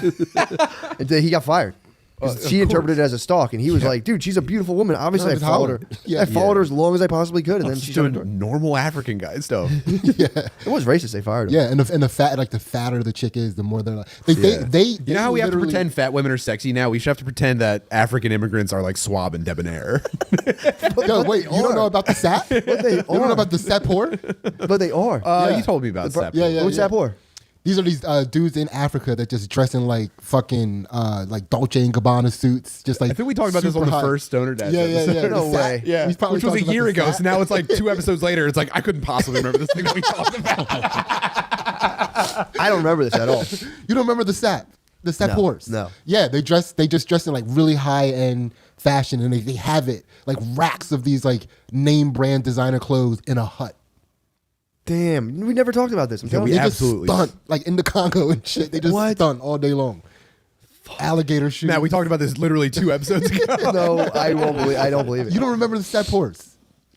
Speaker 2: And then he got fired. 'Cause she interpreted it as a stalk, and he was like, "Dude, she's a beautiful woman. Obviously, I
Speaker 3: just
Speaker 2: followed
Speaker 3: holler.
Speaker 2: her.
Speaker 3: Yeah.
Speaker 2: I followed her as long as I possibly could, and then
Speaker 1: Just
Speaker 2: she
Speaker 1: doing
Speaker 2: jumped her.
Speaker 1: normal African guy stuff.
Speaker 2: It was racist. They fired him.
Speaker 3: Yeah, and the fat, like the fatter the chick is, the more they're like they
Speaker 1: You know how we have to
Speaker 3: literally-
Speaker 1: pretend fat women are sexy now? We should have to pretend that African immigrants are like suave and debonair.
Speaker 3: Yo, wait, you don't know about the sap? You don't know about the sap whore?
Speaker 2: But they are.
Speaker 3: Yeah.
Speaker 1: You told me about that.
Speaker 3: Yeah.
Speaker 2: What's that for?
Speaker 3: These are these dudes in Africa that just dress in like fucking like Dolce and Gabbana suits, just like.
Speaker 1: I think we talked about this on
Speaker 3: super
Speaker 1: the
Speaker 3: hot.
Speaker 1: first Stoner Dash
Speaker 3: Yeah.
Speaker 1: episode.
Speaker 2: No
Speaker 3: The sap.
Speaker 2: way.
Speaker 1: Yeah,
Speaker 3: We probably
Speaker 1: which was a
Speaker 3: talked about
Speaker 1: year
Speaker 3: the
Speaker 1: ago.
Speaker 3: sap.
Speaker 1: So now it's like 2 episodes later. It's like I couldn't possibly remember this thing that we talked about.
Speaker 2: I don't remember this at all.
Speaker 3: You don't remember the sap? The sap
Speaker 2: No,
Speaker 3: whores?
Speaker 2: no.
Speaker 3: Yeah, they just dress in like really high end fashion, and they have it like racks of these like name brand designer clothes in a hut.
Speaker 2: Damn, we never talked about this. I'm telling
Speaker 3: They
Speaker 2: you.
Speaker 3: just
Speaker 1: absolutely-
Speaker 3: stunt like in the Congo and shit. They just
Speaker 2: What?
Speaker 3: stunt all day long. Alligator shoes.
Speaker 1: Matt, we talked about this literally 2 episodes ago.
Speaker 2: No, I won't believe. I don't believe it.
Speaker 3: You don't remember the sap whores?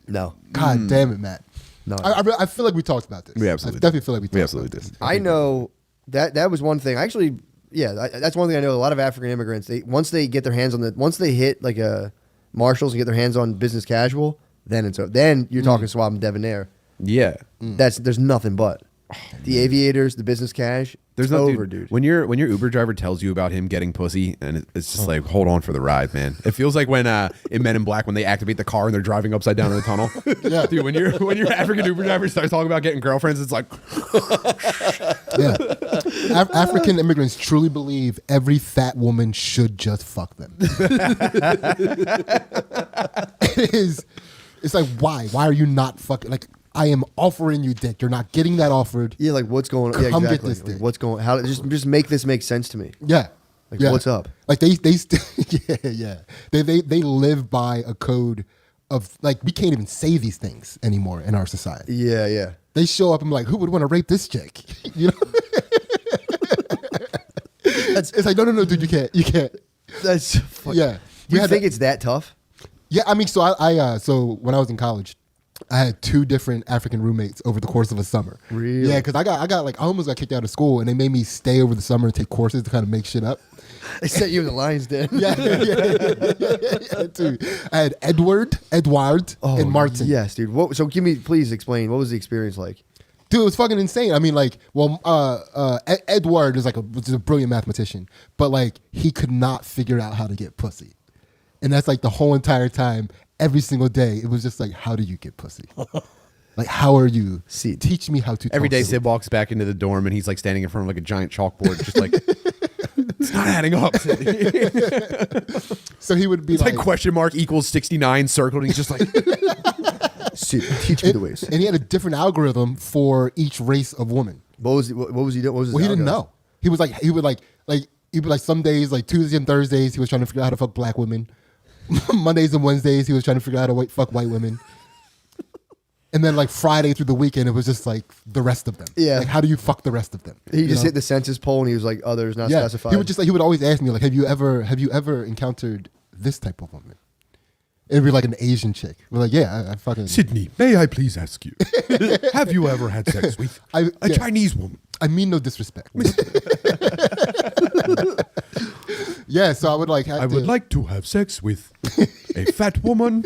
Speaker 2: No.
Speaker 3: God damn it, Matt.
Speaker 2: No.
Speaker 3: I feel like we talked about this.
Speaker 1: We absolutely
Speaker 3: I definitely feel like we talked
Speaker 1: We
Speaker 3: about
Speaker 1: absolutely
Speaker 3: this.
Speaker 1: did.
Speaker 2: I know that was one thing. Actually, yeah, that's one thing I know. A lot of African immigrants, once they get their hands on once they hit like a Marshalls and get their hands on business casual, then it's then you're talking suave and debonair.
Speaker 1: Yeah.
Speaker 2: There's nothing but the aviators, the business cash.
Speaker 1: There's
Speaker 2: it's
Speaker 1: no
Speaker 2: over, dude.
Speaker 1: When your Uber driver tells you about him getting pussy, and it's just like, hold on for the ride, man. It feels like when in Men in Black when they activate the car and they're driving upside down in the tunnel.
Speaker 3: Yeah.
Speaker 1: Dude, when your African Uber driver starts talking about getting girlfriends, it's like,
Speaker 3: Yeah. African immigrants truly believe every fat woman should just fuck them. It is. It's like, why? Why are you not fucking? Like, I am offering you dick. You're not getting that offered.
Speaker 2: Yeah, like what's going on? Yeah,
Speaker 3: Come get
Speaker 2: exactly.
Speaker 3: this
Speaker 2: Like,
Speaker 3: dick.
Speaker 2: what's going? How just make this make sense to me?
Speaker 3: Yeah.
Speaker 2: Like,
Speaker 3: Yeah.
Speaker 2: what's up?
Speaker 3: Like they yeah. They live by a code of like we can't even say these things anymore in our society.
Speaker 2: Yeah, yeah.
Speaker 3: They show up and be like, who would want to rape this chick? You know? It's like, no, dude, you can't.
Speaker 2: That's fucking,
Speaker 3: Yeah.
Speaker 2: You
Speaker 3: had
Speaker 2: think
Speaker 3: that-
Speaker 2: it's that tough?
Speaker 3: Yeah, I mean, so so when I was in college, I had 2 different African roommates over the course of a summer.
Speaker 2: Really?
Speaker 3: Yeah, because I almost got kicked out of school, and they made me stay over the summer and take courses to kind of make shit up.
Speaker 2: They set you in the lion's den.
Speaker 3: Yeah, dude. I had Edward, and Martin.
Speaker 2: Yes, dude. So please explain. What was the experience like?
Speaker 3: Dude, it was fucking insane. I mean, like, well, Edward is was a brilliant mathematician, but like he could not figure out how to get pussy, and that's like the whole entire time, every single day. It was just like, how do you get pussy? Like, how are you?
Speaker 2: See,
Speaker 3: teach me how to.
Speaker 1: every
Speaker 3: talk
Speaker 1: day
Speaker 3: to
Speaker 1: Sid walks back into the dorm and he's like standing in front of like a giant chalkboard, just like, it's not adding up.
Speaker 3: So he would be
Speaker 1: It's like question mark equals 69 circled, and he's just like,
Speaker 2: See, teach me the ways.
Speaker 3: and he had a different algorithm for each race of woman.
Speaker 2: What was he doing? What was his
Speaker 3: Well, he didn't
Speaker 2: algorithm?
Speaker 3: know. He would some days, like Tuesdays and Thursdays, he was trying to figure out how to fuck black women. Mondays and Wednesdays, he was trying to figure out how to fuck white women. And then like Friday through the weekend, it was just like the rest of them.
Speaker 2: Yeah.
Speaker 3: Like, how do you fuck the rest of them?
Speaker 2: He
Speaker 3: You
Speaker 2: just
Speaker 3: know?
Speaker 2: hit the census poll and he was like, others not
Speaker 3: Yeah.
Speaker 2: specified.
Speaker 3: He would always ask me like, have you ever encountered this type of woman? It'd be like an Asian chick. We're like, yeah, I fucking.
Speaker 1: Sydney, may I please ask you, have you ever had sex with a
Speaker 3: yeah.
Speaker 1: Chinese woman?
Speaker 3: I mean no disrespect. Yeah, so I would like.
Speaker 1: I would like to have sex with a fat woman.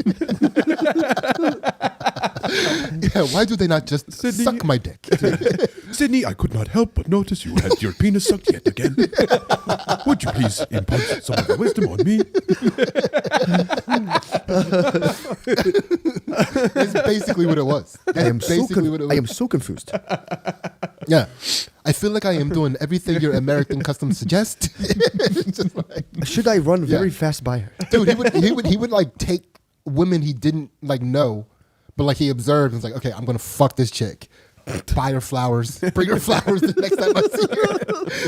Speaker 3: Yeah, why do they not just
Speaker 1: Sydney-
Speaker 3: suck my dick?
Speaker 1: Sydney, I could not help but notice you had your penis sucked yet again. Would you please impart some of your wisdom on me?
Speaker 3: That's basically what it was.
Speaker 2: I am
Speaker 3: That's basically what it was.
Speaker 2: I am so confused.
Speaker 3: Yeah, I feel like I am doing everything your American customs suggest. Just like,
Speaker 2: Should I run very
Speaker 3: Yeah.
Speaker 2: fast by her?
Speaker 3: dude, he would like take women he didn't like know, but like he observed and was like, okay, I'm gonna fuck this chick. Buy her flowers. Bring her flowers the next time I see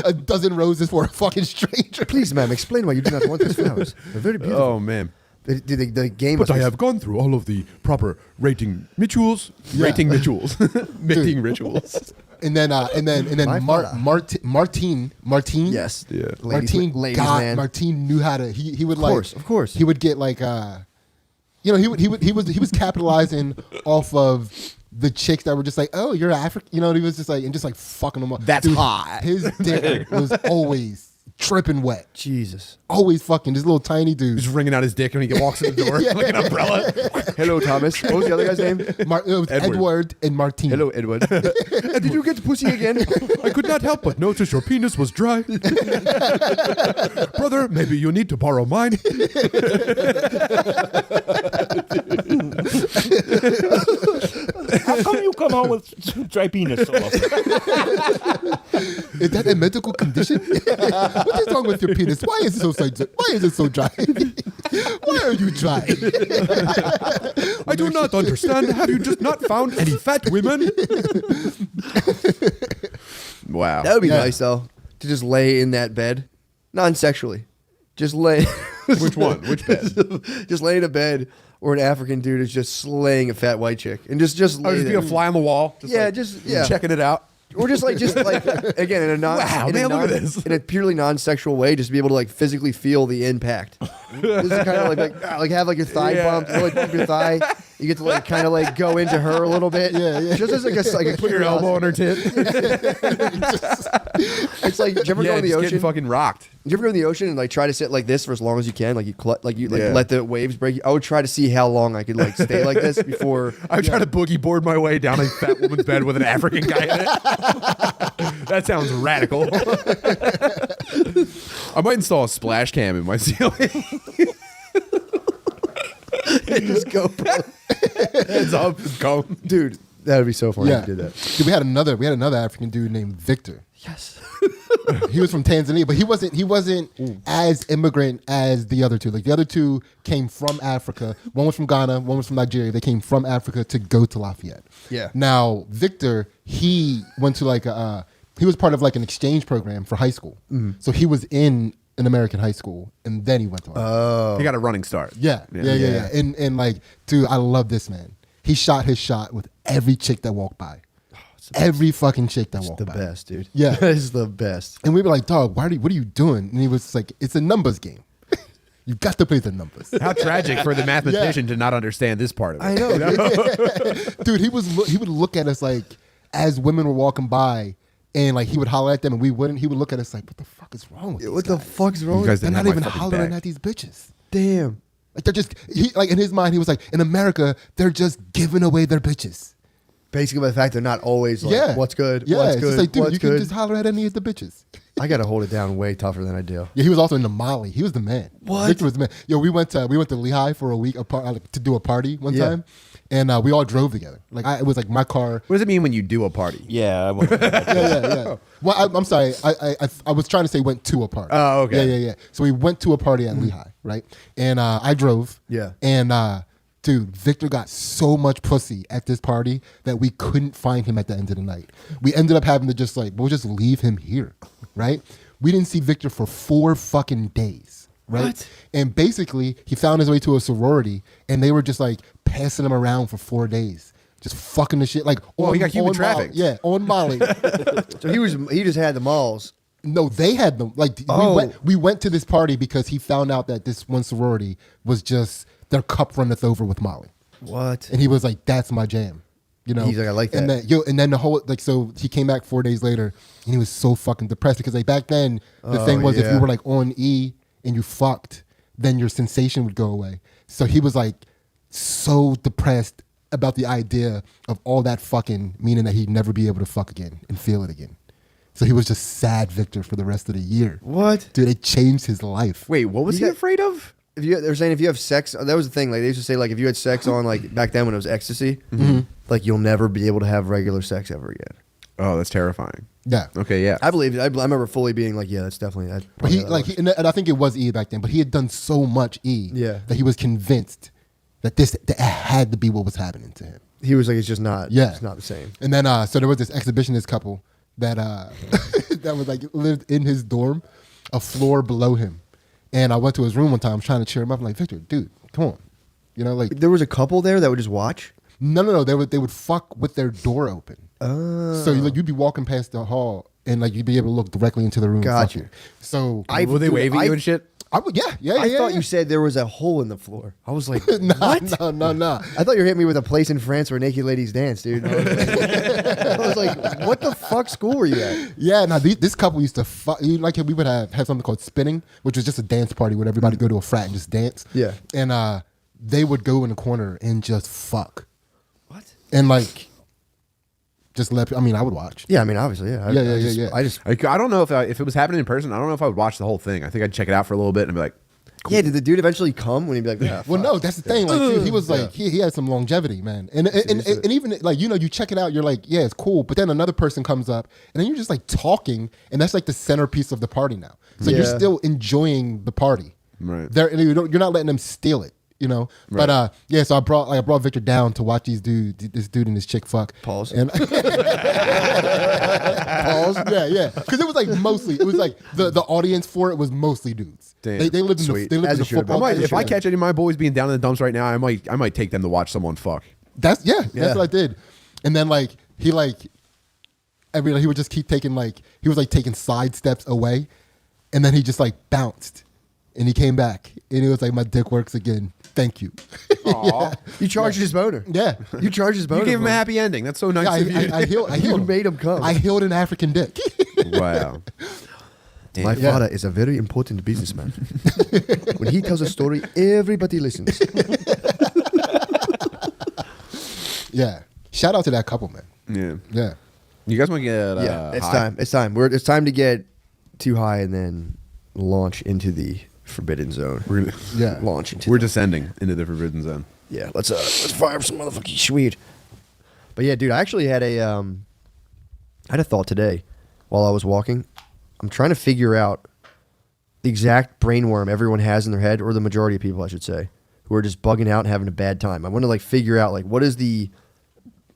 Speaker 3: her. A dozen roses for a fucking stranger.
Speaker 2: Please, ma'am, explain why you do not want these flowers. They're very beautiful.
Speaker 1: Oh, man.
Speaker 2: The game
Speaker 1: But
Speaker 2: must
Speaker 1: I
Speaker 2: be-
Speaker 1: have gone through all of the proper rating rituals. Mating rituals.
Speaker 3: And then
Speaker 2: My father.
Speaker 3: Martin.
Speaker 2: Yes.
Speaker 1: Yeah.
Speaker 3: Martin,
Speaker 2: ladies
Speaker 3: God,
Speaker 2: man.
Speaker 3: Martin knew how to. He would
Speaker 2: Of course.
Speaker 3: He would get like he was capitalizing off of the chicks that were just like, oh, you're African. You know, he was just like and just like fucking them up.
Speaker 1: That's
Speaker 3: Dude,
Speaker 1: hot.
Speaker 3: His dick was always dripping wet.
Speaker 2: Jesus.
Speaker 3: Always fucking this little tiny dude.
Speaker 1: He's wringing out his dick when he walks in the door like an umbrella.
Speaker 2: Hello, Thomas. What was the other guy's name?
Speaker 3: It was Edward and Martine.
Speaker 2: Hello, Edward. Did you get pussy again?
Speaker 1: I could not help but notice your penis was dry. Brother, maybe you need to borrow mine.
Speaker 7: How come you come home with dry penis so often?
Speaker 3: Is that a medical condition? What is wrong with your penis? Why is it so dry? Why are you dry?
Speaker 1: I do not understand. Have you just not found any fat women? Wow.
Speaker 2: That would be nice, though, to just lay in that bed. Non-sexually. Just lay.
Speaker 1: Which one? Which bed?
Speaker 2: Just lay in a bed where an African dude is just slaying a fat white chick. And just
Speaker 1: Oh, just be a fly on the wall. Checking it out.
Speaker 2: Or just like again in a non
Speaker 1: Wow,
Speaker 2: in,
Speaker 1: man,
Speaker 2: a
Speaker 1: look
Speaker 2: non
Speaker 1: at this.
Speaker 2: in a purely non-sexual way, just be able to like physically feel the impact. This is kind of like have like your thigh bumped, really pump your thigh. You get to like kind of like go into her a little bit.
Speaker 3: Yeah.
Speaker 2: Just as like a
Speaker 1: Put your elbow on her tit.
Speaker 2: It's like, do you ever go in the
Speaker 1: just
Speaker 2: ocean?
Speaker 1: getting fucking rocked.
Speaker 2: Do you ever go in the ocean and like try to sit like this for as long as you can? Like you
Speaker 1: Yeah.
Speaker 2: let the waves break you. I would try to see how long I could like stay like this before.
Speaker 1: I would try to boogie board my way down a fat woman's bed with an African guy in it. That sounds radical. I might install a splash cam in my ceiling.
Speaker 2: Just go,
Speaker 1: Heads up, just go.
Speaker 2: dude. That would be so funny if you did that.
Speaker 3: Dude, we had another African dude named Victor.
Speaker 2: Yes.
Speaker 3: He was from Tanzania, but he wasn't as immigrant as the other two. Like the other two came from Africa. One was from Ghana, one was from Nigeria. They came from Africa to go to Lafayette.
Speaker 2: Yeah.
Speaker 3: Now Victor, he went to he was part of like an exchange program for high school. So he was in an American high school, and then he went to Lafayette.
Speaker 1: He got a running start.
Speaker 3: Yeah. And like, dude, I love this man. He shot his shot with every chick that walked by. Every fucking chick that walked
Speaker 2: The
Speaker 3: by.
Speaker 2: best, dude.
Speaker 3: Yeah.
Speaker 2: That is the best.
Speaker 3: And we were like, dog, what are you doing? And he was like, it's a numbers game. You got to play the numbers.
Speaker 1: How tragic for the mathematician to not understand this part of it.
Speaker 2: I know.
Speaker 3: Dude, he would look at us like, as women were walking by, and like he would holler at them and we wouldn't. He would look at us like, what the fuck is wrong with
Speaker 2: What
Speaker 3: these
Speaker 2: the
Speaker 3: guys?
Speaker 2: fuck's wrong?
Speaker 1: You guys
Speaker 3: They're
Speaker 1: didn't
Speaker 3: not
Speaker 1: have my
Speaker 3: even
Speaker 1: fucking
Speaker 3: hollering
Speaker 1: back.
Speaker 3: at these bitches.
Speaker 2: Damn.
Speaker 3: Like they're just in his mind he was like, in America they're just giving away their bitches.
Speaker 2: Basically, by the fact they're not always like,
Speaker 3: Yeah.
Speaker 2: what's good?
Speaker 3: Yeah,
Speaker 2: What's
Speaker 3: it's
Speaker 2: good?
Speaker 3: just like, dude,
Speaker 2: what's
Speaker 3: you
Speaker 2: good?
Speaker 3: can just holler at any of the bitches.
Speaker 2: I gotta hold it down way tougher than I do.
Speaker 3: Yeah, he was also into Mali. He was the man.
Speaker 2: What?
Speaker 3: Victor was the man. Yo, we went to Lehigh for a week to do a party one
Speaker 2: Yeah.
Speaker 3: time, and we all drove together. Like it was like my car.
Speaker 1: What does it mean when you do a party?
Speaker 7: Yeah, I went.
Speaker 3: Yeah. Well, I'm sorry. I was trying to say went to a party.
Speaker 1: Oh, okay.
Speaker 3: Yeah. So we went to a party at Lehigh, right? And I drove.
Speaker 2: Yeah.
Speaker 3: And dude, Victor got so much pussy at this party that we couldn't find him at the end of the night. We ended up having to just like, we'll just leave him here, right? We didn't see Victor for 4 fucking days, right?
Speaker 2: What?
Speaker 3: And basically, he found his way to a sorority, and they were just like passing him around for 4 days. Just fucking the shit. Like,
Speaker 1: Well, he got human
Speaker 3: on Molly.
Speaker 1: trafficked.
Speaker 3: Yeah, on Molly.
Speaker 2: So he just had the malls.
Speaker 3: No, they had them. Like we went to this party because he found out that this one sorority was just their cup runneth over with Molly,
Speaker 2: What?
Speaker 3: and he was like, "That's my jam," you know.
Speaker 2: He's like, "I like
Speaker 3: And
Speaker 2: that."
Speaker 3: then the whole like, so he came back 4 days later, and he was so fucking depressed because like back then the thing was if
Speaker 2: yeah.
Speaker 3: you were like on E and you fucked, then your sensation would go away. So he was like so depressed about the idea of all that fucking, meaning that he'd never be able to fuck again and feel it again. So he was just sad Victor for the rest of the year.
Speaker 2: What?
Speaker 3: Dude, it changed his life.
Speaker 1: Wait, what was he afraid of?
Speaker 2: They're saying if you have sex, that was the thing. Like they used to say, like if you had sex on like back then when it was ecstasy, like you'll never be able to have regular sex ever again.
Speaker 1: Oh, that's terrifying.
Speaker 3: Yeah.
Speaker 1: Okay, yeah.
Speaker 2: I believe it. I remember fully being like, yeah, that's definitely that.
Speaker 3: But and I think it was E back then, but he had done so much E
Speaker 2: Yeah.
Speaker 3: that he was convinced that that had to be what was happening to him.
Speaker 2: he was like, it's just not.
Speaker 3: Yeah.
Speaker 2: It's not the same.
Speaker 3: And then so there was this exhibitionist couple that that was like lived in his dorm, a floor below him. And I went to his room one time, trying to cheer him up. I'm like, Victor, dude, come on. You know, like
Speaker 2: There was a couple there that would just watch.
Speaker 3: no. They would fuck with their door open.
Speaker 2: Oh.
Speaker 3: So you'd be walking past the hall and like you'd be able to look directly into the room.
Speaker 2: Got
Speaker 3: and
Speaker 2: you.
Speaker 3: fuck So
Speaker 1: Were they waving you and shit?
Speaker 3: I would, yeah.
Speaker 2: I thought you said there was a hole in the floor. I was like, what?
Speaker 3: No.
Speaker 2: I thought you were hitting me with a place in France where naked ladies dance, dude. I was like, What the fuck school were you at?
Speaker 3: Yeah, now this couple used to like we would have something called spinning, which was just a dance party where everybody go to a frat and just dance.
Speaker 2: Yeah.
Speaker 3: And they would go in the corner and just fuck.
Speaker 2: What?
Speaker 3: And like just let. I mean, I would watch.
Speaker 2: Yeah, I mean, obviously, yeah.
Speaker 3: Yeah.
Speaker 2: I
Speaker 1: I don't know if it was happening in person. I don't know if I would watch the whole thing. I think I'd check it out for a little bit and be like,
Speaker 2: cool. Yeah, did the dude eventually come when he'd be like, ah,
Speaker 3: well,
Speaker 2: fuck.
Speaker 3: no, that's the thing. Like, dude, he was like, he had some longevity, man. And even like, you know, you check it out, you're like, yeah, it's cool. But then another person comes up, and then you're just like talking, and that's like the centerpiece of the party now. So you're still enjoying the party.
Speaker 1: Right.
Speaker 3: You're not letting them steal it. You know,
Speaker 1: right.
Speaker 3: But yeah, so I brought Victor down to watch this dude and this chick fuck.
Speaker 2: Pause.
Speaker 3: And pause. Yeah, because it was like the audience for it was mostly dudes.
Speaker 1: Damn.
Speaker 3: They lived in the football.
Speaker 1: If I catch any of my boys being down in the dumps right now, I might take them to watch someone fuck.
Speaker 3: That's what I did. And then he would just keep taking he was taking side steps away, and then he just bounced, and he came back, and he was like, my dick works again. Thank you.
Speaker 2: Yeah. You charged his boner.
Speaker 3: Yeah.
Speaker 2: You charged his boner.
Speaker 1: You gave him a happy ending. That's so nice of you.
Speaker 3: I healed
Speaker 2: You
Speaker 3: him.
Speaker 2: made him come.
Speaker 3: I healed an African dick.
Speaker 1: Wow.
Speaker 2: My father is a very important businessman. When he tells a story, everybody listens.
Speaker 3: Yeah. Shout out to that couple, man.
Speaker 1: Yeah.
Speaker 3: Yeah.
Speaker 1: You guys want to get
Speaker 2: It's
Speaker 1: high?
Speaker 2: time. It's time. It's time to get too high and then launch into the forbidden zone.
Speaker 3: Yeah.
Speaker 2: Launch into
Speaker 1: We're descending into the forbidden zone.
Speaker 2: Yeah, let's fire up some motherfucking sweet. But yeah, dude, I actually had a thought today while I was walking. I'm trying to figure out the exact brainworm everyone has in their head, or the majority of people, I should say, who are just bugging out and having a bad time. I want to figure out what is the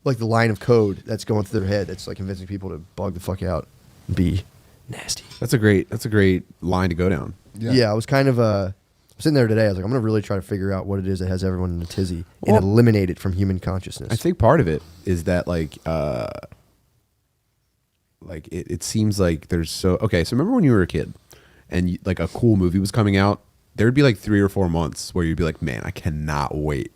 Speaker 2: line of code that's going through their head that's convincing people to bug the fuck out and be nasty.
Speaker 1: That's a great line to go down.
Speaker 2: Yeah, I was kind of sitting there today. I was like, I'm going to really try to figure out what it is that has everyone in a tizzy and eliminate it from human consciousness.
Speaker 1: I think part of it is that it seems like there's so remember when you were a kid and a cool movie was coming out, there'd be 3 or 4 months where you'd be like, man, I cannot wait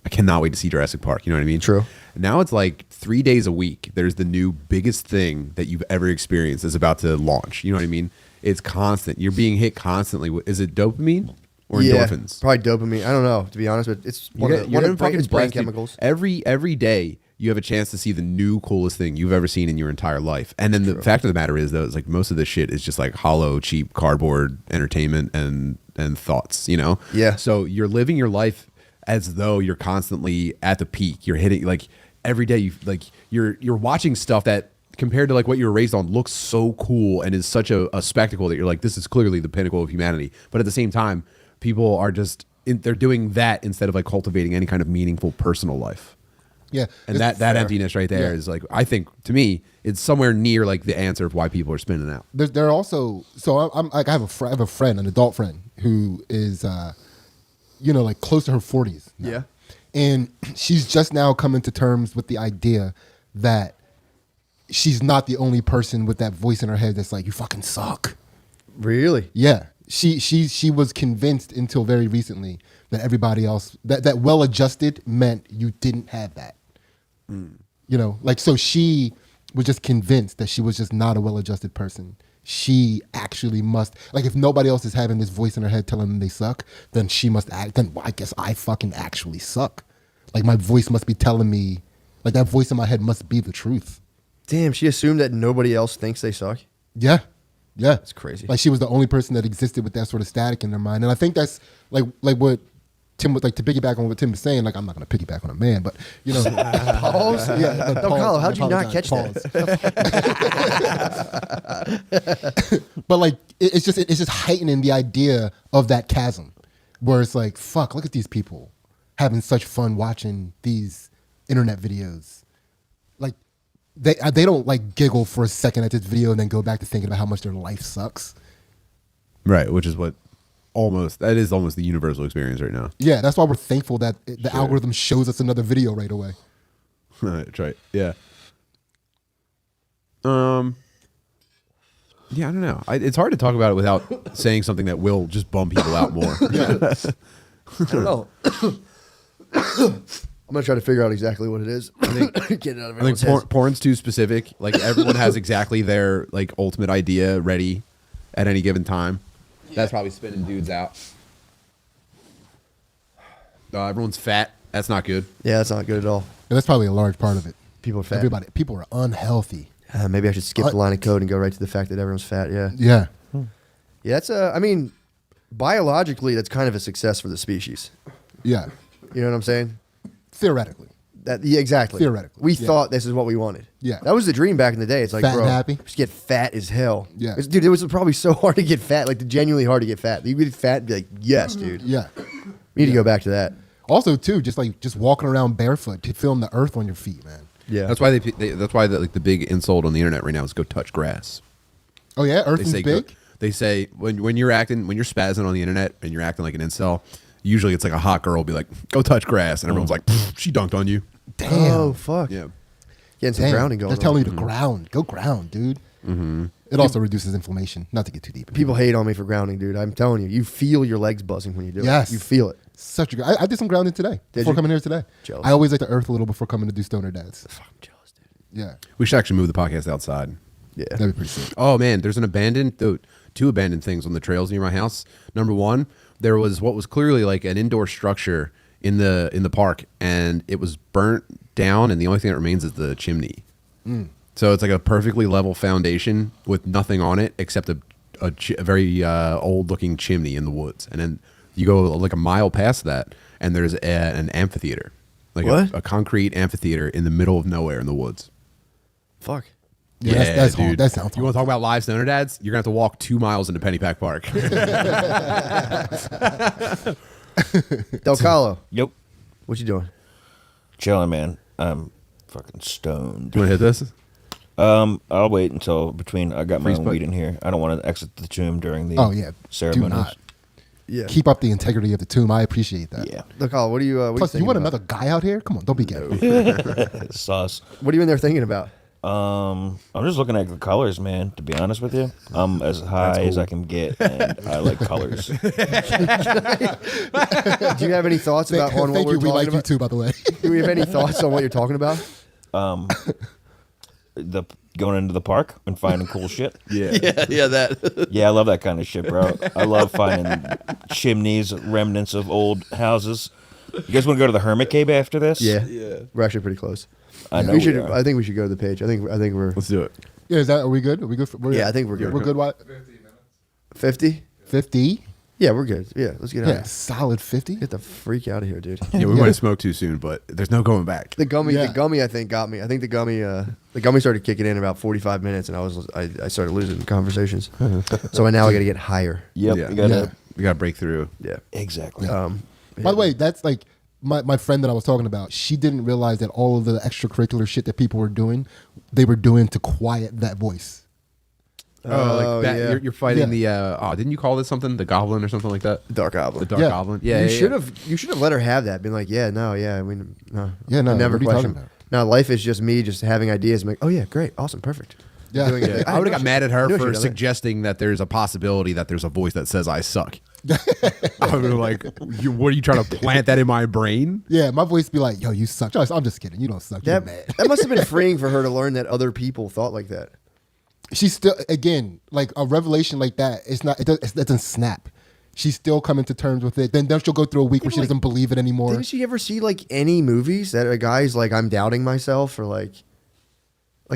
Speaker 1: to see Jurassic Park. You know what I mean?
Speaker 2: True.
Speaker 1: Now it's 3 days a week. There's the new biggest thing that you've ever experienced is about to launch. You know what I mean? It's constant. You're being hit constantly. Is it dopamine or endorphins?
Speaker 2: Probably dopamine. I don't know, to be honest, but it's one of the brain chemicals.
Speaker 1: Every day you have a chance to see the new coolest thing you've ever seen in your entire life. And then the fact of the matter is, though, it's most of this shit is just hollow, cheap, cardboard entertainment and thoughts, you know?
Speaker 2: Yeah.
Speaker 1: So you're living your life as though you're constantly at the peak. You're hitting every day. You're watching stuff that compared to what you were raised on looks so cool and is such a spectacle that you're this is clearly the pinnacle of humanity. But at the same time, people are they're doing that instead of cultivating any kind of meaningful personal life.
Speaker 3: Yeah.
Speaker 1: And that emptiness right there is I think to me it's somewhere near the answer of why people are spinning out.
Speaker 3: There are also, so I have a friend, an adult friend who is close to her 40s now.
Speaker 2: Yeah.
Speaker 3: And she's just now coming to terms with the idea that she's not the only person with that voice in her head that's you fucking suck.
Speaker 2: Really?
Speaker 3: Yeah. She was convinced until very recently that everybody else that well-adjusted meant you didn't have that. You know, so she was just convinced that she was just not a well-adjusted person. She actually must, if nobody else is having this voice in her head telling them they suck, then she must act, then I guess I fucking actually suck. My voice must be telling me, that voice in my head must be the truth.
Speaker 2: Damn, she assumed that nobody else thinks they suck?
Speaker 3: Yeah. Yeah.
Speaker 2: That's crazy.
Speaker 3: She was the only person that existed with that sort of static in their mind. And I think that's what Tim was to piggyback on what Tim was saying. I'm not going to piggyback on a man, but
Speaker 2: Pause?
Speaker 3: Yeah.
Speaker 2: No, Kyle, how'd you not catch that?
Speaker 3: But it's just heightening the idea of that chasm where it's fuck, look at these people having such fun watching these internet videos. They don't giggle for a second at this video and then go back to thinking about how much their life sucks.
Speaker 1: Right, which is almost the universal experience right now.
Speaker 3: Yeah, that's why we're thankful that the algorithm shows us another video right away.
Speaker 1: That's right. Yeah. Yeah, I don't know. It's hard to talk about it without saying something that will just bum people out more.
Speaker 2: I don't know. I'm gonna try to figure out exactly what it is. I think get it out of
Speaker 1: I think
Speaker 2: everyone's heads.
Speaker 1: porn's too specific. Like everyone has exactly their like ultimate idea ready at any given time. That's probably spinning dudes out. Everyone's fat. That's not good.
Speaker 2: Yeah, that's not good at all.
Speaker 3: And that's probably a large part of it.
Speaker 2: People are fat.
Speaker 3: People are unhealthy.
Speaker 2: Maybe I should skip the line of code and go right to the fact that everyone's fat. Yeah.
Speaker 3: Yeah.
Speaker 2: Yeah, that's I mean, biologically, that's kind of a success for the species.
Speaker 3: Yeah.
Speaker 2: You know what I'm saying?
Speaker 3: Theoretically.
Speaker 2: Yeah, exactly.
Speaker 3: Theoretically,
Speaker 2: we
Speaker 3: yeah.
Speaker 2: thought this is what we wanted.
Speaker 3: Yeah.
Speaker 2: that was the dream back in the day. It's like,
Speaker 3: Fat
Speaker 2: bro,
Speaker 3: and happy.
Speaker 2: just get fat as hell.
Speaker 3: Yeah.
Speaker 2: Dude, it was probably so hard to get fat, like genuinely hard to get fat. You get fat and be like, yes, dude.
Speaker 3: Yeah.
Speaker 2: We need to go back to that.
Speaker 3: Also, too, just walking around barefoot to feel the earth on your feet, man.
Speaker 2: Yeah,
Speaker 1: That's why that's why like the big insult on the internet right now is go touch grass.
Speaker 3: Oh yeah, Earth
Speaker 1: They
Speaker 3: is
Speaker 1: say
Speaker 3: big.
Speaker 1: they say when you're spazzing on the internet and you're acting like an incel, usually it's like a hot girl will be like, go touch grass, and everyone's like, she dunked on you.
Speaker 3: Damn.
Speaker 2: Oh fuck.
Speaker 1: Yeah.
Speaker 2: Getting some
Speaker 3: Damn.
Speaker 2: grounding going.
Speaker 3: They're
Speaker 2: on.
Speaker 3: telling you to ground. Go ground, dude. Mm-hmm. It also reduces inflammation. Not to get too deep.
Speaker 2: People hate on me for grounding, dude. I'm telling you, you feel your legs buzzing when you do
Speaker 3: Yes.
Speaker 2: it. You feel it.
Speaker 3: Such a good. I did some grounding today before
Speaker 2: you?
Speaker 3: coming here today.
Speaker 2: Jealous.
Speaker 3: I always like to earth a little before coming to do Stoner Dads.
Speaker 2: I'm jealous, dude.
Speaker 3: Yeah,
Speaker 1: We should actually move the podcast outside.
Speaker 2: Yeah.
Speaker 3: that'd be pretty sick.
Speaker 1: Oh man, there's two abandoned things on the trails near my house. Number one, there was what was clearly like an indoor structure in the park, and it was burnt down, and the only thing that remains is the chimney. So it's like a perfectly level foundation with nothing on it except a very old looking chimney in the woods, and then you go like a mile past that, and there's an amphitheater, like
Speaker 2: What?
Speaker 1: a concrete amphitheater in the middle of nowhere in the woods.
Speaker 2: Fuck.
Speaker 3: Yeah, that's hard.
Speaker 1: dude.
Speaker 3: That sounds
Speaker 1: You want to talk about live stoner dads? You're gonna have to walk 2 miles into Pennypack Park.
Speaker 2: Del Calo,
Speaker 7: Yep.
Speaker 2: what you doing?
Speaker 7: Chilling, man. I'm fucking stoned.
Speaker 1: You want to hit this?
Speaker 7: I'll wait until between. I got my
Speaker 1: Freeze
Speaker 7: own
Speaker 1: button.
Speaker 7: weed in here. I don't want to exit the tomb during the
Speaker 3: Oh yeah,
Speaker 7: ceremonies.
Speaker 3: Do not
Speaker 2: Yeah.
Speaker 3: keep up the integrity of the tomb. I appreciate that.
Speaker 7: Yeah.
Speaker 2: Del Calo, what are you?
Speaker 3: Plus, you
Speaker 2: thinking
Speaker 3: want
Speaker 2: about?
Speaker 3: another guy out here? Come on, don't be gay.
Speaker 7: Sauce.
Speaker 2: What are you in there thinking about?
Speaker 7: I'm just looking at the colors, man. To be honest with you, I'm as high as I can get, and I like colors.
Speaker 2: Do you have any thoughts about on what
Speaker 3: Thank
Speaker 2: we're
Speaker 3: you. We
Speaker 2: talking
Speaker 3: like you
Speaker 2: about?
Speaker 3: too, by the way.
Speaker 2: Do we have any thoughts on what you're talking about?
Speaker 7: The going into the park and finding cool shit.
Speaker 1: Yeah.
Speaker 2: yeah, that.
Speaker 7: Yeah, I love that kind of shit, bro. I love finding chimneys, remnants of old houses. You guys want to go to the Hermit Cave after this?
Speaker 2: Yeah, we're actually pretty close.
Speaker 7: I know
Speaker 2: we
Speaker 7: we
Speaker 2: should.
Speaker 7: are.
Speaker 2: I think we should go to the page. I think we're
Speaker 1: Let's do it.
Speaker 3: Yeah, are we good? Are we good?
Speaker 2: Yeah, I think we're good.
Speaker 3: We're good. What?
Speaker 2: 50.
Speaker 3: 50?
Speaker 2: Yeah, we're good. Yeah, let's get out.
Speaker 3: Yeah, solid 50.
Speaker 2: Get the freak out of here, dude.
Speaker 1: Yeah, we might have smoked too soon, but there's no going back.
Speaker 2: The gummy,
Speaker 3: Yeah.
Speaker 2: the gummy, I think got me. I think the gummy started kicking in about 45 minutes, and I started losing conversations. So now I got to get higher.
Speaker 7: Yep.
Speaker 1: Yeah.
Speaker 7: You gotta,
Speaker 3: Yeah.
Speaker 1: We got to break through.
Speaker 2: Yeah.
Speaker 7: Exactly.
Speaker 3: By the way, that's like my friend that I was talking about. She didn't realize that all of the extracurricular shit that people were doing, they were doing to quiet that voice.
Speaker 1: Oh, like that.
Speaker 2: yeah.
Speaker 1: You're fighting the. Didn't you call this something? The Goblin or something like that?
Speaker 2: Dark Goblin.
Speaker 1: The Dark
Speaker 3: Yeah.
Speaker 1: Goblin. Yeah.
Speaker 2: You should have let her have that. Been like, yeah, no, yeah, I mean, no,
Speaker 3: Yeah, no,
Speaker 2: I never
Speaker 3: what are you talking
Speaker 2: question.
Speaker 3: about?
Speaker 2: No, life is just me, just having ideas. I'm like, oh yeah, great, awesome, perfect.
Speaker 3: Yeah.
Speaker 2: Doing it.
Speaker 1: Yeah, I would have got mad at her
Speaker 2: I knew
Speaker 1: for
Speaker 2: she'd done it.
Speaker 1: suggesting that there's a possibility that there's a voice that says I suck. I would have like, what are you trying to plant that in my brain?
Speaker 3: Yeah, my voice be like, yo, you suck. I'm just kidding. You don't suck. You're
Speaker 2: That,
Speaker 3: mad.
Speaker 2: that must have been freeing for her to learn that other people thought like that.
Speaker 3: She's still, again, like a revelation like that, it doesn't snap. She's still coming to terms with it. Then she'll go through a week where she doesn't believe it anymore.
Speaker 2: Didn't she ever see like any movies that a guy's like, I'm doubting myself, or like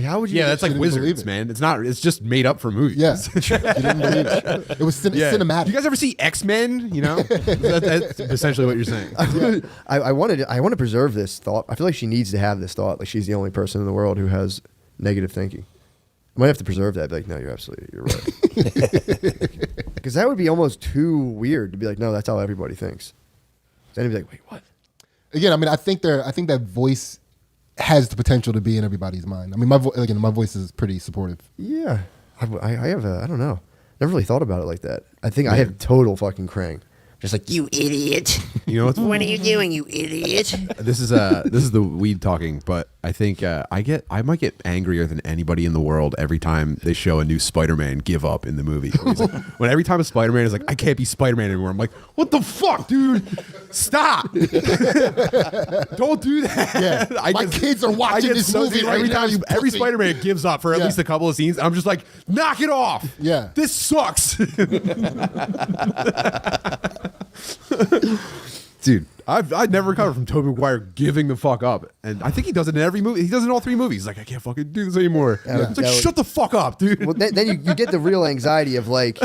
Speaker 2: how would you?
Speaker 1: Yeah, that's like
Speaker 3: didn't believe
Speaker 1: Wizards,
Speaker 3: it.
Speaker 1: man. It's not. It's just made up for movies.
Speaker 3: Yeah. She didn't believe it. It was cinematic.
Speaker 1: You guys ever see X-Men? You know, that's essentially what you're saying.
Speaker 2: I want to preserve this thought. I feel like she needs to have this thought. Like she's the only person in the world who has negative thinking. I might have to preserve that. Be like, no, you're right. Because that would be almost too weird to be like, no, that's how everybody thinks. Then you'd be like, wait, what?
Speaker 3: Again, I mean, I think that voice has the potential to be in everybody's mind. I mean, my voice is pretty supportive.
Speaker 2: Yeah, I have I don't know. Never really thought about it like that. I think I have total fucking crank. Just like, you idiot.
Speaker 1: You know what's
Speaker 8: What are you doing, you idiot?
Speaker 1: this is the weed talking, but I think I might get angrier than anybody in the world every time they show a new Spider-Man give up in the movie. When every time a Spider-Man is like, I can't be Spider-Man anymore, I'm like, what the fuck, dude? Stop! Don't do that.
Speaker 3: Yeah. My kids are watching this movie right now.
Speaker 1: Every Spider-Man gives up for at least a couple of scenes. I'm just like, knock it off.
Speaker 3: Yeah.
Speaker 1: This sucks. Dude, I've never recovered from Tobey Maguire giving the fuck up, and I think he does it in every movie. He does it in all 3 movies. He's like, I can't fucking do this anymore. It's like, shut the fuck up, dude.
Speaker 2: Well, then you get the real anxiety of like,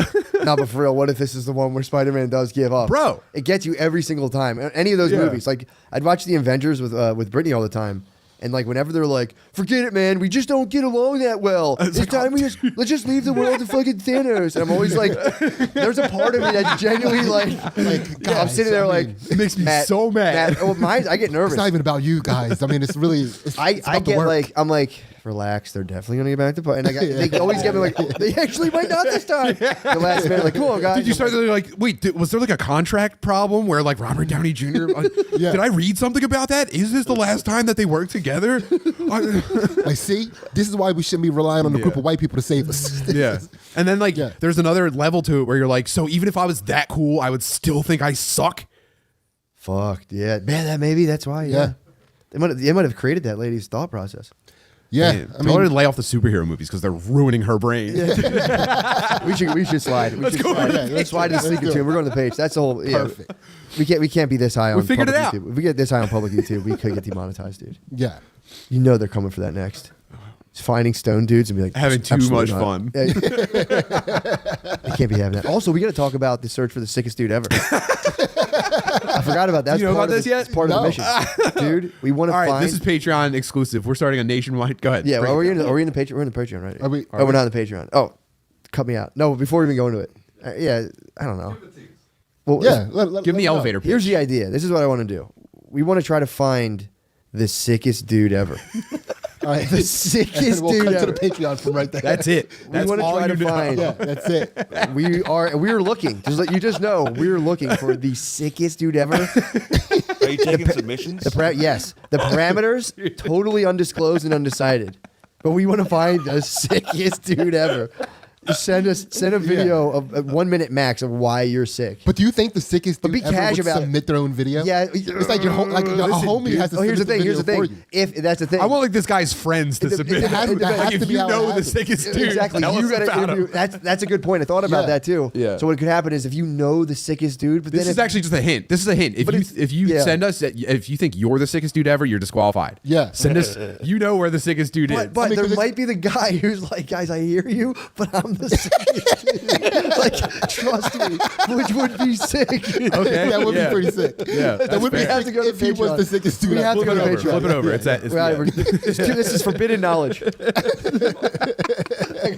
Speaker 2: no, but for real, what if this is the one where Spider-Man does give up,
Speaker 1: bro?
Speaker 2: It gets you every single time. Any of those movies, like I'd watch the Avengers with Brittany all the time. And like whenever they're like, forget it, man, we just don't get along that well. It's time let's just leave the world to fucking Thanos. And I'm always like, there's a part of me that genuinely like I'm sitting there like,
Speaker 1: it makes me so mad.
Speaker 2: I get nervous.
Speaker 3: It's not even about you guys. I mean, it's really.
Speaker 2: I get like, I'm like, relax. They're definitely gonna get back to play. And they always get me like, they actually might not this time. The last minute, like, come on, guys.
Speaker 1: Did you start like, wait, was there like a contract problem where like Robert Downey Jr. Did I read something about that? Is this the last time that they work together?
Speaker 3: Like, see, this is why we shouldn't be relying on a group of white people to save us.
Speaker 1: Yeah. And then like, there's another level to it where you're like, so even if I was that cool, I would still think I suck.
Speaker 2: Fuck yeah, man. That's why. Yeah, they might have created that lady's thought process.
Speaker 3: Yeah,
Speaker 1: Man, I mean, to lay off the superhero movies because they're ruining her brain.
Speaker 2: we should slide. Let's slide to the sneaker tune. We're going to the page. That's the whole.
Speaker 3: Perfect.
Speaker 2: We can't be this high on.
Speaker 1: We figured it out.
Speaker 2: YouTube. If we get this high on public YouTube, we could get demonetized, dude.
Speaker 3: Yeah.
Speaker 2: You know they're coming for that next. Just finding stone dudes and be like
Speaker 1: having too much fun.
Speaker 2: Yeah. They can't be having that. Also, we got to talk about the search for the sickest dude ever. I forgot about that.
Speaker 1: Do you know about this yet?
Speaker 2: It's part of the mission, dude. We want to find.
Speaker 1: All right, this is Patreon exclusive. We're starting a nationwide. Go ahead.
Speaker 2: Yeah, are we in the Patreon? We're in the Patreon, right?
Speaker 3: Are we?
Speaker 2: We're not in the Patreon. Oh, cut me out. No, before we even go into it. Yeah, I don't know. Well,
Speaker 3: Yeah.
Speaker 1: Give me the elevator pitch.
Speaker 2: Here's the idea. This is what I want to do. We want to try to find the sickest dude ever.
Speaker 3: All right.
Speaker 2: The sickest
Speaker 3: we'll
Speaker 2: dude
Speaker 3: cut
Speaker 2: ever.
Speaker 3: to the Patreon from right there.
Speaker 1: That's it. That's
Speaker 2: want to
Speaker 1: all
Speaker 2: try
Speaker 1: you
Speaker 2: to
Speaker 1: know.
Speaker 2: find.
Speaker 3: Yeah, that's it.
Speaker 2: We're looking. Just let you just know, we're looking for the sickest dude ever.
Speaker 7: Are you taking submissions?
Speaker 2: Yes, the parameters totally undisclosed and undecided, but we want to find the sickest dude ever. Just send a video of 1 minute max of why you're sick.
Speaker 3: But do you think the sickest dude
Speaker 2: be
Speaker 3: ever
Speaker 2: cash
Speaker 3: would
Speaker 2: about it.
Speaker 3: submit their own video?
Speaker 2: Yeah,
Speaker 3: It's like your homie has to
Speaker 2: here's the
Speaker 3: submit
Speaker 2: thing. Here's the
Speaker 3: video for
Speaker 2: thing.
Speaker 3: you.
Speaker 2: If that's the thing,
Speaker 1: I want like this guy's friends to submit.
Speaker 3: it has-
Speaker 1: Like,
Speaker 3: that has
Speaker 1: if
Speaker 3: to be
Speaker 1: you
Speaker 3: how it
Speaker 1: know the
Speaker 3: happens.
Speaker 1: sickest dude,
Speaker 2: exactly.
Speaker 1: tell
Speaker 2: You
Speaker 1: us
Speaker 2: got to
Speaker 1: about
Speaker 2: interview.
Speaker 1: him.
Speaker 2: That's a good point. I thought about
Speaker 3: Yeah.
Speaker 2: that too.
Speaker 1: Yeah.
Speaker 2: So what could happen is if you know the sickest dude, but
Speaker 1: This
Speaker 2: then
Speaker 1: is actually just a hint. This is a hint.
Speaker 2: But
Speaker 1: If you send us, if you think you're the sickest dude ever, you're disqualified.
Speaker 3: Yeah.
Speaker 1: Send us. You know where the sickest dude is.
Speaker 2: But
Speaker 3: I mean,
Speaker 2: there
Speaker 3: 'cause
Speaker 2: might be the guy who's like, guys, I hear you, but I'm the sickest dude. Like, trust me, which would be sick.
Speaker 1: Okay.
Speaker 3: That would
Speaker 1: Yeah.
Speaker 3: be pretty sick.
Speaker 1: Yeah,
Speaker 3: That would be
Speaker 1: fair.
Speaker 2: have to go to
Speaker 3: if he was
Speaker 2: Patreon.
Speaker 3: the sickest dude
Speaker 2: We have
Speaker 3: ever.
Speaker 2: to go to
Speaker 1: Flip it over.
Speaker 2: Patreon.
Speaker 1: Flip it over. It's that.
Speaker 2: This is forbidden knowledge.